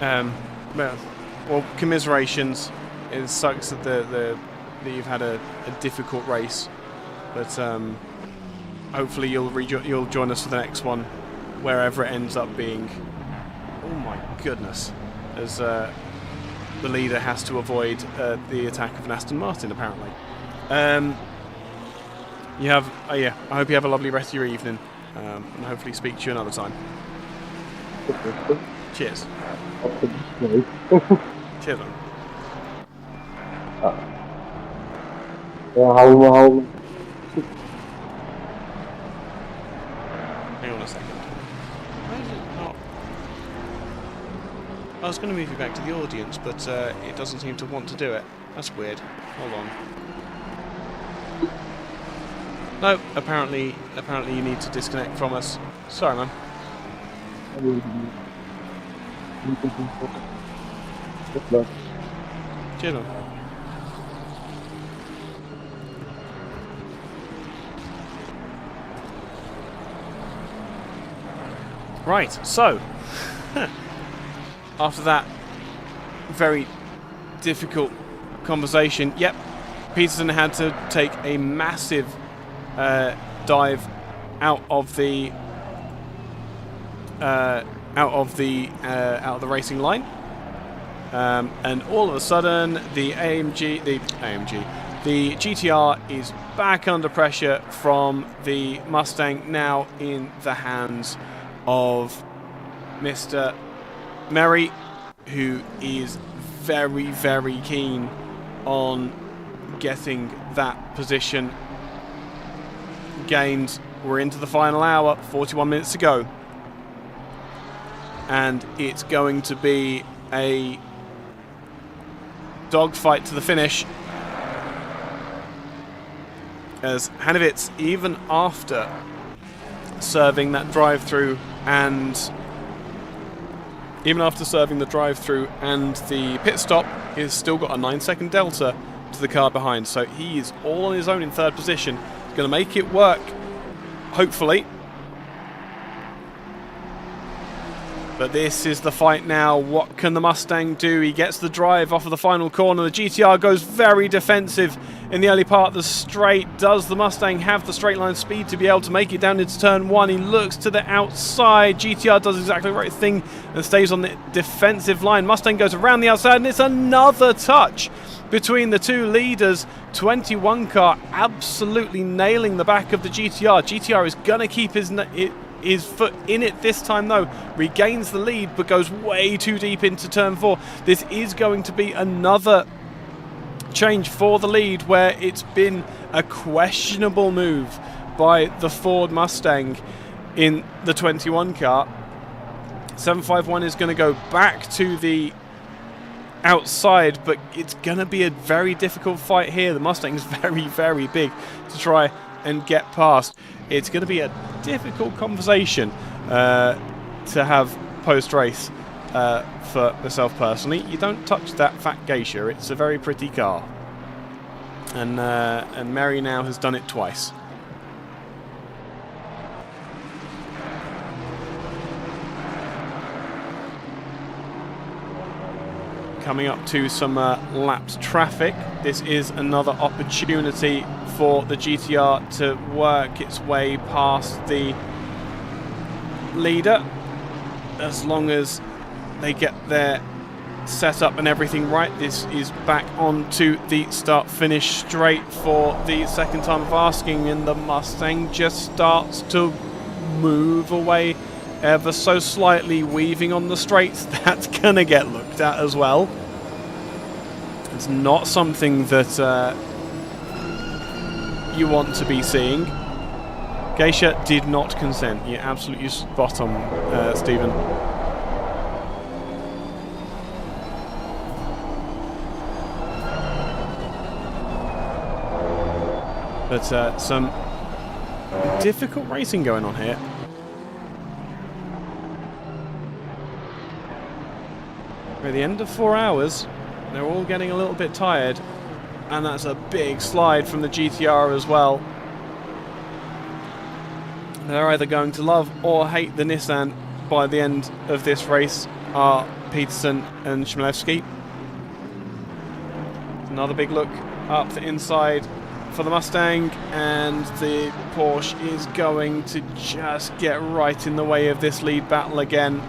Well, commiserations. It sucks that that you've had a difficult race, but hopefully you'll join us for the next one, wherever it ends up being. Oh my goodness! As the leader has to avoid the attack of an Aston Martin, apparently. You have, yeah. I hope you have a lovely rest of your evening, and hopefully speak to you another time. Cheers. Cheers, man. How Hang on a second. Why is it not? I was going to move you back to the audience, but it doesn't seem to want to do it. That's weird. Hold on. No, apparently you need to disconnect from us. Sorry, man. Cheers, man. Right, so after that very difficult conversation, yep, Peterson had to take a massive dive out of the racing line, and all of a sudden the GTR is back under pressure from the Mustang, now in the hands of Mr. Merry, who is very, very keen on getting that position gained. We're into the final hour, 41 minutes to go, and it's going to be a dogfight to the finish, as Hanovitz, even after serving that drive-through and the pit stop, he's still got a 9-second delta to the car behind, so he is all on his own in third position. He's going to make it work, hopefully. But this is the fight now. What can the Mustang do? He gets the drive off of the final corner. The GTR goes very defensive in the early part of the straight. Does the Mustang have the straight line speed to be able to make it down into turn one? He looks to the outside. GTR does exactly the right thing and stays on the defensive line. Mustang goes around the outside, and it's another touch between the two leaders. 21 car absolutely nailing the back of the GTR. GTR is going to keep his foot in it this time, though. Regains the lead, but goes way too deep into turn four. This is going to be another change for the lead, where it's been a questionable move by the Ford Mustang in the 21 car. 751 is going to go back to the outside, but it's going to be a very difficult fight here. The Mustang's very, very big to try and get past. It's going to be a difficult conversation to have post-race for myself personally. You don't touch that fat geisha. It's a very pretty car, and Mary now has done it twice. Coming up to some lapped traffic. This is another opportunity for the GTR to work its way past the leader, as long as they get their setup and everything right. This is back onto the start-finish straight for the second time of asking, and the Mustang just starts to move away ever so slightly, weaving on the straights. That's gonna get looked at as well. It's not something that you want to be seeing. Geisha did not consent. You're absolutely spot on, Stephen. But some difficult racing going on here. At the end of 4 hours, they're all getting a little bit tired, and that's a big slide from the GTR as well. They're either going to love or hate the Nissan by the end of this race are Peterson and Chmielewski. Another big look up the inside for the Mustang, and the Porsche is going to just get right in the way of this lead battle again.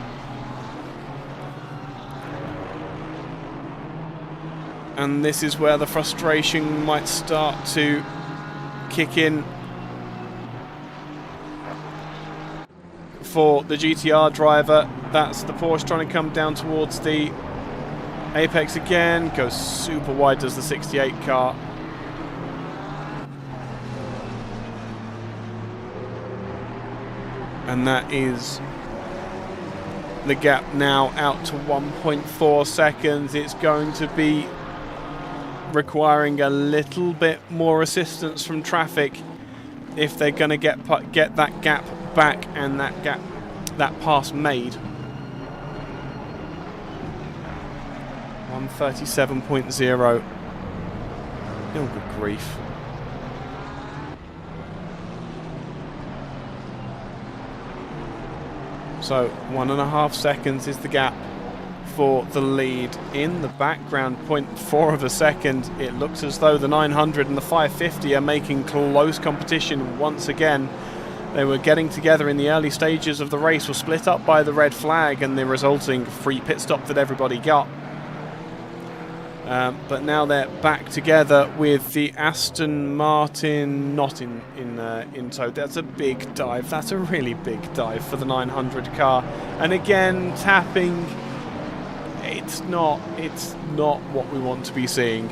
And this is where the frustration might start to kick in for the GTR driver. That's the Porsche trying to come down towards the apex again. Goes super wide, does the 68 car. And that is the gap now out to 1.4 seconds. It's going to be requiring a little bit more assistance from traffic if they're going to get that gap back and that pass made. 137.0. Oh, good grief. So 1.5 seconds is the gap for the lead. In the background, 0.4 of a second. It looks as though the 900 and the 550 are making close competition once again. They were getting together in the early stages of the race, were split up by the red flag and the resulting free pit stop that everybody got. But now they're back together with the Aston Martin not in tow. That's a big dive. That's a really big dive for the 900 car. And again, tapping. It's not what we want to be seeing.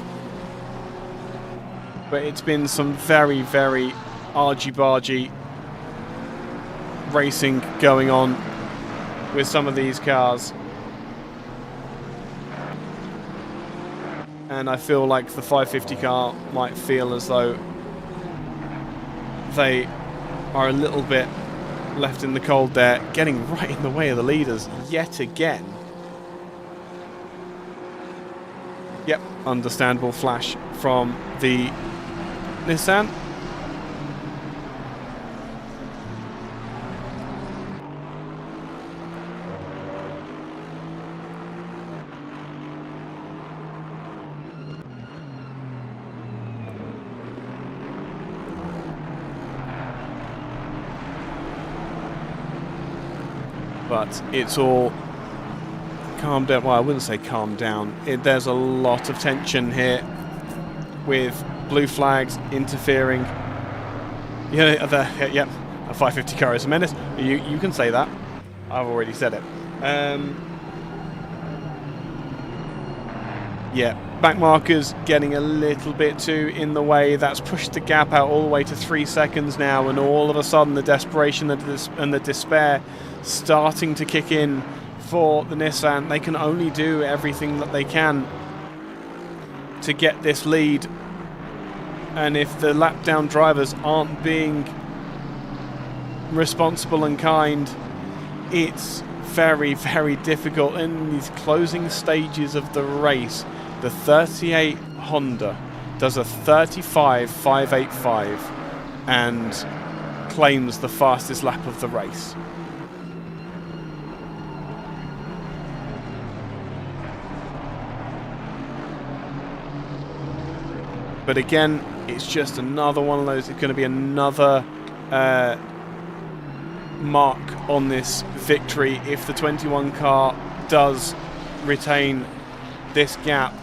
But it's been some very, very argy-bargy racing going on with some of these cars. And I feel like the 550 car might feel as though they are a little bit left in the cold there, getting right in the way of the leaders yet again. Yep, understandable flash from the Nissan. But it's all calmed down. Well, I wouldn't say calmed down. There's a lot of tension here with blue flags interfering. Yeah, yep, a 550 car is a menace. You can say that. I've already said it. Yeah, back markers getting a little bit too in the way. That's pushed the gap out all the way to 3 seconds now, and all of a sudden the desperation and the despair starting to kick in for the Nissan. They can only do everything that they can to get this lead, and if the lap down drivers aren't being responsible and kind, it's very, very difficult in these closing stages of the race. The 38 Honda does a 35.585 and claims the fastest lap of the race. But again, it's just another one of those. It's going to be another mark on this victory if the 21 car does retain this gap.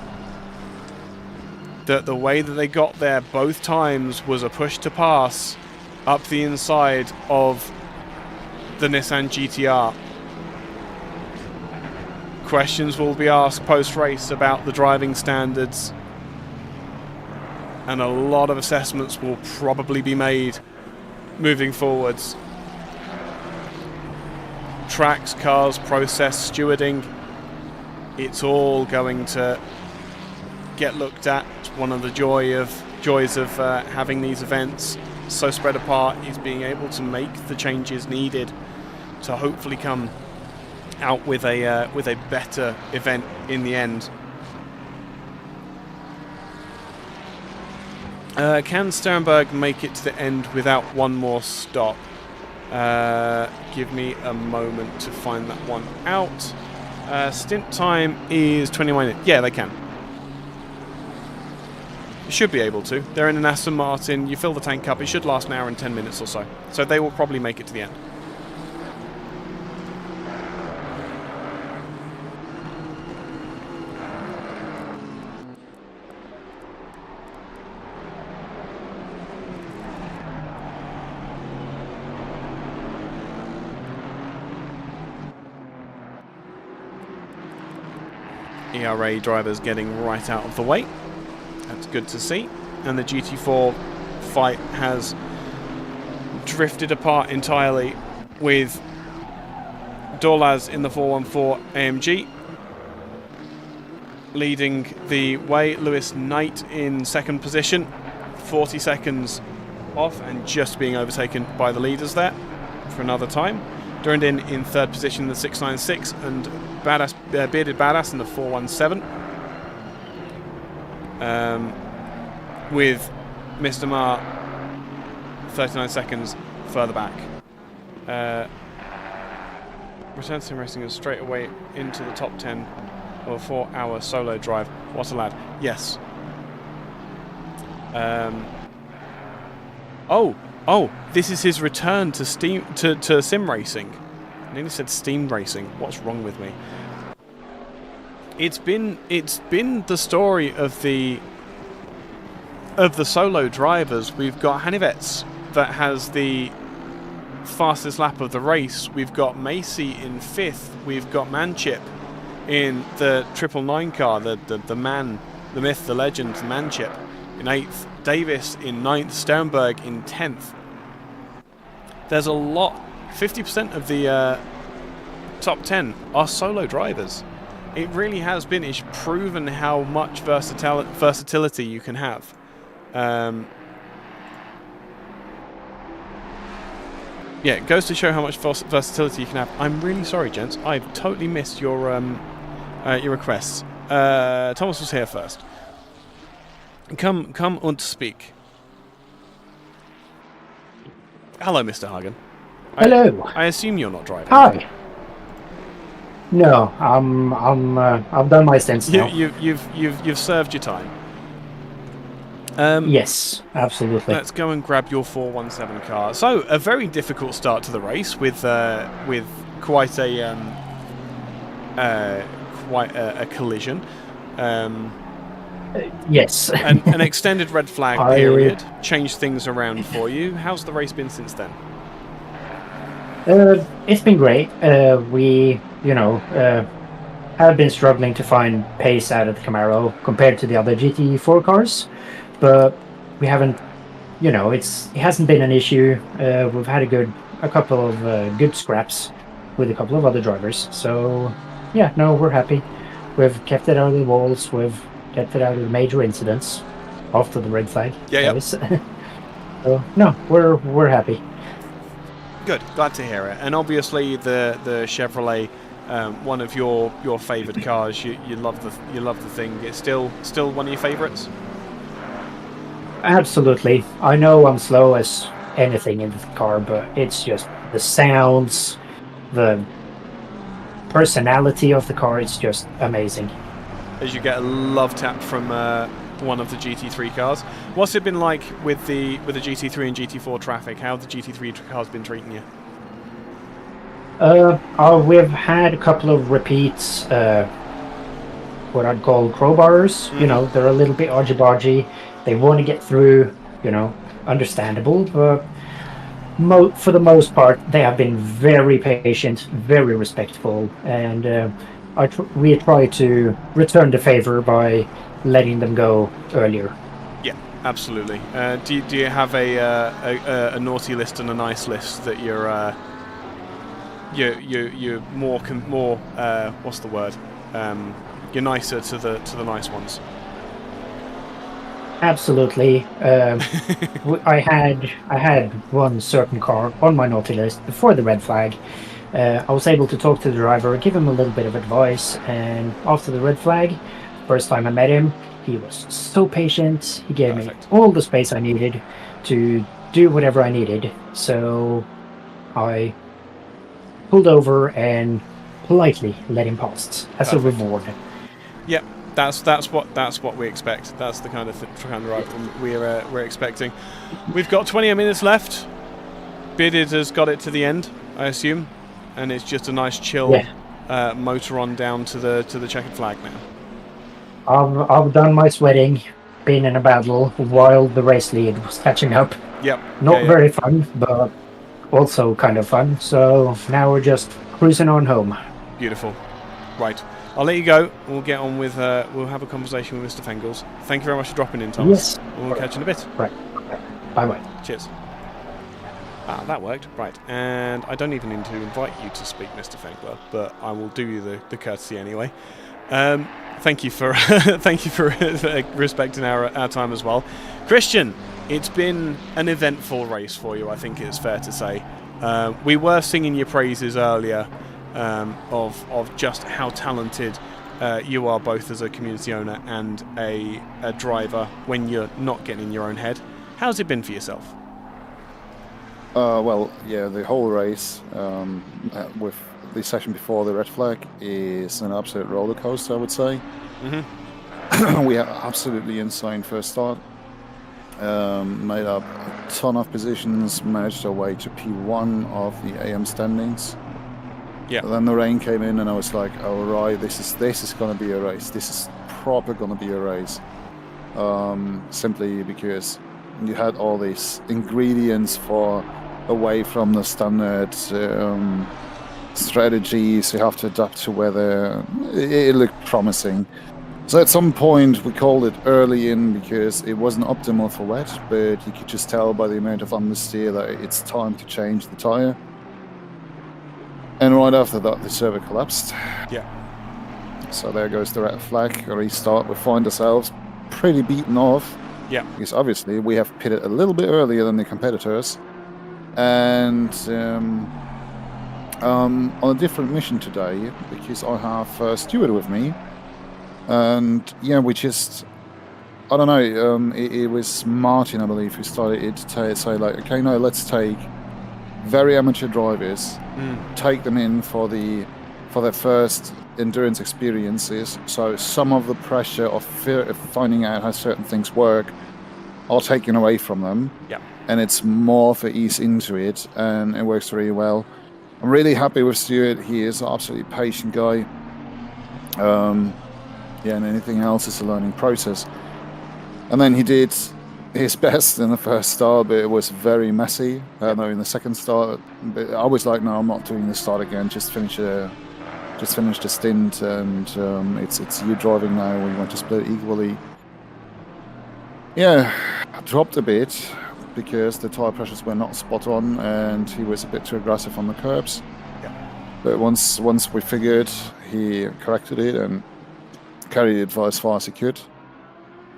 That the way that they got there both times was a push to pass up the inside of the Nissan GTR. Questions will be asked post-race about the driving standards, and a lot of assessments will probably be made moving forwards. Tracks, cars, process, stewarding, it's all going to get looked at. It's one of the joy of joys of having these events so spread apart is being able to make the changes needed to hopefully come out with a better event in the end. Can Sternberg make it to the end without one more stop? Give me a moment to find that one out. Stint time is 20 minutes. Yeah, they can. You should be able to. They're in an Aston Martin. You fill the tank up. It should last an hour and 10 minutes or so. So they will probably make it to the end. ERA drivers getting right out of the way. That's good to see. And the GT4 fight has drifted apart entirely with Dorlaz in the 414 AMG leading the way. Lewis Knight in second position, 40 seconds off and just being overtaken by the leaders there for another time. Durandin in third position in the 696 and Bearded Badass in the 417. With Mr. Ma 39 seconds further back. Return Sim Racing is straight away into the top 10 of a 4-hour solo drive. What a lad. Yes. Oh, this is his return to sim racing. I nearly said steam racing. What's wrong with me? It's been the story of the solo drivers. We've got Hanivets that has the fastest lap of the race. We've got Macy in 5th. We've got Manchip in the 999 car, the man, the myth, the legend, Manchip in 8th. Davis in 9th. Sternberg in 10th. There's a lot. 50% of the top 10 are solo drivers. It really has been. It's proven how much versatility you can have. Yeah, it goes to show how much versatility you can have. I'm really sorry, gents. I've totally missed your requests. Thomas was here first. Come und speak. Hello, Mr. Hagen. Hello. I assume you're not driving. Hi. No, I've done my stints now. You've served your time. Yes, absolutely. Let's go and grab your 417 car. So, a very difficult start to the race with quite a collision. Yes. An extended red flag period changed things around for you. How's the race been since then? It's been great. We, have been struggling to find pace out of the Camaro compared to the other GT4 cars, but we haven't, it hasn't been an issue. We've had a couple of good scraps with a couple of other drivers. So, yeah, no, we're happy. We've kept it out of the walls. We've kept it out of the major incidents after the red flag. Yeah. So, no, we're happy. Good, glad to hear it. And obviously the Chevrolet, one of your favoured cars. You love the thing. It's still one of your favourites. Absolutely. I know I'm slow as anything in the car, but it's just the sounds, the personality of the car. It's just amazing. As you get a love tap from one of the GT3 cars. What's it been like with the GT3 and GT4 traffic? How have the GT3 cars been treating you? We've had a couple of repeats, what I'd call crowbars. Mm-hmm. They're a little bit argy-bargy. They want to get through, understandable, but for the most part, they have been very patient, very respectful, and we try to return the favor by letting them go earlier. Yeah, absolutely. Do you have a naughty list and a nice list that you're more what's the word? You're nicer to the nice ones. Absolutely. I had one certain car on my naughty list before the red flag. I was able to talk to the driver, give him a little bit of advice, and after the red flag, first time I met him, he was so patient. He gave me all the space I needed to do whatever I needed. So I pulled over and politely let him pass as a reward. Yep. That's what we expect. That's the kind of ride we're expecting. We've got 20 minutes left. Bearded has got it to the end, I assume, and it's just a nice chill motor on down to the checkered flag now. I've done my sweating, been in a battle while the race lead was catching up. Yep. Not very fun, but also kind of fun. So now we're just cruising on home. Beautiful. Right. I'll let you go. We'll get on with. We'll have a conversation with Mr. Fengels. Thank you very much for dropping in, Thomas. Yes. We'll catch you in a bit. Right. Bye. Cheers. That worked. Right. And I don't even need to invite you to speak, Mr. Fengler, but I will do you the courtesy anyway. Thank you for respecting our time as well, Christian. It's been an eventful race for you. I think it's fair to say. We were singing your praises earlier. Of just how talented you are both as a community owner and a driver when you're not getting in your own head. How's it been for yourself? Well, yeah, the whole race with the session before the red flag is an absolute roller coaster, I would say. Mm-hmm. We had absolutely insane first start. Made up a ton of positions, managed our way to P1 of the AM standings. Yeah. Then the rain came in, and I was like, "Oh right, this is gonna be a race. This is proper gonna be a race." Simply because you had all these ingredients for away from the standard strategies. You have to adapt to weather. It looked promising. So at some point we called it early in because it wasn't optimal for wet, but you could just tell by the amount of understeer that it's time to change the tire. And right after that, the server collapsed. Yeah. So there goes the red flag. A restart. We find ourselves pretty beaten off. Yeah. Because obviously we have pitted a little bit earlier than the competitors. And on a different mission today, because I have Stuart with me. And yeah, we just... I don't know. It was Martin, I believe, who started it to say like, okay, no, let's take very amateur drivers, take them in for their first endurance experiences. So some of the pressure of finding out how certain things work are taken away from them. Yeah. And it's more for ease into it, and it works really well. I'm really happy with Stuart. He is an absolutely patient guy. And anything else is a learning process. And then he did his best in the first start, but it was very messy. No, in the second start, but I was like, no, I'm not doing this start again. Just finish the stint, and it's you driving now. We want to split it equally. Yeah, I dropped a bit because the tire pressures were not spot on, and he was a bit too aggressive on the curbs. Yeah. But once we figured, he corrected it and carried it as far as he could.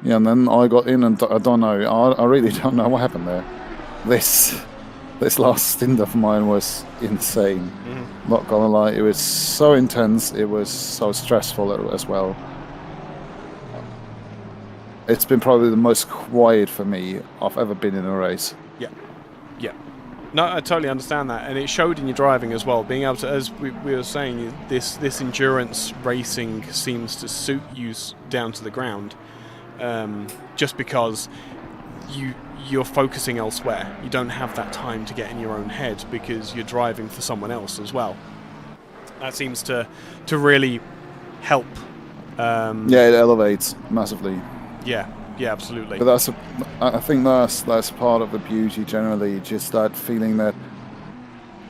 Yeah, and then I got in, and I don't know. I really don't know what happened there. This last stint of mine was insane. Not gonna lie, it was so intense. It was so stressful as well. It's been probably the most quiet for me I've ever been in a race. Yeah. No, I totally understand that, and it showed in your driving as well. Being able to, as we were saying, this endurance racing seems to suit you down to the ground. Just because you're focusing elsewhere. You don't have that time to get in your own head because you're driving for someone else as well. That seems to really help. Yeah, it elevates massively. Yeah, absolutely. But I think that's part of the beauty generally, just that feeling that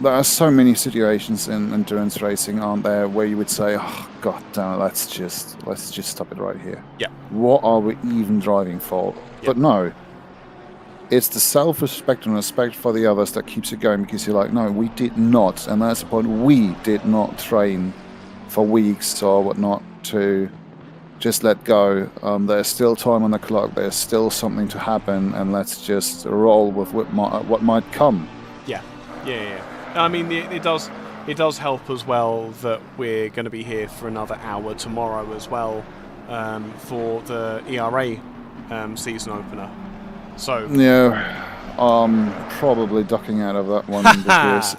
there are so many situations in endurance racing, aren't there, where you would say, oh, god damn it, let's just stop it right here. Yeah. What are we even driving for? Yeah. But no, it's the self-respect and respect for the others that keeps it going, because you're like, no, we did not, and that's the point, we did not train for weeks or whatnot to just let go. There's still time on the clock. There's still something to happen, and let's just roll with what might come. Yeah. I mean, it does help as well that we're going to be here for another hour tomorrow as well for the ERA season opener. So yeah, I'm probably ducking out of that one because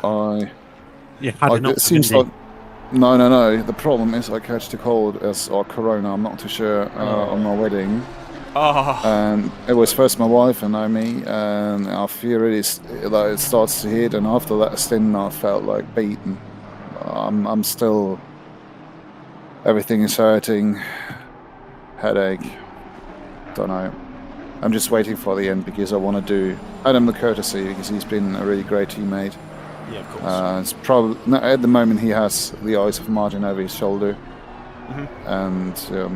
it seems like no. The problem is I catch the cold or corona. I'm not too sure on my wedding. And it was first my wife and now me, and I feel it starts to hit. And after that stint, I felt like beaten. I'm still. Everything is hurting. Headache. Don't know. I'm just waiting for the end because I want to do Adam the courtesy because he's been a really great teammate. Yeah, of course. It's probably at the moment he has the eyes of Martin over his shoulder, and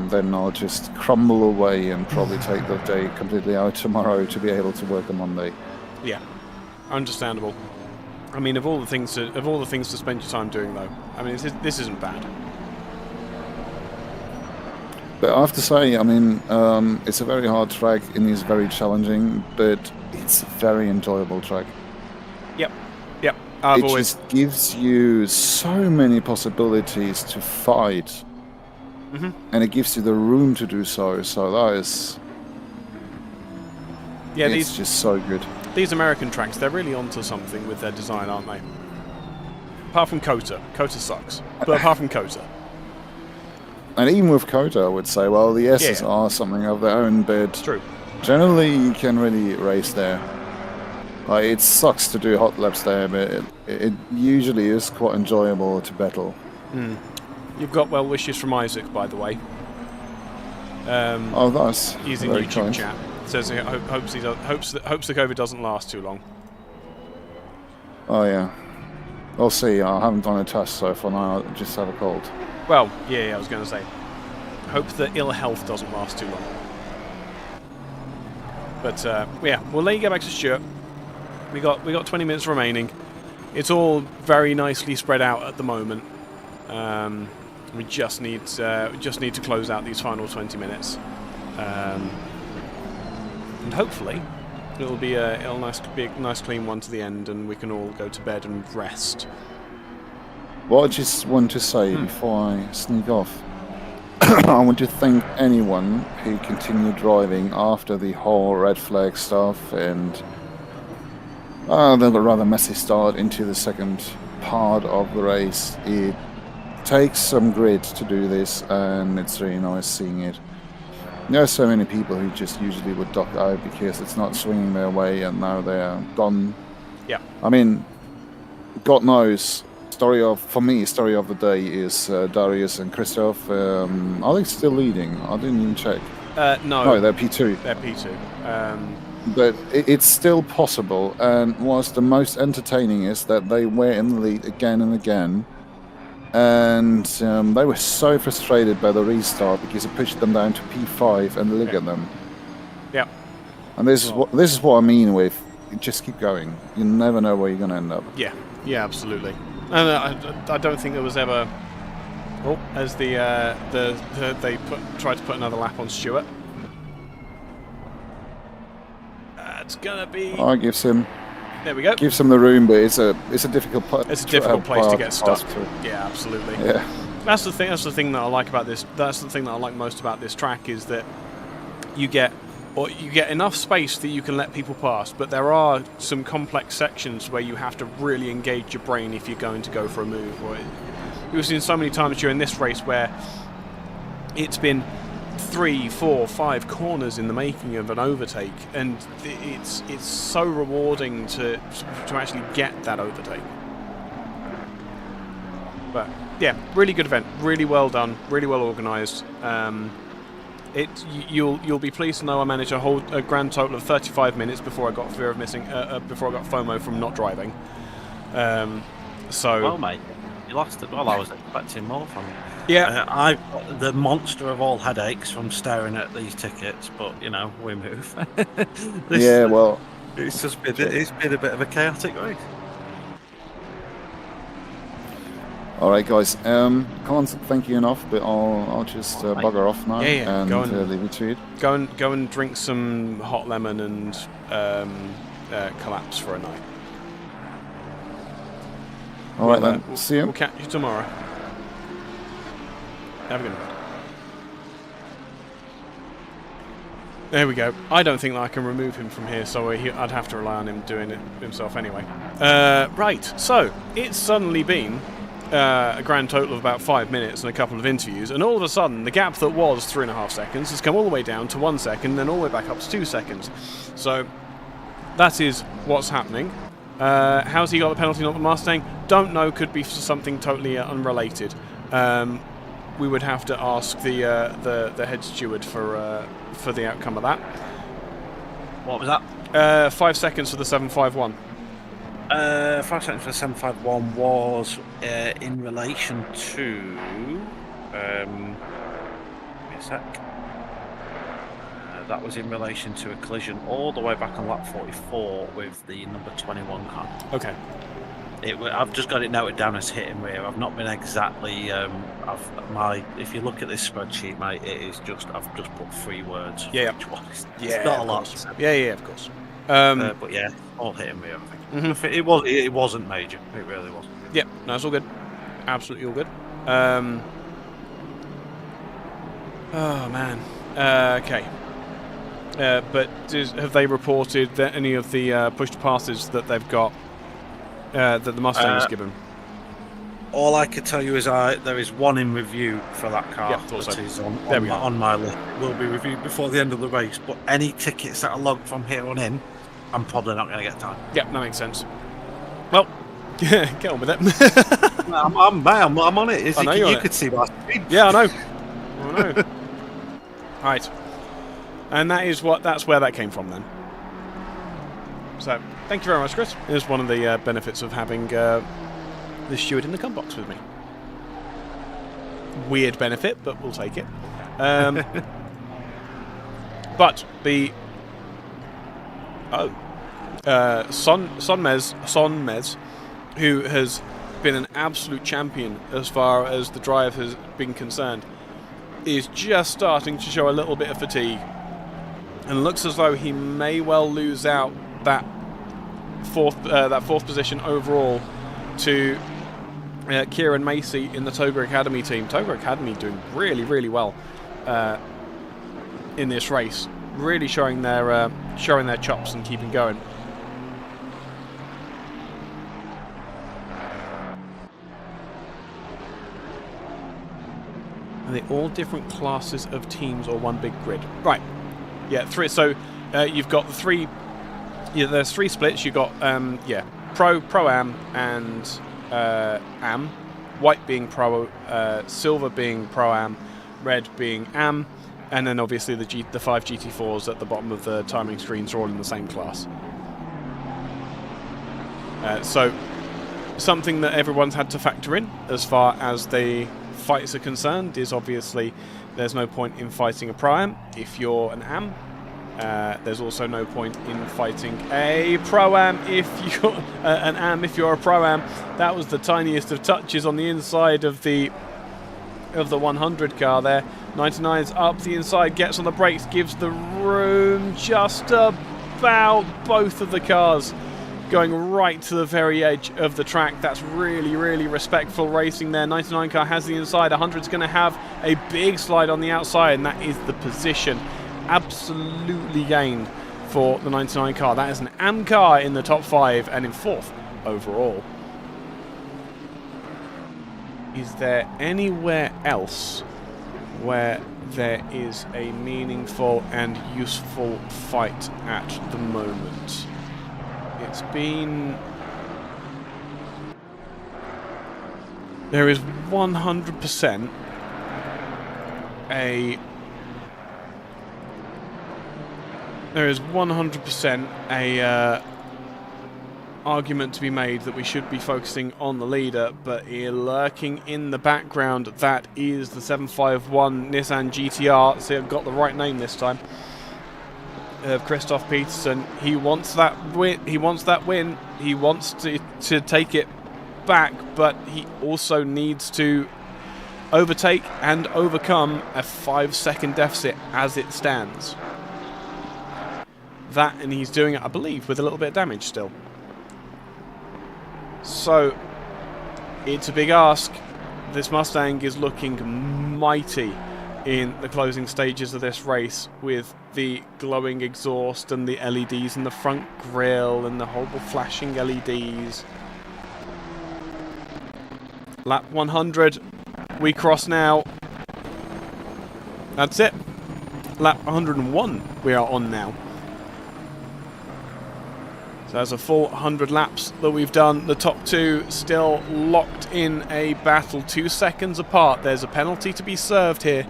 then I'll just crumble away and probably take the day completely out tomorrow to be able to work on Monday. Yeah, understandable. I mean, of all the things to spend your time doing, though, I mean, this isn't bad. But I have to say, I mean, it's a very hard track and it's very challenging, but it's a very enjoyable track. Yep. Just gives you so many possibilities to fight, and it gives you the room to do so. So that is, it's just so good. These American tracks, they're really onto something with their design, aren't they? Apart from Kota sucks, but apart from Kota. And even with Kota, I would say, well, the S's are something of their own, but true. Generally you can really race there. Like, it sucks to do hot laps there, but it usually is quite enjoyable to battle. You've got well wishes from Isaac, by the way. That's he's in YouTube kind. Chat. Says he hopes the COVID doesn't last too long. Oh yeah, we'll see. I haven't done a test so far now. I just have a cold. Well, yeah, I was going to say. Hope that ill health doesn't last too long. But we'll let you get back to Stuart. We got 20 minutes remaining. It's all very nicely spread out at the moment. We just need to close out these final 20 minutes, and hopefully it'll be a nice clean one to the end, and we can all go to bed and rest. What I just want to say before I sneak off, I want to thank anyone who continued driving after the whole red flag stuff and the rather messy start into the second part of the race. It takes some grit to do this, and it's really nice seeing it. There are so many people who just usually would duck out because it's not swinging their way, and now they're gone. Yeah. I mean, God knows. Story of the day is Darius and Christoph. Are they still leading? I didn't even check. No, they're P2. They're P2. But it's still possible, and what's the most entertaining is that they were in the lead again and again, and they were so frustrated by the restart because it pushed them down to P5, and look at them. Yeah. And this is what I mean with just keep going. You never know where you're going to end up. Yeah, absolutely. And I don't think there was ever. Oh, as they tried to put another lap on Stuart. It's gonna be. I gives him. There we go. Gives him the room, but it's a difficult. It's a difficult place to get stuck. Yeah, absolutely. Yeah. That's the thing that I like about this. That's the thing that I like most about this track is that you get enough space that you can let people pass, but there are some complex sections where you have to really engage your brain if you're going to go for a move. We've seen so many times during this race where it's been 3, 4, 5 corners in the making of an overtake, and it's so rewarding to actually get that overtake. But yeah, really good event, really well done, really well organised. You'll be pleased to know I managed to hold a grand total of 35 minutes before I got fear of missing before I got FOMO from not driving. Well, mate, you lasted well. I was expecting more from you. Yeah, I've got the monster of all headaches from staring at these tickets, but we move. It's been a bit of a chaotic race. All right, guys. Can't thank you enough, but I'll just bugger off now and go and leave it to it. Go and drink some hot lemon and collapse for a night. All right, then. See you. We'll catch you tomorrow. Have a good night. There we go. I don't think that I can remove him from here, so I'd have to rely on him doing it himself anyway. Right, so it's suddenly been a grand total of about 5 minutes and a couple of interviews, and all of a sudden the gap that was 3.5 seconds has come all the way down to 1 second, then all the way back up to 2 seconds. So that is what's happening. How's he got the penalty, not the Mustang? Don't know. Could be something totally unrelated. We would have to ask the head steward for the outcome of that. What was that? 5 seconds for the 751. 5 seconds for the 751 was in relation to. Give me a sec. That was in relation to a collision all the way back on lap 44 with the number 21 car. Okay. I've just got it noted down as hit and rear. I've not been exactly. If you look at this spreadsheet, mate, it is just. I've just put 3 words. For each one. It's not a lot. Yeah, of course. But yeah, all hit and rear. I think. It wasn't major. It really wasn't. Yeah, no, it's all good. Absolutely all good. Oh man. Okay. But have they reported that any of the pushed passes that they've got that the Mustang's given? All I can tell you is there is one in review for that car. Yeah, thought that so. is on my list. Will be reviewed before the end of the race. But any tickets that are logged from here on in, I'm probably not going to get time. Yeah, that makes sense. Well, get on with it. I'm on it. I know You could see my speed. Yeah, I know. Right. And that's where that came from then. So, thank you very much, Chris. It was one of the benefits of having the steward in the cum box with me. Weird benefit, but we'll take it. But the Son Mez, who has been an absolute champion as far as the drive has been concerned, is just starting to show a little bit of fatigue, and looks as though he may well lose out that fourth position overall to Kieran Macy in the Toga Academy team. Toga Academy doing really, really well in this race, really showing their chops and keeping going. Are they all different classes of teams or one big grid? Right. Yeah, 3. So you've got the 3. Yeah, there's 3 splits. You've got Pro-Am and Am. White being Pro, silver being Pro-Am, red being Am, and then obviously the 5 GT4s at the bottom of the timing screens are all in the same class. So something that everyone's had to factor in as far as the fights are concerned is obviously there's no point in fighting a Pro-Am if you're an Am. There's also no point in fighting a Pro-Am if you're an Am if you're a Pro-Am. That was the tiniest of touches on the inside of the 100 car there. 99's up the inside, gets on the brakes, gives the room just about both of the cars going right to the very edge of the track. That's really, really respectful racing there. 99 car has the inside. 100's going to have a big slide on the outside, and that is the position absolutely gained for the 99 car. That is an Am car in the top 5 and in 4th overall. Is there anywhere else where there is a meaningful and useful fight at the moment? It's been... There is 100% a... There is 100% a argument to be made that we should be focusing on the leader, but lurking in the background, that is the 751 Nissan GTR. See, I've got the right name this time. Of Christoph Peterson. He wants that win. He wants to take it back, but he also needs to overtake and overcome a 5-second deficit as it stands. That, and he's doing it, I believe, with a little bit of damage still. So, it's a big ask. This Mustang is looking mighty in the closing stages of this race, with the glowing exhaust and the LEDs in the front grille and the horrible flashing LEDs. Lap 100. We cross now. That's it. Lap 101 we are on now. So that's a full 100 laps that we've done. The top two still locked in a battle, 2 seconds apart. There's a penalty to be served here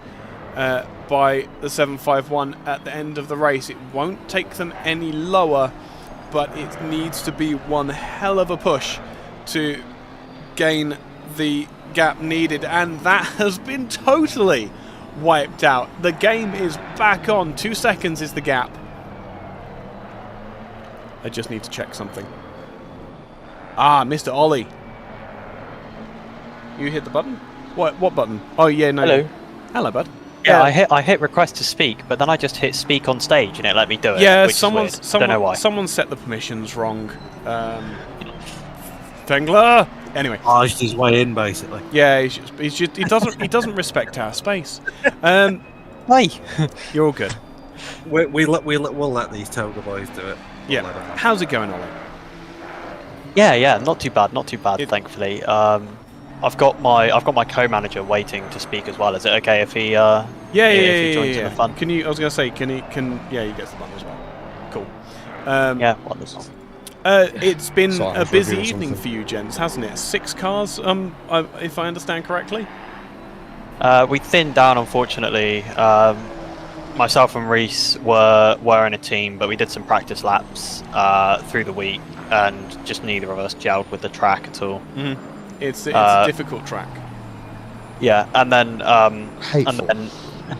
by the 751 at the end of the race. It won't take them any lower, but it needs to be one hell of a push to gain the gap needed, and that has been totally wiped out. The game is back on. 2 seconds is the gap. I just need to check something. Ah, Mr. Ollie. You hit the button? What button? Oh yeah, no. Hello. Hello, bud. Yeah, I hit request to speak, but then I just hit speak on stage and it let me do it. Yeah, which is weird. Don't know why. Someone set the permissions wrong. Fengler. Anyway, Arged his way in, basically. yeah, he doesn't respect our space. Hey, You're all good. We'll let these Toga boys do it. Yeah. How's it going, Ollie? yeah, not too bad, thankfully. I've got my co-manager waiting to speak as well. Is it okay if he if he joins in the fun? Can you? I was gonna say, can he gets the button as well. Cool. Yeah, wonderful. It's been Sorry, a busy reviewing evening something. for you, gents, hasn't it? 6 cars, if I understand correctly. We thinned down, unfortunately. Myself and Reese were in a team, but we did some practice laps through the week, and just neither of us gelled with the track at all. Mm-hmm. It's a difficult track. Yeah, and then Hateful.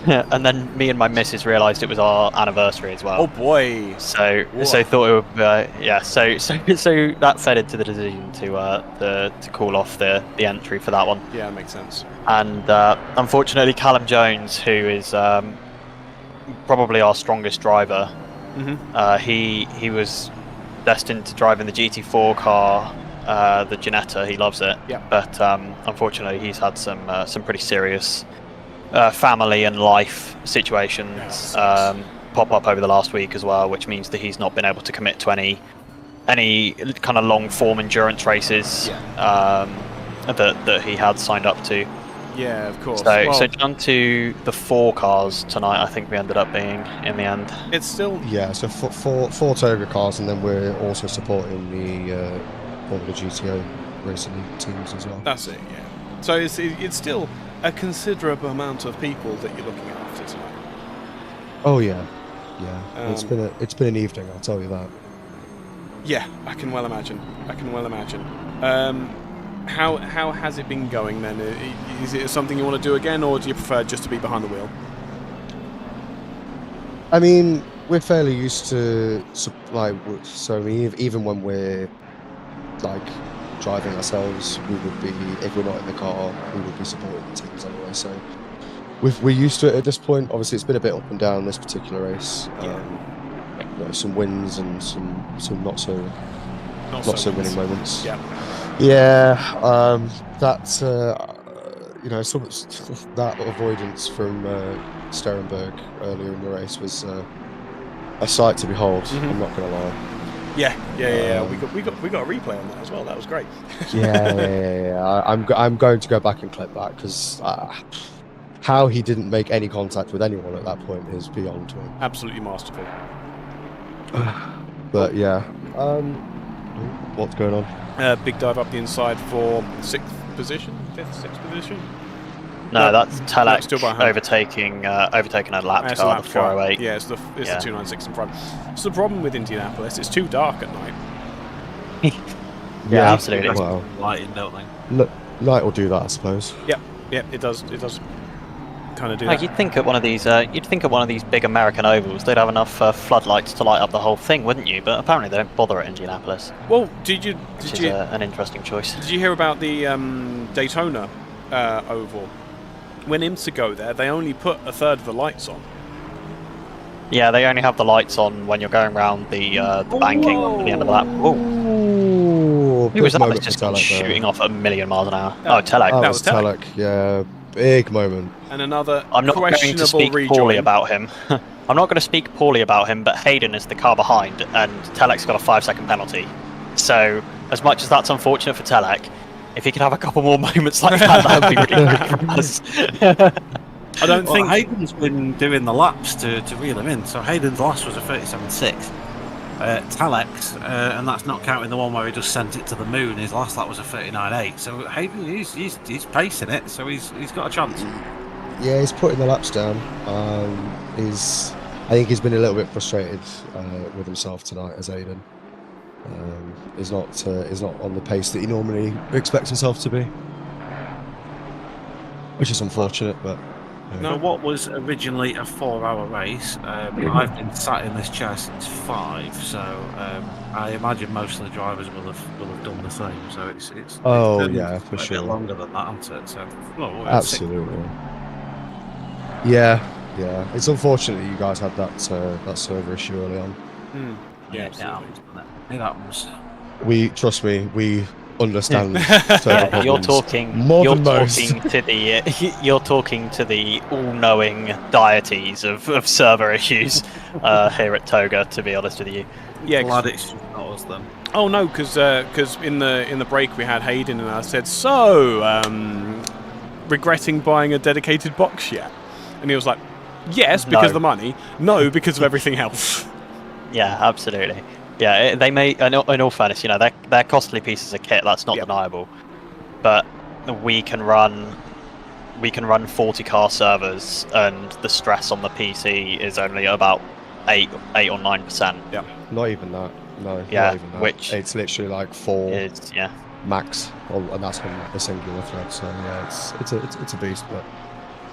and then me and my missus realised it was our anniversary as well. Oh boy! So thought it would so that fed into the decision to call off the entry for that one. Yeah, that makes sense. And unfortunately, Callum Jones, who is probably our strongest driver, he was destined to drive in the GT4 car, the Ginetta. He loves it. Yeah. But unfortunately, he's had some pretty serious family and life situations pop up over the last week as well, which means that he's not been able to commit to any kind of long form endurance races that he had signed up to. Yeah, of course. So down to the 4 cars tonight, I think we ended up being in the end. It's still Yeah, so four Toga cars, and then we're also supporting the Formula GTO racing league teams as well. that's it. Yeah. So it's still a considerable amount of people that you're looking after tonight. Oh yeah. It's been an evening, I'll tell you that. Yeah, I can well imagine. How has it been going then? Is it something you want to do again, or do you prefer just to be behind the wheel? I mean, we're fairly used to even when we're like driving ourselves, we would be, if we're not in the car, we would be supporting the teams anyway. So we're used to it at this point. Obviously, it's been a bit up and down this particular race. Some wins and some not so winning moments. Yeah. That's some that avoidance from Sterenberg earlier in the race was a sight to behold. I'm not going to lie. Yeah. We got a replay on that as well. That was great. Yeah. I'm going to go back and clip that because how he didn't make any contact with anyone at that point is beyond me. Absolutely masterful. But yeah, what's going on? Big dive up the inside for 6th position. No, that's Telek still behind. overtaking a lap It's a car, lap the car. 408. Yeah, it's the 296 in front. It's the problem with Indianapolis. It's too dark at night. Yeah, absolutely. Well, Lighting, don't they? light will do that, I suppose. Yeah, it does. kind of do Like that. you'd think at one of these big American ovals, they'd have enough floodlights to light up the whole thing, wouldn't you? But apparently they don't bother at Indianapolis. Well, did you An interesting choice. did you hear about the Daytona oval? When IMSA go there, they only put a third of the lights on. Yeah, they only have the lights on when you're going around the banking at the end of the lap. Ooh. Who was that that's just gone shooting off at 1,000,000 miles an hour? Oh, Telek. That was Telek. Yeah, big moment. And another I'm not going to speak questionable poorly rejoin. about him. I'm not going to speak poorly about him, but Hayden is the car behind, and Telek's got a 5-second penalty. So, as much as that's unfortunate for Telek, if he could have a couple more moments like that would be really great for us. I don't think Hayden's been doing the laps to reel him in. So Hayden's last was a 37.6. Telek's, and that's not counting the one where he just sent it to the moon. His last lap was a 39.8. So Hayden, he's pacing it, so he's got a chance. Yeah, he's putting the laps down. I think he's been a little bit frustrated with himself tonight, as Hayden. He's not on the pace that he normally expects himself to be, which is unfortunate, but. No, what was originally a 4-hour race, I've been sat in this chair since 5, so I imagine most of the drivers will have done the same. So it's yeah, for a sure. bit longer than that, hasn't it? So Absolutely. Yeah. It's unfortunate that you guys had that server issue early on. Yeah, it happens. Trust me, we understand. Yeah, you're talking to the all-knowing deities of server issues here at Toga. To be honest with you, yeah. Glad it's not us then. Oh no, because in the break we had Hayden and I said, so regretting buying a dedicated box yet? And he was like, yes, because of the money. No, because of everything else. Yeah, absolutely. Yeah, they may. In all fairness, they're costly pieces of kit. That's not deniable. But we can run 40 car servers, and the stress on the PC is only about 8 or 9%. Yeah. Not even that. No. Yeah. Not even that. Which it's literally like 4. Yeah. Max, and that's on a singular thread. So yeah, it's a beast. But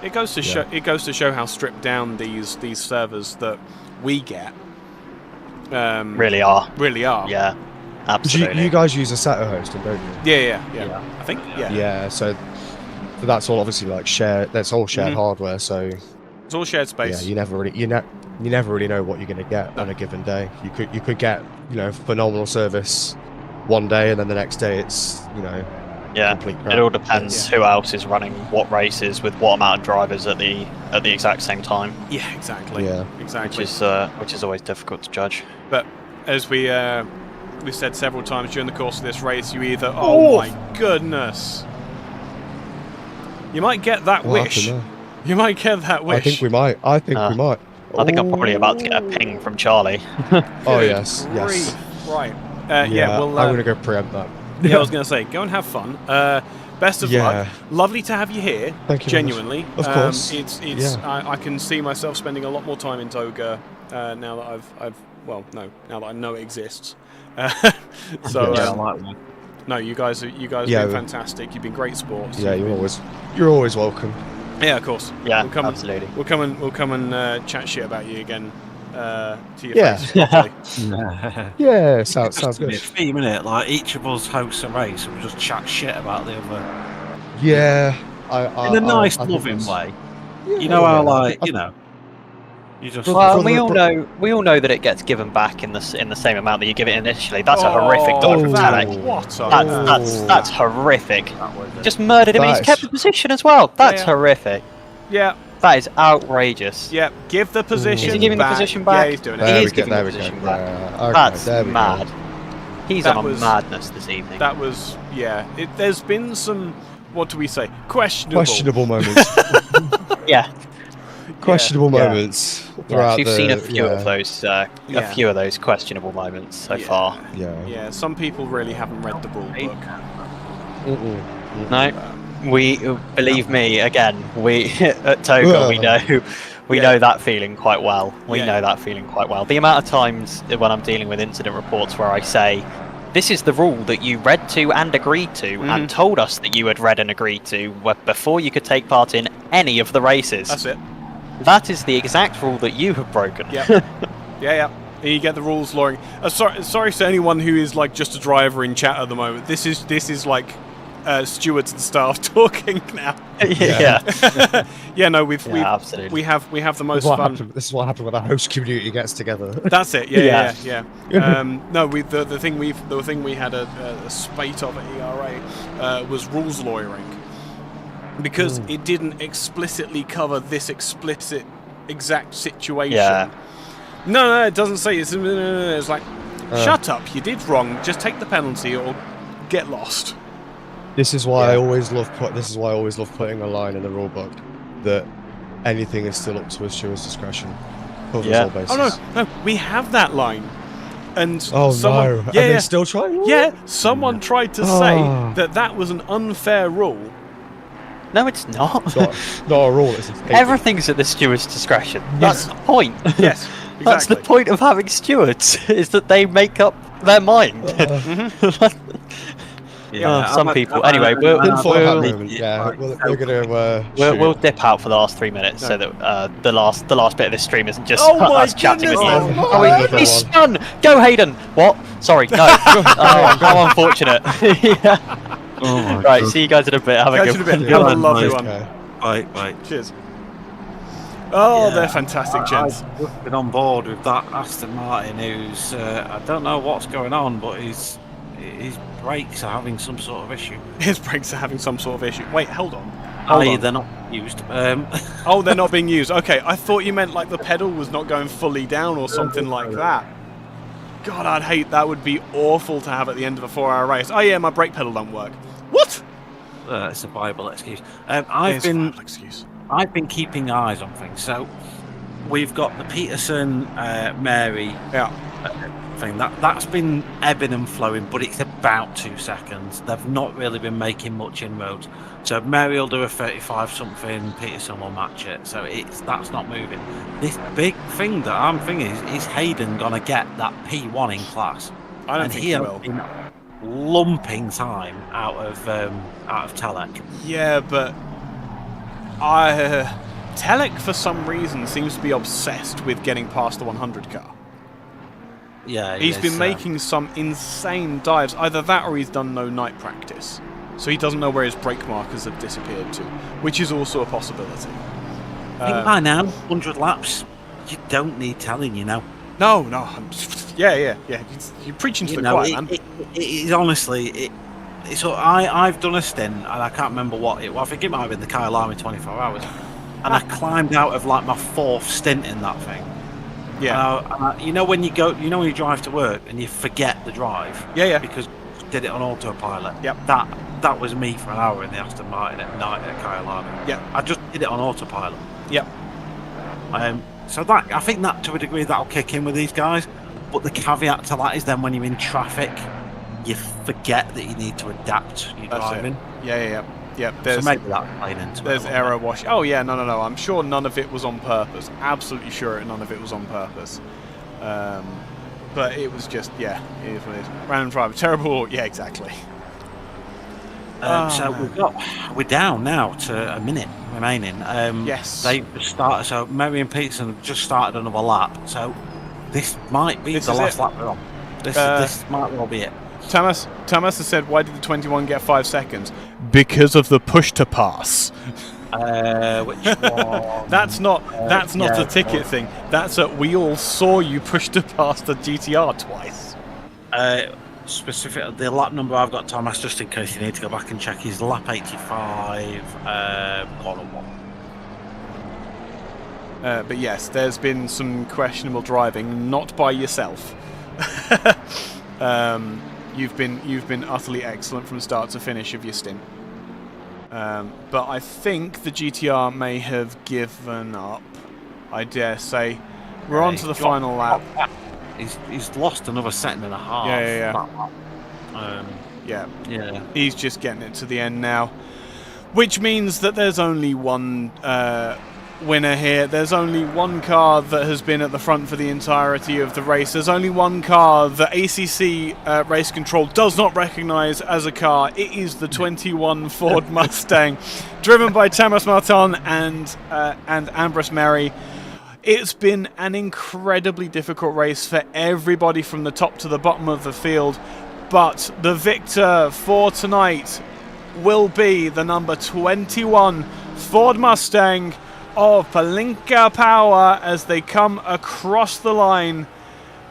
it goes to show how stripped down these servers that we get. Really are. Yeah, absolutely. You guys use a SATA hosting, don't you? Yeah. I think. Yeah. So that's all obviously like shared. That's all shared hardware. So it's all shared space. Yeah, you never really know what you're going to get on a given day. You could get phenomenal service one day, and then the next day it's complete crap. It all depends who else is running what races with what amount of drivers at the exact same time. Yeah, exactly. Yeah, exactly. Which is always difficult to judge. But as we said several times during the course of this race, you either my goodness, you might get that wish. You might get that wish. I think we might. I think I'm probably about to get a ping from Charlie. Oh yes. Right. Well, I'm gonna go preempt that. Yeah, I was going to say, go and have fun. Best of luck. Lovely to have you here. Thank you. Genuinely, of course. I can see myself spending a lot more time in Toga now that now that I know it exists. So I like that. No, you guys have been fantastic. You've been great sports. Yeah, you're always welcome. Yeah, of course. Yeah, absolutely. We'll come and chat shit about you again. To your face. Yeah, sounds good. It's a theme, innit? Like each of us hosts a race and we just chat shit about the other. Yeah, in a nice, loving way. Yeah, you know how, you just. Well, we all know that it gets given back in the same amount that you give it initially. That's a horrific dive from Telek. That's horrific. Just murdered him, and he's kept the position as well. That's horrific. Yeah. That is outrageous. Yeah, give the position. Is he giving back. the position back? Yeah, he's doing it. He is giving the position back. Yeah. That's mad. He's on a madness this evening. That was there's been some, what do we say? Questionable moments. Yeah. Questionable moments. We've seen a few of those. A few of those questionable moments so far. Yeah. Some people really haven't read the rule book. No. We believe me. Again, we at Toga we know that feeling quite well. We know that feeling quite well. The amount of times when I'm dealing with incident reports where I say this is the rule that you read to and agreed to, and told us that you had read and agreed to before you could take part in any of the races. That's it. That is the exact rule that you have broken. Yep. yeah. And you get the rules lawyering. Sorry to anyone who is like just a driver in chat at the moment. This is like stewards and staff talking now. Yeah. Yeah. No, absolutely. we have the most fun. This is what happened when the host community gets together. That's it. Yeah. No, the thing we had a spate of at ERA was rules lawyering, because it didn't explicitly cover this explicit exact situation. Yeah. No, it doesn't say it's like, shut up, you did wrong, just take the penalty or get lost. This is why I always love putting a line in the rule book that anything is still up to a steward's discretion. Covers all bases. Oh no, we have that line. And no. Yeah, Are they still trying? Yeah, someone tried to say that was an unfair rule. No, it's not. Not a rule. It's Everything's at the steward's discretion. That's the point. Yes, exactly. That's the point of having stewards, is that they make up their mind. Some people. Anyway, we're gonna we'll dip out for the last 3 minutes so that the last bit of this stream isn't just us chatting with you. He's spun. Go, Hayden. What? Sorry, no. How unfortunate. Right, see you guys in a bit. Have a good one. Have a lovely one. Bye. Cheers. Oh, they're fantastic, gents. I've just been on board with that Aston Martin, who's I don't know what's going on, but his brakes are having some sort of issue. His brakes are having some sort of issue. Wait, hold on. They're not used. Oh, they're not being used. Okay, I thought you meant like the pedal was not going fully down or something like that. God, I'd hate that. Would be awful to have at the end of a 4-hour race. Oh yeah, my brake pedal don't work. What? It's a viable excuse. I've been keeping eyes on things. So we've got the Peterson Mary thing that's been ebbing and flowing, but it's about 2 seconds. They've not really been making much inroads. So Mary will do a 35 something, Peterson will match it. So that's not moving. This big thing that I'm thinking is Hayden gonna get that P1 in class? I don't think he will. Been lumping time out of Telek. Yeah, but Telek for some reason seems to be obsessed with getting past the 100 car. Yeah, he's been making some insane dives. Either that or he's done no night practice. So he doesn't know where his brake markers have disappeared to, which is also a possibility. I think by now, 100 laps, you don't need telling, you know. No. Yeah. You're preaching to the choir, man. It is honestly, I've done a stint, and I can't remember what it was. I think it might have been the Kyle Army 24 hours. And I climbed out of like my 4th stint in that thing. Yeah. You know when you drive to work and you forget the drive. Yeah. Because you did it on autopilot. Yep. That was me for an hour in the Aston Martin at night at Kyle Army. Yeah. I just did it on autopilot. Yep. So that, I think that to a degree that'll kick in with these guys. But the caveat to that is then when you're in traffic, you forget that you need to adapt your driving. Yeah. So maybe that playing into there's error wash. Oh yeah, no. I'm sure none of it was on purpose. Absolutely sure none of it was on purpose. But it was just, it is what it is. Random driver, terrible. Yeah, exactly. We're down now to a minute remaining. Yes. They started. So Mary and Peterson have just started another lap. So this might be the last lap we're on. This might well be it. Thomas has said, why did the 21 get 5 seconds? Because of the push to pass. Which one? That's not a ticket thing. That's we all saw you push to pass the GTR twice. Specifically, the lap number I've got, Thomas, just in case you need to go back and check, is lap 85, corner 1. But yes, there's been some questionable driving, not by yourself. You've been utterly excellent from start to finish of your stint. But I think the GTR may have given up. I dare say. We're on to the final lap. He's lost another second and a half. Yeah. He's just getting it to the end now, which means that there's only one winner here. There's only one car that has been at the front for the entirety of the race. There's only one car that ACC Race Control does not recognise as a car. It is the 21 Ford Mustang, driven by Tamas Martin and Ambrose Merry. It's been an incredibly difficult race for everybody from the top to the bottom of the field, but the victor for tonight will be the number 21 Ford Mustang of Palinka Power as they come across the line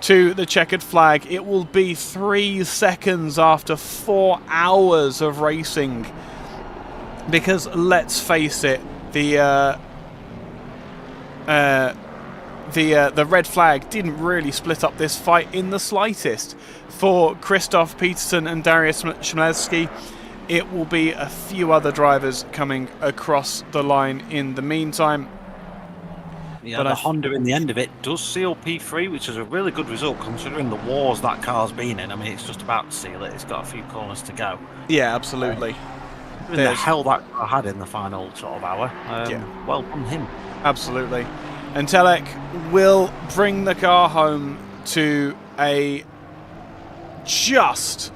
to the checkered flag. It will be 3 seconds after 4 hours of racing, because let's face it, the red flag didn't really split up this fight in the slightest. For Christoph Peterson and Darius Schmeleski, it will be a few other drivers coming across the line in the meantime. Yeah, but the Honda in the end of it does seal P3, which is a really good result considering the wars that car's been in. I mean, it's just about to seal it. It's got a few corners to go. Yeah, absolutely. The hell that car had in the final sort of hour. Well done him. Absolutely. And Telek will bring the car home to a just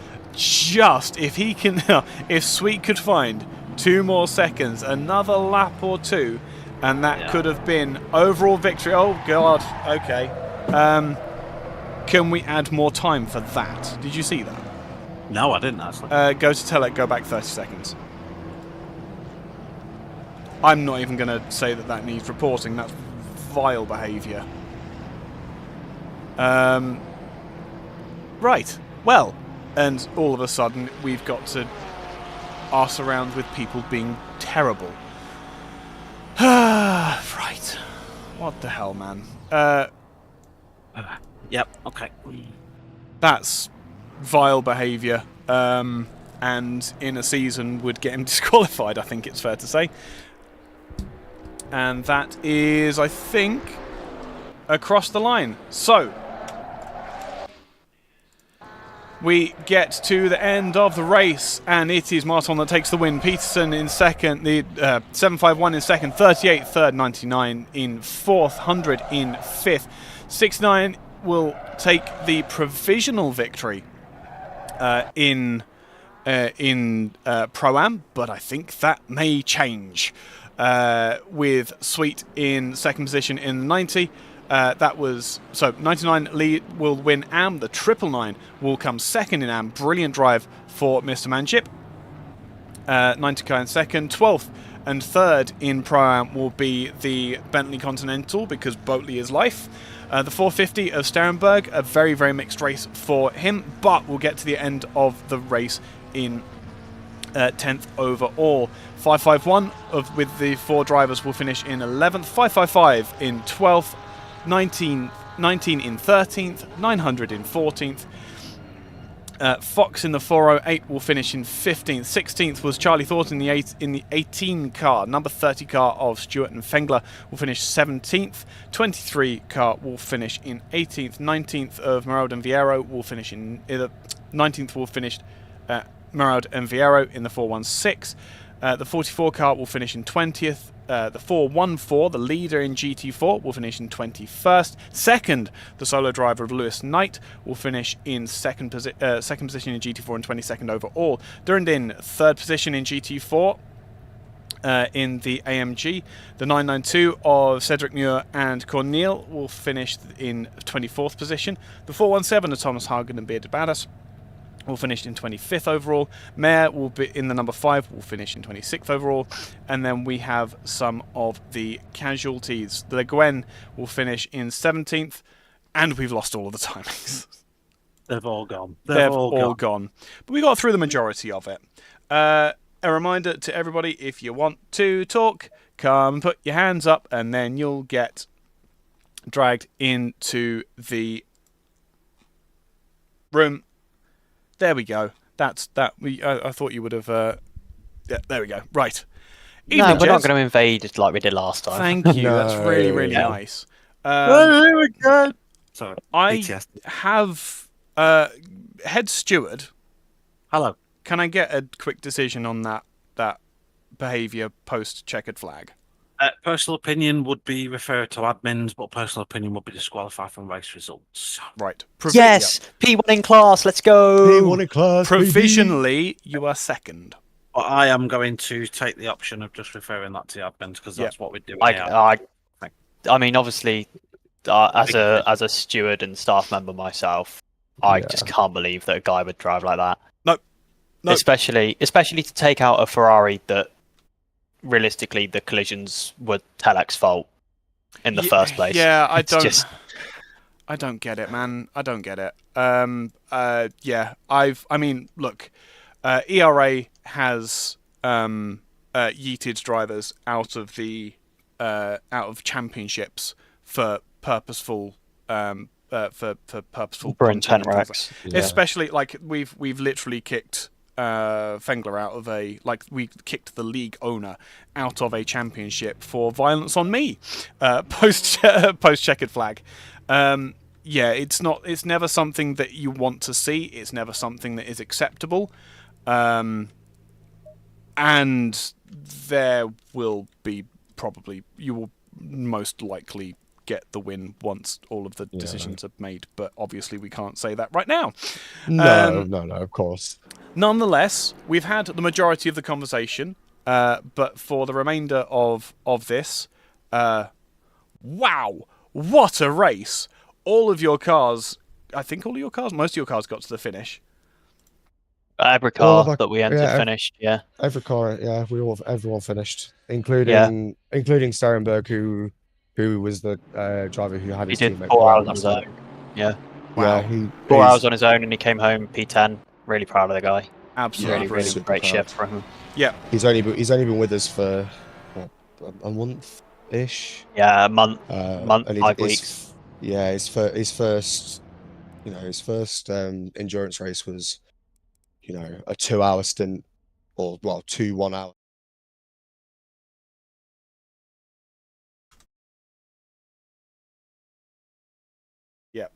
if he can, if Sweet could find 2 more seconds, another lap or 2, and that could have been overall victory. Oh God, okay. Can we add more time for that? Did you see that? No, I didn't actually. Go to Telek, go back 30 seconds. I'm not even going to say that needs reporting. That's vile behaviour. Right. Well, and all of a sudden we've got to arse around with people being terrible. Right. What the hell, man? Yep. Okay. That's vile behaviour. And in a season would get him disqualified, I think it's fair to say. And that is, I think, across the line. So, we get to the end of the race, and it is Martin that takes the win. Peterson in second, the 751 in second, 38 third, 99 in fourth, 100 in fifth. 69 will take the provisional victory in Pro-Am, but I think that may change. With Sweet in second position in 90. That was, so 99 lead will win Am. The 999 will come second in Am. Brilliant drive for Mr. Manship. 90k in second. 12th and 3rd in Pro-Am will be the Bentley Continental, because Boatley is life. The 450 of Sterenberg, a very, very mixed race for him, but we'll get to the end of the race in 10th overall. 551 with the 4 drivers will finish in 11th, 555 in 12th, 19 in 13th, 900 in 14th. Fox in the 408 will finish in 15th. 16th was Charlie Thornton in the 18 car. Number 30 car of Stewart and Fengler will finish 17th. 23 car will finish in 18th. 19th of Merod and Vieiro will finish in 19th. Will finish Merod and Vieiro in the 416. The 44 car will finish in 20th. The 414, the leader in GT4, will finish in 21st. Second, the solo driver of Lewis Knight will finish in second position in GT4 and 22nd overall. Durandin, third position in GT4 in the AMG. The 992 of Cedric Muir and Cornel will finish in 24th position. The 417 of Thomas Hagen and Bearded Badass will finish in 25th overall. Mayer will be in the number 5, will finish in 26th overall. And then we have some of the casualties. The Le Guin will finish in 17th, and we've lost all of the timings. They've all gone. They've all gone. But we got through the majority of it. A reminder to everybody, if you want to talk, come and put your hands up, and then you'll get dragged into the room. There we go. That's that. I thought you would have. Yeah, there we go. Right. No, we're not going to invade like we did last time. Thank you. That's really, really nice. There we go. Sorry. I have head steward. Hello. Can I get a quick decision on that behaviour post checkered flag? Personal opinion would be referred to admins, but personal opinion would be disqualified from race results. Right. Yes, P1 in class. Let's go. P1 in class. Provisionally, you are second. But I am going to take the option of just referring that to admins because that's what we do. I mean, obviously, as a steward and staff member myself, I just can't believe that a guy would drive like that. No. Especially to take out a Ferrari that realistically the collisions were Telek's fault in the first place. Yeah, I It's don't. just- I don't get it, man. I don't get it. I mean, look, ERA has yeeted drivers out of championships for purposeful for purposeful For intent content. wrecks. Especially like we've literally kicked Fengler out of we kicked the league owner out of a championship for violence on me post checkered flag. It's never something that you want to see. It's never something that is acceptable. And there will be you will most likely get the win once all of the decisions are made, but obviously we can't say that right now. No, of course. Nonetheless, we've had the majority of the conversation, but for the remainder of this, wow, what a race! Most of your cars got to the finish. Every car that we entered finished, Every car, everyone finished, including Sterenberg, who was the driver who had his He did teammate 4 hours on last his night. own. Yeah. Wow. Yeah, 4 hours on his own, and he came home P10. Really proud of the guy. Absolutely, really great shift from him. Yeah. He's only been with us for a month ish. Yeah, a month, and 5 weeks. Yeah, his first endurance race was, a 2 hour stint, or 2 1 hour. Yep.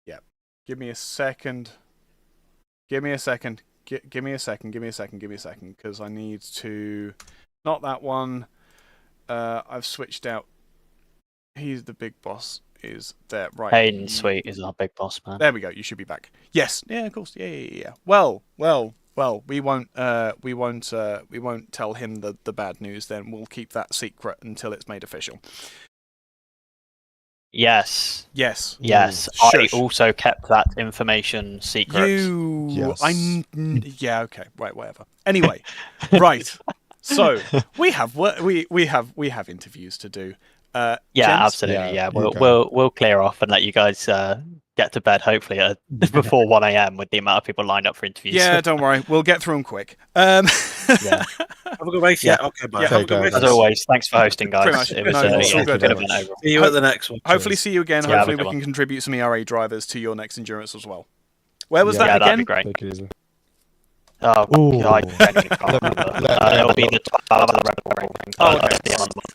Yep. Give me a second. Give me a second, because I need to... Not that one. I've switched out. He's the big boss. Is there, right? Hayden Sweet is our big boss, man. There we go. You should be back. Yes. Yeah, of course. Yeah. Well. We won't tell him the bad news. Then we'll keep that secret until it's made official. Yes. Yes. I also kept that information secret. Yeah. Okay. Right. Whatever. Anyway. Right. So we have interviews to do. Yeah, gents? absolutely. Yeah, we'll clear off and let you guys get to bed hopefully before 1 a.m. with the amount of people lined up for interviews. Yeah, don't worry. We'll get through them quick. Yeah. Have a good race. Yeah. Okay, bye. Have a good race. As always, thanks for hosting, guys. Pretty much. It was it's all a good. good event overall. See you at the next one. Hopefully see you again. Yeah, Hopefully have a we good can one. contribute some ERA drivers to your next endurance as well. Where was Yeah, that that'd again? be great. Take it easy. Oh, Ooh. I genuinely can't remember. It'll be the 12 of the Red Bull Ring. Oh, okay. That's the end of the month.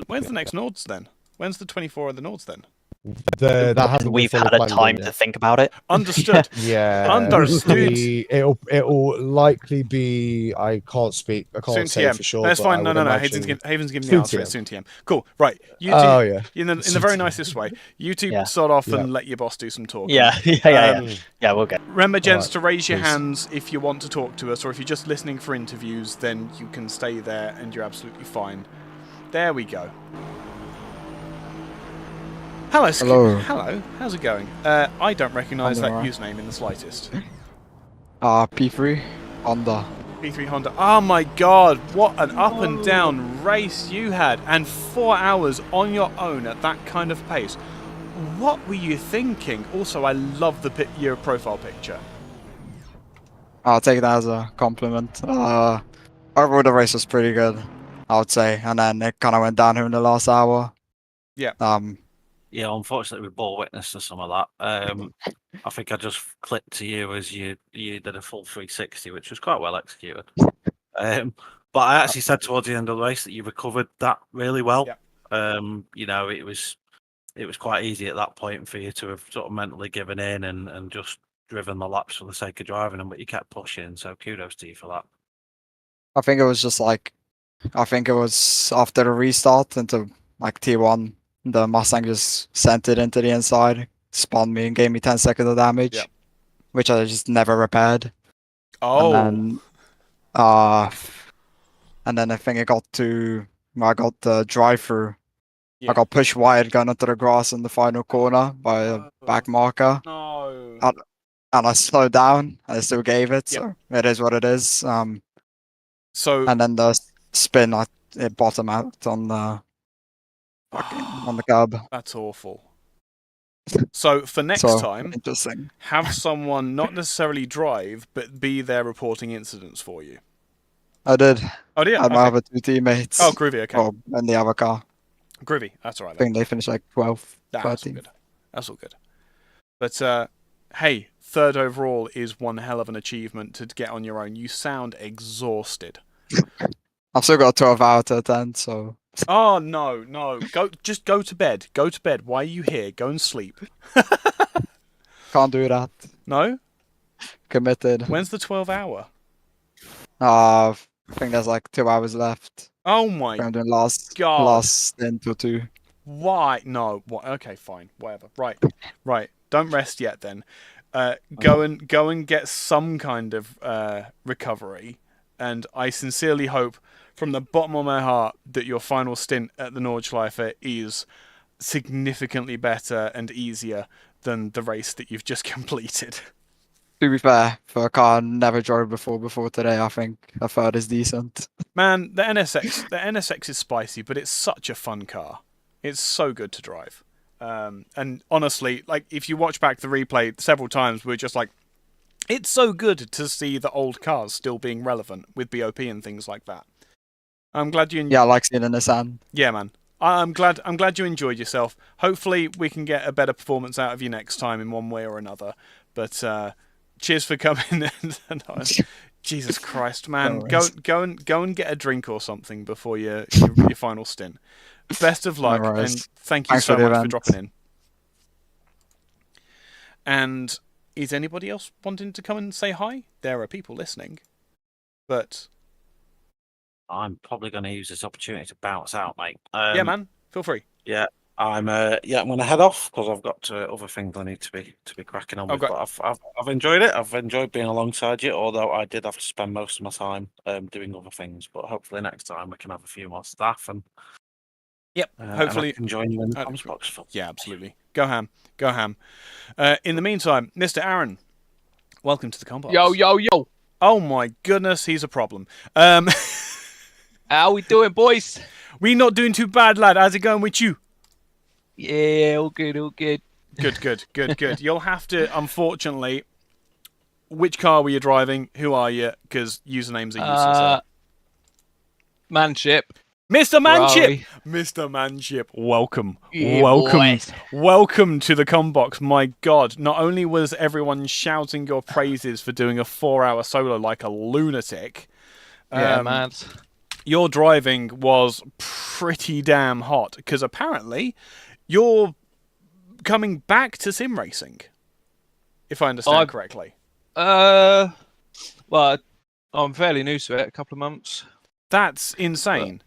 When's the next Nords then? When's the 24 of the Nords then? That hasn't been We've fully had a planned time in to yet. think about it. Understood. Yeah. Understood. It'll likely be. I can't Soon say TM. for sure. That's but fine. I No. would imagine- Haven's giving the Soon answer. TM. It's soon TM. Cool. Right. You two, Oh yeah. in the Soon very TM. nicest way. You two Yeah. start off Yeah. and let your boss do some talking. Yeah, yeah, we'll get. Remember, gents, Alright, to raise your please. hands if you want to talk to us, or if you're just listening for interviews, then you can stay there and you're absolutely fine. There we go. Hello, Hello, how's it going? I don't recognise that username in the slightest. P3 Honda. P3 Honda. Oh my god, what an up and down race you had, and 4 hours on your own at that kind of pace. What were you thinking? Also, I love your profile picture. I'll take that as a compliment. Overall, the race was pretty good, I would say, and then it kind of went downhill in the last hour. Yeah. Yeah, unfortunately, we bore witness to some of that. I think I just clicked to you as you did a full 360, which was quite well executed. But I actually said towards the end of the race that you recovered that really well. Yeah. It was quite easy at that point for you to have sort of mentally given in and just driven the laps for the sake of driving them, but you kept pushing. So kudos to you for that. I think it was just like I think it was after the restart into like T1. The Mustang just sent it into the inside, spawned me, and gave me 10 seconds of damage, Yep. which I just never repaired. Oh. And then I think it got to I got the drive-through. Yeah. I got pushed wide going into the grass in the final corner by a back marker. No. And I slowed down. I still gave it, Yep. so it is what it is. So And then the spin, it bottomed out on the curb. That's awful. So for next So, time, interesting. have someone not necessarily drive, but be there reporting incidents for you. I did. Oh, yeah. I had my other two teammates. Oh, groovy. Okay. Oh, in the other car. Groovy. That's all right. I think they finished like 12th, That's all 13th. good. That's all good. But hey, third overall is one hell of an achievement to get on your own. You sound exhausted. I've still got 12 out of 10, so. Oh no! Just go to bed. Go to bed. Why are you here? Go and sleep. Can't do that. No? Committed. When's the 12-hour? I think there's like 2 hours left. Oh my I'm doing God. last stint or 2. Why? No. What? Okay, fine. Whatever. Right. Don't rest yet then. Go and get some kind of recovery, and I sincerely hope from the bottom of my heart that your final stint at the Nordschleife is significantly better and easier than the race that you've just completed. To be fair, for a car I never drove before today, I think a third is decent. Man, the NSX is spicy, but it's such a fun car. It's so good to drive. And honestly, like if you watch back the replay several times, we're just like, it's so good to see the old cars still being relevant with BOP and things like that. I'm glad you. Yeah, I like seeing in the sand. Yeah, man. I'm glad you enjoyed yourself. Hopefully, we can get a better performance out of you next time in one way or another. But cheers for coming. Jesus Christ, man! Go and get a drink or something before your final stint. Best of luck, and thank you so much for dropping in. And is anybody else wanting to come and say hi? There are people listening, but I'm probably going to use this opportunity to bounce out, mate. Yeah, man. Feel free. Yeah, I'm going to head off because I've got other things I need to be cracking on with. Okay. But I've enjoyed it. I've enjoyed being alongside you, although I did have to spend most of my time doing other things. But hopefully next time we can have a few more staff and. Yep. Hopefully, and I can join you in the comms box. Yeah, absolutely. Go ham. In the meantime, Mr. Aaron, welcome to the comms box. Yo. Oh my goodness, he's a problem. How we doing, boys? We not doing too bad, lad. How's it going with you? Yeah, all good. Good. You'll have to, unfortunately. Which car were you driving? Who are you? Because usernames are useless. Manship. Mr. Manship! Ferrari. Mr. Manship, welcome. Yeah, boys. Welcome to the combox. My God, not only was everyone shouting your praises for doing a 4-hour solo like a lunatic, Yeah, man. your driving was pretty damn hot, because apparently you're coming back to sim racing, if I understand correctly. Well, I'm fairly new to it, a couple of months. That's insane.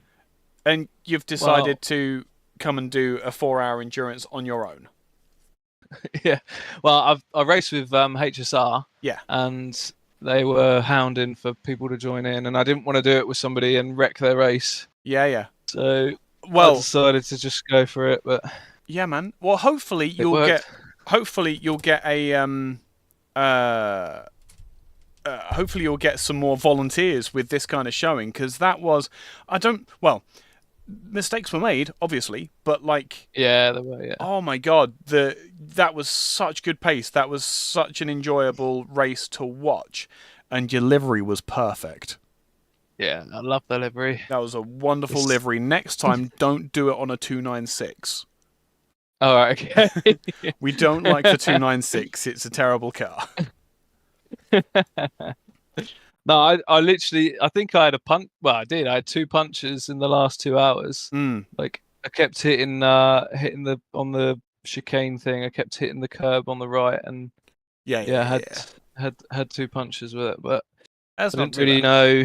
And you've decided to come and do a 4-hour endurance on your own. Yeah. Well, I raced with HSR. Yeah. And they were hounding for people to join in, and I didn't want to do it with somebody and wreck their race. Yeah. So I decided to just go for it. But yeah, man. Well, hopefully you'll get a hopefully you'll get some more volunteers with this kind of showing, because that was mistakes were made, obviously, but like, yeah, they were. Yeah. Oh my God, that was such good pace. That was such an enjoyable race to watch, and your livery was perfect. Yeah, I love the livery. That was a wonderful livery. Next time, don't do it on a 296. All right, okay. We don't like the 296. It's a terrible car. No, I literally, I think I had a punch. Well, I did. I had 2 punches in the last 2 hours. Like I kept hitting on the chicane thing. I kept hitting the curb on the right, and had 2 punches with it. But that's I didn't really know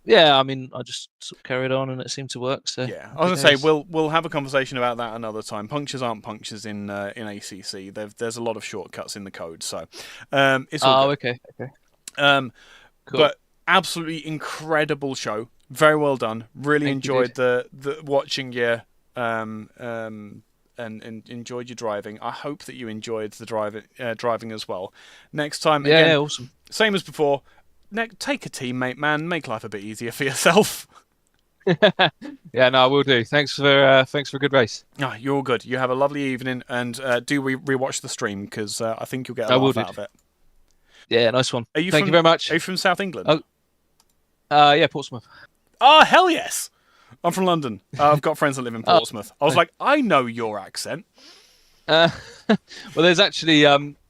yeah, I mean, I just sort of carried on, and it seemed to work. So Yeah, I was gonna say we'll have a conversation about that another time. Punctures aren't punctures in ACC. There's a lot of shortcuts in the code, so it's all good. Okay. Cool. But absolutely incredible show. Very well done. Really enjoyed the watching you and enjoyed your driving. I hope that you enjoyed the driving as well. Next time, again, yeah, awesome. Same as before. Take a teammate, man. Make life a bit easier for yourself. Yeah, no, I will do. Thanks for a good race. Oh, you're all good. You have a lovely evening, and do rewatch the stream because I think you'll get a laugh out of it. Yeah, nice one. Thank you very much. Are you from South England? Yeah, Portsmouth. Oh, hell yes! I'm from London. I've got friends that live in Portsmouth. I was like, I know your accent. Well, there's actually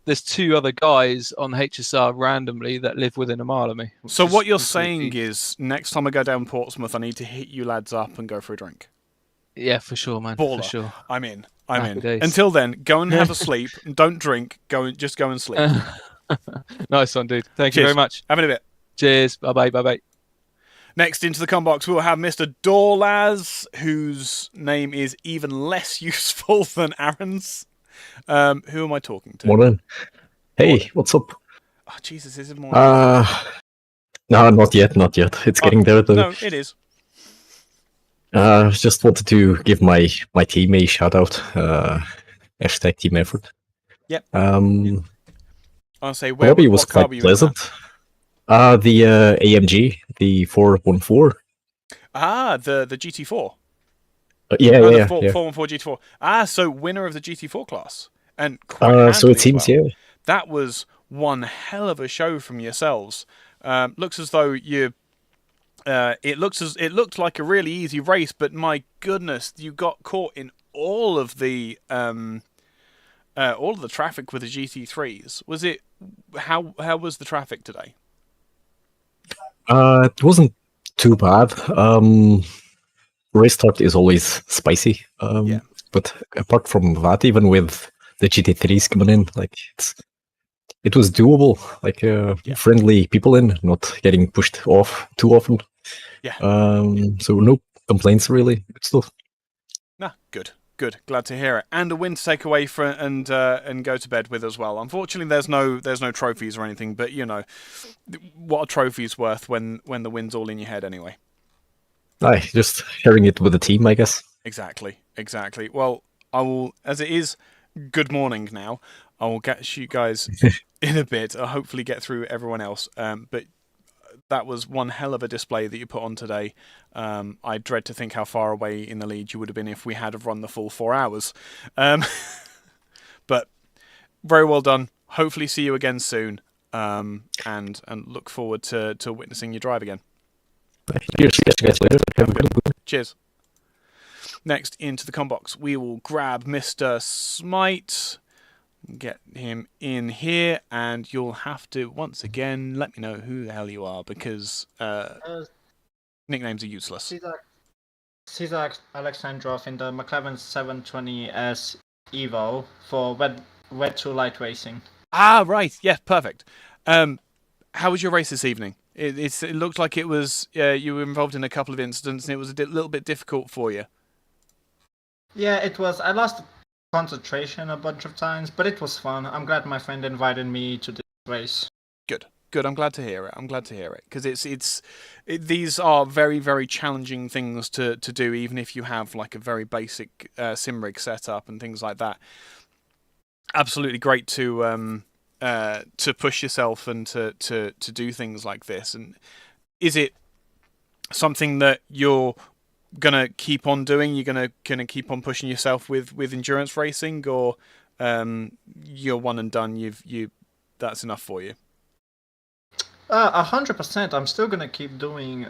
there's 2 other guys on HSR randomly that live within a mile of me. So what you're saying is, next time I go down Portsmouth, I need to hit you lads up and go for a drink. Yeah, for sure, man. Baller. For sure. I'm in. Days. Until then, go and have a sleep. Don't drink. Just go and sleep. Nice one, dude. Thank you very much. Have a bit. Cheers. Bye-bye. Next into the combox, we'll have Mr. Dorlaz, whose name is even less useful than Aaron's. Who am I talking to? Morning. Hey, what's up? Oh, Jesus, is it morning? No, not yet. It's getting there, though. No, it is. Just wanted to give my team a shout out. Hashtag team effort. Yep. I'll say where it was quite pleasant. The AMG, the 414. The GT4. Yeah. 414 GT4. So winner of the GT4 class. And so it seems, well. yeah. That was one hell of a show from yourselves. Looks as though you. It looked like a really easy race, but my goodness, you got caught in all of the traffic with the GT3s. Was it? How was the traffic today? It wasn't too bad. Race start is always spicy. But apart from that, even with the GT3s coming in, like it was doable. Like friendly people in, not getting pushed off too often. Yeah. So no complaints really. Good stuff. Nah, good. Glad to hear it. And a win to take away and go to bed with as well. Unfortunately, there's no trophies or anything, but you know, what a trophy's worth when the win's all in your head anyway. Aye, just sharing it with the team, I guess. Exactly. Well, I will, as it is good morning now, I will catch you guys in a bit. I'll hopefully get through everyone else. But that was one hell of a display that you put on today. I dread to think how far away in the lead you would have been if we had have run the full 4 hours. But very well done. Hopefully see you again soon. And look forward to witnessing you drive again. Cheers, see you guys later. Have a good one. Cheers. Next into the combox, we will grab Mr. Smite, get him in here, and you'll have to once again let me know who the hell you are because nicknames are useless. Cesar Alexandrov in the McLaren 720S Evo for Wet to Light Racing. Ah, right. Yeah, perfect. How was your race this evening? It looked like it was you were involved in a couple of incidents and it was a little bit difficult for you. Yeah, it was. I lost concentration a bunch of times, but it was fun. I'm glad my friend invited me to this race. Good. I'm glad to hear it because these are very, very challenging things to do, even if you have like a very basic sim rig setup and things like that. Absolutely great to push yourself and to do things like this. And is it something that you're gonna keep on doing? You're gonna keep on pushing yourself with endurance racing, or you're one and done? That's enough for you. 100%. I'm still gonna keep doing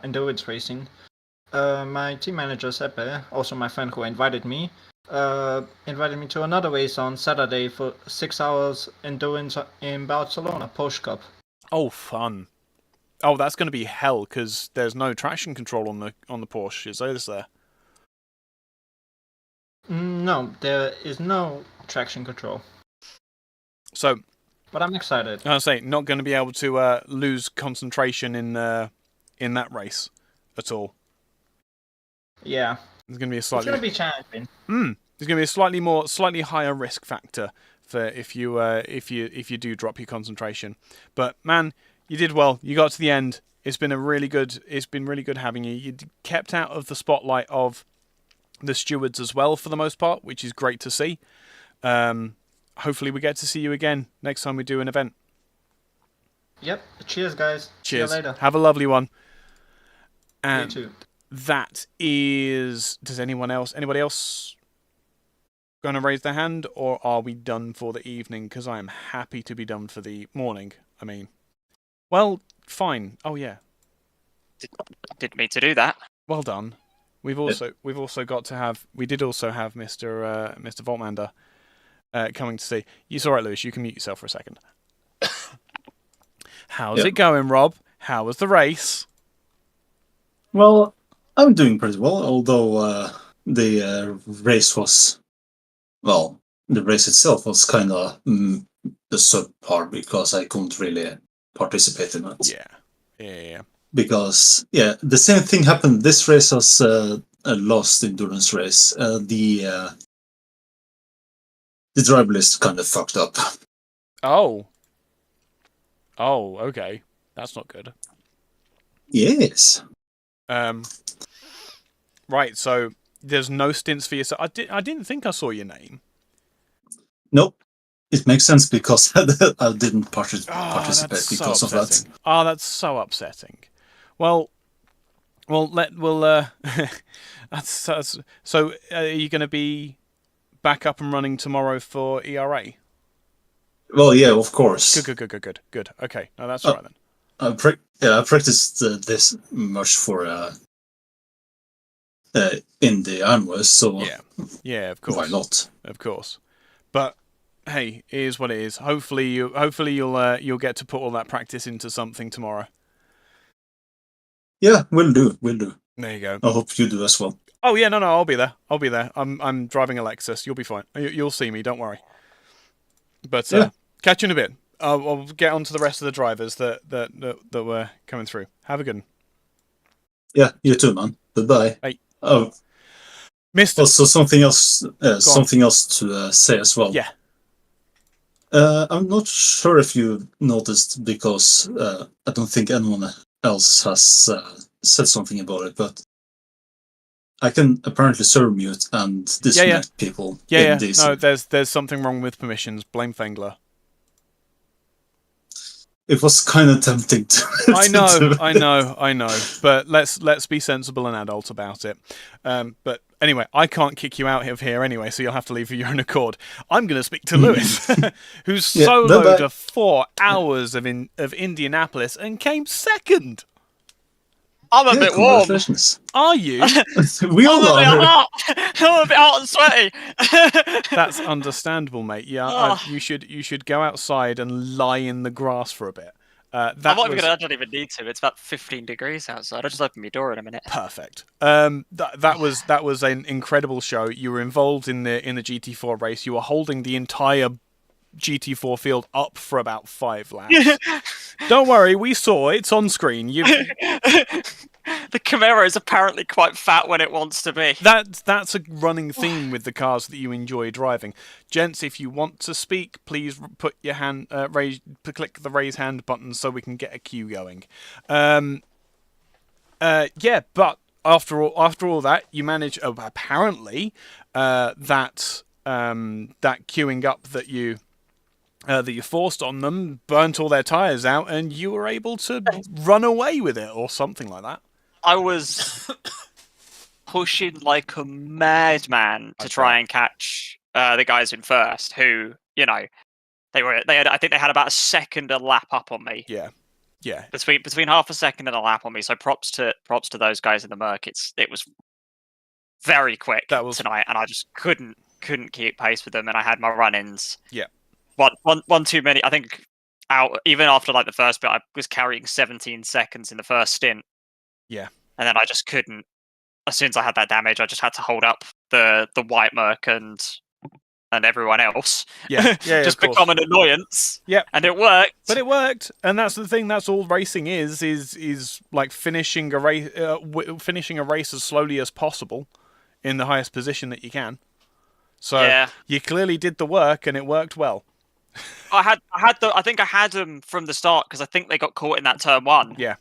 endurance racing. My team manager Seppe, also my friend who invited me to another race on Saturday for 6 hours endurance in Barcelona, Porsche Cup. Oh, fun! Oh, that's going to be hell because there's no traction control on the Porsche. Is there? No, there is no traction control. So, but I'm excited. I say not going to be able to lose concentration in in that race at all. Yeah. There's going to be a It's slightly. going to be challenging. There's going to be a slightly higher risk factor for if you do drop your concentration. But man, you did well. You got to the end. It's been really good having you. You kept out of the spotlight of the stewards as well for the most part, which is great to see. Hopefully we get to see you again next time we do an event. Yep. Cheers, guys. Cheers. See you later. Have a lovely one. And you too. that is... Does anybody else going to raise their hand, or are we done for the evening? Because I am happy to be done for the morning. I mean, well, fine. Oh yeah. Didn't mean to do that. Well done. We did also have Mr. Voltmander coming to see. It's all right, Lewis. You can mute yourself for a second. How's it going, Rob? How was the race? Well, I'm doing pretty well, although the race was, well, the race itself was kind of the subpar because I couldn't really participate in it. Yeah. Because, the same thing happened this race as a last endurance race. The driver list kind of fucked up. Oh, okay. That's not good. Yes. Right, so there's no stints for yourself. I didn't think I saw your name. Nope. It makes sense because I didn't participate because of that. Oh, that's so upsetting. Well, that's so. Are you going to be back up and running tomorrow for ERA? Well, yeah, of course. Good. Okay, no, that's all right then. I practiced this much for in the Anwes, so yeah, of course. Why not? Of course, but hey, it is what it is. Hopefully you'll get to put all that practice into something tomorrow. Yeah, we'll do. There you go. I hope you do as well. Oh yeah, no, I'll be there. I'm driving a Lexus. You'll be fine. You'll see me. Don't worry. But catch you in a bit. I'll get on to the rest of the drivers that were coming through. Have a good one. Yeah, you too, man. Goodbye. Bye. Oh, Mr. Also, something else to say as well. Yeah. I'm not sure if you noticed because I don't think anyone else has said something about it, but I can apparently serve mute and disconnect people. Yeah. No, there's something wrong with permissions. Blame Fengler. It was kind of tempting to. I know. But let's be sensible and adult about it. But anyway, I can't kick you out of here anyway, so you'll have to leave for your own accord. I'm going to speak to Lewis, who's soloed 4 hours of Indianapolis and came second. I'm a bit warm. Are you? We all are. I'm a bit hot and sweaty. That's understandable, mate. Yeah, you should go outside and lie in the grass for a bit. I don't even need to. It's about 15 degrees outside. I'll just open my door in a minute. Perfect. That was an incredible show. You were involved in the GT4 race. You were holding the entire GT4 field up for about 5 laps. Don't worry, we saw it. It's on screen. The Camaro is apparently quite fat when it wants to be. That's a running theme with the cars that you enjoy driving. Gents, if you want to speak, please put your hand click the raise hand button so we can get a queue going. But after all that, you manage apparently that queuing up that you forced on them burnt all their tyres out, and you were able to run away with it or something like that. I was pushing like a madman to try and catch the guys in first, who, I think they had about a second a lap up on me. Yeah. Between half a second and a lap on me. So props to those guys in the Merc. It was very quick tonight, and I just couldn't keep pace with them, and I had my run-ins. Yeah. One too many. I think even after like the first bit, I was carrying 17 seconds in the first stint. Yeah. And then I just couldn't. As soon as I had that damage, I just had to hold up the white Merc and and everyone else. Yeah, Just of course. become an annoyance. Yep. And it worked. But it worked, and that's the thing. That's all racing is like finishing a race, finishing a race as slowly as possible, in the highest position that you can. So you clearly did the work, and it worked well. I think I had them from the start because I think they got caught in that turn one. Yeah.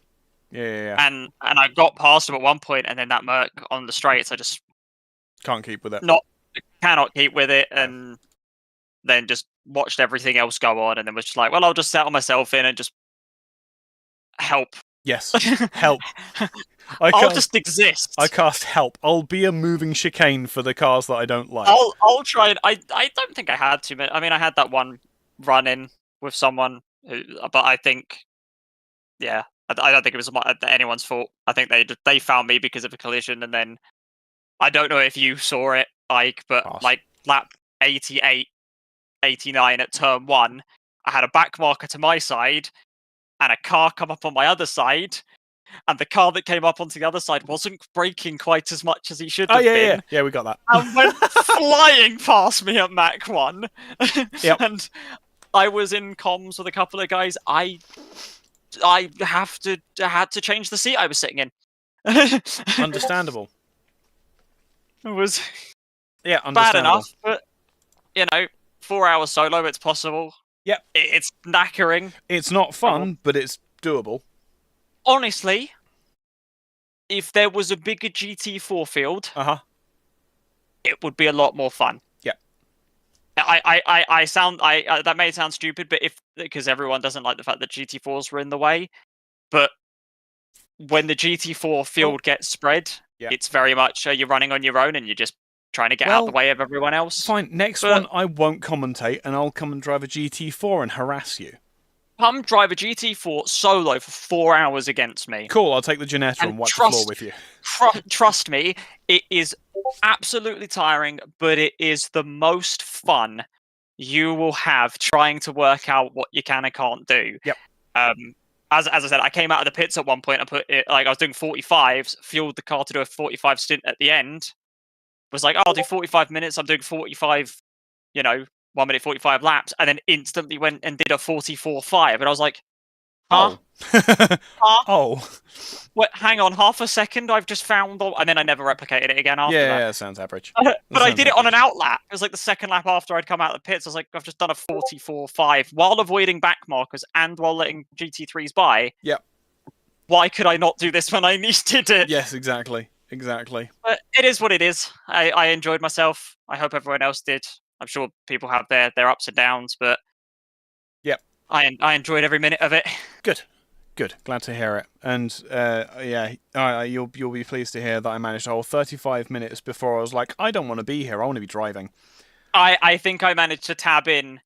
And I got past them at one point, and then that Merc on the straights, I just can't keep with it. Cannot keep with it, and then just watched everything else go on, and then was just like, well, I'll just settle myself in and just help. Yes, help. I'll just exist. I cast help. I'll be a moving chicane for the cars that I don't like. I'll try and I don't think I had too many. I mean, I had that one run in with someone, but I think, I don't think it was anyone's fault. I think they found me because of a collision, and then I don't know if you saw it, Ike, but like lap 88, 89 at turn 1, I had a back marker to my side, and a car come up on my other side, and the car that came up onto the other side wasn't braking quite as much as he should have been. Yeah, we got that. And went flying past me at Mach 1. Yep. And I was in comms with a couple of guys. I had to change the seat I was sitting in. Understandable. It was understandable. bad enough, but 4 hours solo, it's possible. Yep. It's knackering. It's not fun, but it's doable. Honestly, if there was a bigger GT4 field, it would be a lot more fun. Yeah. That may sound stupid, but because everyone doesn't like the fact that GT4s were in the way, but when the GT4 field gets spread, it's very much you're running on your own and you're just trying to get out of the way of everyone else. Fine. Next one, I won't commentate, and I'll come and drive a GT4 and harass you. Come drive a GT4 solo for 4 hours against me. Cool, I'll take the Janetta and wipe the floor with you. Trust me, it is absolutely tiring, but it is the most fun you will have trying to work out what you can and can't do. Yep. As I said, I came out of the pits at one point and put it I was doing 45s, fueled the car to do a 45 stint at the end. Was like, I'll do 45 minutes. I'm doing 45, 1 minute 45 laps, and then instantly went and did a 44.5, and I was like, huh? Oh. Wait, hang on, half a second. I've just found, and then I never replicated it again after that. Yeah, sounds average. But I did it on an out lap. It was like the second lap after I'd come out of the pits. I was like, I've just done a 44.5 while avoiding back markers and while letting GT3s by. Yep. Why could I not do this when I needed it? Yes, exactly. But it is what it is. I enjoyed myself. I hope everyone else did. I'm sure people have their ups and downs, but I enjoyed every minute of it. Good. Glad to hear it. And you'll be pleased to hear that I managed to hold 35 minutes before I was like, I don't want to be here. I want to be driving. I think I managed to tab in.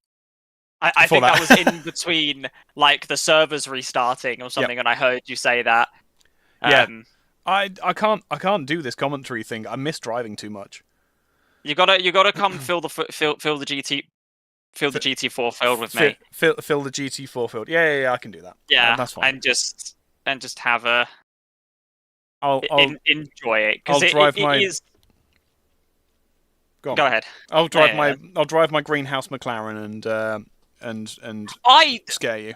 I think that was in between like the servers restarting or something, and I heard you say that. I can't do this commentary thing. I miss driving too much. You gotta come fill the GT4 field with me. Fill the GT4 field. Yeah, I can do that. Yeah, that's fine. And just have a. I'll enjoy it because it is. Go ahead. I'll drive my greenhouse McLaren and scare you.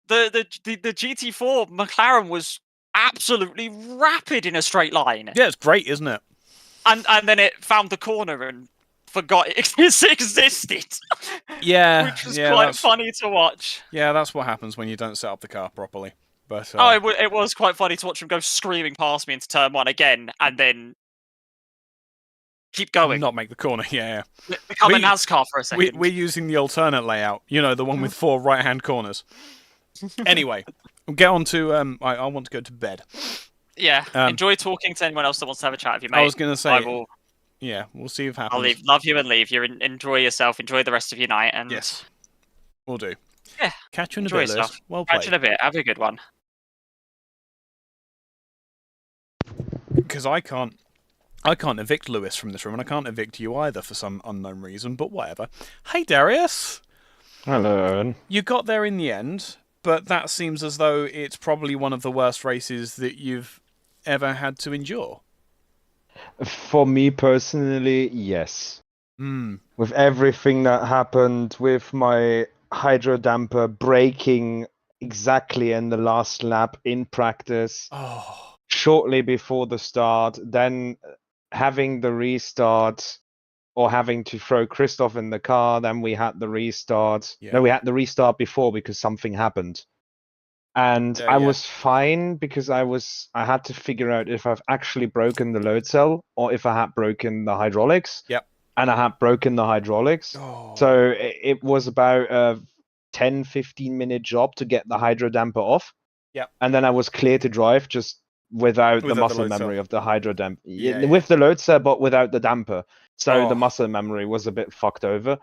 The GT4 McLaren was absolutely rapid in a straight line. Yeah, it's great, isn't it? And then it found the corner and forgot it existed. Yeah, which was quite funny to watch. Yeah, that's what happens when you don't set up the car properly. But it was quite funny to watch him go screaming past me into turn 1 again, and then keep going. Not make the corner. Yeah. Become a NASCAR for a second. We're using the alternate layout. The one with 4 right-hand corners. Anyway, we'll get on to. I want to go to bed. Yeah. Enjoy talking to anyone else that wants to have a chat with you, mate. I was going to say. Yeah, we'll see if it happens. I'll leave. Love you and leave. Enjoy yourself. Enjoy the rest of your night. And yes, we'll do. Yeah. Catch you in a bit, Lewis. Well played. Catch you in a bit. Have a good one. Because I can't evict Lewis from this room, and I can't evict you either for some unknown reason. But whatever. Hey, Darius. Hello. You got there in the end, but that seems as though it's probably one of the worst races that you've ever had to endure. For me personally, yes. Mm. With everything that happened, with my hydro damper breaking exactly in the last lap in practice, shortly before the start, then having the restart or having to throw Christoph in the car, then we had the restart. Yeah. No, we had the restart before because something happened. And I was fine because I had to figure out if I've actually broken the load cell or if I had broken the hydraulics. Yep. And I had broken the hydraulics. So it was about a 10-15 minute job to get the hydro damper off. Yep. And then I was clear to drive just without the Without the muscle load cell. memory of the hydro damper. Yeah, With the load cell, but without the damper. So Oh. the muscle memory was a bit fucked over.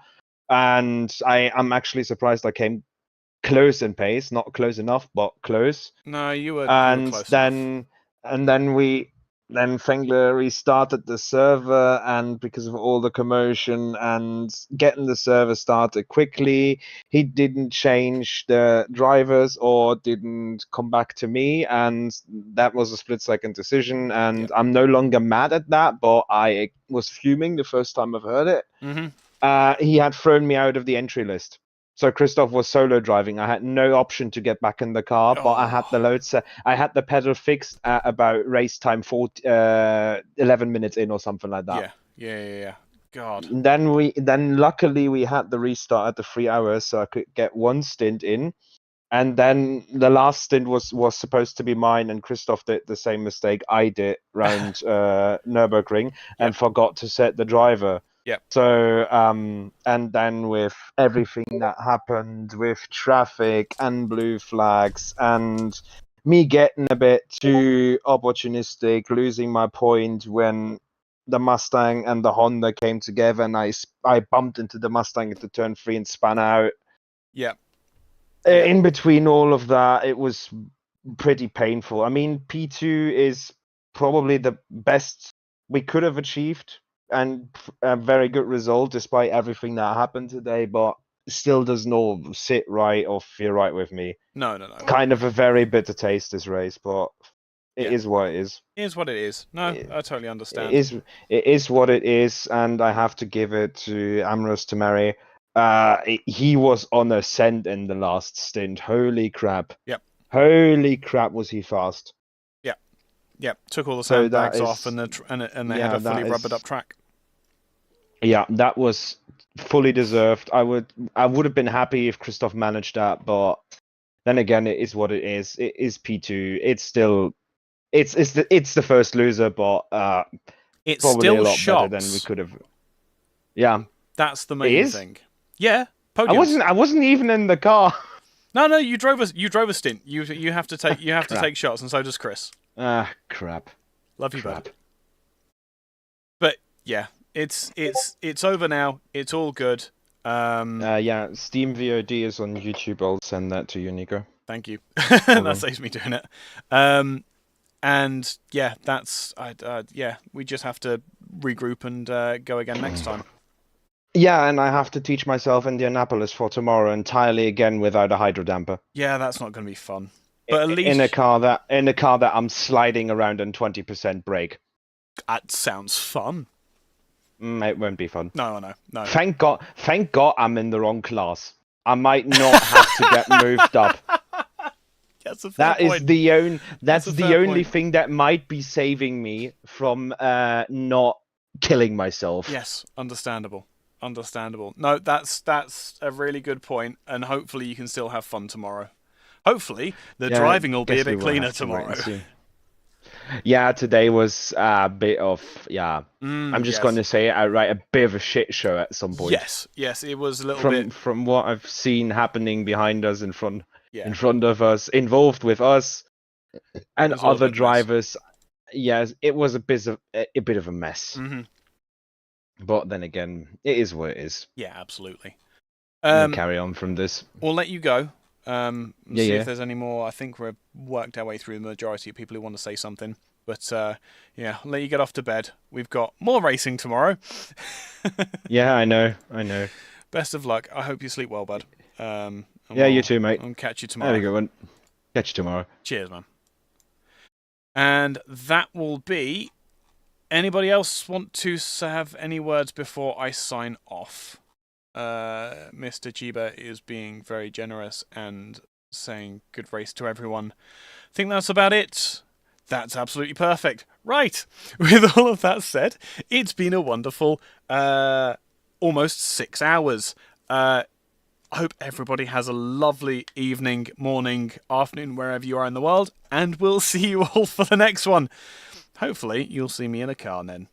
And I'm actually surprised I came close in pace, not close enough, but close. No, you were And close then Fengler restarted the server, and because of all the commotion and getting the server started quickly, he didn't change the drivers or didn't come back to me, and that was a split-second decision. And I'm no longer mad at that, but I was fuming the first time I've heard it. Mm-hmm. He had thrown me out of the entry list. So Christoph was solo driving. I had no option to get back in the car, but I had the load set. I had the pedal fixed at about race time 11 minutes in or something like that. Yeah. God. And then luckily we had the restart at the 3 hours, so I could get one stint in. And then the last stint was supposed to be mine, and Christoph did the same mistake I did round Nürburgring and forgot to set the driver. Yep. So, and then with everything that happened with traffic and blue flags and me getting a bit too opportunistic, losing my point when the Mustang and the Honda came together, and I bumped into the Mustang into turn 3 and spun out. Yep. In between all of that, it was pretty painful. I mean, P2 is probably the best we could have achieved and a very good result despite everything that happened today, but still does not sit right or feel right with me. No. Kind of a very bitter taste, this race, but it is what it is. It is what it is. No, I totally understand. It is what it is, and I have to give it to Ambrose Tamari. He was on a scent in the last stint. Holy crap. Yep. Holy crap, was he fast. Yep. Took all the So that sandbags is- off and they had a that fully is- rubbered up track. Yeah, that was fully deserved. I would have been happy if Christoph managed that, but then again, it is what it is. It is P2. It's still it's the first loser, but It's probably still a lot shots. better than we could have. Yeah. That's the It main is? thing. Yeah. Podiums. I wasn't even in the car. No, you drove a stint. You have to take to take shots, and so does Chris. Ah, crap. Love you, bud. But yeah, it's over now. It's all good. Yeah, Steam VOD is on YouTube. I'll send that to you, Nico. Thank you. on. That saves me doing it. And yeah, that's we just have to regroup and go again next time. Yeah, and I have to teach myself Indianapolis for tomorrow entirely again without a hydro damper. Yeah, that's not going to be fun. But at least in a car that I'm sliding around on 20% brake. That sounds fun. It won't be fun. No. Thank God I'm in the wrong class. I might not have to get moved up. That's a fair point. That's the fair only point. thing that might be saving me from not killing myself. Yes, understandable. No, that's a really good point, and hopefully you can still have fun tomorrow. Hopefully the driving will be a bit cleaner tomorrow. Yeah, today was a bit of I'm just going to say it outright, a bit of a shit show at some point. Yes, it was a little bit. From what I've seen happening behind us, in front of us, involved with us, and other drivers. Yes, it was a bit of a mess. Mm-hmm. But then again, it is what it is. Yeah, absolutely. We'll carry on from this. We'll let you go. See yeah. if there's any more. I think we've worked our way through the majority of people who want to say something. But yeah, I'll let you get off to bed. We've got more racing tomorrow. Yeah, I know. Best of luck. I hope you sleep well, bud. Yeah, you too, mate. I'll catch you tomorrow. Have a good one. Catch you tomorrow. Cheers, man. And that will be Anybody else want to have any words before I sign off? Mr. Chiba is being very generous and saying good race to everyone. I think that's about it. That's absolutely perfect. Right, with all of that said, it's been a wonderful almost 6 hours. I hope everybody has a lovely evening, morning, afternoon, wherever you are in the world, and we'll see you all for the next one. Hopefully, you'll see me in a car then.